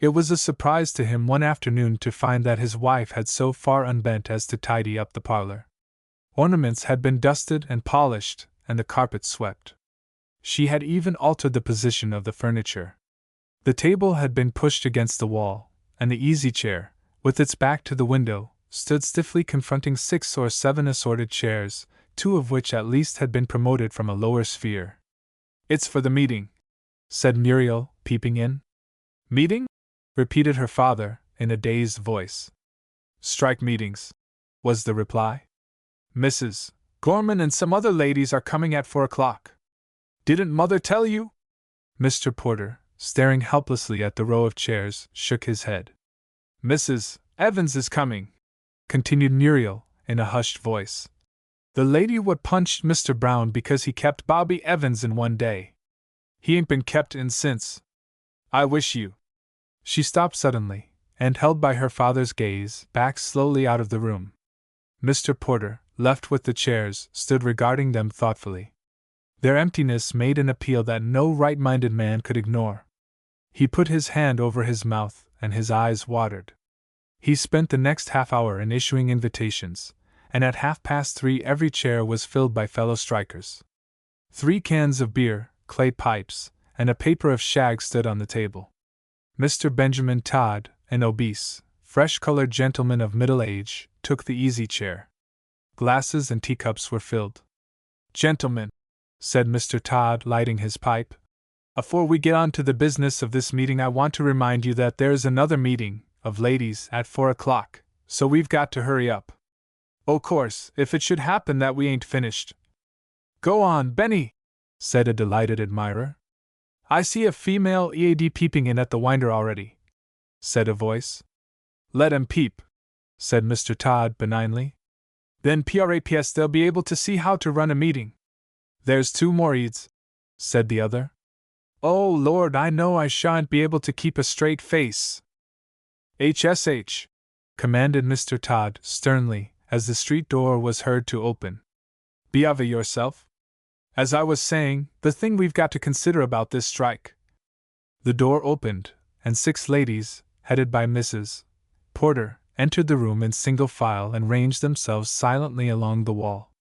It was a surprise to him one afternoon to find that his wife had so far unbent as to tidy up the parlor. Ornaments had been dusted and polished, and the carpet swept. She had even altered the position of the furniture. The table had been pushed against the wall, and the easy-chair, with its back to the window, stood stiffly confronting 6 or 7 assorted chairs, 2 of which at least had been promoted from a lower sphere. It's for the meeting, said Muriel, peeping in. Meeting? Repeated her father, in a dazed voice. Strike meetings, was the reply. Mrs. Gorman and some other ladies are coming at 4 o'clock. Didn't Mother tell you? Mr. Porter, staring helplessly at the row of chairs, shook his head. Mrs. Evans is coming, continued Muriel, in a hushed voice. The lady what punched Mr. Brown because he kept Bobby Evans in one day. He ain't been kept in since. I wish you. She stopped suddenly, and, held by her father's gaze, backed slowly out of the room. Mr. Porter, left with the chairs, stood regarding them thoughtfully. Their emptiness made an appeal that no right-minded man could ignore. He put his hand over his mouth, and his eyes watered. He spent the next half-hour in issuing invitations, and at 3:30 every chair was filled by fellow strikers. 3 cans of beer, clay pipes, and a paper of shag stood on the table. Mr. Benjamin Todd, an obese, fresh-colored gentleman of middle age, took the easy chair. Glasses and teacups were filled. Gentlemen, said Mr. Todd, lighting his pipe, afore we get on to the business of this meeting I want to remind you that there's another meeting, of ladies, at 4 o'clock, so we've got to hurry up. O' course, if it should happen that we ain't finished. Go on, Benny, said a delighted admirer. I see a female EAD peeping in at the winder already, said a voice. Let 'em peep, said Mr. Todd benignly. Then praps they'll be able to see how to run a meeting. There's 2 more Eads, said the other. Oh, Lord, I know I shan't be able to keep a straight face. HSH, commanded Mr. Todd sternly, as the street door was heard to open. Be of it yourself. As I was saying, the thing we've got to consider about this strike. The door opened, and 6 ladies, headed by Mrs. Porter, entered the room in single file and ranged themselves silently along the wall.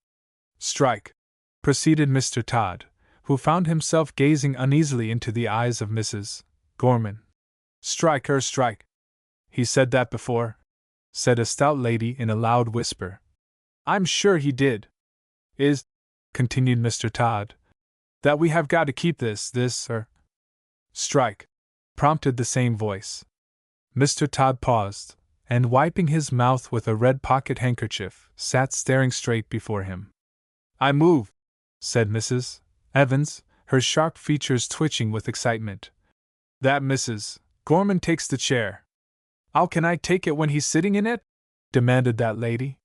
Strike, proceeded Mr. Todd, who found himself gazing uneasily into the eyes of Mrs. Gorman. Strike. He said that before, said a stout lady in a loud whisper. I'm sure he did. Is, continued Mr. Todd, that we have got to keep this, strike, prompted the same voice. Mr. Todd paused, and wiping his mouth with a red pocket handkerchief, sat staring straight before him. I move, said Mrs. Evans, her sharp features twitching with excitement, that Mrs. Gorman takes the chair. How can I take it when he's sitting in it? Demanded that lady.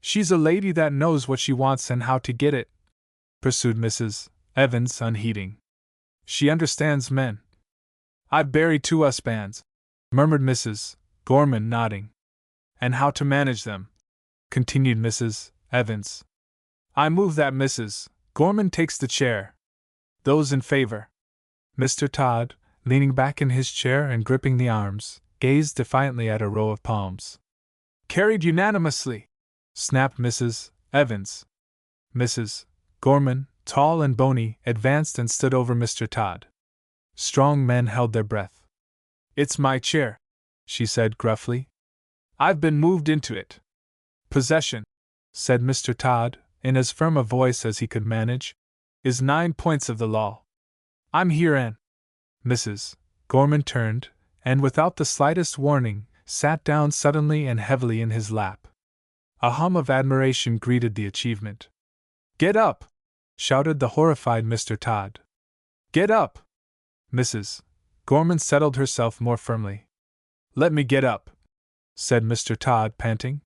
She's a lady that knows what she wants and how to get it, pursued Mrs. Evans, unheeding. She understands men. I've buried 2 husbands, murmured Mrs. Gorman, nodding. And how to manage them, continued Mrs. Evans. I move that Mrs. Gorman takes the chair. Those in favor. Mr. Todd, leaning back in his chair and gripping the arms, gazed defiantly at a row of palms. Carried unanimously, snapped Mrs. Evans. Mrs. Gorman, tall and bony, advanced and stood over Mr. Todd. Strong men held their breath. It's my chair, she said gruffly. I've been moved into it. Possession, said Mr. Todd, in as firm a voice as he could manage, is 9 points of the law. I'm here and… Mrs. Gorman turned, and without the slightest warning, sat down suddenly and heavily in his lap. A hum of admiration greeted the achievement. Get up! Shouted the horrified Mr. Todd. Get up! Mrs. Gorman settled herself more firmly. Let me get up, said Mr. Todd, panting.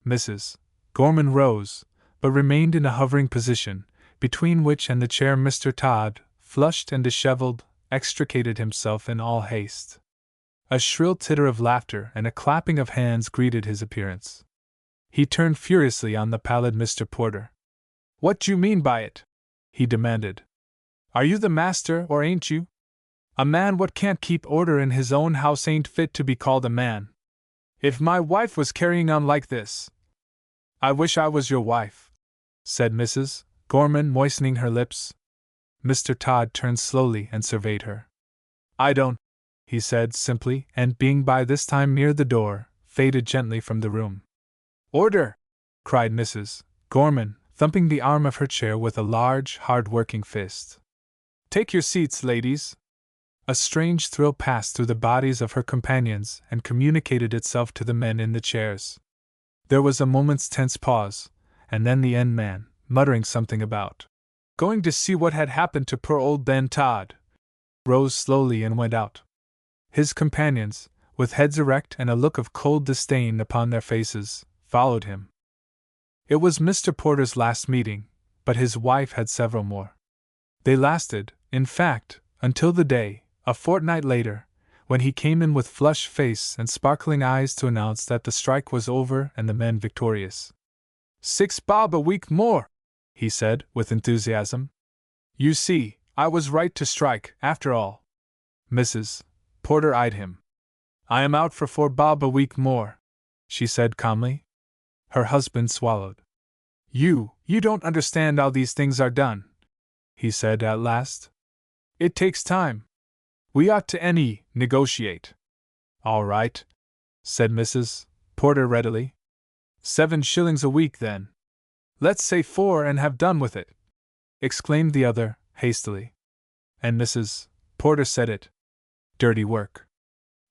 Mrs. Gorman rose, but remained in a hovering position, between which and the chair Mr. Todd, flushed and disheveled, extricated himself in all haste. A shrill titter of laughter and a clapping of hands greeted his appearance. He turned furiously on the pallid Mr. Porter. What do you mean by it? He demanded. Are you the master or ain't you? A man what can't keep order in his own house ain't fit to be called a man. If my wife was carrying on like this… I wish I was your wife, said Mrs. Gorman, moistening her lips. Mr. Todd turned slowly and surveyed her. I don't, he said simply, and being by this time near the door, faded gently from the room. Order! Cried Mrs. Gorman, thumping the arm of her chair with a large, hard-working fist. Take your seats, ladies. A strange thrill passed through the bodies of her companions and communicated itself to the men in the chairs. There was a moment's tense pause, and then the end man, muttering something about going to see what had happened to poor old Ben Todd, rose slowly and went out. His companions, with heads erect and a look of cold disdain upon their faces, followed him. It was Mr. Porter's last meeting, but his wife had several more. They lasted, in fact, until the day, a fortnight later, when he came in with flushed face and sparkling eyes to announce that the strike was over and the men victorious. 6 bob a week more, he said, with enthusiasm. You see, I was right to strike, after all. Mrs. Porter eyed him. I am out for 4 bob a week more, she said calmly. Her husband swallowed. You don't understand how these things are done, he said at last. It takes time. We ought to negotiate. All right, said Mrs. Porter readily. 7 shillings a week, then. Let's say 4 and have done with it, exclaimed the other, hastily. And Mrs. Porter said it. Dirty work.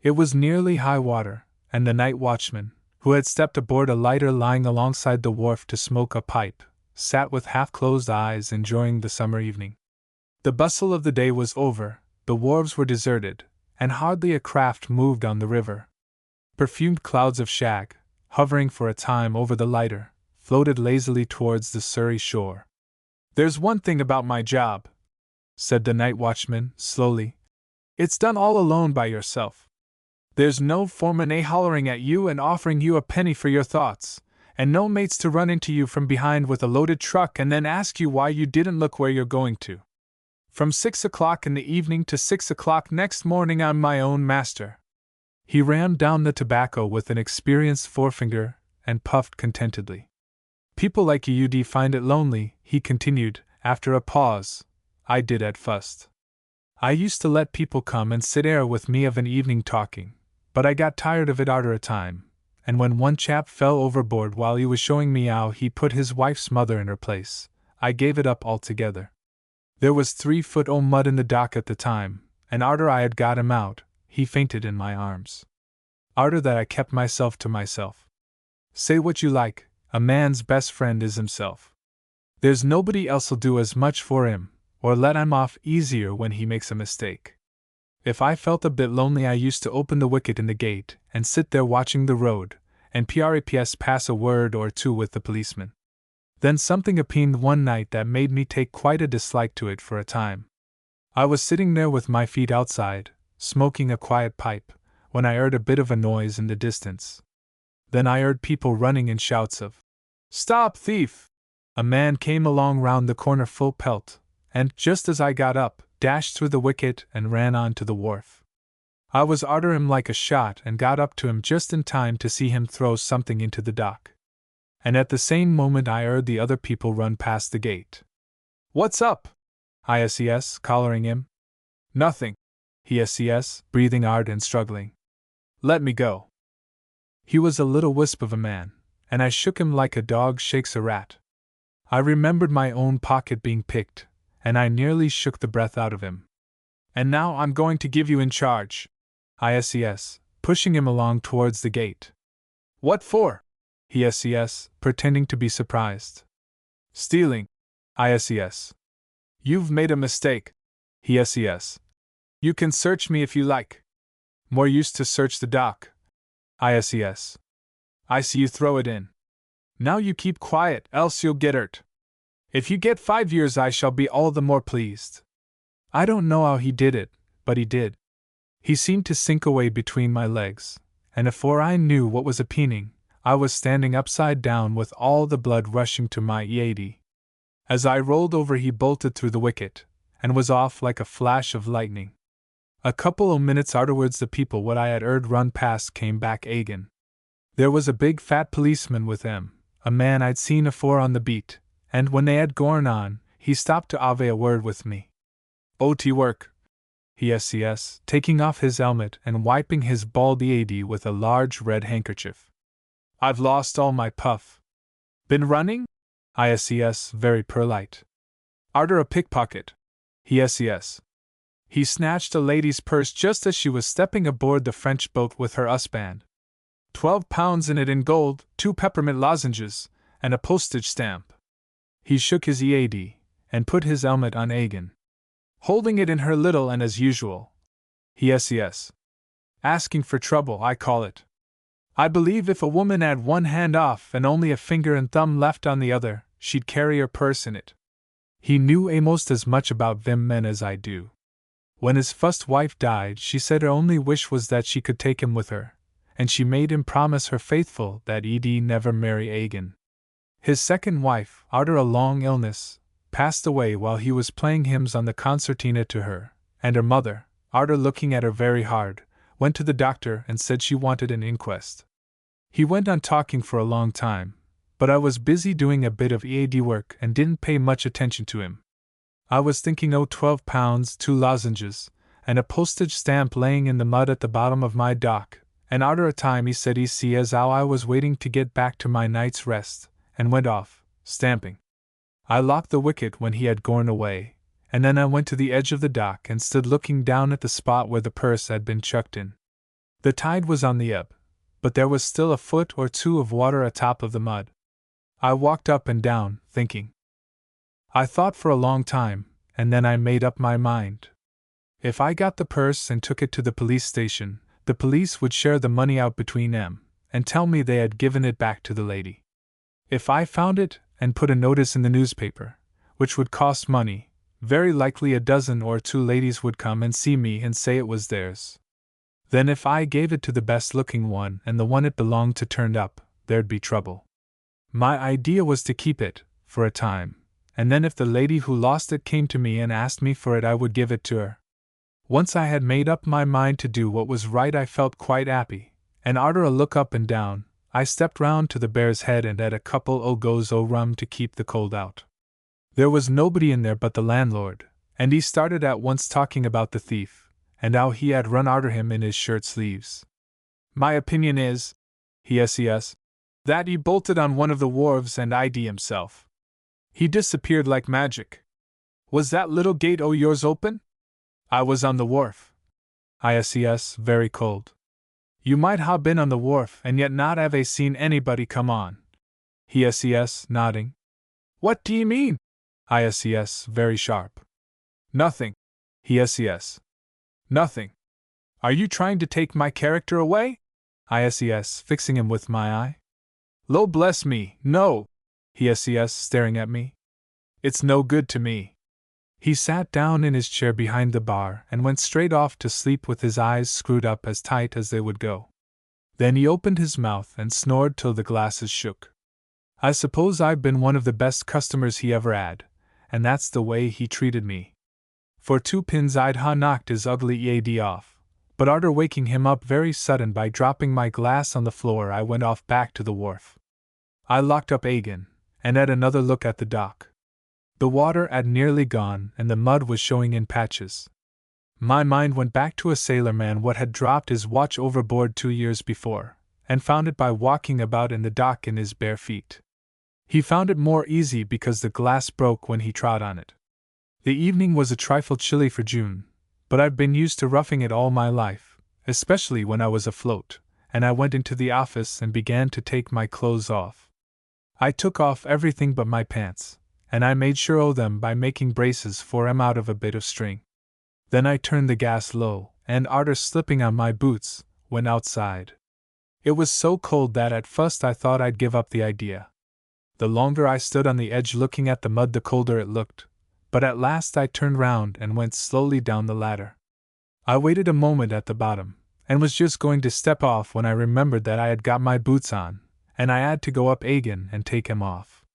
It was nearly high water, and the night watchman, who had stepped aboard a lighter lying alongside the wharf to smoke a pipe, sat with half-closed eyes enjoying the summer evening. The bustle of the day was over, the wharves were deserted, and hardly a craft moved on the river. Perfumed clouds of shag, hovering for a time over the lighter, floated lazily towards the Surrey shore. There's one thing about my job, said the night watchman, slowly. It's done all alone by yourself. There's no foreman hollering at you and offering you a penny for your thoughts, and no mates to run into you from behind with a loaded truck and then ask you why you didn't look where you're going to. From 6 o'clock in the evening to 6 o'clock next morning, I'm my own master." He rammed down the tobacco with an experienced forefinger and puffed contentedly. "People like you find it lonely," he continued, after a pause. "I did at first. I used to let people come and sit with me of an evening talking, but I got tired of it arter a time, and when one chap fell overboard while he was showing me how he put his wife's mother in her place, I gave it up altogether. There was 3 foot o' mud in the dock at the time, and arter I had got him out, he fainted in my arms. Arter that I kept myself to myself. Say what you like, a man's best friend is himself. There's nobody else'll do as much for him, or let him off easier when he makes a mistake. If I felt a bit lonely, I used to open the wicket in the gate and sit there watching the road, and praps pass a word or two with the policeman. Then something happened one night that made me take quite a dislike to it for a time. I was sitting there with my feet outside, smoking a quiet pipe, when I heard a bit of a noise in the distance. Then I heard people running in shouts of, "Stop, thief!" A man came along round the corner full pelt, and, just as I got up, dashed through the wicket and ran on to the wharf. I was arter him like a shot and got up to him just in time to see him throw something into the dock. And at the same moment I heard the other people run past the gate. "What's up?" ISES, collaring him. "Nothing," he SES, breathing hard and struggling. "Let me go." He was a little wisp of a man, and I shook him like a dog shakes a rat. I remembered my own pocket being picked, and I nearly shook the breath out of him. "And now I'm going to give you in charge," ISES, pushing him along towards the gate. "What for?" he SES, pretending to be surprised. "Stealing," ISES. "You've made a mistake," he SES. "You can search me if you like." "More use to search the dock," ISES. "I see you throw it in. Now you keep quiet, else you'll get hurt. If you get 5 years I shall be all the more pleased." I don't know how he did it, but he did. He seemed to sink away between my legs, and afore I knew what was happening, I was standing upside down with all the blood rushing to my eade. As I rolled over he bolted through the wicket, and was off like a flash of lightning. A couple o' minutes arterwards the people what I had heard run past came back again. There was a big fat policeman with them, a man I'd seen afore on the beat, and when they had gone on, he stopped to ave a word with me. "OT work," he SES, taking off his helmet and wiping his bald eade with a large red handkerchief. "I've lost all my puff." "Been running?" ISES, very polite. "Arter a pickpocket," he SES. "He snatched a lady's purse just as she was stepping aboard the French boat with her husband. £12 in it in gold, 2 peppermint lozenges, and a postage stamp." He shook his eade, and put his helmet on again. "Holding it in her little and as usual," he SES. "Asking for trouble, I call it. I believe if a woman had one hand off and only a finger and thumb left on the other, she'd carry her purse in it." He knew a'most as much about them men as I do. When his first wife died, she said her only wish was that she could take him with her, and she made him promise her faithful that he'd never marry again. His second wife, arter a long illness, passed away while he was playing hymns on the concertina to her, and her mother, arter looking at her very hard, went to the doctor and said she wanted an inquest. He went on talking for a long time, but I was busy doing a bit of EAD work and didn't pay much attention to him. I was thinking o' £12, 2 lozenges, and a postage stamp laying in the mud at the bottom of my dock, and arter a time he said he see as how I was waiting to get back to my night's rest, and went off, stamping. I locked the wicket when he had gone away, and then I went to the edge of the dock and stood looking down at the spot where the purse had been chucked in. The tide was on the ebb, but there was still a foot or two of water atop of the mud. I walked up and down, thinking. I thought for a long time, and then I made up my mind. If I got the purse and took it to the police station, the police would share the money out between them, and tell me they had given it back to the lady. If I found it, and put a notice in the newspaper, which would cost money, very likely a dozen or 2 ladies would come and see me and say it was theirs. Then if I gave it to the best looking one and the one it belonged to turned up, there'd be trouble. My idea was to keep it, for a time, and then if the lady who lost it came to me and asked me for it, I would give it to her. Once I had made up my mind to do what was right, I felt quite happy, and arter a look up and down, I stepped round to the Bear's Head and had a couple o' goes o' rum to keep the cold out. There was nobody in there but the landlord, and he started at once talking about the thief, and how he had run arter him in his shirt sleeves. My opinion is, he says, that he bolted on one of the wharves and ID'd himself. He disappeared like magic. Was that little gate o' yours open? I was on the wharf. I says, very cold. You might ha' been on the wharf and yet not have seen anybody come on. He says, nodding. What do ye mean? I says, very sharp. Nothing. He says. Nothing. Are you trying to take my character away? I says, fixing him with my eye. Lo bless me, no. He says, staring at me. It's no good to me. He sat down in his chair behind the bar and went straight off to sleep with his eyes screwed up as tight as they would go. Then he opened his mouth and snored till the glasses shook. I suppose I've been one of the best customers he ever had, and that's the way he treated me. For 2 pins I'd ha' knocked his ugly AD off, but arter waking him up very sudden by dropping my glass on the floor, I went off back to the wharf. I locked up agin, and had another look at the dock. The water had nearly gone, and the mud was showing in patches. My mind went back to a sailorman what had dropped his watch overboard 2 years before, and found it by walking about in the dock in his bare feet. He found it more easy because the glass broke when he trod on it. The evening was a trifle chilly for June, but I've been used to roughing it all my life, especially when I was afloat, and I went into the office and began to take my clothes off. I took off everything but my pants, and I made sure o' them by making braces for 'em out of a bit of string. Then I turned the gas low, and arter slipping on my boots, went outside. It was so cold that at first I thought I'd give up the idea. The longer I stood on the edge looking at the mud, the colder it looked, but at last I turned round and went slowly down the ladder. I waited a moment at the bottom, and was just going to step off when I remembered that I had got my boots on, and I had to go up agin and take 'em off.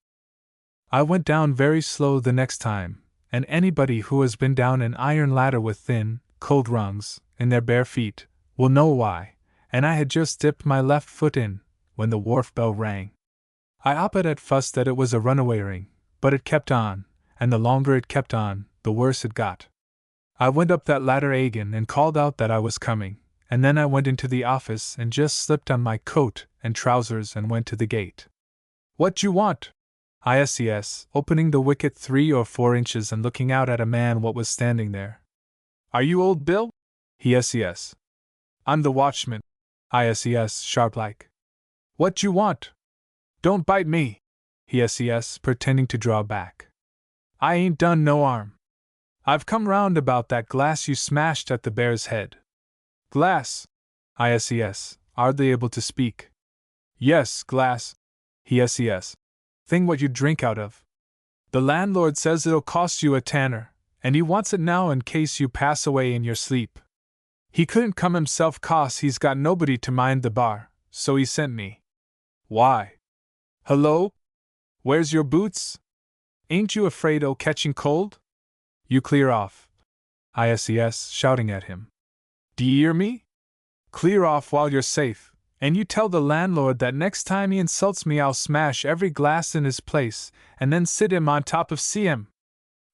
I went down very slow the next time, and anybody who has been down an iron ladder with thin, cold rungs, in their bare feet, will know why, and I had just dipped my left foot in, when the wharf bell rang. I opped at first that it was a runaway ring, but it kept on, and the longer it kept on, the worse it got. I went up that ladder agin and called out that I was coming, and then I went into the office and just slipped on my coat and trousers and went to the gate. What you want? I says, opening the wicket 3 or 4 inches and looking out at a man what was standing there. Are you old Bill? He says. I'm the watchman. I says, sharp-like. What you want? Don't bite me. He says, pretending to draw back. I ain't done no harm. I've come round about that glass you smashed at the Bear's Head. Glass? I says, hardly able to speak. Yes, glass. He says. Thing what you drink out of. The landlord says it'll cost you a tanner, and he wants it now in case you pass away in your sleep. He couldn't come himself 'cause he's got nobody to mind the bar, so he sent me. Why? Hello? Where's your boots? Ain't you afraid o' catching cold? You clear off. I says, shouting at him. D'ye hear me? Clear off while you're safe. And you tell the landlord that next time he insults me I'll smash every glass in his place, and then sit him on top of CM.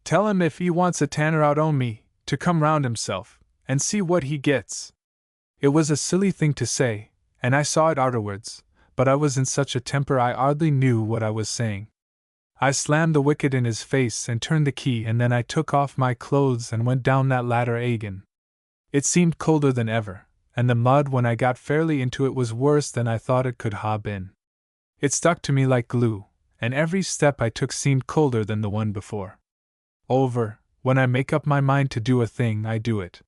Tell him if he wants a tanner out on me, to come round himself, and see what he gets. It was a silly thing to say, and I saw it arterwards, but I was in such a temper I hardly knew what I was saying. I slammed the wicket in his face and turned the key, and then I took off my clothes and went down that ladder agin. It seemed colder than ever, and the mud when I got fairly into it was worse than I thought it could ha' been. It stuck to me like glue, and every step I took seemed colder than the one before. When I make up my mind to do a thing, I do it.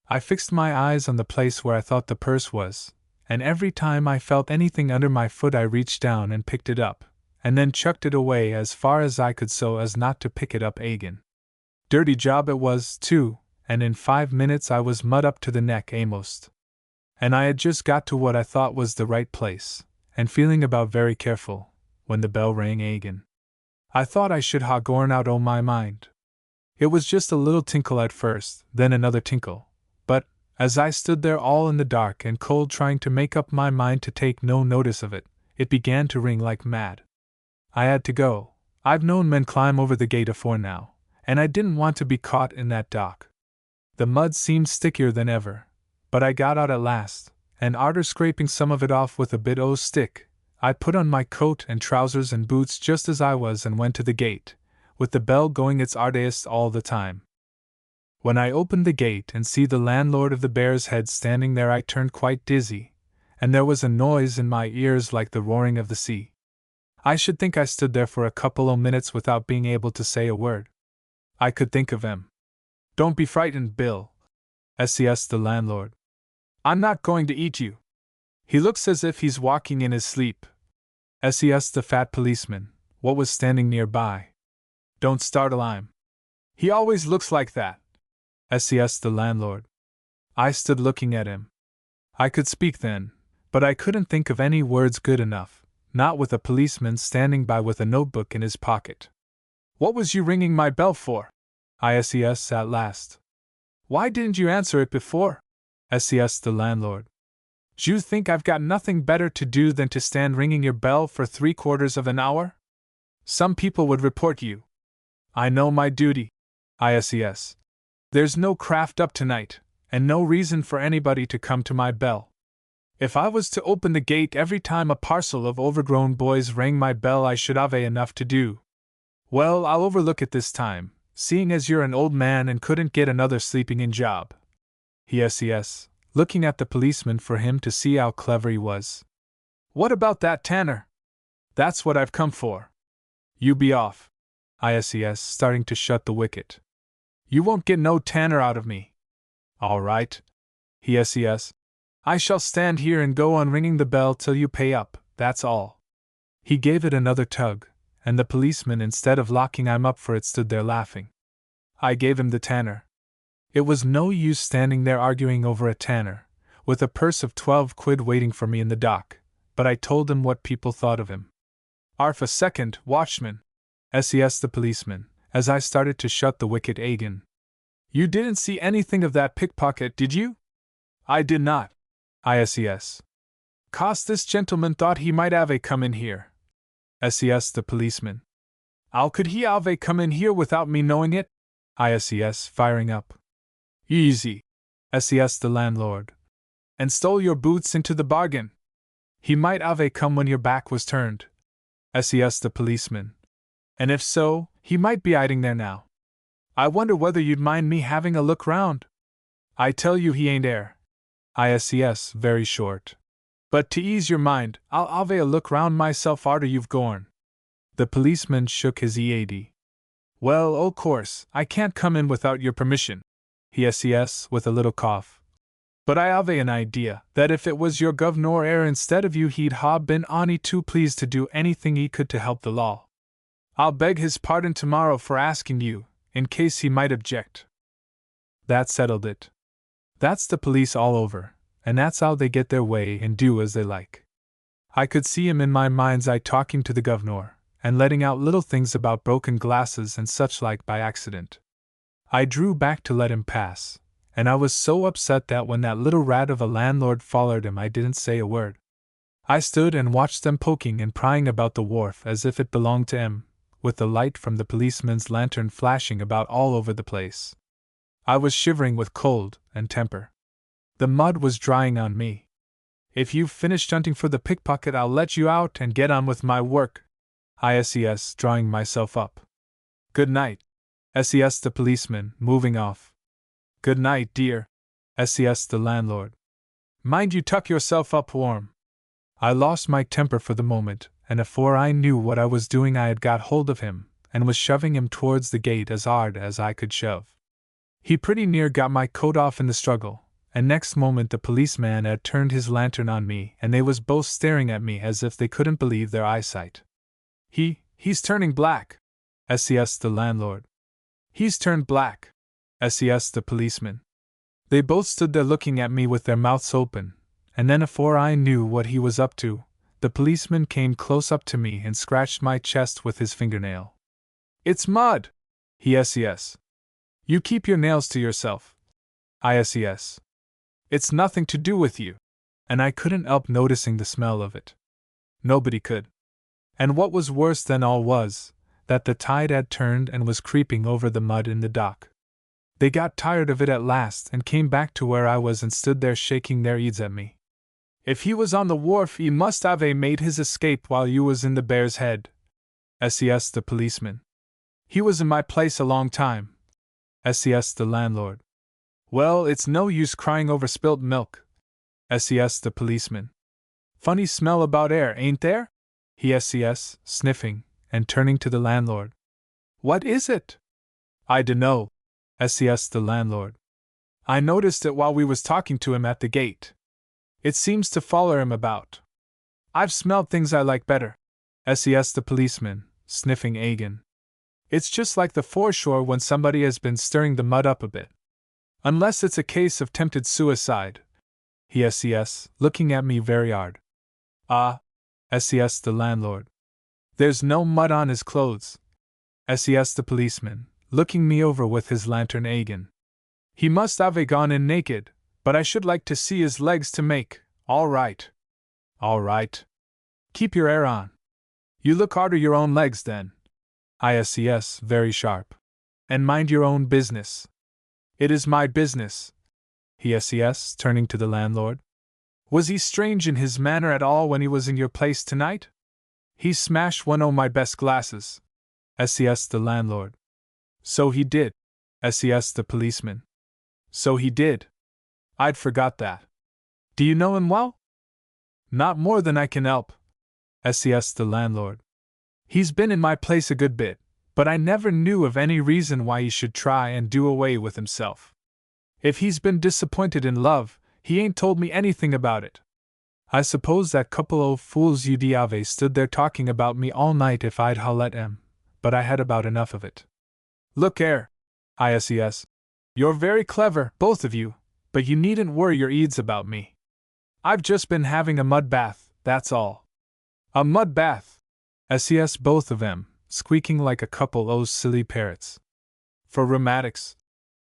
I fixed my eyes on the place where I thought the purse was, and every time I felt anything under my foot I reached down and picked it up, and then chucked it away as far as I could so as not to pick it up agin. Dirty job it was, too, and in 5 minutes I was mud up to the neck a'most. And I had just got to what I thought was the right place, and feeling about very careful, when the bell rang again. I thought I should ha' gorn out o' my mind. It was just a little tinkle at first, then another tinkle, but, as I stood there all in the dark and cold trying to make up my mind to take no notice of it, it began to ring like mad. I had to go. I've known men climb over the gate afore now, and I didn't want to be caught in that dock. The mud seemed stickier than ever, but I got out at last, and arter scraping some of it off with a bit o' stick, I put on my coat and trousers and boots just as I was and went to the gate, with the bell going its artest all the time. When I opened the gate and see the landlord of the Bear's Head standing there, I turned quite dizzy, and there was a noise in my ears like the roaring of the sea. I should think I stood there for a couple o' minutes without being able to say a word. I could think of him. "Don't be frightened, Bill," says the landlord. "I'm not going to eat you. He looks as if he's walking in his sleep," says the fat policeman, what was standing nearby. "Don't startle him. He always looks like that," says the landlord. I stood looking at him. I could speak then, but I couldn't think of any words good enough, not with a policeman standing by with a notebook in his pocket. "What was you ringing my bell for?" I says at last. "Why didn't you answer it before?" says the landlord. "'You think I've got nothing better to do than to stand ringing your bell for 3/4 of an hour? Some people would report you." "I know my duty," I says. "There's no craft up tonight, and no reason for anybody to come to my bell. If I was to open the gate every time a parcel of overgrown boys rang my bell, I should have enough to do. Well, I'll overlook it this time, seeing as you're an old man and couldn't get another sleeping-in job." He says, looking at the policeman for him to see how clever he was. "What about that tanner? That's what I've come for." "You be off," I says, starting to shut the wicket. "You won't get no tanner out of me." "All right," he says. "I shall stand here and go on ringing the bell till you pay up, that's all." He gave it another tug, and the policeman, instead of locking him up for it, stood there laughing. I gave him the tanner. It was no use standing there arguing over a tanner, with a purse of 12 quid waiting for me in the dock, but I told him what people thought of him. "'Arf a second, watchman," says the policeman, as I started to shut the wicket again. "You didn't see anything of that pickpocket, did you?" "I did not," I says. "'Cause this gentleman thought he might have come in here," says the policeman. "'Ow could he have come in here without me knowing it?" I says, firing up. "Easy," says the landlord. "And stole your boots into the bargain." "He might have come when your back was turned," says the policeman. "And if so, he might be hiding there now. I wonder whether you'd mind me having a look round?" "I tell you he ain't 'ere," I says, very short. "But to ease your mind, I'll have a look round myself arter you've gorn." The policeman shook his head. "Well, o' course, I can't come in without your permission," he says, with a little cough. "But I have an idea that if it was your governor 'ere instead of you, he'd ha' been ony too pleased to do anything he could to help the law. I'll beg his pardon tomorrow for asking you, in case he might object." That settled it. That's the police all over, and that's how they get their way and do as they like. I could see him in my mind's eye talking to the governor, and letting out little things about broken glasses and such like by accident. I drew back to let him pass, and I was so upset that when that little rat of a landlord followed him, I didn't say a word. I stood and watched them poking and prying about the wharf as if it belonged to him, with the light from the policeman's lantern flashing about all over the place. I was shivering with cold and temper. The mud was drying on me. "If you've finished hunting for the pickpocket, I'll let you out and get on with my work," I says, drawing myself up. "Good night," says the policeman, moving off. "Good night, dear," says the landlord. "Mind you tuck yourself up warm." I lost my temper for the moment, and afore I knew what I was doing, I had got hold of him, and was shoving him towards the gate as hard as I could shove. He pretty near got my coat off in the struggle, and next moment the policeman had turned his lantern on me, and they was both staring at me as if they couldn't believe their eyesight. He's turning black," says the landlord. "He's turned black," says the policeman. They both stood there looking at me with their mouths open, and then afore I knew what he was up to, The policeman came close up to me and scratched my chest with his fingernail. It's mud! He says. You keep your nails to yourself. I says. It's nothing to do with you. And I couldn't help noticing the smell of it. Nobody could. And what was worse than all was, that the tide had turned and was creeping over the mud in the dock. They got tired of it at last and came back to where I was and stood there shaking their heads at me. If he was on the wharf, he must have made his escape while you was in the Bear's Head. Says the policeman. He was in my place a long time. Says the landlord. Well, it's no use crying over spilt milk. Says the policeman. Funny smell about air, ain't there? He says, sniffing, and turning to the landlord. What is it? I dunno, says the landlord. I noticed it while we was talking to him at the gate. It seems to follow him about. I've smelled things I like better, says the policeman, sniffing again. It's just like the foreshore when somebody has been stirring the mud up a bit. Unless it's a case of tempted suicide, he says, looking at me very hard. Ah, says the landlord. There's no mud on his clothes, says the policeman, looking me over with his lantern again. He must have gone in naked, but I should like to see his legs to make. All right. All right. Keep your air on. You look arter your own legs then. I says, very sharp. And mind your own business. It is my business. He says, turning to the landlord. Was he strange in his manner at all when he was in your place tonight? He smashed one o' my best glasses. Says the landlord. So he did. Says the policeman. So he did. I'd forgot that. Do you know him well? Not more than I can help. Says the landlord. He's been in my place a good bit, but I never knew of any reason why he should try and do away with himself. If he's been disappointed in love, he ain't told me anything about it. I suppose that couple o' fools UDAV stood there talking about me all night if I'd ha' let 'em, but I had about enough of it. Look 'ere, I says. You're very clever, both of you, but you needn't worry your eads about me. I've just been having a mud bath, that's all. A mud bath, says both of 'em, squeaking like a couple o' silly parrots. For rheumatics,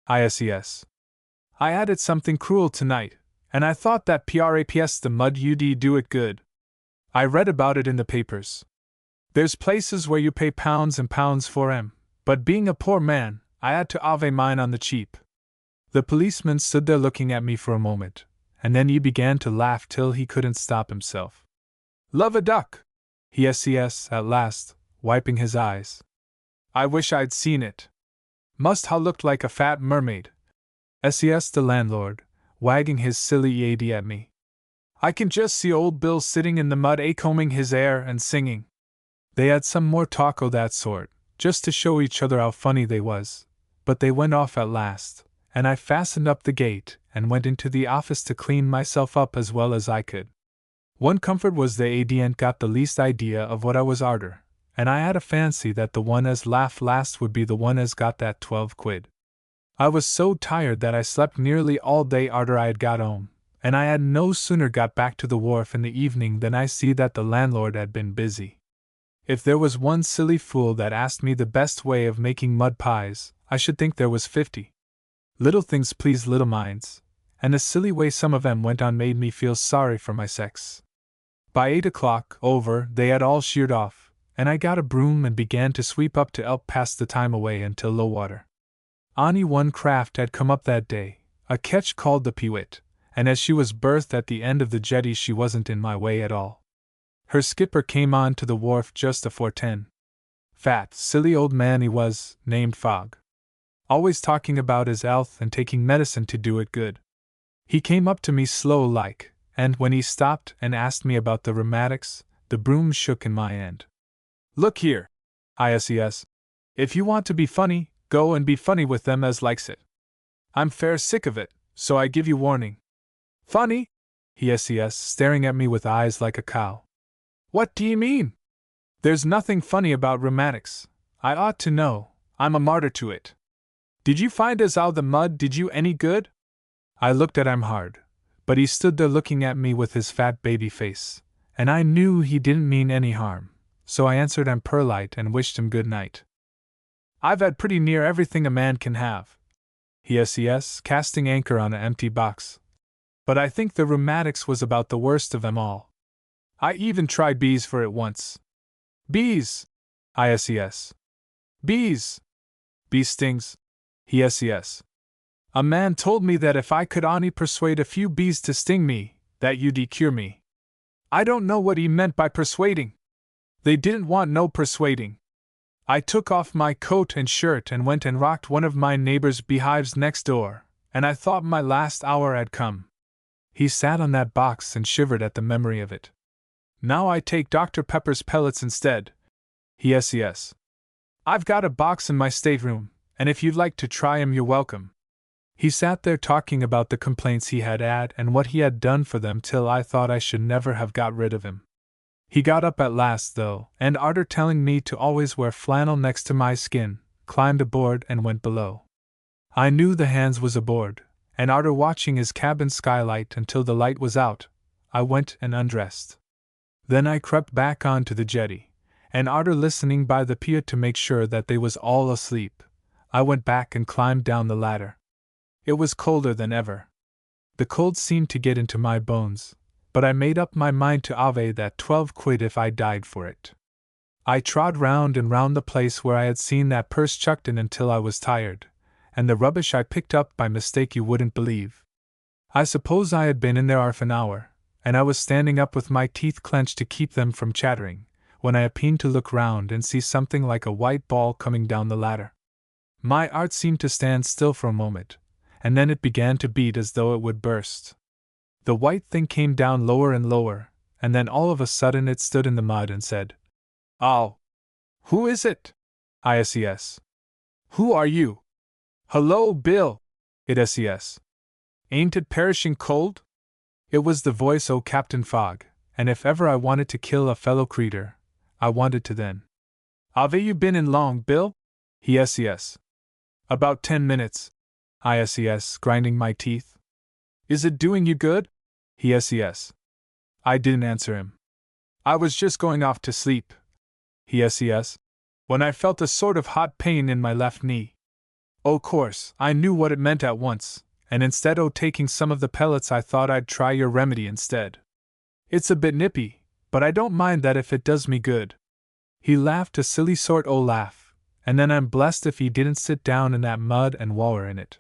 I says. I added something cruel tonight, and I thought that praps the mud ud do it good. I read about it in the papers. There's places where you pay pounds and pounds for 'em, but being a poor man, I had to have mine on the cheap. The policeman stood there looking at me for a moment, and then he began to laugh till he couldn't stop himself. Love a duck, he says at last, wiping his eyes. I wish I'd seen it. Must ha' looked like a fat mermaid, says the landlord, wagging his silly head at me. I can just see old Bill sitting in the mud combing his hair and singing. They had some more talk o' that sort, just to show each other how funny they was, but they went off at last, and I fastened up the gate and went into the office to clean myself up as well as I could. One comfort was they hadn't got the least idea of what I was arter, and I had a fancy that the one as laughed last would be the one as got that 12 quid. I was so tired that I slept nearly all day arter I had got home, and I had no sooner got back to the wharf in the evening than I see that the landlord had been busy. If there was one silly fool that asked me the best way of making mud pies, I should think there was 50. Little things please little minds, and the silly way some of 'em went on made me feel sorry for my sex. By 8 o'clock over, they had all sheared off, and I got a broom and began to sweep up to help pass the time away until low water. Only one craft had come up that day, a ketch called the Pewit, and as she was berthed at the end of the jetty she wasn't in my way at all. Her skipper came on to the wharf just afore 10. Fat, silly old man he was, named Fogg. Always talking about his health and taking medicine to do it good. He came up to me slow-like, and when he stopped and asked me about the rheumatics, the broom shook in my hand. Look here, I says. If you want to be funny, go and be funny with them as likes it. I'm fair sick of it, so I give you warning. Funny? He says, staring at me with eyes like a cow. What do you mean? There's nothing funny about rheumatics. I ought to know, I'm a martyr to it. Did you find as how the mud did you any good? I looked at him hard, but he stood there looking at me with his fat baby face, and I knew he didn't mean any harm, so I answered him polite and wished him good night. I've had pretty near everything a man can have, he says, casting anchor on an empty box. But I think the rheumatics was about the worst of them all. I even tried bees for it once. Bees! I says. Bees! Bee stings, he says. A man told me that if I could only persuade a few bees to sting me, that you'd cure me. I don't know what he meant by persuading. They didn't want no persuading. I took off my coat and shirt and went and rocked one of my neighbor's beehives next door, and I thought my last hour had come. He sat on that box and shivered at the memory of it. Now I take Dr. Pepper's pellets instead, he says. I've got a box in my stateroom, and if you'd like to try 'em, you're welcome. He sat there talking about the complaints he had and what he had done for them till I thought I should never have got rid of him. He got up at last, though, and arter telling me to always wear flannel next to my skin, climbed aboard and went below. I knew the hands was aboard, and arter watching his cabin skylight until the light was out, I went and undressed. Then I crept back onto the jetty, and arter listening by the pier to make sure that they was all asleep, I went back and climbed down the ladder. It was colder than ever. The cold seemed to get into my bones, but I made up my mind to ave that 12 quid if I died for it. I trod round and round the place where I had seen that purse chucked in until I was tired, and the rubbish I picked up by mistake you wouldn't believe. I suppose I had been in there 'arf an hour, and I was standing up with my teeth clenched to keep them from chattering, when I happened to look round and see something like a white ball coming down the ladder. My heart seemed to stand still for a moment, and then it began to beat as though it would burst. The white thing came down lower and lower, and then all of a sudden it stood in the mud and said, "Oh! Who is it?" I says. "Who are you?" "Hullo, Bill!" it says. "Ain't it perishing cold?" It was the voice o' Captain Fogg, and if ever I wanted to kill a fellow creetur, I wanted to then. "Have you been in long, Bill?" he says. "About 10 minutes," I says, grinding my teeth. "Is it doing you good?" he says. I didn't answer him. "I was just going off to sleep," he says, "when I felt a sort of hot pain in my left knee. O' course, I knew what it meant at once, and instead o' taking some of the pellets I thought I'd try your remedy instead. It's a bit nippy, but I don't mind that if it does me good." He laughed a silly sort o' laugh, and then I'm blessed if he didn't sit down in that mud and waller in it.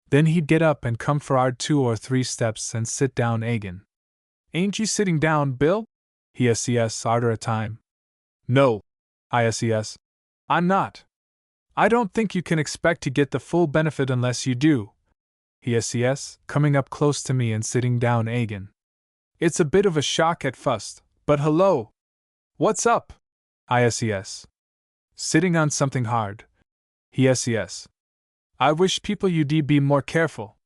Then he'd get up and come for'ard 2 or 3 steps and sit down agin. "Ain't you sitting down, Bill?" he says arter a time. "No," I says, "I'm not. I don't think you can expect to get the full benefit unless you do," he says, coming up close to me and sitting down agin. "It's a bit of a shock at fust, but hullo! What's up?" I says. "Sitting on something hard," he says. "I wish people you'd be more careful."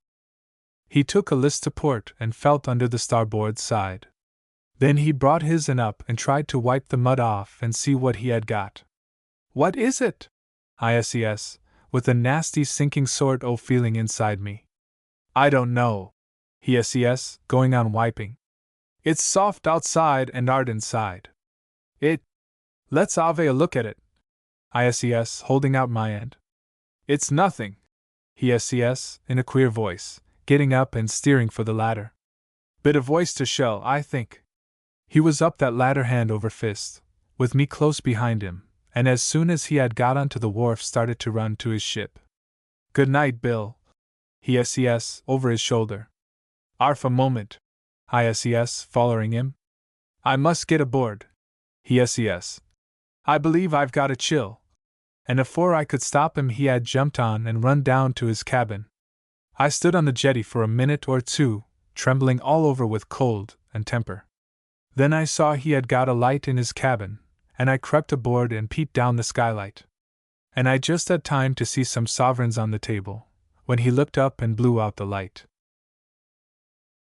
He took a list to port and felt under the starboard side. Then he brought his'n up and tried to wipe the mud off and see what he had got. "What is it?" I says, with a nasty sinking sort o' feeling inside me. "I don't know," he says, going on wiping. "It's soft outside and hard inside. Let's have a look at it," I says, holding out my end. "It's nothing," he says, in a queer voice, getting up and steering for the ladder. "Bit of oyster shell, I think." He was up that ladder hand over fist, with me close behind him, and as soon as he had got onto the wharf started to run to his ship. "Good night, Bill," he says, over his shoulder. "'Arf a moment," I says, following him. "I must get aboard," he says. "I believe I've got a chill." And afore I could stop him he had jumped on and run down to his cabin. I stood on the jetty for a minute or two, trembling all over with cold and temper. Then I saw he had got a light in his cabin, and I crept aboard and peeped down the skylight. And I just had time to see some sovereigns on the table, when he looked up and blew out the light.